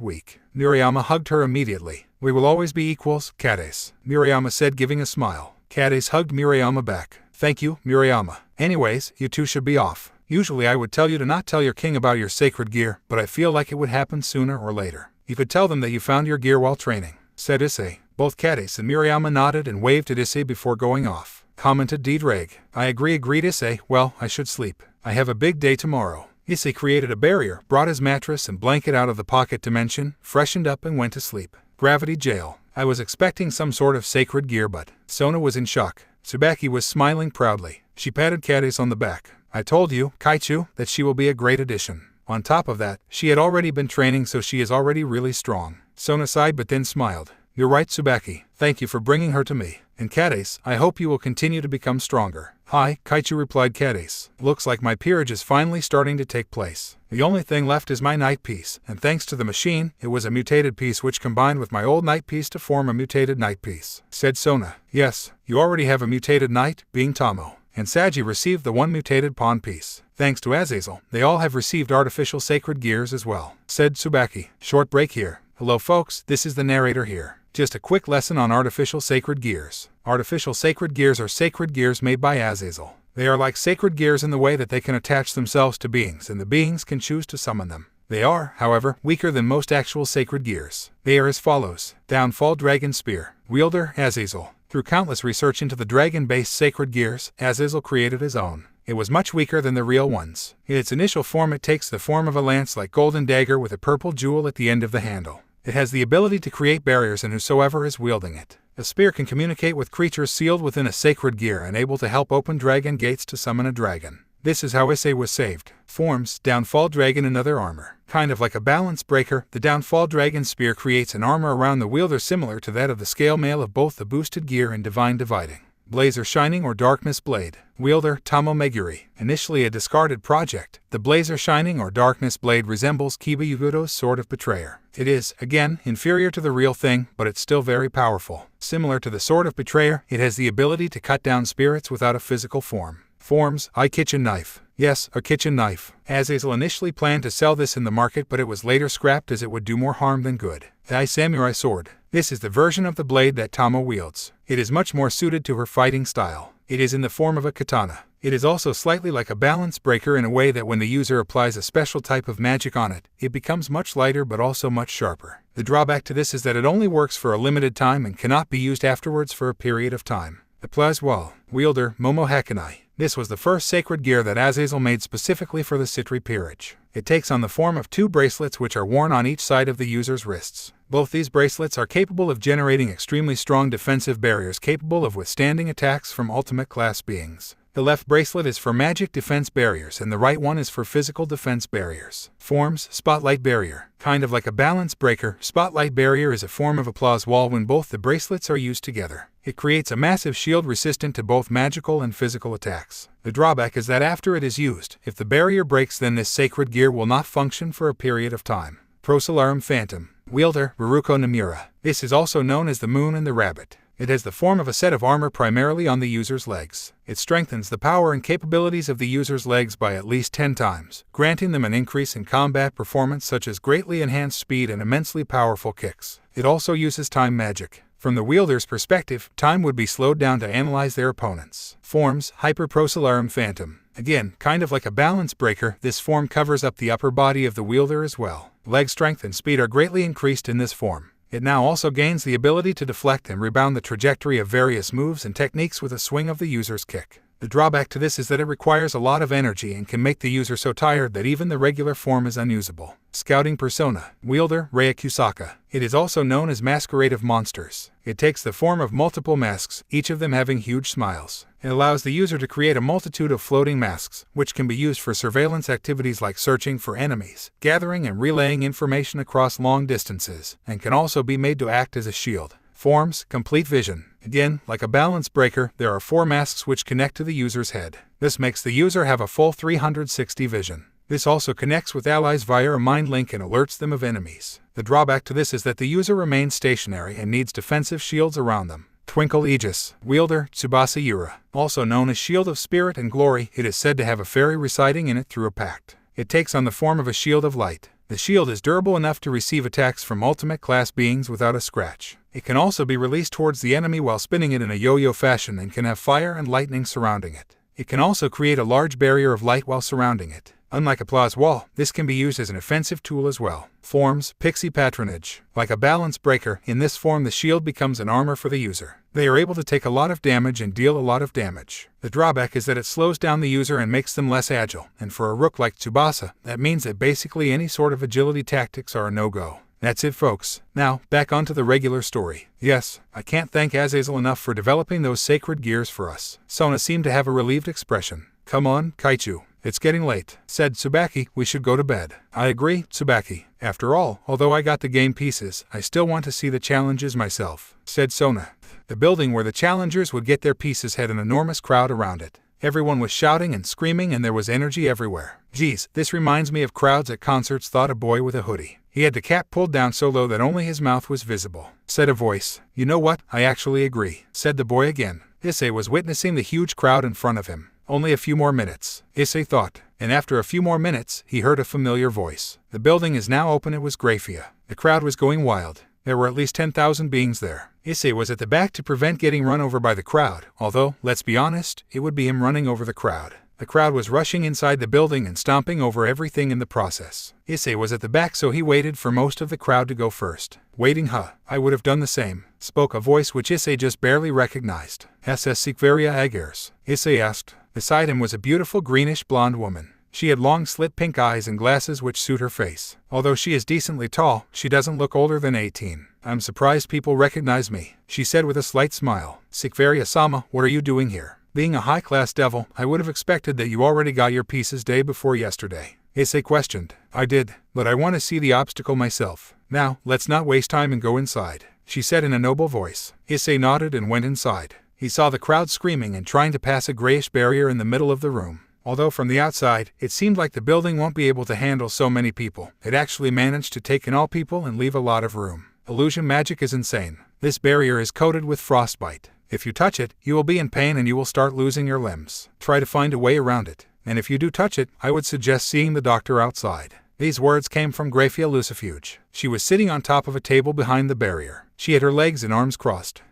weak." Mirayama hugged her immediately. "We will always be equals, Cadiz," Mirayama said, giving a smile. Cadiz hugged Mirayama back. "Thank you, Mirayama. Anyways, you two should be off. Usually I would tell you to not tell your king about your sacred gear, but I feel like it would happen sooner or later. You could tell them that you found your gear while training," said Issei. Both Cadiz and Mirayama nodded and waved at Issei before going off. Commented Diedrag. "I agree," agreed Issei. "Well, I should sleep. I have a big day tomorrow." Issei created a barrier, brought his mattress and blanket out of the pocket dimension, freshened up and went to sleep. Gravity Jail. I was expecting some sort of sacred gear, but Sona was in shock. Tsubaki was smiling proudly. She patted Kades on the back. I told you, Kaichu, that she will be a great addition. On top of that, she had already been training, so she is already really strong. Sona sighed but then smiled. You're right, Tsubaki. Thank you for bringing her to me. And Kades, I hope you will continue to become stronger. Hi, Kaichu, replied Kades. Looks like my peerage is finally starting to take place. The only thing left is my night piece, and thanks to the machine, it was a mutated piece which combined with my old night piece to form a mutated night piece, said Sona. Yes, you already have a mutated knight, being Tamo. And Saji received the one mutated pawn piece. Thanks to Azazel, they all have received artificial sacred gears as well, said Tsubaki. Short break here. Hello folks, this is the narrator here. Just a quick lesson on artificial sacred gears. Artificial sacred gears are sacred gears made by Azazel. They are like sacred gears in the way that they can attach themselves to beings, and the beings can choose to summon them. They are, however, weaker than most actual sacred gears. They are as follows. Downfall Dragon Spear. Wielder, Azazel. Through countless research into the dragon-based sacred gears, Azazel created his own. It was much weaker than the real ones. In its initial form, it takes the form of a lance-like golden dagger with a purple jewel at the end of the handle. It has the ability to create barriers in whosoever is wielding it. The spear can communicate with creatures sealed within a sacred gear and able to help open dragon gates to summon a dragon. This is how Issei was saved. Forms, Downfall Dragon and other armor. Kind of like a balance breaker, the Downfall Dragon spear creates an armor around the wielder similar to that of the scale mail of both the boosted gear and divine dividing. Blazer Shining or Darkness Blade. Wielder, Tamo Meguri. Initially a discarded project, the Blazer Shining or Darkness Blade resembles Kiba Yugoto's Sword of Betrayer. It is, again, inferior to the real thing, but it's still very powerful. Similar to the Sword of Betrayer, it has the ability to cut down spirits without a physical form. Forms, Kitchen Knife. Yes, a kitchen knife. Azazel initially planned to sell this in the market, but it was later scrapped as it would do more harm than good. The Samurai Sword. This is the version of the blade that Tamo wields. It is much more suited to her fighting style. It is in the form of a katana. It is also slightly like a balance breaker in a way that when the user applies a special type of magic on it, it becomes much lighter but also much sharper. The drawback to this is that it only works for a limited time and cannot be used afterwards for a period of time. The Plazwal. Wielder, Momo Hakanai. This was the first sacred gear that Azazel made specifically for the Citri peerage. It takes on the form of two bracelets which are worn on each side of the user's wrists. Both these bracelets are capable of generating extremely strong defensive barriers capable of withstanding attacks from ultimate class beings. The left bracelet is for magic defense barriers and the right one is for physical defense barriers. Forms, Spotlight Barrier. Kind of like a balance breaker, Spotlight Barrier is a form of applause wall when both the bracelets are used together. It creates a massive shield resistant to both magical and physical attacks. The drawback is that after it is used, if the barrier breaks, then this sacred gear will not function for a period of time. Prosolarum Phantom. Wielder, Baruko Namura. This is also known as the Moon and the Rabbit. It has the form of a set of armor primarily on the user's legs. It strengthens the power and capabilities of the user's legs by at least 10 times, granting them an increase in combat performance such as greatly enhanced speed and immensely powerful kicks. It also uses time magic. From the wielder's perspective, time would be slowed down to analyze their opponents. Forms, Hyperprosolarum Phantom. Again, kind of like a balance breaker, this form covers up the upper body of the wielder as well. Leg strength and speed are greatly increased in this form. It now also gains the ability to deflect and rebound the trajectory of various moves and techniques with a swing of the user's kick. The drawback to this is that it requires a lot of energy and can make the user so tired that even the regular form is unusable. Scouting Persona. Wielder, Rei Kusaka. It is also known as Masquerade of Monsters. It takes the form of multiple masks, each of them having huge smiles. It allows the user to create a multitude of floating masks, which can be used for surveillance activities like searching for enemies, gathering and relaying information across long distances, and can also be made to act as a shield. Forms, Complete Vision. Again, like a balance breaker, there are 4 masks which connect to the user's head. This makes the user have a full 360 vision. This also connects with allies via a mind link and alerts them of enemies. The drawback to this is that the user remains stationary and needs defensive shields around them. Twinkle Aegis. Wielder, Tsubasa Yura. Also known as Shield of Spirit and Glory, it is said to have a fairy residing in it through a pact. It takes on the form of a shield of light. The shield is durable enough to receive attacks from ultimate class beings without a scratch. It can also be released towards the enemy while spinning it in a yo-yo fashion and can have fire and lightning surrounding it. It can also create a large barrier of light while surrounding it. Unlike Applause Wall, this can be used as an offensive tool as well. Forms, Pixie Patronage. Like a balance breaker, in this form the shield becomes an armor for the user. They are able to take a lot of damage and deal a lot of damage. The drawback is that it slows down the user and makes them less agile, and for a rook like Tsubasa, that means that basically any sort of agility tactics are a no-go. That's it, folks. Now, back onto the regular story. Yes, I can't thank Azazel enough for developing those sacred gears for us. Sona seemed to have a relieved expression. Come on, Kaichu. It's getting late, said Tsubaki. We should go to bed. I agree, Tsubaki. After all, although I got the game pieces, I still want to see the challenges myself, said Sona. The building where the challengers would get their pieces had an enormous crowd around it. Everyone was shouting and screaming and there was energy everywhere. Geez, this reminds me of crowds at concerts, thought a boy with a hoodie. He had the cap pulled down so low that only his mouth was visible. Said a voice. You know what, I actually agree, said the boy again. Issei was witnessing the huge crowd in front of him. Only a few more minutes, Issei thought, and after a few more minutes, he heard a familiar voice. The building is now open. It was Graphia. The crowd was going wild. There were at least 10,000 beings there. Issei was at the back to prevent getting run over by the crowd, although, let's be honest, it would be him running over the crowd. The crowd was rushing inside the building and stomping over everything in the process. Issei was at the back, so he waited for most of the crowd to go first. Waiting, huh? I would have done the same, spoke a voice which Issei just barely recognized. SS Sikveria Agers, Issei asked. Beside him was a beautiful greenish blonde woman. She had long slit pink eyes and glasses which suit her face. Although she is decently tall, she doesn't look older than 18. I'm surprised people recognize me, she said with a slight smile. Sikveria-sama, what are you doing here? Being a high-class devil, I would have expected that you already got your pieces day before yesterday. Issei questioned. I did, but I want to see the obstacle myself. Now, let's not waste time and go inside, she said in a noble voice. Issei nodded and went inside. He saw the crowd screaming and trying to pass a grayish barrier in the middle of the room. Although from the outside, it seemed like the building won't be able to handle so many people, it actually managed to take in all people and leave a lot of room. Illusion magic is insane. This barrier is coated with frostbite. If you touch it, you will be in pain and you will start losing your limbs. Try to find a way around it. And if you do touch it, I would suggest seeing the doctor outside. These words came from Graphia Lucifuge. She was sitting on top of a table behind the barrier. She had her legs and arms crossed.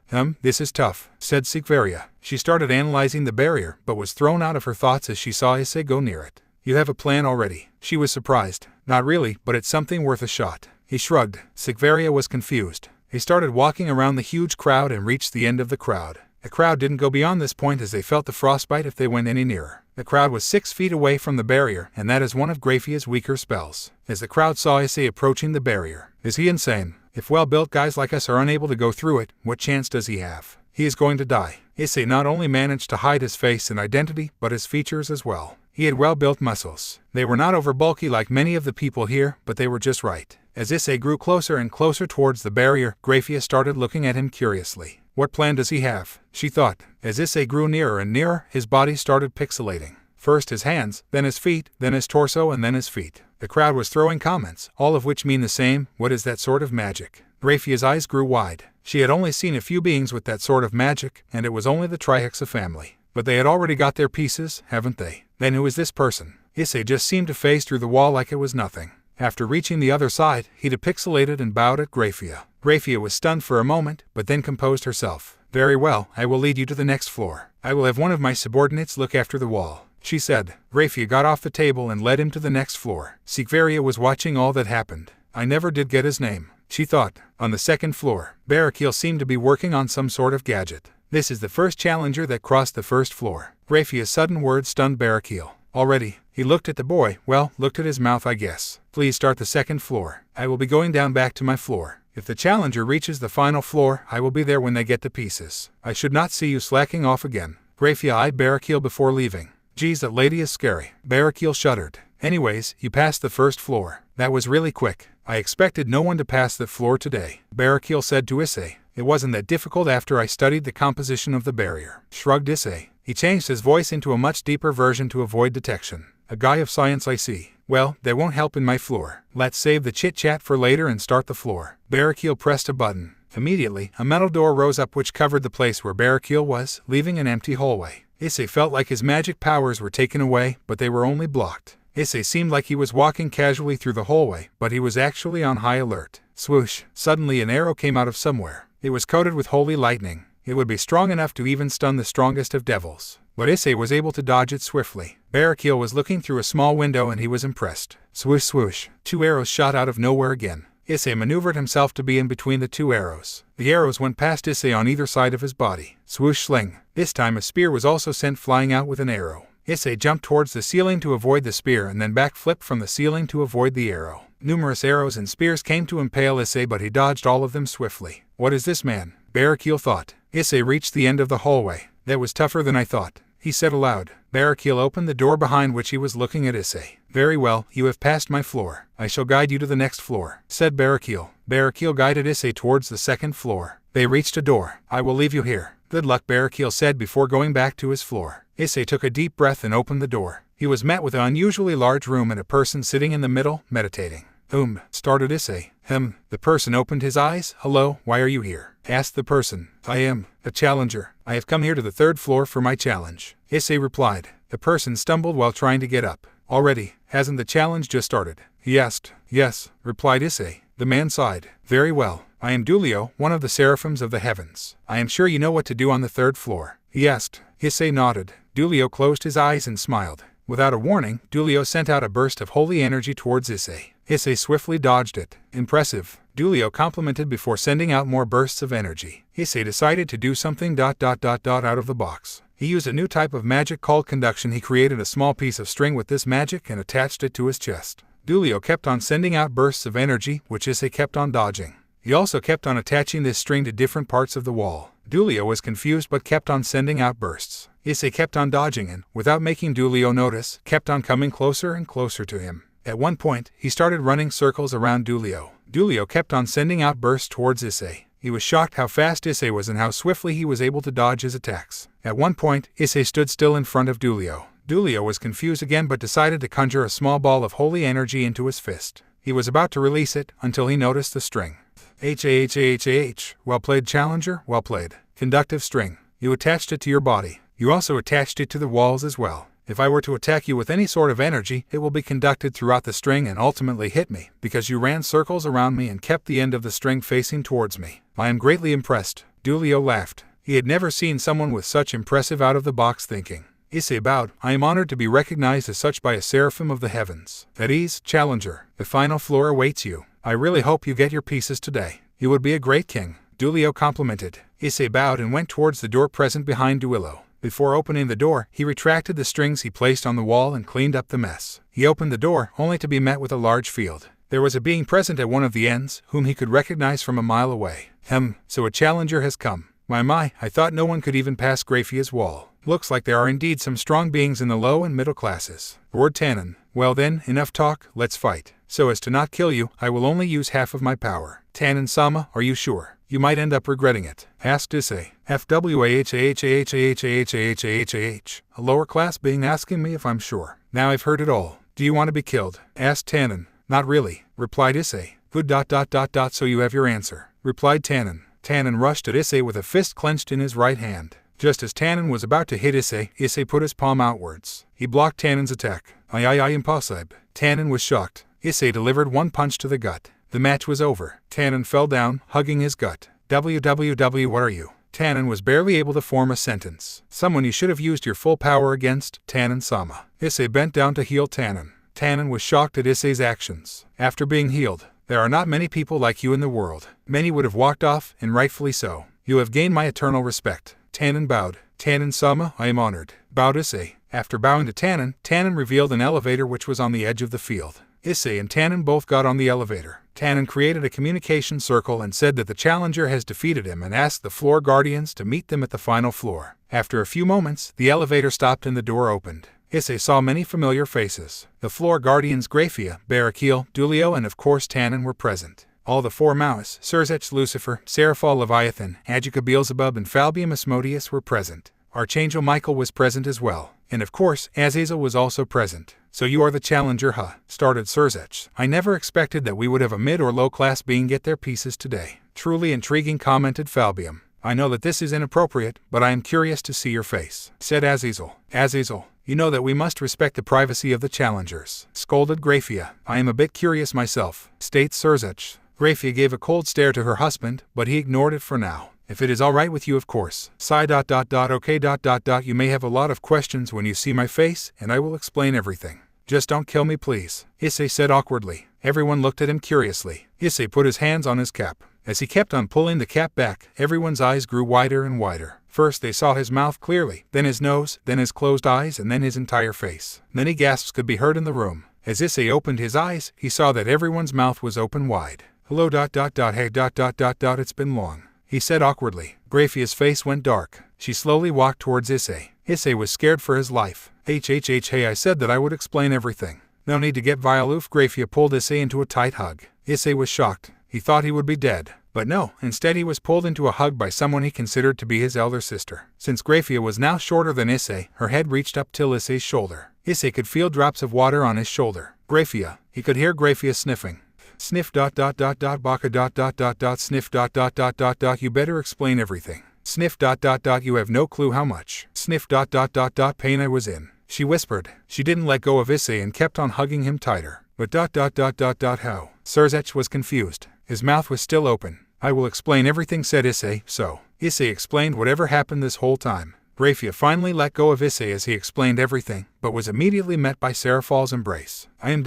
This is tough, said Sikveria. She started analyzing the barrier, but was thrown out of her thoughts as she saw Issei go near it. You have a plan already? She was surprised. Not really, but it's something worth a shot. He shrugged. Sikveria was confused. He started walking around the huge crowd and reached the end of the crowd. The crowd didn't go beyond this point as they felt the frostbite if they went any nearer. The crowd was 6 feet away from the barrier, and that is one of Graphia's weaker spells. As the crowd saw Issei approaching the barrier, is he insane? If well-built guys like us are unable to go through it, what chance does he have? He is going to die. Issei not only managed to hide his face and identity, but his features as well. He had well-built muscles. They were not over-bulky like many of the people here, but they were just right. As Issei grew closer and closer towards the barrier, Graphia started looking at him curiously. What plan does he have? She thought. As Issei grew nearer and nearer, his body started pixelating. First his hands, then his feet, then his torso, and then his feet. The crowd was throwing comments, all of which mean the same. What is that sort of magic? Graphia's eyes grew wide. She had only seen a few beings with that sort of magic, and it was only the Trihexa family. But they had already got their pieces, haven't they? Then who is this person? Issei just seemed to phase through the wall like it was nothing. After reaching the other side, he depixelated and bowed at Graphia. Graphia was stunned for a moment, but then composed herself. Very well, I will lead you to the next floor. I will have one of my subordinates look after the wall, she said. Graphia got off the table and led him to the next floor. Sikveria was watching all that happened. I never did get his name, she thought. On the second floor, Barakil seemed to be working on some sort of gadget. This is the first challenger that crossed the first floor. Graphia's sudden words stunned Barakil. Already, he looked at the boy, looked at his mouth I guess. Please start the second floor. I will be going down back to my floor. If the challenger reaches the final floor, I will be there when they get the pieces. I should not see you slacking off again. Graphia eyed Barakil before leaving. Geez, that lady is scary. Barakil shuddered. Anyways, you passed the first floor. That was really quick. I expected no one to pass that floor today, Barakil said to Issei. It wasn't that difficult after I studied the composition of the barrier, shrugged Issei. He changed his voice into a much deeper version to avoid detection. A guy of science I see. Well, that won't help in my floor. Let's save the chit-chat for later and start the floor. Barakil pressed a button. Immediately, a metal door rose up which covered the place where Barakil was, leaving an empty hallway. Issei felt like his magic powers were taken away, but they were only blocked. Issei seemed like he was walking casually through the hallway, but he was actually on high alert. Swoosh! Suddenly an arrow came out of somewhere. It was coated with holy lightning. It would be strong enough to even stun the strongest of devils. But Issei was able to dodge it swiftly. Barakil was looking through a small window and he was impressed. Swoosh swoosh. 2 arrows shot out of nowhere again. Issei maneuvered himself to be in between the 2 arrows. The arrows went past Issei on either side of his body. Swoosh sling. This time a spear was also sent flying out with an arrow. Issei jumped towards the ceiling to avoid the spear and then backflipped from the ceiling to avoid the arrow. Numerous arrows and spears came to impale Issei, but he dodged all of them swiftly. What is this man? Barrakiel thought. Issei reached the end of the hallway. That was tougher than I thought, he said aloud. Barrakiel opened the door behind which he was looking at Issei. Very well, you have passed my floor. I shall guide you to the next floor, said Barrakiel. Barrakiel guided Issei towards the second floor. They reached a door. I will leave you here. Good luck, Barrakiel said before going back to his floor. Issei took a deep breath and opened the door. He was met with an unusually large room and a person sitting in the middle, meditating. Started Issei. The person opened his eyes. Hello, why are you here? Asked the person. I am a challenger. I have come here to the third floor for my challenge. Issei replied. The person stumbled while trying to get up. Already, hasn't the challenge just started? He asked. Yes, replied Issei. The man sighed. Very well. I am Dulio, one of the seraphims of the heavens. I am sure you know what to do on the third floor. He asked. Issei nodded. Dulio closed his eyes and smiled. Without a warning, Dulio sent out a burst of holy energy towards Issei. Issei swiftly dodged it. Impressive, Dulio complimented before sending out more bursts of energy. Issei decided to do something ... out of the box. He used a new type of magic called conduction. He created a small piece of string with this magic and attached it to his chest. Dulio kept on sending out bursts of energy, which Issei kept on dodging. He also kept on attaching this string to different parts of the wall. Dulio was confused but kept on sending out bursts. Issei kept on dodging and, without making Dulio notice, kept on coming closer and closer to him. At one point, he started running circles around Dulio. Dulio kept on sending out bursts towards Issei. He was shocked how fast Issei was and how swiftly he was able to dodge his attacks. At one point, Issei stood still in front of Dulio. Dulio was confused again but decided to conjure a small ball of holy energy into his fist. He was about to release it until he noticed the string. Well played, challenger, well played. Conductive string. You attached it to your body. You also attached it to the walls as well. If I were to attack you with any sort of energy, it will be conducted throughout the string and ultimately hit me, because you ran circles around me and kept the end of the string facing towards me. I am greatly impressed. Dulio laughed. He had never seen someone with such impressive out-of-the-box thinking. Issei bowed. I am honored to be recognized as such by a seraphim of the heavens. At ease, challenger. The final floor awaits you. I really hope you get your pieces today. You would be a great king, Dulio complimented. Issei bowed and went towards the door present behind Dulio. Before opening the door, he retracted the strings he placed on the wall and cleaned up the mess. He opened the door, only to be met with a large field. There was a being present at one of the ends, whom he could recognize from a mile away. So a challenger has come. My, I thought no one could even pass Graphia's wall. Looks like there are indeed some strong beings in the low and middle classes. Roared Tannen. Well then, enough talk, let's fight. So as to not kill you, I will only use half of my power. Tannen-sama, are you sure? You might end up regretting it, asked Issei. A lower class being asking me if I'm sure. Now I've heard it all. Do you want to be killed? Asked Tannen. Not really, replied Issei. Good ... so you have your answer, replied Tannen. Tannen rushed at Issei with a fist clenched in his right hand. Just as Tannen was about to hit Issei, Issei put his palm outwards. He blocked Tannen's attack. Impossible. Tannen was shocked. Issei delivered one punch to the gut. The match was over. Tannen fell down, hugging his gut. What are you? Tannen was barely able to form a sentence. Someone you should have used your full power against, Tannen-sama. Issei bent down to heal Tannen. Tannen was shocked at Issei's actions. After being healed, there are not many people like you in the world. Many would have walked off, and rightfully so. You have gained my eternal respect. Tannen bowed. Tannen-sama, I am honored. Bowed Issei. After bowing to Tannen, Tannen revealed an elevator which was on the edge of the field. Issei and Tannen both got on the elevator. Tannen created a communication circle and said that the challenger has defeated him and asked the floor guardians to meet them at the final floor. After a few moments, the elevator stopped and the door opened. Issei saw many familiar faces. The floor guardians Graphia, Barrakiel, Dulio and of course Tannen were present. All the four Maus, Surzech Lucifer, Seraphal Leviathan, Adjuka Beelzebub and Falbium Asmodeus were present. Archangel Michael was present as well. And of course, Azazel was also present. So you are the challenger, huh? Started Surzech. I never expected that we would have a mid or low class being get their pieces today. Truly intriguing, commented Falbium. I know that this is inappropriate, but I am curious to see your face, said Azazel. Azazel, you know that we must respect the privacy of the challengers, scolded Graphia. I am a bit curious myself, states Surzech. Graphia gave a cold stare to her husband, but he ignored it for now. If it is all right with you, of course. Okay. You may have a lot of questions when you see my face, and I will explain everything. Just don't kill me, please, Issei said awkwardly. Everyone looked at him curiously. Issei put his hands on his cap. As he kept on pulling the cap back, everyone's eyes grew wider and wider. First they saw his mouth clearly, then his nose, then his closed eyes, and then his entire face. Many gasps could be heard in the room. As Issei opened his eyes, he saw that everyone's mouth was open wide. Hello ... hey ... it's been long, he said awkwardly. Graphia's face went dark. She slowly walked towards Issei. Issei was scared for his life. Hey, I said that I would explain everything. No need to get violent. Graphia pulled Issei into a tight hug. Issei was shocked. He thought he would be dead. But no, instead he was pulled into a hug by someone he considered to be his elder sister. Since Graphia was now shorter than Issei, her head reached up till Issei's shoulder. Issei could feel drops of water on his shoulder. Graphia. He could hear Graphia sniffing. Sniff ... baka ... sniff ... you better explain everything. Sniff ... you have no clue how much. Sniff ... pain I was in. She whispered. She didn't let go of Issei and kept on hugging him tighter. But ... how? Surzech was confused. His mouth was still open. I will explain everything, said Issei. So, Issei explained whatever happened this whole time. Graphia finally let go of Issei as he explained everything, but was immediately met by Serafal's embrace. I am ...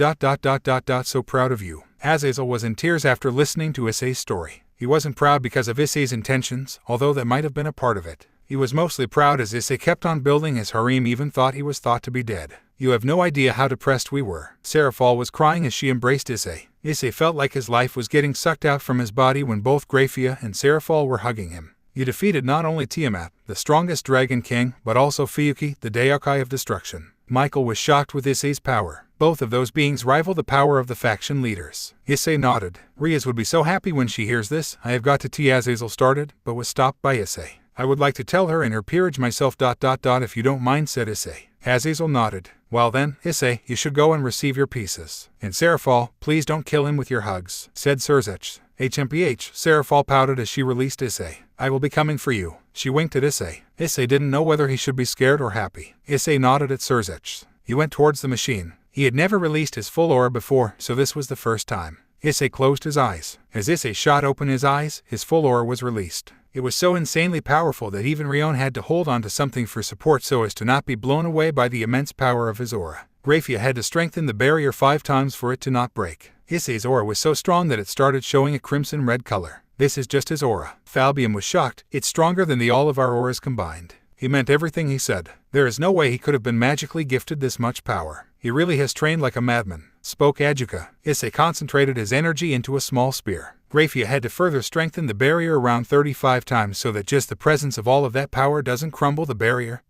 so proud of you. Azazel was in tears after listening to Issei's story. He wasn't proud because of Issei's intentions, although that might have been a part of it. He was mostly proud as Issei kept on building his harem, even thought he was thought to be dead. You have no idea how depressed we were. Serafal was crying as she embraced Issei. Issei felt like his life was getting sucked out from his body when both Graphia and Serafal were hugging him. You defeated not only Tiamat, the strongest dragon king, but also Fiyuki, the Daiokai of destruction. Michael was shocked with Issei's power. Both of those beings rival the power of the faction leaders. Issei nodded. Riaz would be so happy when she hears this. I have got to tea. Azazel started, but was stopped by Issei. I would like to tell her in her peerage myself ... if you don't mind, said Issei. Azazel nodded. Well then, Issei, you should go and receive your pieces. And Serafal, please don't kill him with your hugs, said Surzech. HMPH, Serafal pouted as she released Issei. I will be coming for you. She winked at Issei. Issei didn't know whether he should be scared or happy. Issei nodded at Surzech. He went towards the machine. He had never released his full aura before, so this was the first time. Issei closed his eyes. As Issei shot open his eyes, his full aura was released. It was so insanely powerful that even Rion had to hold on to something for support so as to not be blown away by the immense power of his aura. Graphia had to strengthen the barrier 5 times for it to not break. Issei's aura was so strong that it started showing a crimson red color. This is just his aura. Falbium was shocked. It's stronger than all of our auras combined. He meant everything he said. There is no way he could have been magically gifted this much power. He really has trained like a madman, spoke Ajuka. Issei concentrated his energy into a small spear. Graphia had to further strengthen the barrier around 35 times so that just the presence of all of that power doesn't crumble the barrier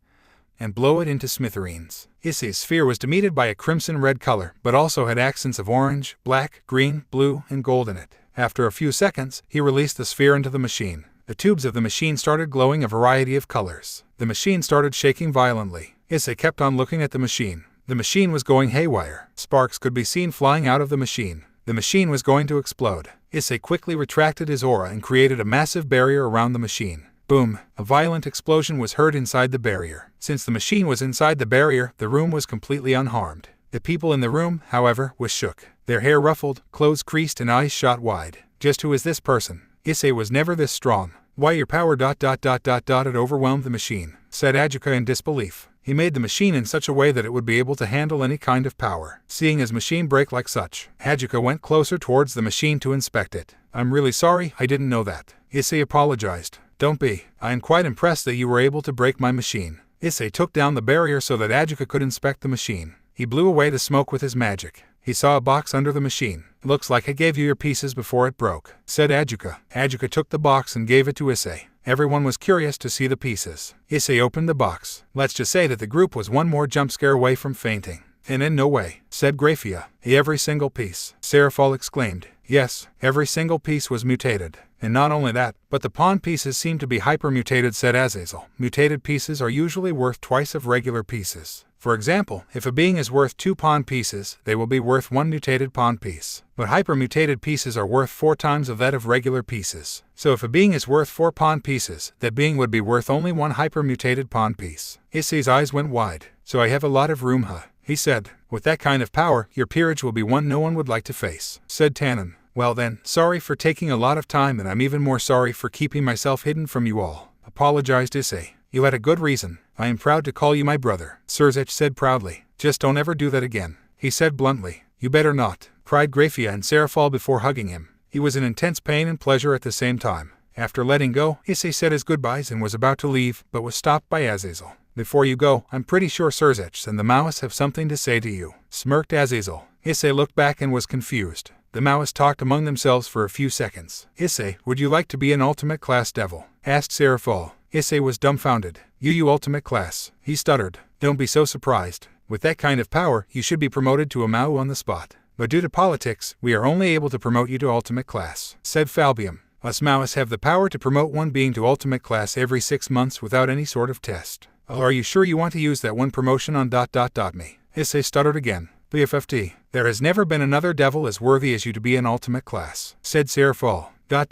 and blow it into smithereens. Issei's sphere was denoted by a crimson red color, but also had accents of orange, black, green, blue, and gold in it. After a few seconds, he released the sphere into the machine. The tubes of the machine started glowing a variety of colors. The machine started shaking violently. Issei kept on looking at the machine. The machine was going haywire. Sparks could be seen flying out of the machine. The machine was going to explode. Issei quickly retracted his aura and created a massive barrier around the machine. Boom! A violent explosion was heard inside the barrier. Since the machine was inside the barrier, the room was completely unharmed. The people in the room, however, was shook. Their hair ruffled, clothes creased, and eyes shot wide. Just who is this person? Issei was never this strong. Why your power ... it overwhelmed the machine, said Ajuka in disbelief. He made the machine in such a way that it would be able to handle any kind of power. Seeing his machine break like such, Ajuka went closer towards the machine to inspect it. I'm really sorry, I didn't know that. Issei apologized. Don't be. I am quite impressed that you were able to break my machine. Issei took down the barrier so that Ajuka could inspect the machine. He blew away the smoke with his magic. He saw a box under the machine. Looks like I gave you your pieces before it broke, said Ajuka. Ajuka took the box and gave it to Issei. Everyone was curious to see the pieces. Issei opened the box. Let's just say that the group was one more jump scare away from fainting. And in no way, said Graphia. Every single piece, Serafal exclaimed. Yes, every single piece was mutated. And not only that, but the pawn pieces seemed to be hyper-mutated, said Azazel. Mutated pieces are usually worth twice of regular pieces. For example, if a being is worth 2 pawn pieces, they will be worth 1 mutated pawn piece. But hyper-mutated pieces are worth 4 times of that of regular pieces. So if a being is worth 4 pawn pieces, that being would be worth only 1 hyper-mutated pawn piece. Issei's eyes went wide. So I have a lot of room, huh? He said. With that kind of power, your peerage will be one no one would like to face, said Tannen. Well then, sorry for taking a lot of time, and I'm even more sorry for keeping myself hidden from you all, apologized Issei. You had a good reason. I am proud to call you my brother, Surzech said proudly. Just don't ever do that again, he said bluntly. You better not, cried Graphia and Serafal before hugging him. He was in intense pain and pleasure at the same time. After letting go, Issei said his goodbyes and was about to leave, but was stopped by Azazel. Before you go, I'm pretty sure Surzech and the Maoist have something to say to you, smirked Azazel. Issei looked back and was confused. The Maoists talked among themselves for a few seconds. Issei, would you like to be an ultimate class devil? Asked Seraphol. Issei was dumbfounded. You ultimate class. He stuttered. Don't be so surprised. With that kind of power, you should be promoted to a Mao on the spot. But due to politics, we are only able to promote you to ultimate class, said Falbium. Us Maoists have the power to promote one being to ultimate class every 6 months without any sort of test. Oh, are you sure you want to use that one promotion on ... me? Issei stuttered again. BFFT. There has never been another devil as worthy as you to be an ultimate class, said Seraphol. Wow ...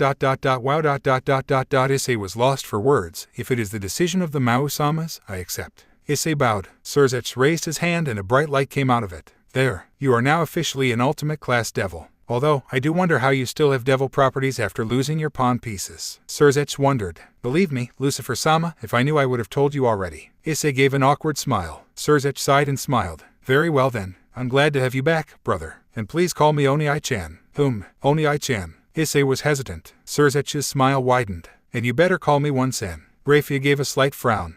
Issei was lost for words. If it is the decision of the Mao-samas, I accept. Issei bowed. Surzech raised his hand and a bright light came out of it. There, you are now officially an ultimate class devil. Although, I do wonder how you still have devil properties after losing your pawn pieces. Surzech wondered. Believe me, Lucifer-sama, if I knew I would have told you already. Issei gave an awkward smile. Surzech sighed and smiled. Very well then. I'm glad to have you back, brother. And please call me Oni-chan. Oni-chan. Issei was hesitant. Surzech's smile widened. And you better call me One-san. Grafia gave a slight frown.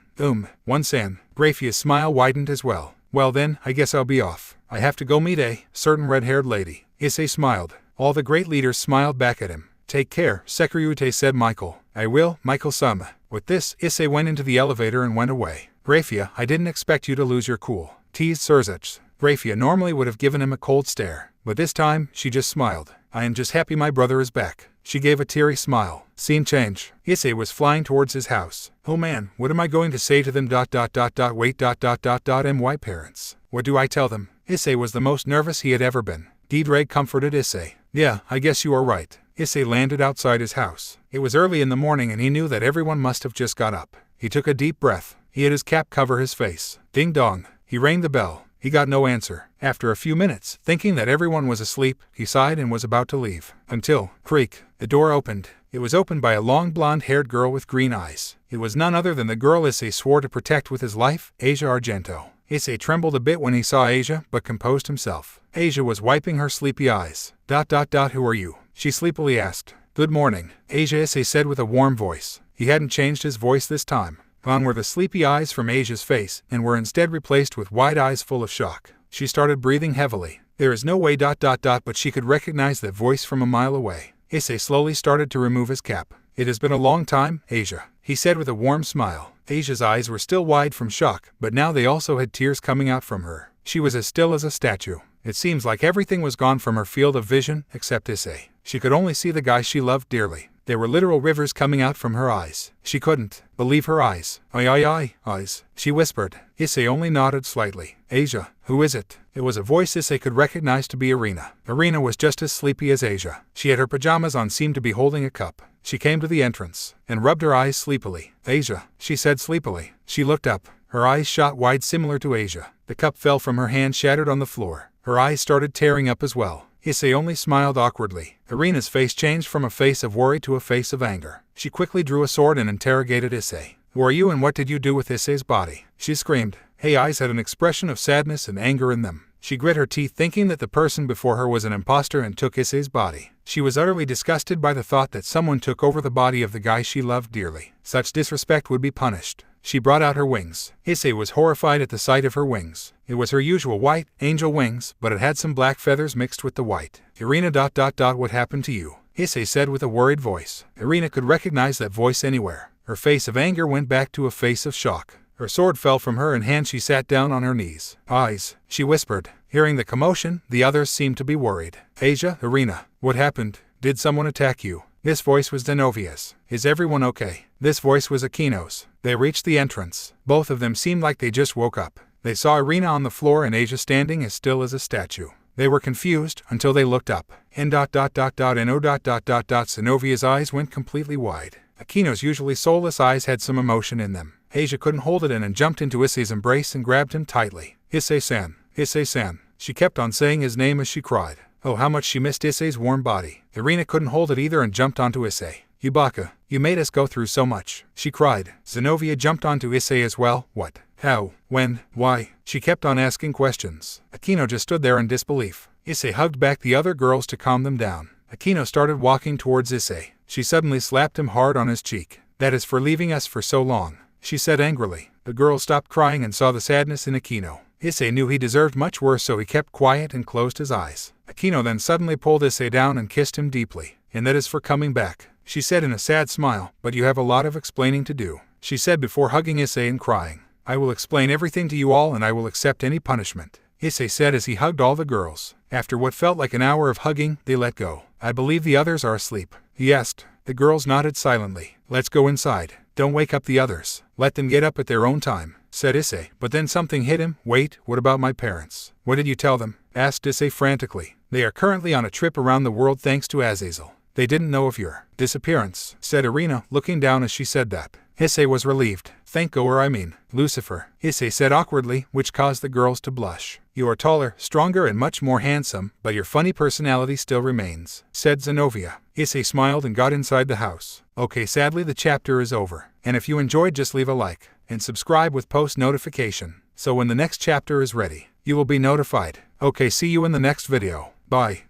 One-san. Grafia's smile widened as well. Well then, I guess I'll be off. I have to go meet a certain red-haired lady. Issei smiled. All the great leaders smiled back at him. Take care, Sekiryute said Michael. I will, Michael-sama. With this, Issei went into the elevator and went away. Grafia, I didn't expect you to lose your cool, teased Surzech. Grafia normally would have given him a cold stare, but this time, she just smiled. I am just happy my brother is back. She gave a teary smile. Scene change. Issei was flying towards his house. Oh man, what am I going to say to them ... Wait ... My parents. What do I tell them? Issei was the most nervous he had ever been. Deidre comforted Issei. Yeah, I guess you are right. Issei landed outside his house. It was early in the morning and he knew that everyone must have just got up. He took a deep breath. He had his cap cover his face. Ding dong. He rang the bell. He got no answer. After a few minutes, thinking that everyone was asleep, he sighed and was about to leave. Until, creak, the door opened. It was opened by a long blonde-haired girl with green eyes. It was none other than the girl Issei swore to protect with his life, Asia Argento. Issei trembled a bit when he saw Asia, but composed himself. Asia was wiping her sleepy eyes. Who are you? She sleepily asked. Good morning, Asia, Issei said with a warm voice. He hadn't changed his voice this time. Gone were the sleepy eyes from Asia's face, and were instead replaced with wide eyes full of shock. She started breathing heavily. There is no way ... but she could recognize that voice from a mile away. Issei slowly started to remove his cap. It has been a long time, Asia, he said with a warm smile. Asia's eyes were still wide from shock, but now they also had tears coming out from her. She was as still as a statue. It seems like everything was gone from her field of vision, except Issei. She could only see the guy she loved dearly. There were literal rivers coming out from her eyes. She couldn't believe her eyes. Eyes, she whispered. Issei only nodded slightly. Asia, who is it? It was a voice Issei could recognize to be Irina. Irina was just as sleepy as Asia. She had her pajamas on, seemed to be holding a cup. She came to the entrance and rubbed her eyes sleepily. Asia, she said sleepily. She looked up. Her eyes shot wide, similar to Asia. The cup fell from her hand, shattered on the floor. Her eyes started tearing up as well. Issei only smiled awkwardly. Irina's face changed from a face of worry to a face of anger. She quickly drew a sword and interrogated Issei. Who are you and what did you do with Issei's body? She screamed. Her eyes had an expression of sadness and anger in them. She grit her teeth, thinking that the person before her was an imposter and took Issei's body. She was utterly disgusted by the thought that someone took over the body of the guy she loved dearly. Such disrespect would be punished. She brought out her wings. Issei was horrified at the sight of her wings. It was her usual white, angel wings, but it had some black feathers mixed with the white. Irina ... What happened to you? Issei said with a worried voice. Irina could recognize that voice anywhere. Her face of anger went back to a face of shock. Her sword fell from her in hand. She sat down on her knees. Eyes, she whispered. Hearing the commotion, the others seemed to be worried. Asia, Irina, what happened? Did someone attack you? This voice was Denovia's. Is everyone okay? This voice was Aquino's. They reached the entrance. Both of them seemed like they just woke up. They saw Irina on the floor and Asia standing as still as a statue. They were confused until they looked up. Zenovia's eyes went completely wide. Aquino's usually soulless eyes had some emotion in them. Asia couldn't hold it in and jumped into Issei's embrace and grabbed him tightly. Issei-san, Issei-san. She kept on saying his name as she cried. Oh, how much she missed Issei's warm body. Irina couldn't hold it either and jumped onto Issei. Yubaka, you made us go through so much, she cried. Zenovia jumped onto Issei as well. What? How? When? Why? She kept on asking questions. Aquino just stood there in disbelief. Issei hugged back the other girls to calm them down. Aquino started walking towards Issei. She suddenly slapped him hard on his cheek. That is for leaving us for so long. she said angrily. The girl stopped crying and saw the sadness in Aquino. Issei knew he deserved much worse, so he kept quiet and closed his eyes. Aquino then suddenly pulled Issei down and kissed him deeply. And that is for coming back, she said in a sad smile, but you have a lot of explaining to do, she said before hugging Issei and crying. I will explain everything to you all and I will accept any punishment, Issei said as he hugged all the girls. After what felt like an hour of hugging, they let go. I believe the others are asleep, he asked. The girls nodded silently. Let's go inside. Don't wake up the others. Let them get up at their own time, said Issei. But then something hit him. Wait, what about my parents? What did you tell them? Asked Issei frantically. They are currently on a trip around the world thanks to Azazel. They didn't know of your disappearance, said Irina, looking down as she said that. Issei was relieved. Thank Lucifer, Issei said awkwardly, which caused the girls to blush. You are taller, stronger and much more handsome, but your funny personality still remains, said Zenobia. Issei smiled and got inside the house. Okay, sadly the chapter is over. And if you enjoyed, just leave a like and subscribe with post notification, so when the next chapter is ready, you will be notified. Okay, see you in the next video. Bye.